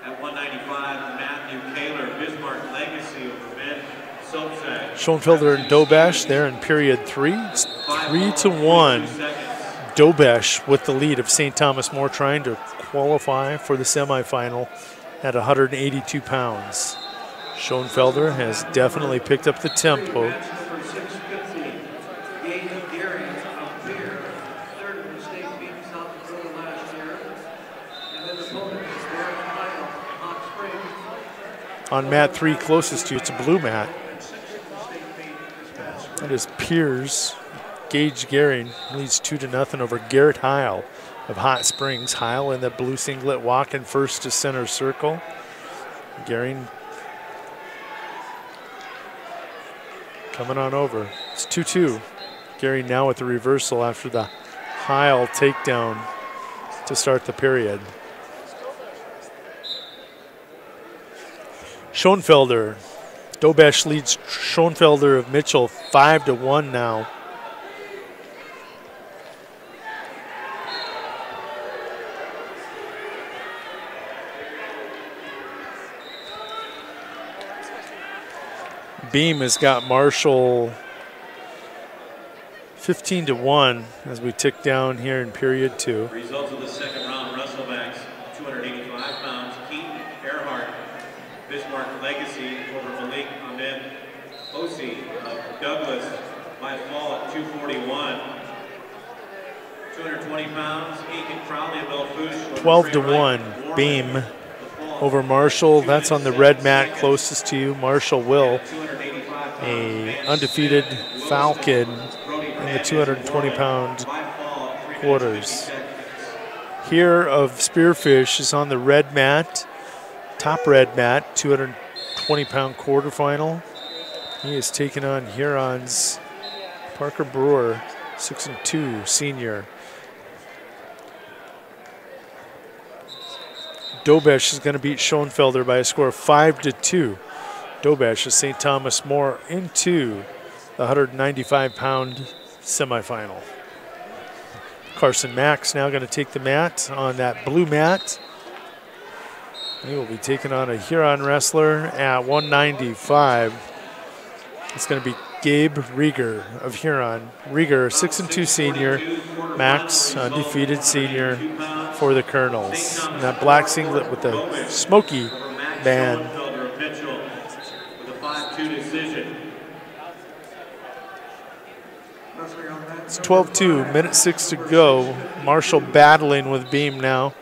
At 195, Matthew Kaler, Bismarck Legacy over Ben Soapsack. Schoenfelder and Dobesh there in period 3. It's 3-1. Dobesh with the lead of St. Thomas More, trying to qualify for the semifinal at 182 pounds. Schoenfelder has definitely picked up the tempo. On mat 3 closest to you, it's a blue mat. That is Piers. Gage Gehring leads 2-0 over Garrett Heil of Hot Springs. Heil in the blue singlet walking first to center circle. Gehring coming on over. It's 2-2. Gehring now with the reversal after the Heil takedown to start the period. Schoenfelder. Dobesh leads Schoenfelder of Mitchell 5-1 now. Beam has got Marshall 15-1 as we tick down here in period 2. Results of the second round, Wrestlebacks, 285 pounds. Keaton Earhart, Bismarck Legacy over Malik Ahmed Osi of Douglas by fall at 241. 220 pounds, Aiken Crowley of Belfouche. 12-1, Beam over Marshall. That's on the red mat closest to you. Marshall will, a undefeated Falcon in the 220-pound quarters. Here of Spearfish is on the red mat, top red mat, 220-pound quarterfinal. He is taking on Huron's Parker Brewer, 6'2", senior. Dobesh is going to beat Schoenfelder by a score of 5-2. Dobesh is St. Thomas More into the 195-pound semifinal. Carson Max now going to take the mat on that blue mat. He will be taking on a Huron wrestler at 195. It's going to be Gabe Rieger of Huron. Rieger, 6'2" senior. Max, undefeated senior for the Colonels. And that black singlet with the smoky band. It's 12-2, minute 6 to go. Marshall battling with Beam now.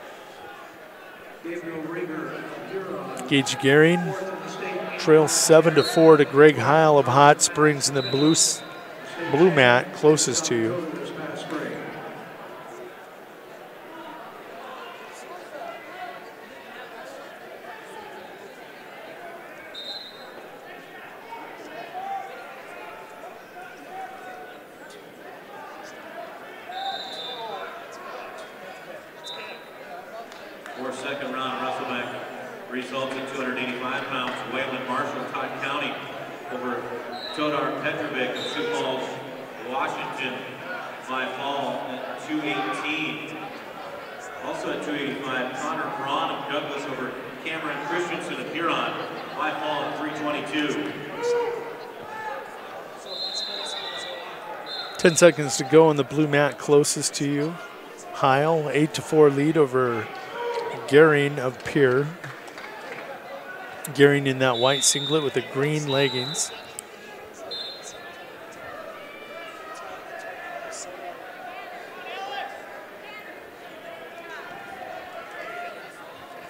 Gage Gehring trails 7-4 to Greg Heil of Hot Springs in the blue mat closest to you. For second round, Wrestleback results in 285 pounds. Waylon Marshall, Todd County over Todar Petrovic of Sioux Falls, Washington by fall at 218. Also at 285, Connor Braun of Douglas over Cameron Christensen of Huron by fall at 322. 10 seconds to go on the blue mat closest to you. Heil, 8-4 lead over Gehring of Pierre. Gehring in that white singlet with the green leggings.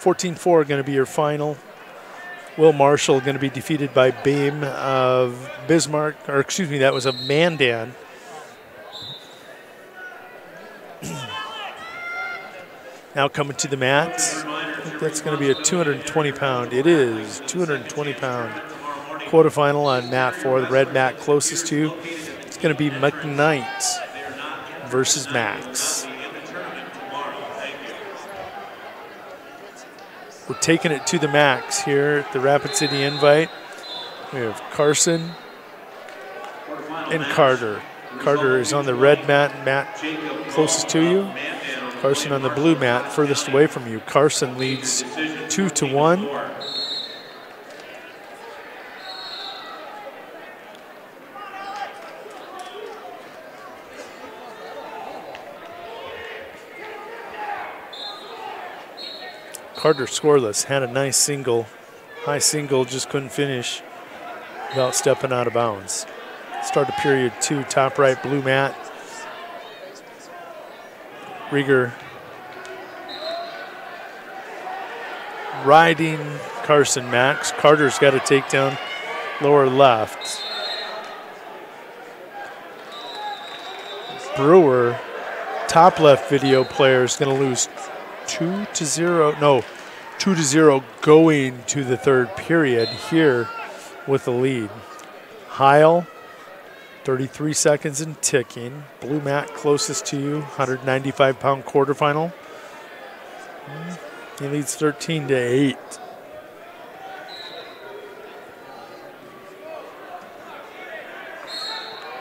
$14-4 going to be your final. Will Marshall going to be defeated by Beam of Bismarck, or excuse me, that was of Mandan. Now coming to the mat. I think that's going to be a 220-pound. It is 220-pound quarterfinal on mat 4, the red mat closest to you. It's going to be McKnight versus Max. We're taking it to the max here at the Rapid City Invite. We have Carson and Carter. Carter is on the red mat closest to you. Carson on the blue mat, furthest away from you. Carson leads 2-1. Carter scoreless, had a nice single, high single, just couldn't finish without stepping out of bounds. Start of period 2, top right, blue mat. Rieger riding Carson Max. Carter's got a takedown, lower left. Brewer, top left video player, is going to lose 2-0. No, 2-0 going to the third period here with the lead. Heil, 33 seconds and ticking. Blue mat closest to you, 195-pound quarterfinal. He leads 13-8.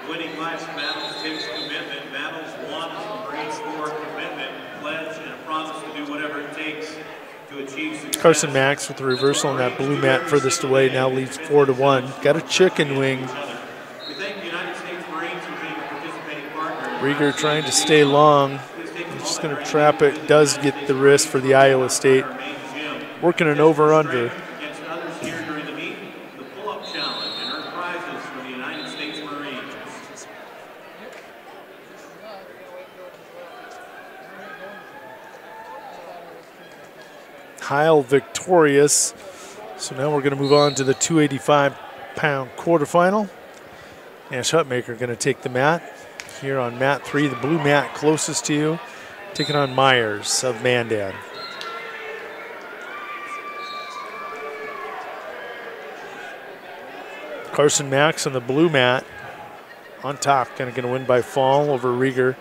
Winning last battles takes commitment. Battles won is a great score, commitment, pledge, and a promise to do whatever it takes to achieve success. Carson Max with the reversal on that blue mat furthest away now leads 4-1. Got a chicken wing. Rieger trying to stay long. He's just going to trap it. Does get the wrist for the Iowa State. Working an over-under. Heil victorious. So now we're going to move on to the 285-pound quarterfinal. Nash Hutmaker going to take the mat. Here on mat 3, the blue mat closest to you, taking on Myers of Mandan. Carson Max on the blue mat, on top, going to win by fall over Rieger.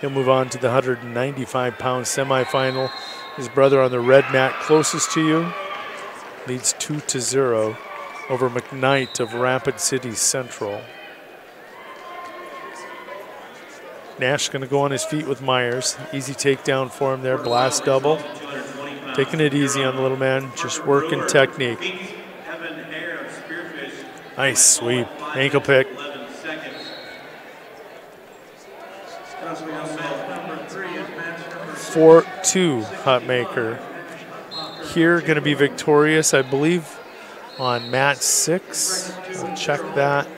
He'll move on to the 195-pound semifinal. His brother on the red mat closest to you leads 2-0 over McKnight of Rapid City Central. Nash going to go on his feet with Myers. Easy takedown for him there, blast double. Taking it easy on the little man, just working technique. Nice sweep, ankle pick. 4-2 Hutmaker. Here going to be victorious, I believe, on mat 6. We'll check that.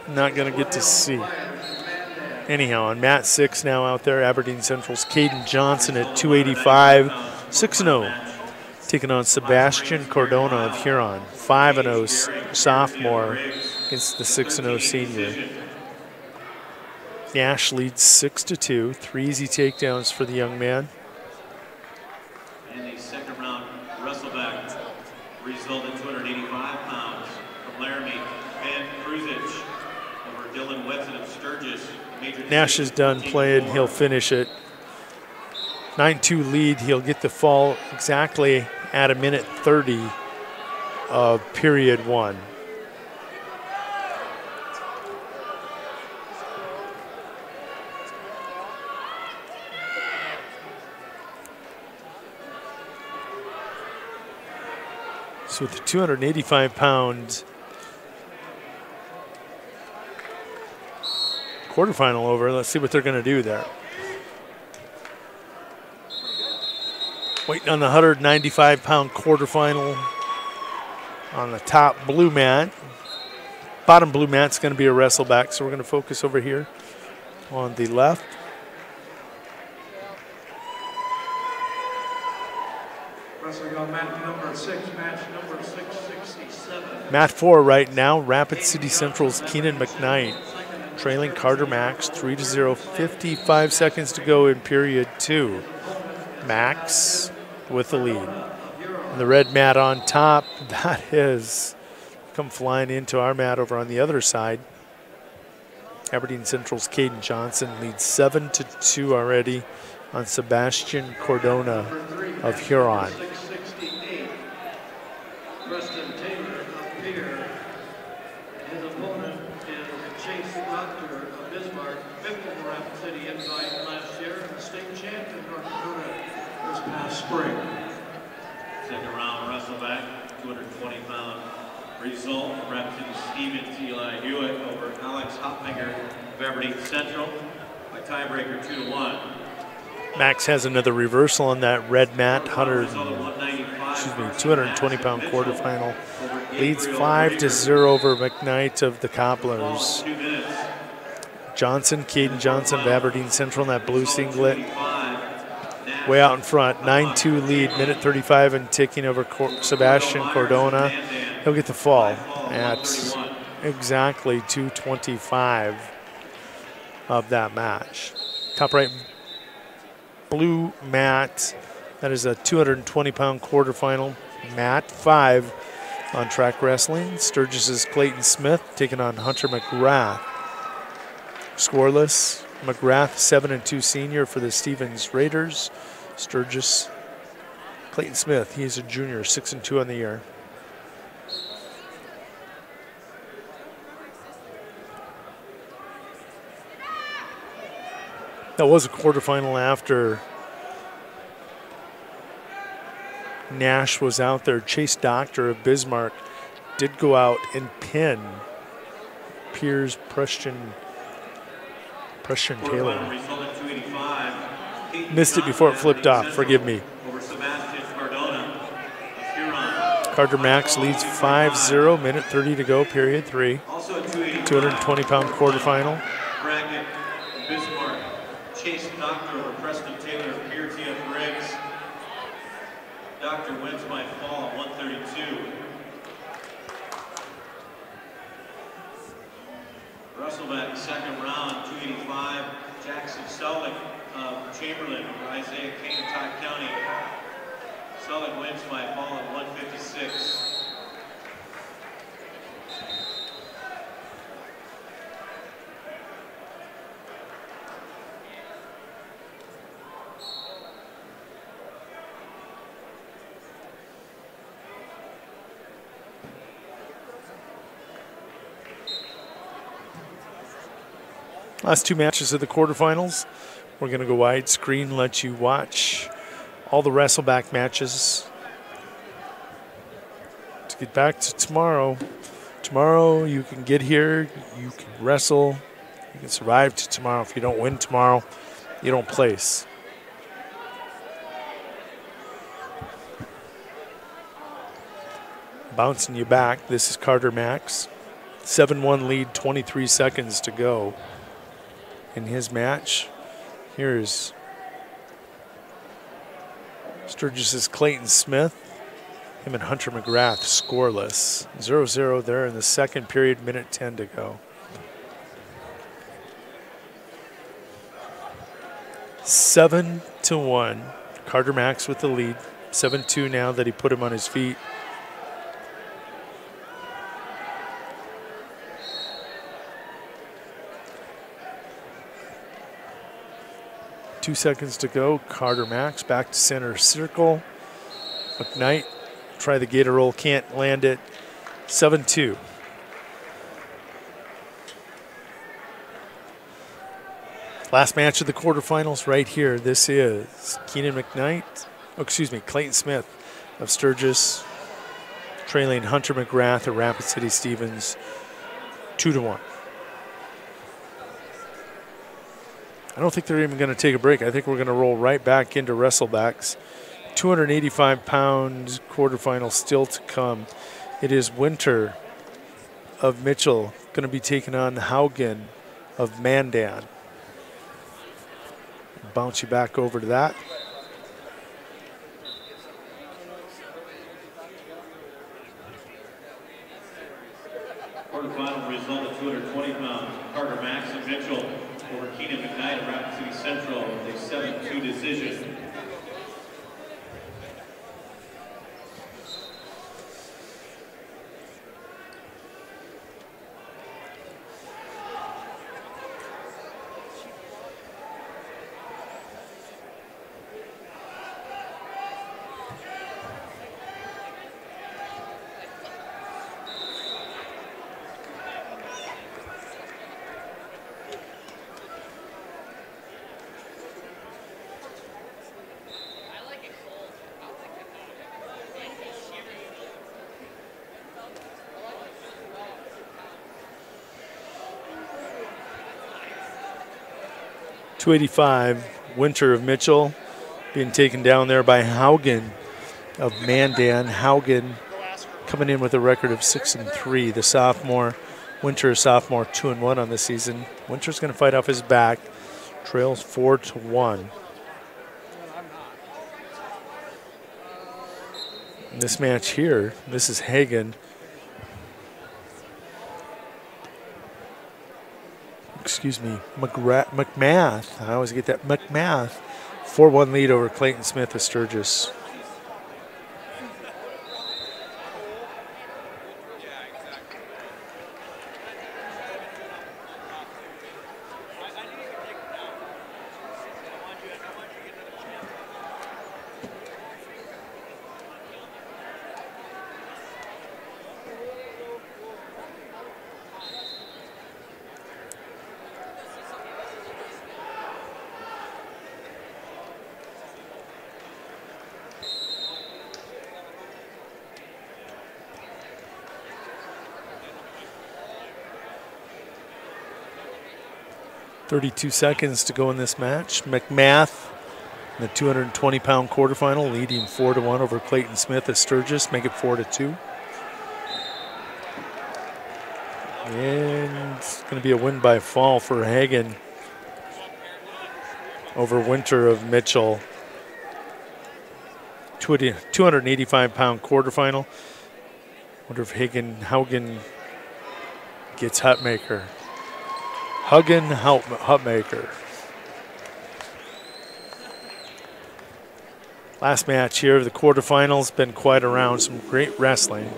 Not going to get to see. Anyhow, on mat 6 now out there, Aberdeen Central's Caden Johnson at 285, 6-0. Taking on Sebastian Cordona of Huron, 5-0 sophomore against the 6-0 senior. Nash leads 6-2, 3 easy takedowns for the young man. And the second round wrestleback result at 285 pounds from Laramie and Kruzich over Dylan Wetson of Sturgis. Nash is done playing, he'll finish it. 9-2 lead, he'll get the fall exactly at 1:30 of period 1. So with the 285-pound quarterfinal over, let's see what they're going to do there. Waiting on the 195-pound quarterfinal on the top blue mat. Bottom blue mat's going to be a wrestleback, so we're going to focus over here on the left. Wrestling on mat number 6, match number 667. Mat 4 right now, Rapid City Central's Keenan McKnight trailing Carter Max 3-0, 55 seconds to go in period 2. Max with the lead. And the red mat on top, that has come flying into our mat over on the other side. Aberdeen Central's Caden Johnson leads 7-2 already on Sebastian Cordona of Huron. Spring. Second round wrestleback, 220-pound result. Representing Stevens, Eli Hewitt over Alex Hopfinger of Aberdeen Central by tiebreaker 2-1. Max has another reversal on that red mat, 220-pound quarterfinal. Leads 5-0 over McKnight of the Cobblers. Johnson, Caden Johnson of Aberdeen Central in that blue singlet. Way out in front, 9-2 lead, minute 35 and ticking over Sebastian Cordona. He'll get the fall at exactly 2:25 of that match. Top right blue mat, that is a 220-pound quarterfinal. Mat 5 on track wrestling. Sturgis's Clayton Smith taking on Hunter McGrath. Scoreless, McGrath 7-2 senior for the Stevens Raiders. Sturgis, Clayton Smith, he's a junior, 6-2 on the year. That was a quarterfinal after Nash was out there. Chase Doctor of Bismarck did go out and pin Piers Preston Taylor. Missed it before it flipped off, forgive me. Carter Max leads 5-0, minute 30 to go, period 3. 220-pound quarterfinal. Bracket, Bismarck, Chase Doctor over Preston Taylor, Pier T.F. Riggs. Doctor wins by fall, 132. Wrestleback, second round, 285. Jackson Selleck of Chamberlain over Isaiah Kane, Todd County. Selleck wins by fall at 156. Last two matches of the quarterfinals. We're going to go widescreen, let you watch all the wrestleback matches. To get back to tomorrow. Tomorrow you can get here, you can wrestle, you can survive to tomorrow. If you don't win tomorrow, you don't place. Bouncing you back, this is Carter Max. 7-1 lead, 23 seconds to go in his match. Here's Sturgis's Clayton Smith. Him and Hunter McGrath scoreless. 0-0 there in the second period, minute 10 to go. 7-1. Carter Max with the lead. 7-2 now that he put him on his feet. Two seconds to go. Carter Max back to center circle. McKnight, try the gator roll, can't land it. 7-2. Last match of the quarterfinals right here. This is Keenan McKnight, Clayton Smith of Sturgis, trailing Hunter McGrath of Rapid City Stevens 2-1. I don't think they're even going to take a break. I think we're going to roll right back into wrestlebacks. 285-pound quarterfinal still to come. It is Winter of Mitchell going to be taking on Haugen of Mandan. Bounce you back over to that. Quarterfinal result of 220 pounds. Carter Max of Mitchell over Keenan McKnight of Rapid City Central with a 7-2 decision. 285, Winter of Mitchell being taken down there by Haugen of Mandan. Haugen coming in with a record of 6-3. The sophomore, Winter sophomore, 2-1 on the season. Winter's going to fight off his back. Trails 4-1. In this match here, this is Hagen. Excuse me, McMath. I always get that. McMath. 4-1 lead over Clayton Smith of Sturgis. .32 seconds to go in this match. McMath in the 220-pound quarterfinal, leading 4-1 over Clayton Smith at Sturgis, make it 4-2. And it's going to be a win by fall for Hagen over Winter of Mitchell. 285-pound quarterfinal. Wonder if Haugen gets Hutmaker. Hutmaker. Last match here of the quarterfinals. Been quite around. Some great wrestling.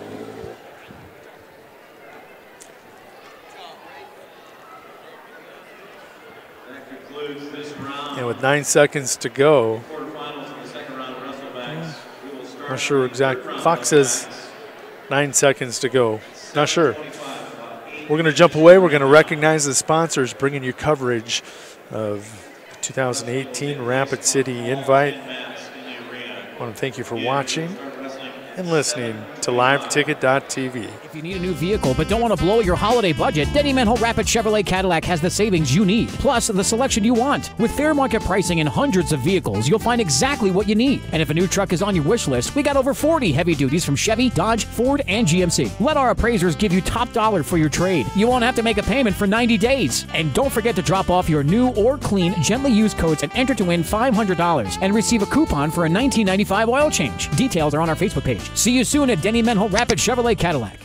That concludes this round. And with 9 seconds to go, Quarterfinals of the second round of WrestleMax. We will start not sure with exact. third round Clock says WrestleMax. 9 seconds to go. Not sure. We're going to jump away. We're going to recognize the sponsors bringing you coverage of 2018 Rapid City Invite. I want to thank you for watching and listening to LiveTicket.tv. If you need a new vehicle but don't want to blow your holiday budget, Denny Manhole Rapid Chevrolet Cadillac has the savings you need, plus the selection you want. With fair market pricing and hundreds of vehicles, you'll find exactly what you need. And if a new truck is on your wish list, we got over 40 heavy duties from Chevy, Dodge, Ford, and GMC. Let our appraisers give you top dollar for your trade. You won't have to make a payment for 90 days. And don't forget to drop off your new or clean, gently used coats and enter to win $500 and receive a coupon for a $19.95 oil change. Details are on our Facebook page. See you soon at Denny Manhole Rapid Chevrolet Cadillac.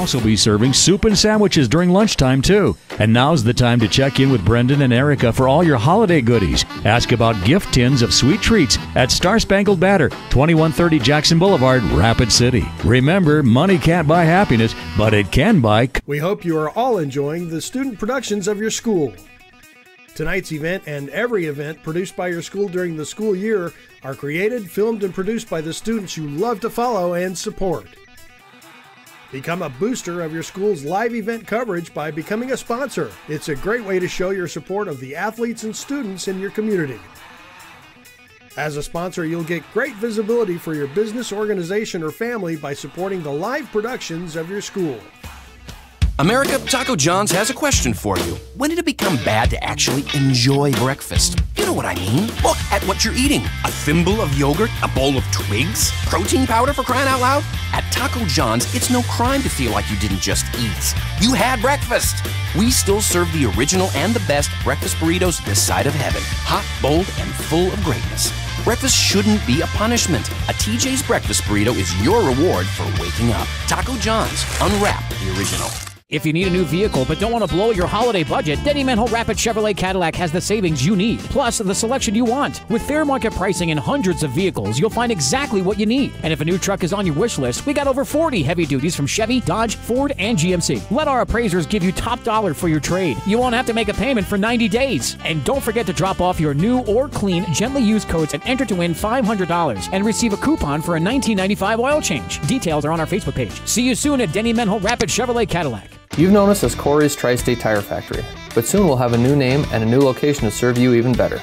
Also be serving soup and sandwiches during lunchtime too. And now's the time to check in with Brendan and Erica for all your holiday goodies. Ask about gift tins of sweet treats at Star Spangled Banner, 2130 Jackson Boulevard, Rapid City. Remember, money can't buy happiness, but it can buy. We hope you are all enjoying the student productions of your school. Tonight's event and every event produced by your school during the school year are created, filmed, and produced by the students you love to follow and support. Become a booster of your school's live event coverage by becoming a sponsor. It's a great way to show your support of the athletes and students in your community. As a sponsor, you'll get great visibility for your business, organization, or family by supporting the live productions of your school. America, Taco John's has a question for you. When did it become bad to actually enjoy breakfast? You know what I mean. Look at what you're eating. A thimble of yogurt? A bowl of twigs? Protein powder, for crying out loud? At Taco John's, it's no crime to feel like you didn't just eat. You had breakfast. We still serve the original and the best breakfast burritos this side of heaven. Hot, bold, and full of greatness. Breakfast shouldn't be a punishment. A TJ's breakfast burrito is your reward for waking up. Taco John's. Unwrap the original. If you need a new vehicle but don't want to blow your holiday budget, Denny Manhole Rapid Chevrolet Cadillac has the savings you need, plus the selection you want. With fair market pricing and hundreds of vehicles, you'll find exactly what you need. And if a new truck is on your wish list, we got over 40 heavy duties from Chevy, Dodge, Ford, and GMC. Let our appraisers give you top dollar for your trade. You won't have to make a payment for 90 days. And don't forget to drop off your new or clean, gently used coats and enter to win $500 and receive a coupon for a $19.95 oil change. Details are on our Facebook page. See you soon at Denny Manhole Rapid Chevrolet Cadillac. You've known us as Corey's Tri-State Tire Factory, but soon we'll have a new name and a new location to serve you even better.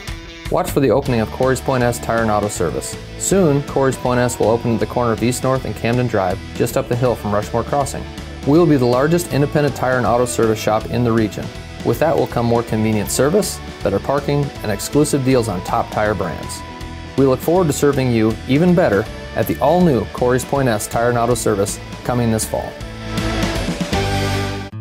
Watch for the opening of Corey's Point S Tire and Auto Service. Soon, Corey's Point S will open at the corner of East North and Camden Drive, just up the hill from Rushmore Crossing. We will be the largest independent tire and auto service shop in the region. With that will come more convenient service, better parking, and exclusive deals on top tire brands. We look forward to serving you even better at the all-new Corey's Point S Tire and Auto Service coming this fall.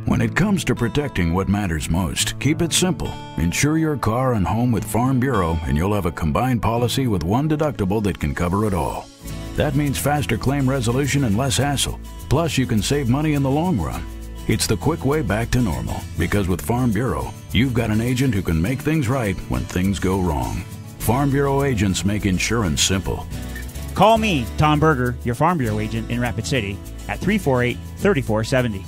When it comes to protecting what matters most, keep it simple. Insure your car and home with Farm Bureau and you'll have a combined policy with one deductible that can cover it all. That means faster claim resolution and less hassle. Plus, you can save money in the long run. It's the quick way back to normal, because with Farm Bureau, you've got an agent who can make things right when things go wrong. Farm Bureau agents make insurance simple. Call me, Tom Berger, your Farm Bureau agent in Rapid City, at 348-3470.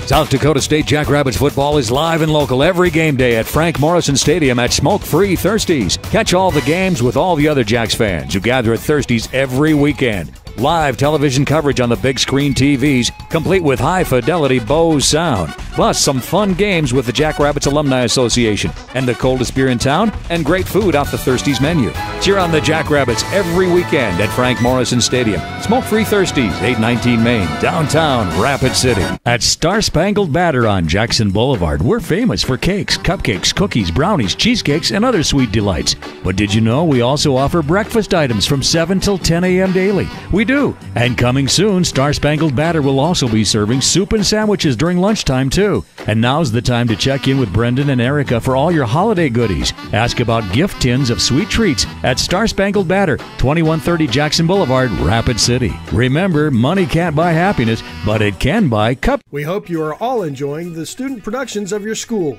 South Dakota State Jackrabbits football is live and local every game day at Frank Morrison Stadium at Smoke-Free Thirsties. Catch all the games with all the other Jacks fans who gather at Thirsties every weekend. Live television coverage on the big screen TVs, complete with high-fidelity Bose sound. Plus, some fun games with the Jackrabbits Alumni Association, and the coldest beer in town, and great food off the Thirsties menu. Cheer on the Jackrabbits every weekend at Frank Morrison Stadium. Smoke-Free Thirsties, 819 Main, downtown Rapid City. At Star Spangled Batter on Jackson Boulevard, we're famous for cakes, cupcakes, cookies, brownies, cheesecakes, and other sweet delights. But did you know we also offer breakfast items from 7 till 10 a.m. daily? We do. And coming soon, Star Spangled Batter will also be serving soup and sandwiches during lunchtime, too. And now's the time to check in with Brendan and Erica for all your holiday goodies. Ask about gift tins of sweet treats at Star Spangled Batter, 2130 Jackson Boulevard, Rapid City. Remember, money can't buy happiness, but it can buy cup. We hope you are all enjoying the student productions of your school.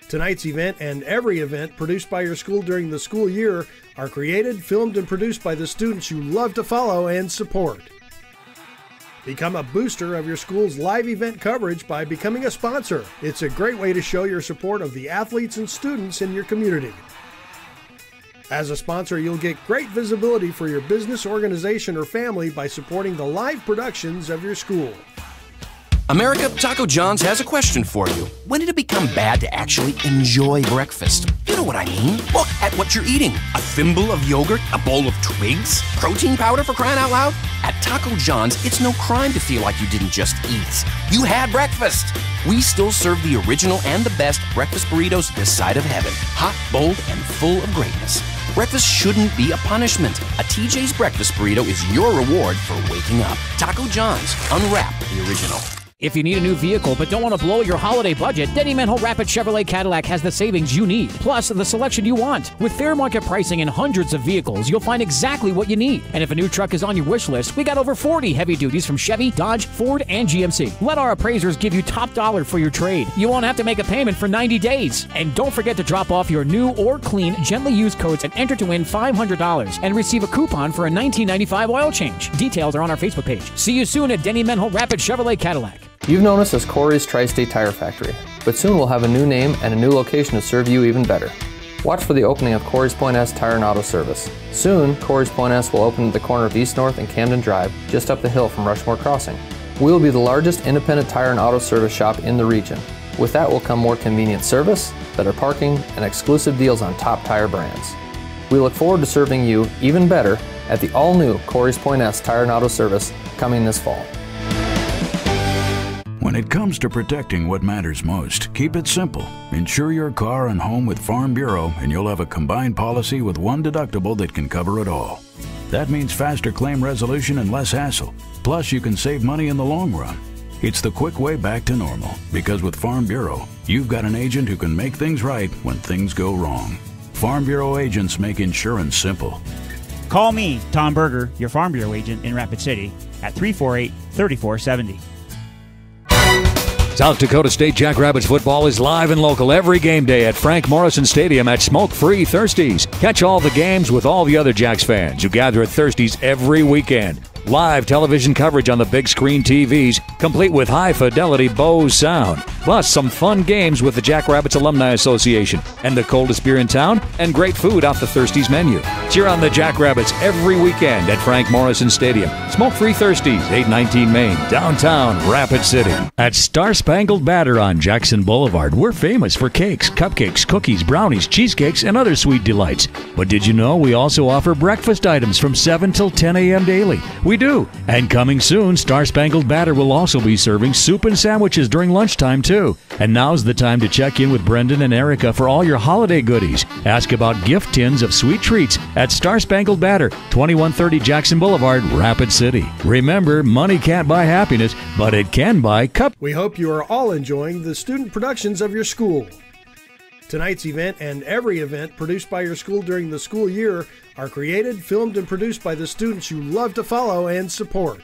Tonight's event and every event produced by your school during the school year are created, filmed, and produced by the students you love to follow and support. Become a booster of your school's live event coverage by becoming a sponsor. It's a great way to show your support of the athletes and students in your community. As a sponsor, you'll get great visibility for your business, organization, or family by supporting the live productions of your school. America, Taco John's has a question for you. When did it become bad to actually enjoy breakfast? You know what I mean. Look at what you're eating. A thimble of yogurt? A bowl of twigs? Protein powder, for crying out loud? At Taco John's, it's no crime to feel like you didn't just eat. You had breakfast. We still serve the original and the best breakfast burritos this side of heaven. Hot, bold, and full of greatness. Breakfast shouldn't be a punishment. A TJ's breakfast burrito is your reward for waking up. Taco John's. Unwrap the original. If you need a new vehicle but don't want to blow your holiday budget, Denny Manhole Rapid Chevrolet Cadillac has the savings you need, plus the selection you want. With fair market pricing and hundreds of vehicles, you'll find exactly what you need. And if a new truck is on your wish list, we got over 40 heavy duties from Chevy, Dodge, Ford, and GMC. Let our appraisers give you top dollar for your trade. You won't have to make a payment for 90 days. And don't forget to drop off your new or clean, gently used coats and enter to win $500 and receive a coupon for a $19.95 oil change. Details are on our Facebook page. See you soon at Denny Manhole Rapid Chevrolet Cadillac. You've known us as Corey's Tri-State Tire Factory, but soon we'll have a new name and a new location to serve you even better. Watch for the opening of Corey's Point S Tire and Auto Service. Soon, Corey's Point S will open at the corner of East North and Camden Drive, just up the hill from Rushmore Crossing. We will be the largest independent tire and auto service shop in the region. With that will come more convenient service, better parking, and exclusive deals on top tire brands. We look forward to serving you even better at the all-new Corey's Point S Tire and Auto Service coming this fall. When it comes to protecting what matters most, keep it simple. Insure your car and home with Farm Bureau and you'll have a combined policy with one deductible that can cover it all. That means faster claim resolution and less hassle. Plus, you can save money in the long run. It's the quick way back to normal, because with Farm Bureau, you've got an agent who can make things right when things go wrong. Farm Bureau agents make insurance simple. Call me, Tom Berger, your Farm Bureau agent in Rapid City, at 348-3470. South Dakota State Jackrabbits football is live and local every game day at Frank Morrison Stadium at Smoke-Free Thirsties. Catch all the games with all the other Jacks fans who gather at Thirsties every weekend. Live television coverage on the big screen TVs, complete with high-fidelity Bose sound. Plus, some fun games with the Jackrabbits Alumni Association and the coldest beer in town and great food off the Thirsties menu. Cheer on the Jackrabbits every weekend at Frank Morrison Stadium. Smoke-Free Thirsties, 819 Main, downtown Rapid City. At Star Spangled Batter on Jackson Boulevard, we're famous for cakes, cupcakes, cookies, brownies, cheesecakes, and other sweet delights. But did you know we also offer breakfast items from 7 till 10 a.m. daily? We do. And coming soon, Star Spangled Batter will also be serving soup and sandwiches during lunchtime, too. And now's the time to check in with Brendan and Erica for all your holiday goodies. Ask about gift tins of sweet treats at Star Spangled Batter, 2130 Jackson Boulevard, Rapid City. Remember, money can't buy happiness, but it can buy cup. We hope you are all enjoying the student productions of your school. Tonight's event and every event produced by your school during the school year are created, filmed, and produced by the students you love to follow and support.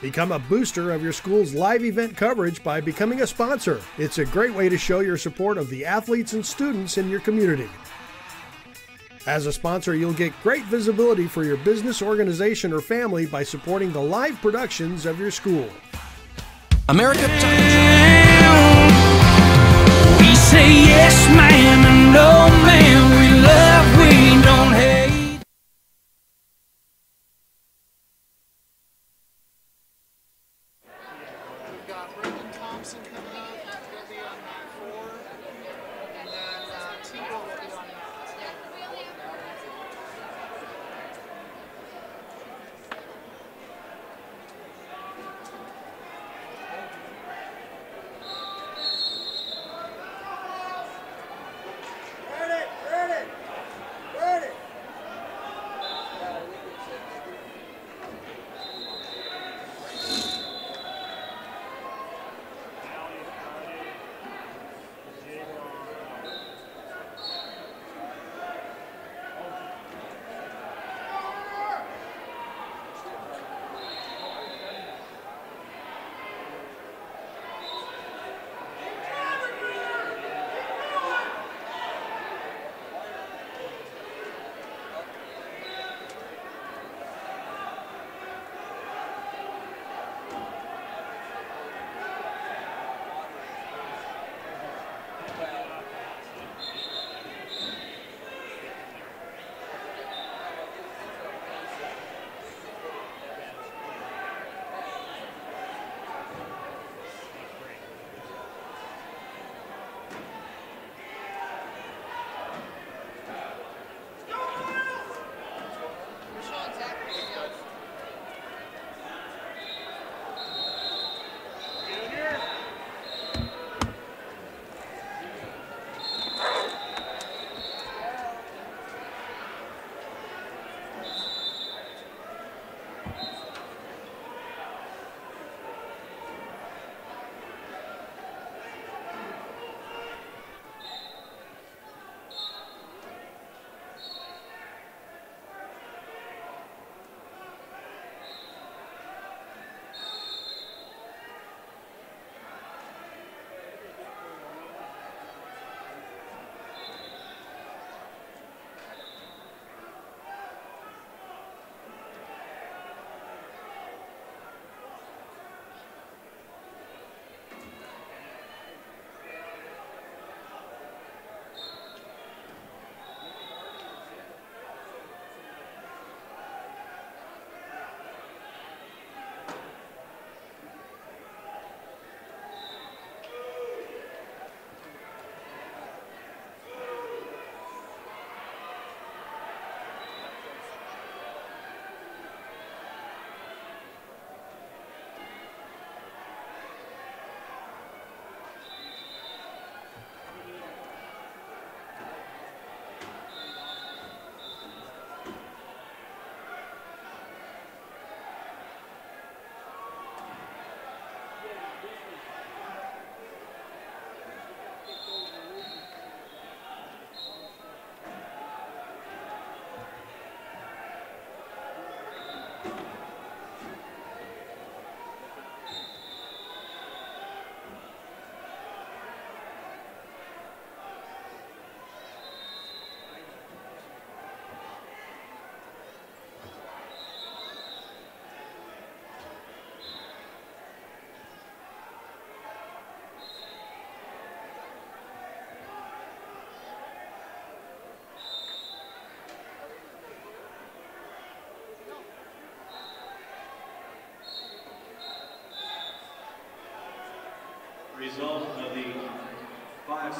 Become a booster of your school's live event coverage by becoming a sponsor. It's a great way to show your support of the athletes and students in your community. As a sponsor, you'll get great visibility for your business, organization, or family by supporting the live productions of your school. America. We say yes, ma'am, and no, ma'am. We love, we don't hate. We've got Brendan Thompson coming up. He'll be on mat 4. And then Tebow will be on mat 10.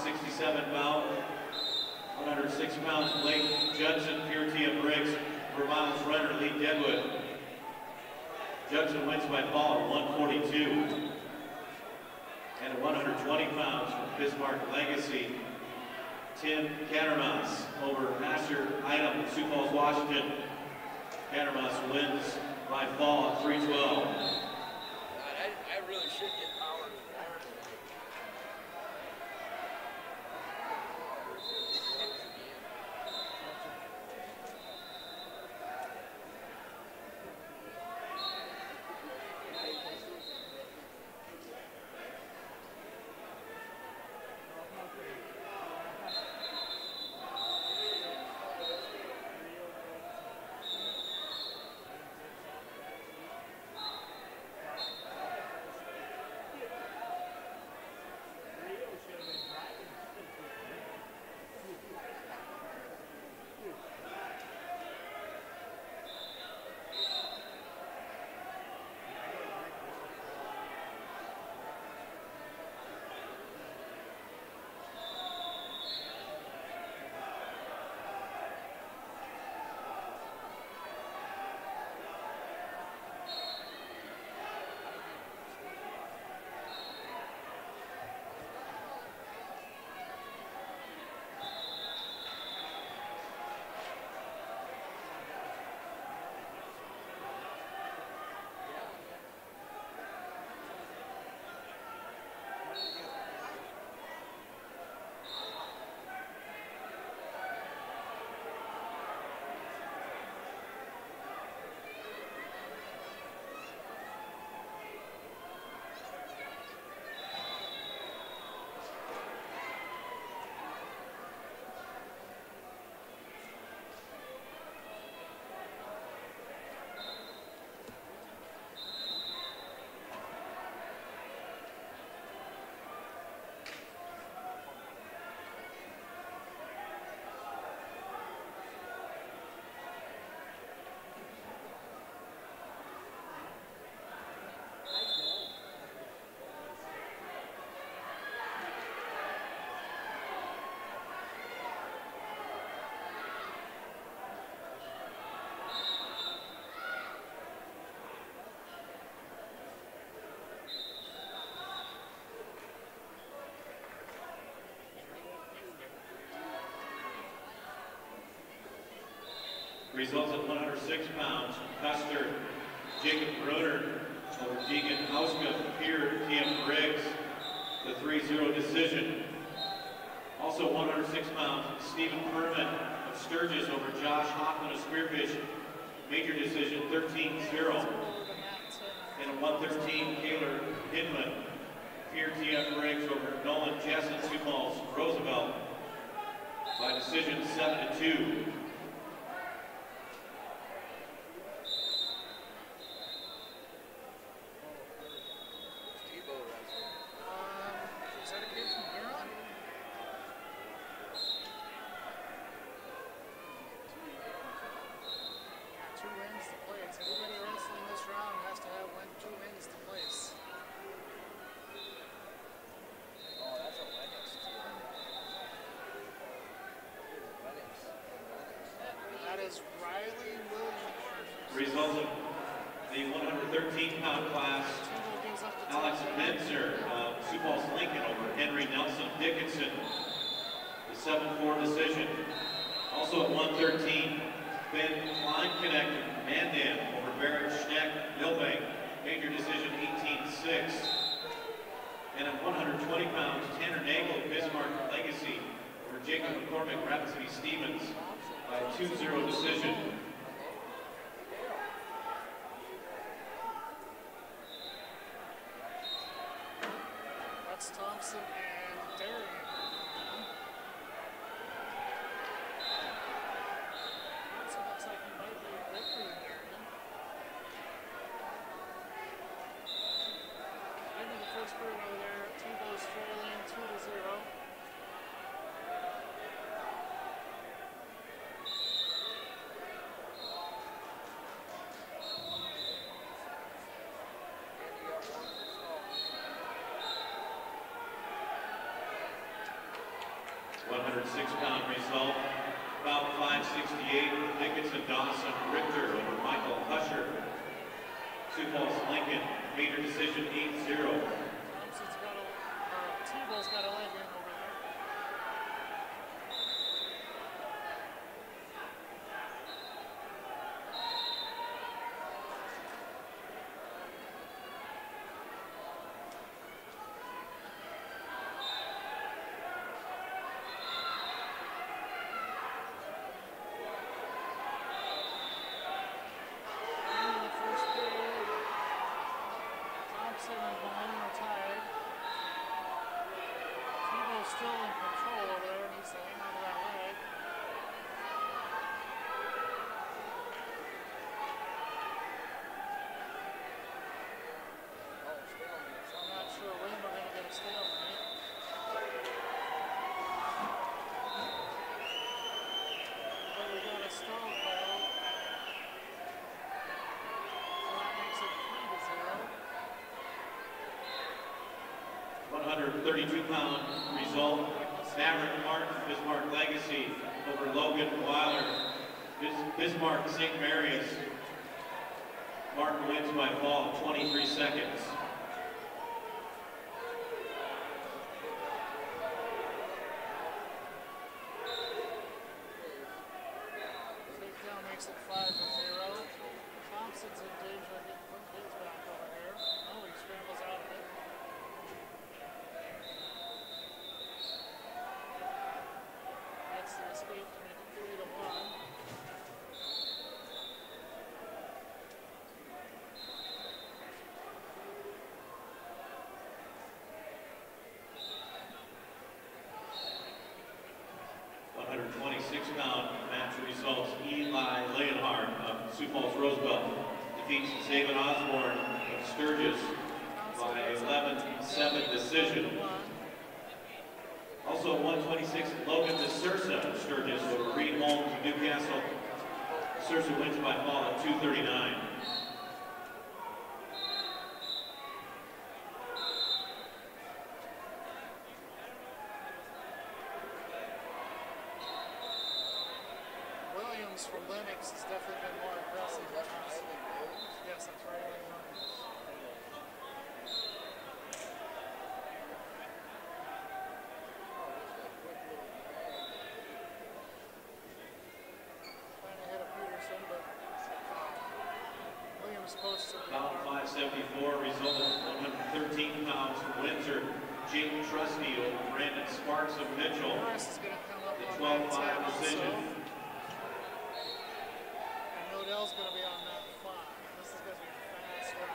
167 pound, 106 pounds, Blake Judson, Pure TM Briggs, Vermont's runner, Lee Deadwood. Judson wins by fall at 142. And at 120 pounds from Bismarck Legacy, Tim Cattermouse over Master Item, Sioux Falls, Washington. Cattermouse wins by fall at 312. I really should get power. Results at 106 pounds, Custer, Jacob Broder over Deegan Hauska, Pierre TM Briggs, the 3-0 decision. Also 106 pounds, Stephen Perman of Sturgis over Josh Hoffman of Spearfish, major decision 13-0. And at 113, Kaylor Hinman, Pierre TM Briggs over Nolan Jessen, Sioux Falls, Roosevelt, by decision 7-2. Is that a kid from Huron? Yeah, 2 wins to place. Everybody wrestling this round has to have 2 wins to place. Oh, that's a Lennox too. Lennox. That is Riley Williams. Results of the 113-pound class, Alex Menzer of Sioux Falls Lincoln over Henry Nelson Dickinson, the 7-4 decision. Also at 113, Ben Kleinknecht of Mandan over Barrett Schneck Milbank, major decision 18-6. And at 120 pounds, Tanner Nagel of Bismarck Legacy over Jacob McCormick Rapid City Stevens by a 2-0 decision. That's Thompson and Derry. Thompson looks like he might be quicker than Derry. End of the first period over there. Tebow's trailing 2-0. Sioux Falls Lincoln, major decision 8-0. Thompson's got a, Tebow's got a leg in over there. Still in control over there, and he's hanging onto that leg. So I'm not sure when we're going to get a stalemate. But we got a stall call. So that makes it 132 pound result. Maverick Martin, Bismarck Legacy over Logan Weiler. Bismarck St. Mary's. Martin wins by fall of 23 seconds. Takedown makes it 5-0. Thompson's in danger of getting his back over here. Oh, he scrambles out of it. Gets the escape to make it 3-1. Match results. Eli Leonhardt of Sioux Falls Roosevelt defeats David Osborne of Sturgis by 11-7 decision. Also 126, Logan DeSursa of Sturgis over Reed Holmes of Newcastle. DeSursa wins by fall at 239. From Lennox has definitely been more aggressive than us. Yes, that's right. Trying to hit a Peterson, but Williams supposed to. Pound 574, result of 113 pounds from Windsor. Jake Trusty over Brandon Sparks of Mitchell. The 12-5 decision. Odell's going to be on that 5. This is going to be a fast round.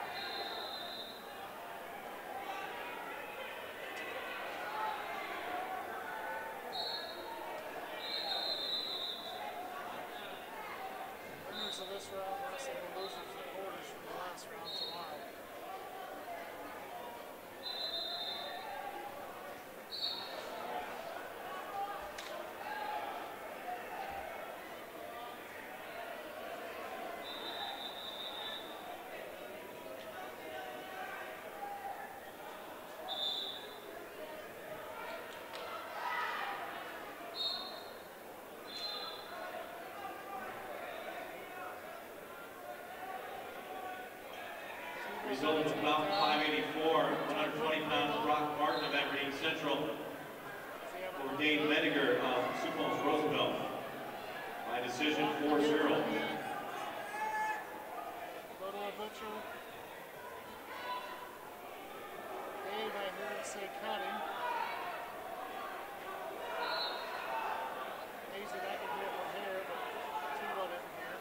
Winners of this round wrestle the losers of the quarters from the last round tomorrow. Result of about 584, 120-pound Brock Martin of Aberdeen Central over Dave Mediger of Sioux Falls Roosevelt by decision 4-0. Go to a butcher. Dave, I heard say cutting. Easy, that could be from here, but Tebow didn't hear.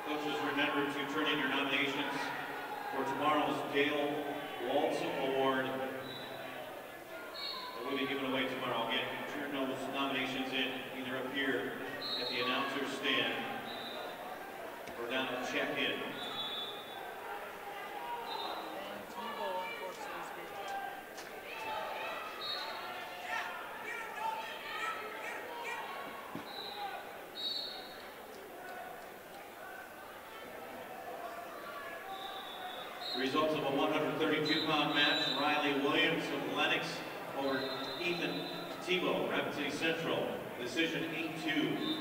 Coaches, remember to turn in your nominations for tomorrow's Dale Waltz Award that will be given away tomorrow. Again, turn those nominations in either up here at the announcer's stand or down at check-in. And Tebow, unfortunately, is beat. Results of a 132-pound match, Riley Williams of Lennox over Ethan Tebow, Rapid City Central, decision 8-2.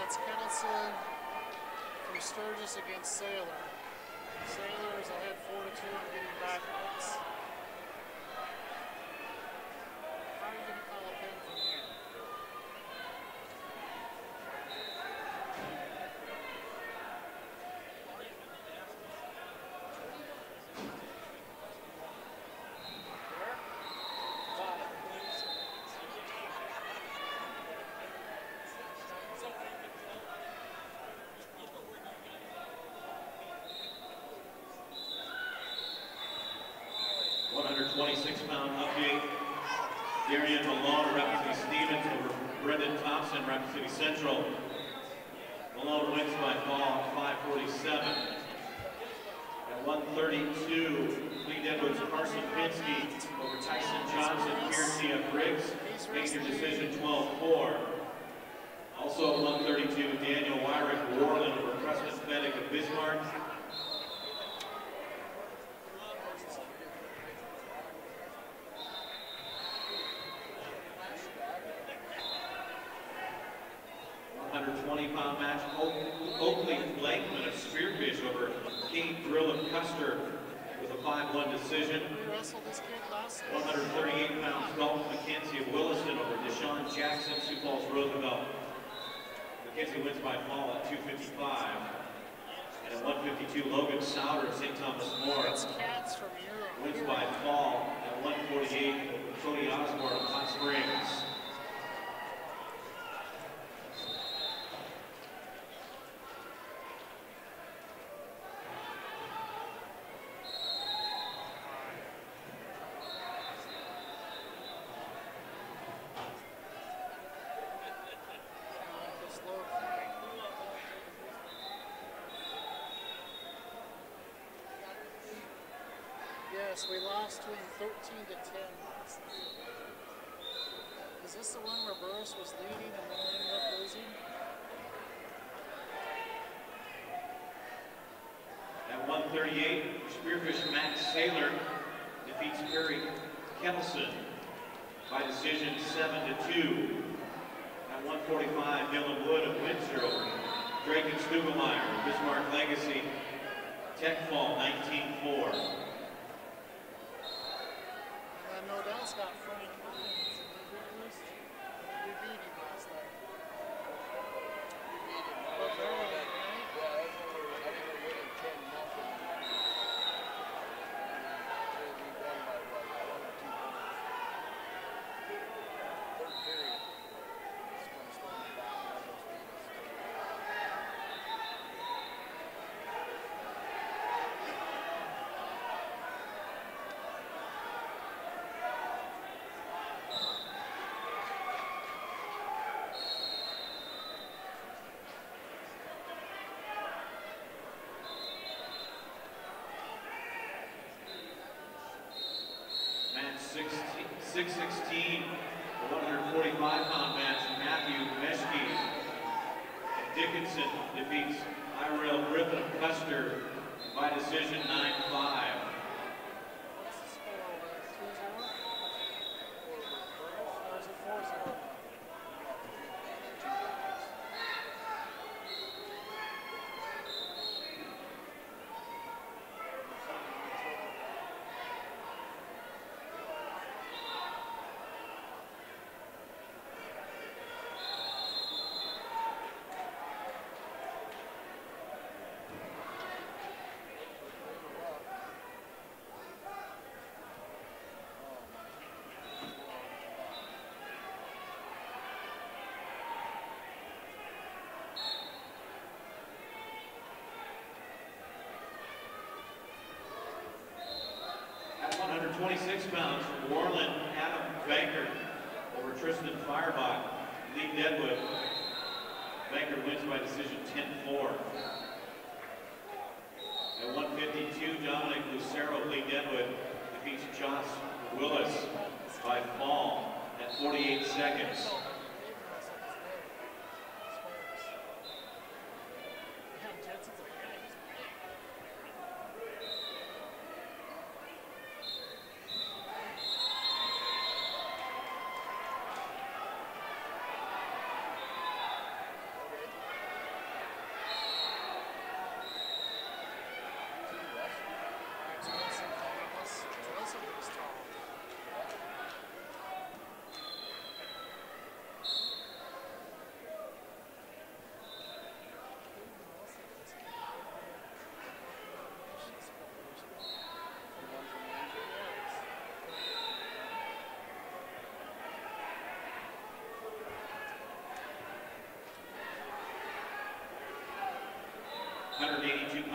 That's Kettleson from Sturgis against Sailor. Sailor is ahead 4-2 and getting backwards. How are you going to call a pin from here? Darian Malone, Rapid City Stevens over Brendan Thompson, Rapid City Central. Malone wins by fall at 5:47. At 1:32, Lee Deadwood's Carson Pinsky over Tyson Johnson, Pierce C.F. Briggs, major decision 12-4. Also at 1:32, Daniel Wyrick Warland over Preston Fennick of Bismarck. £120 match, Oakley Blankman of Spearfish over Kate Drill of Custer with a 5-1 decision. 138 pounds, Dalton McKenzie of Williston over Deshaun Jackson, Sioux Falls Roosevelt. McKenzie wins by fall at 2:55. And at 1:52, Logan Souter of St. Thomas More wins by fall at 1:48 over Cody Osborne of Hot Springs. Yes, we lost to him 13-10. Is this the one where Burris was leading and then ended up losing? At 1:38, Spearfish Max Saylor defeats Perry Kettleson by decision 7-2. At 1:45, Dylan Wood of Windsor over Drake and Stugelmeyer, Bismarck Legacy, Tech Fall 19-4. And Nodell's got Frank Hines. We beat him last night. But barely, right? Match 616, the 145-pound match, Matthew Meshke and Dickinson defeats Irel Griffin of Custer by decision 9-5. What's the score over there? 2-0? Or is it 4-0? At 126 pounds from Warland, Adam Banker over Tristan Firebach, Lee Deadwood. Banker wins by decision 10-4. At 152, Dominic Lucero of Lee Deadwood defeats Josh Willis by fall at 48 seconds.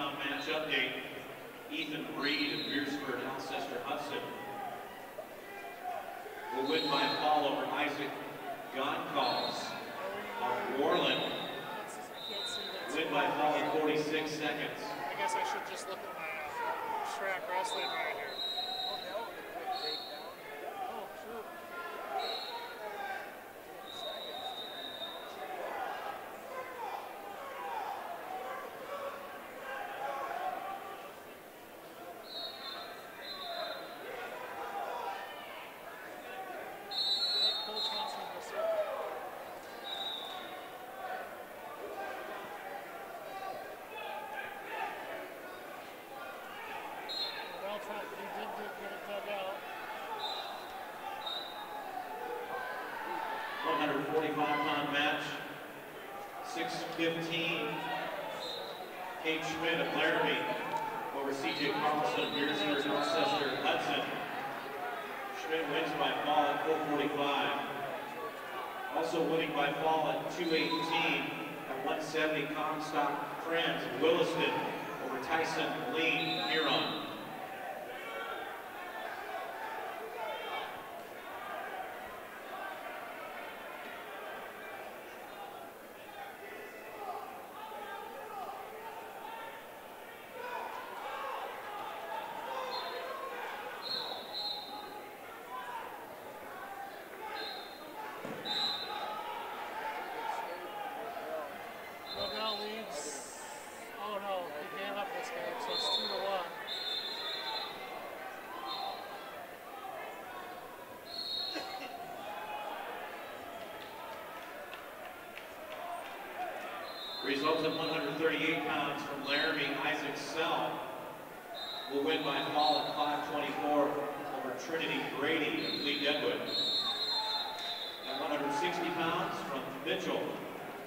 45-pound match update. Ethan Reed of Beersford, Alcester Hudson will win by fall over Isaac Goncalves of Warland. Win by fall in 46 seconds. I guess I should just look at my track wrestling right here. Oh, shoot. Coach wants me to serve. He did get it dug out. 145-pound match. 6:15. Kate Schmidt of Laramie over C.J. Carlson of Beersford, Alcester Hudson. Schmidt wins by fall at 4:45. Also winning by fall at 2:18 at 170, Comstock Friends of Williston over Tyson Lean Huron. Lobel leads. Oh no, he gave up this game, so it's 2-1. Results at 138 pounds from Laramie. Isaac Sell will win by fall at 5:24 over Trinity Brady of Lee Deadwood. At 160 pounds from Mitchell,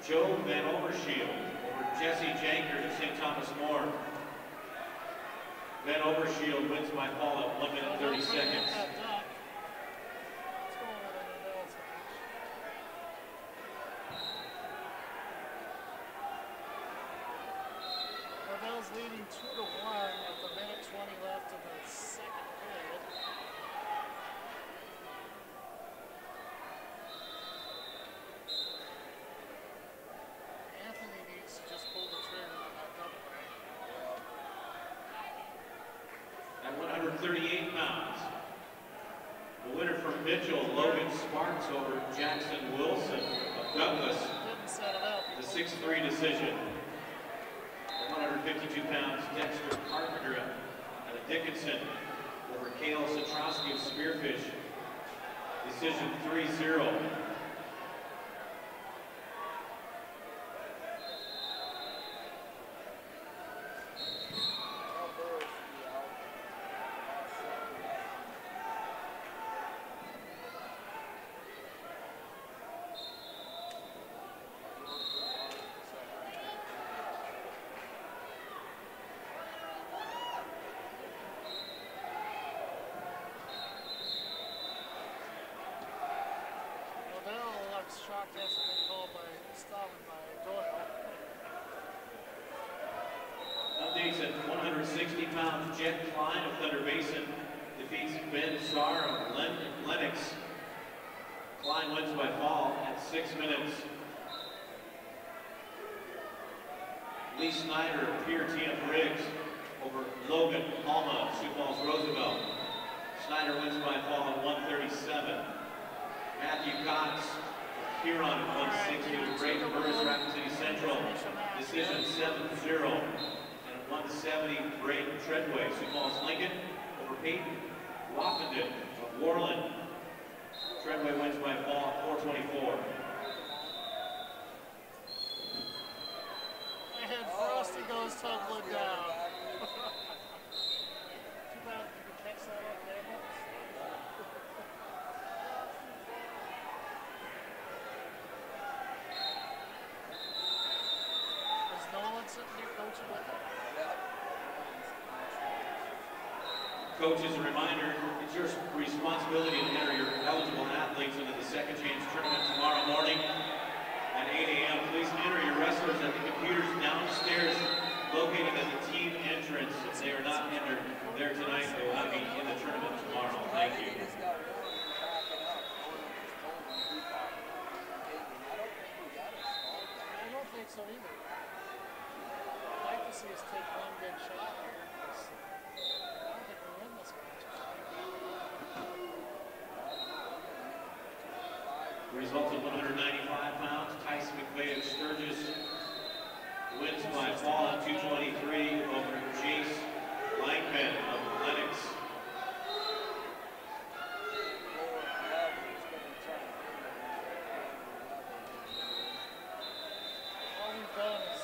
Joe Van Overshield over Jesse Jankers of St. Thomas More. Van Overshield wins by fall at 1 minute 30 seconds. Lobel's leading 2-1 with a minute 20 left in the second period. Anthony needs to just pull the trigger on that double leg. At 138 pounds, the winner from Mitchell, Logan Sparks over Jackson Wilson of Douglas. Didn't set it up. The 6-3 decision. At 152 pounds, Dexter Carpenter out of Dickinson over Cale Satrowski of Spearfish. Decision 3-0. Shot test has been called by Stalin by Doyle. Updates at 160 pounds, Jet Klein of Thunder Basin defeats Ben Starr of Lennox. Klein wins by fall at 6 minutes. Lee Snyder of Pierre T.F. Riggs over Logan Alma of Sioux Falls Roosevelt. Snyder wins by fall at 1:37. Matthew Cox Huron at 160 with Brayton Burris, Rapid City Central. Decision 7-0. And at 170, Brayton Treadway, Sioux Falls Lincoln over Peyton Waffenden of Warland. Treadway wins by fall at 4:24. And Frosty goes tumbling down. Too bad you could catch that on camera. Coaches, a reminder, it's your responsibility to enter your eligible athletes into the Second Chance Tournament tomorrow morning at 8 a.m. Please enter your wrestlers at the computers downstairs located at the team shot here, 'cause I don't think we win this match. Results at 195 pounds, Tyson McVeigh of Sturgis wins by fall at 223 over Chase Langman of Lennox. All we've done is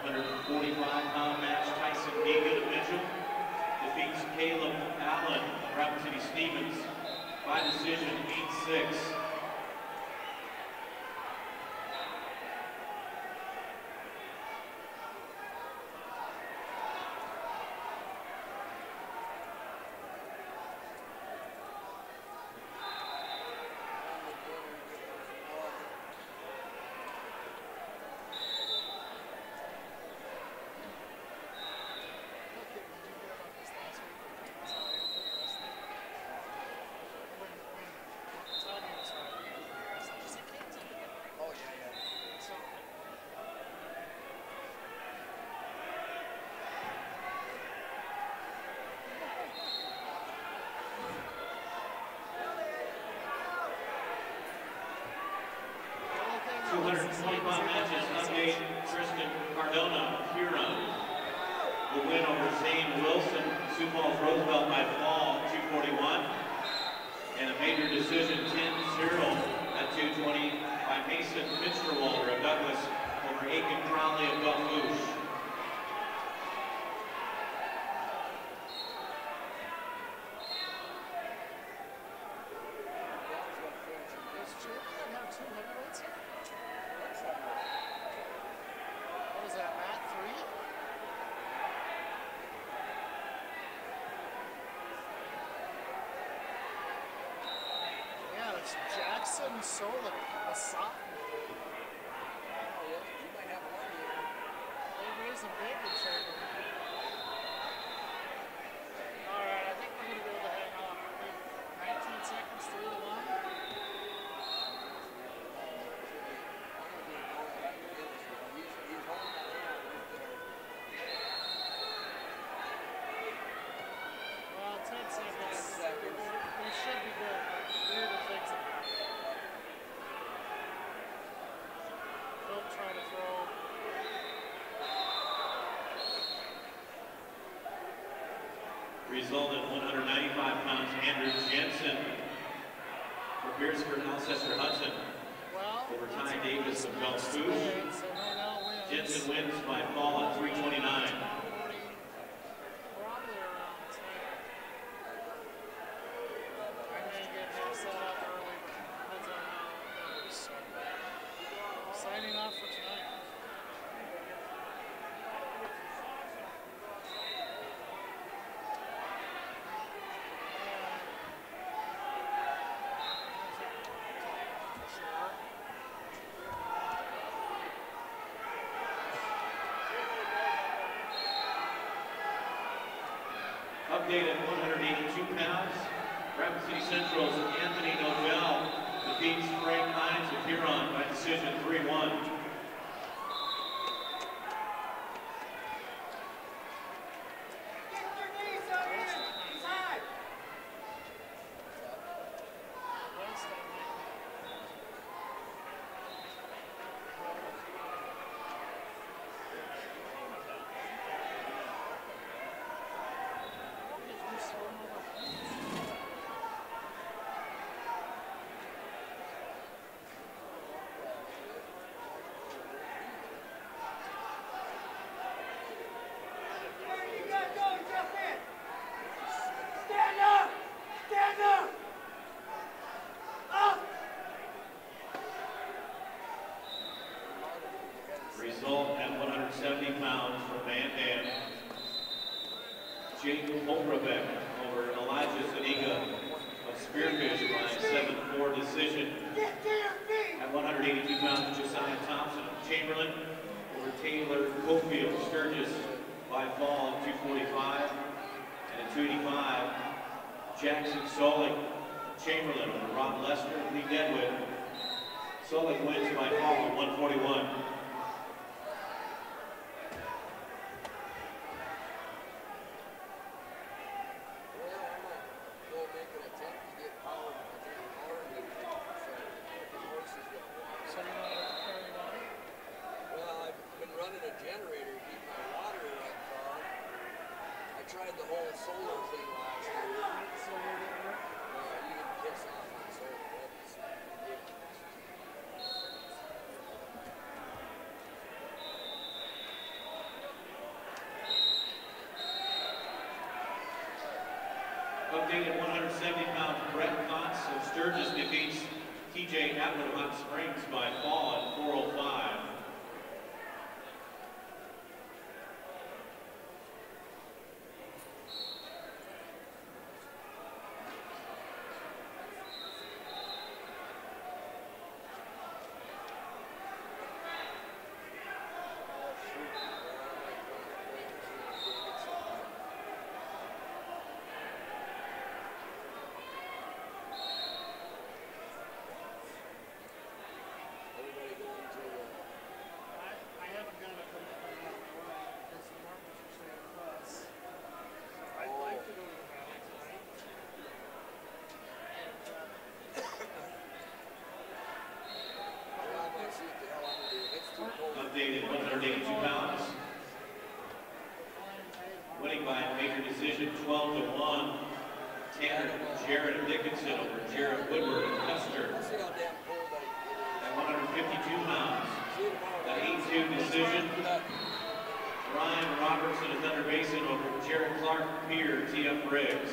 145-pound match, Tyson Egan of Mitchell defeats Caleb Allen of Rapid City Stevens by decision 8-6. Matches, update Tristan Cardona, Huron, will win over Zane Wilson, Sioux Falls Roosevelt by fall, 241. And a major decision, 10-0 at 220 by Mason Finsterwalder of Douglas over Aiken Crowley of Belfouche. What is that, Matt? 3? Yeah, it's Jackson Solik, a sophomore. Oh, yeah, you might have one here. They raised a big return. All right, I think we're going to be able to hang on. 19 seconds, 3 to 1. Well, 10 seconds. We should be good, but weirder things have happened. Don't try to throw. Result at 195 pounds, Andrew Jensen for Beersford, Alcester Hudson over Ty Davis of Belfouche. Jensen wins by fall at 329. Probably around 10. I may get set up early, but depends on how it goes. So, signing off for tonight. Update at 182 pounds, Rapid City Central's Anthony Novell defeats Frank Hines of Huron by decision 3-1. Result at 170 pounds from Van Dam. Jake Holbrobeck over Elijah Zuniga of Spearfish by 7-4 decision. At 182 pounds, Josiah Thompson of Chamberlain over Taylor Cofield of Sturgis by fall at 245. And at 285, Jackson Solik of Chamberlain over Rob Lester of Lee Deadwood. Salt Lake wins by fall of 141. Tried the whole solar thing last year. You can piss off on solar. That's ridiculous. Updated 170 pounds, Brett Kotz of Sturgis defeats TJ Atwood of Hot Springs by fall at 405. Updated 182 pounds. Winning by a major decision 12-1. Tanner Jared Dickinson over Jared Woodward of Custer. At 152 pounds. An 8-2 decision. Ryan Robertson of Thunder Basin over Jared Clark Peer, TF Briggs.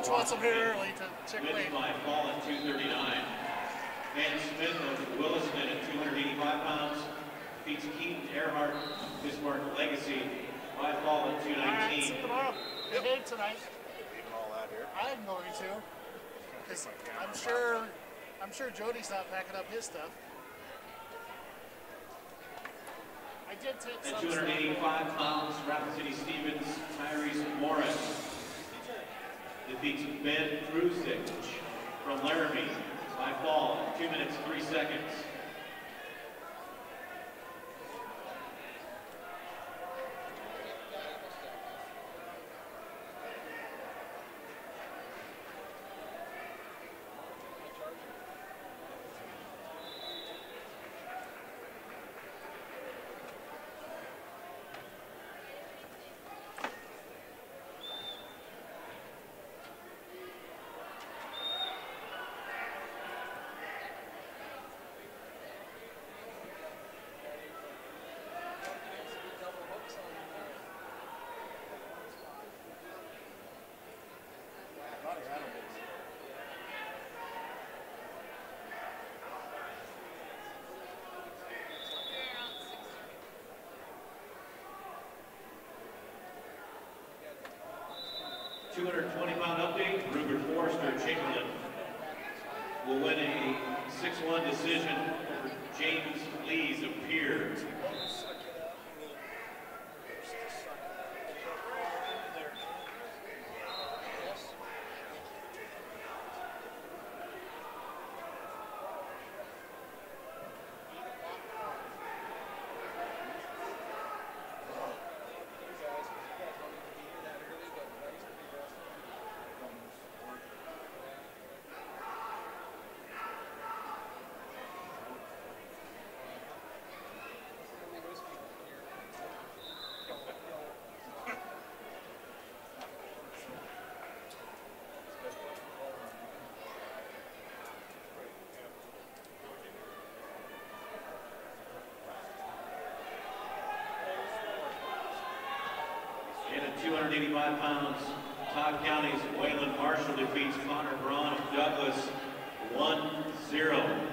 Wants them here early to check weight. By fall at 239. Van Smith of Williston at 285 pounds defeats Keaton Earhart, Bismarck Legacy by fall at 219. All right, see you tomorrow. Good game tonight. I'm going to, because I'm sure Jody's not packing up his stuff. I did take some. At 285 pounds, Rapid City Stevens, Tyrese Morris defeats Ben Krusich from Laramie by fall at 2 minutes 3 seconds. £220 update, Ruger Forrester Chamberlain will win a 6-1 decision over James Lees of Pier. 185 pounds, Todd County's Waylon Marshall defeats Connor Braun of Douglas 1-0.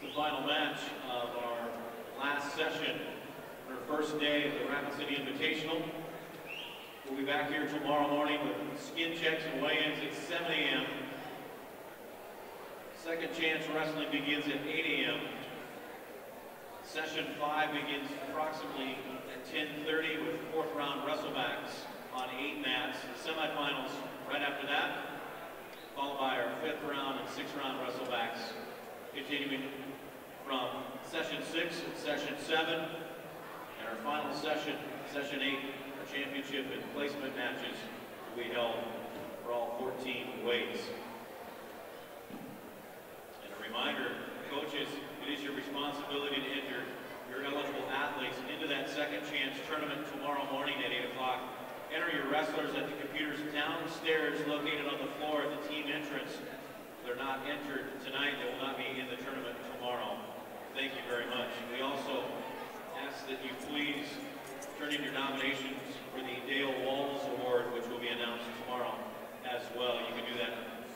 The final match of our last session, our first day of the Rapid City Invitational. We'll be back here tomorrow morning with skin checks and weigh-ins at 7 a.m. Second Chance Wrestling begins at 8 a.m. Session 5 begins approximately at 10:30 with fourth round wrestlebacks on 8 mats. The semifinals right after that, followed by our fifth round and sixth round wrestlebacks, continuing from session 6 and session 7, and our final session, session 8, our championship and placement matches will be held for all 14 weights. And a reminder, coaches, it is your responsibility to enter your eligible athletes into that second chance tournament tomorrow morning at 8 o'clock. Enter your wrestlers at the computers downstairs located on the floor at the team entrance. If they're not entered tonight, they will not be in the tournament tomorrow. Thank you very much. We also ask that you please turn in your nominations for the Dale Walls Award, which will be announced tomorrow as well. You can do that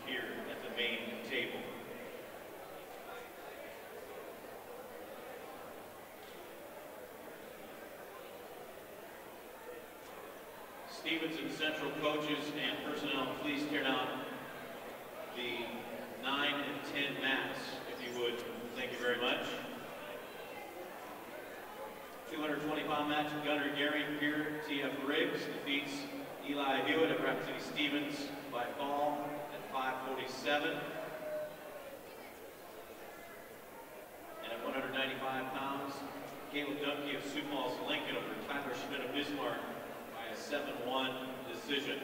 here at the main table. Stevenson Central coaches and personnel, please tear down the 9 and 10 mats, if you would. Thank you very much. 220-pound match, Gunnar Gary Pier, T.F. Riggs defeats Eli Hewitt at Rapid City Stevens by fall at 5:47. And at 195 pounds, Caleb Dunkey of Sioux Falls Lincoln over Tyler Schmidt of Bismarck by a 7-1 decision.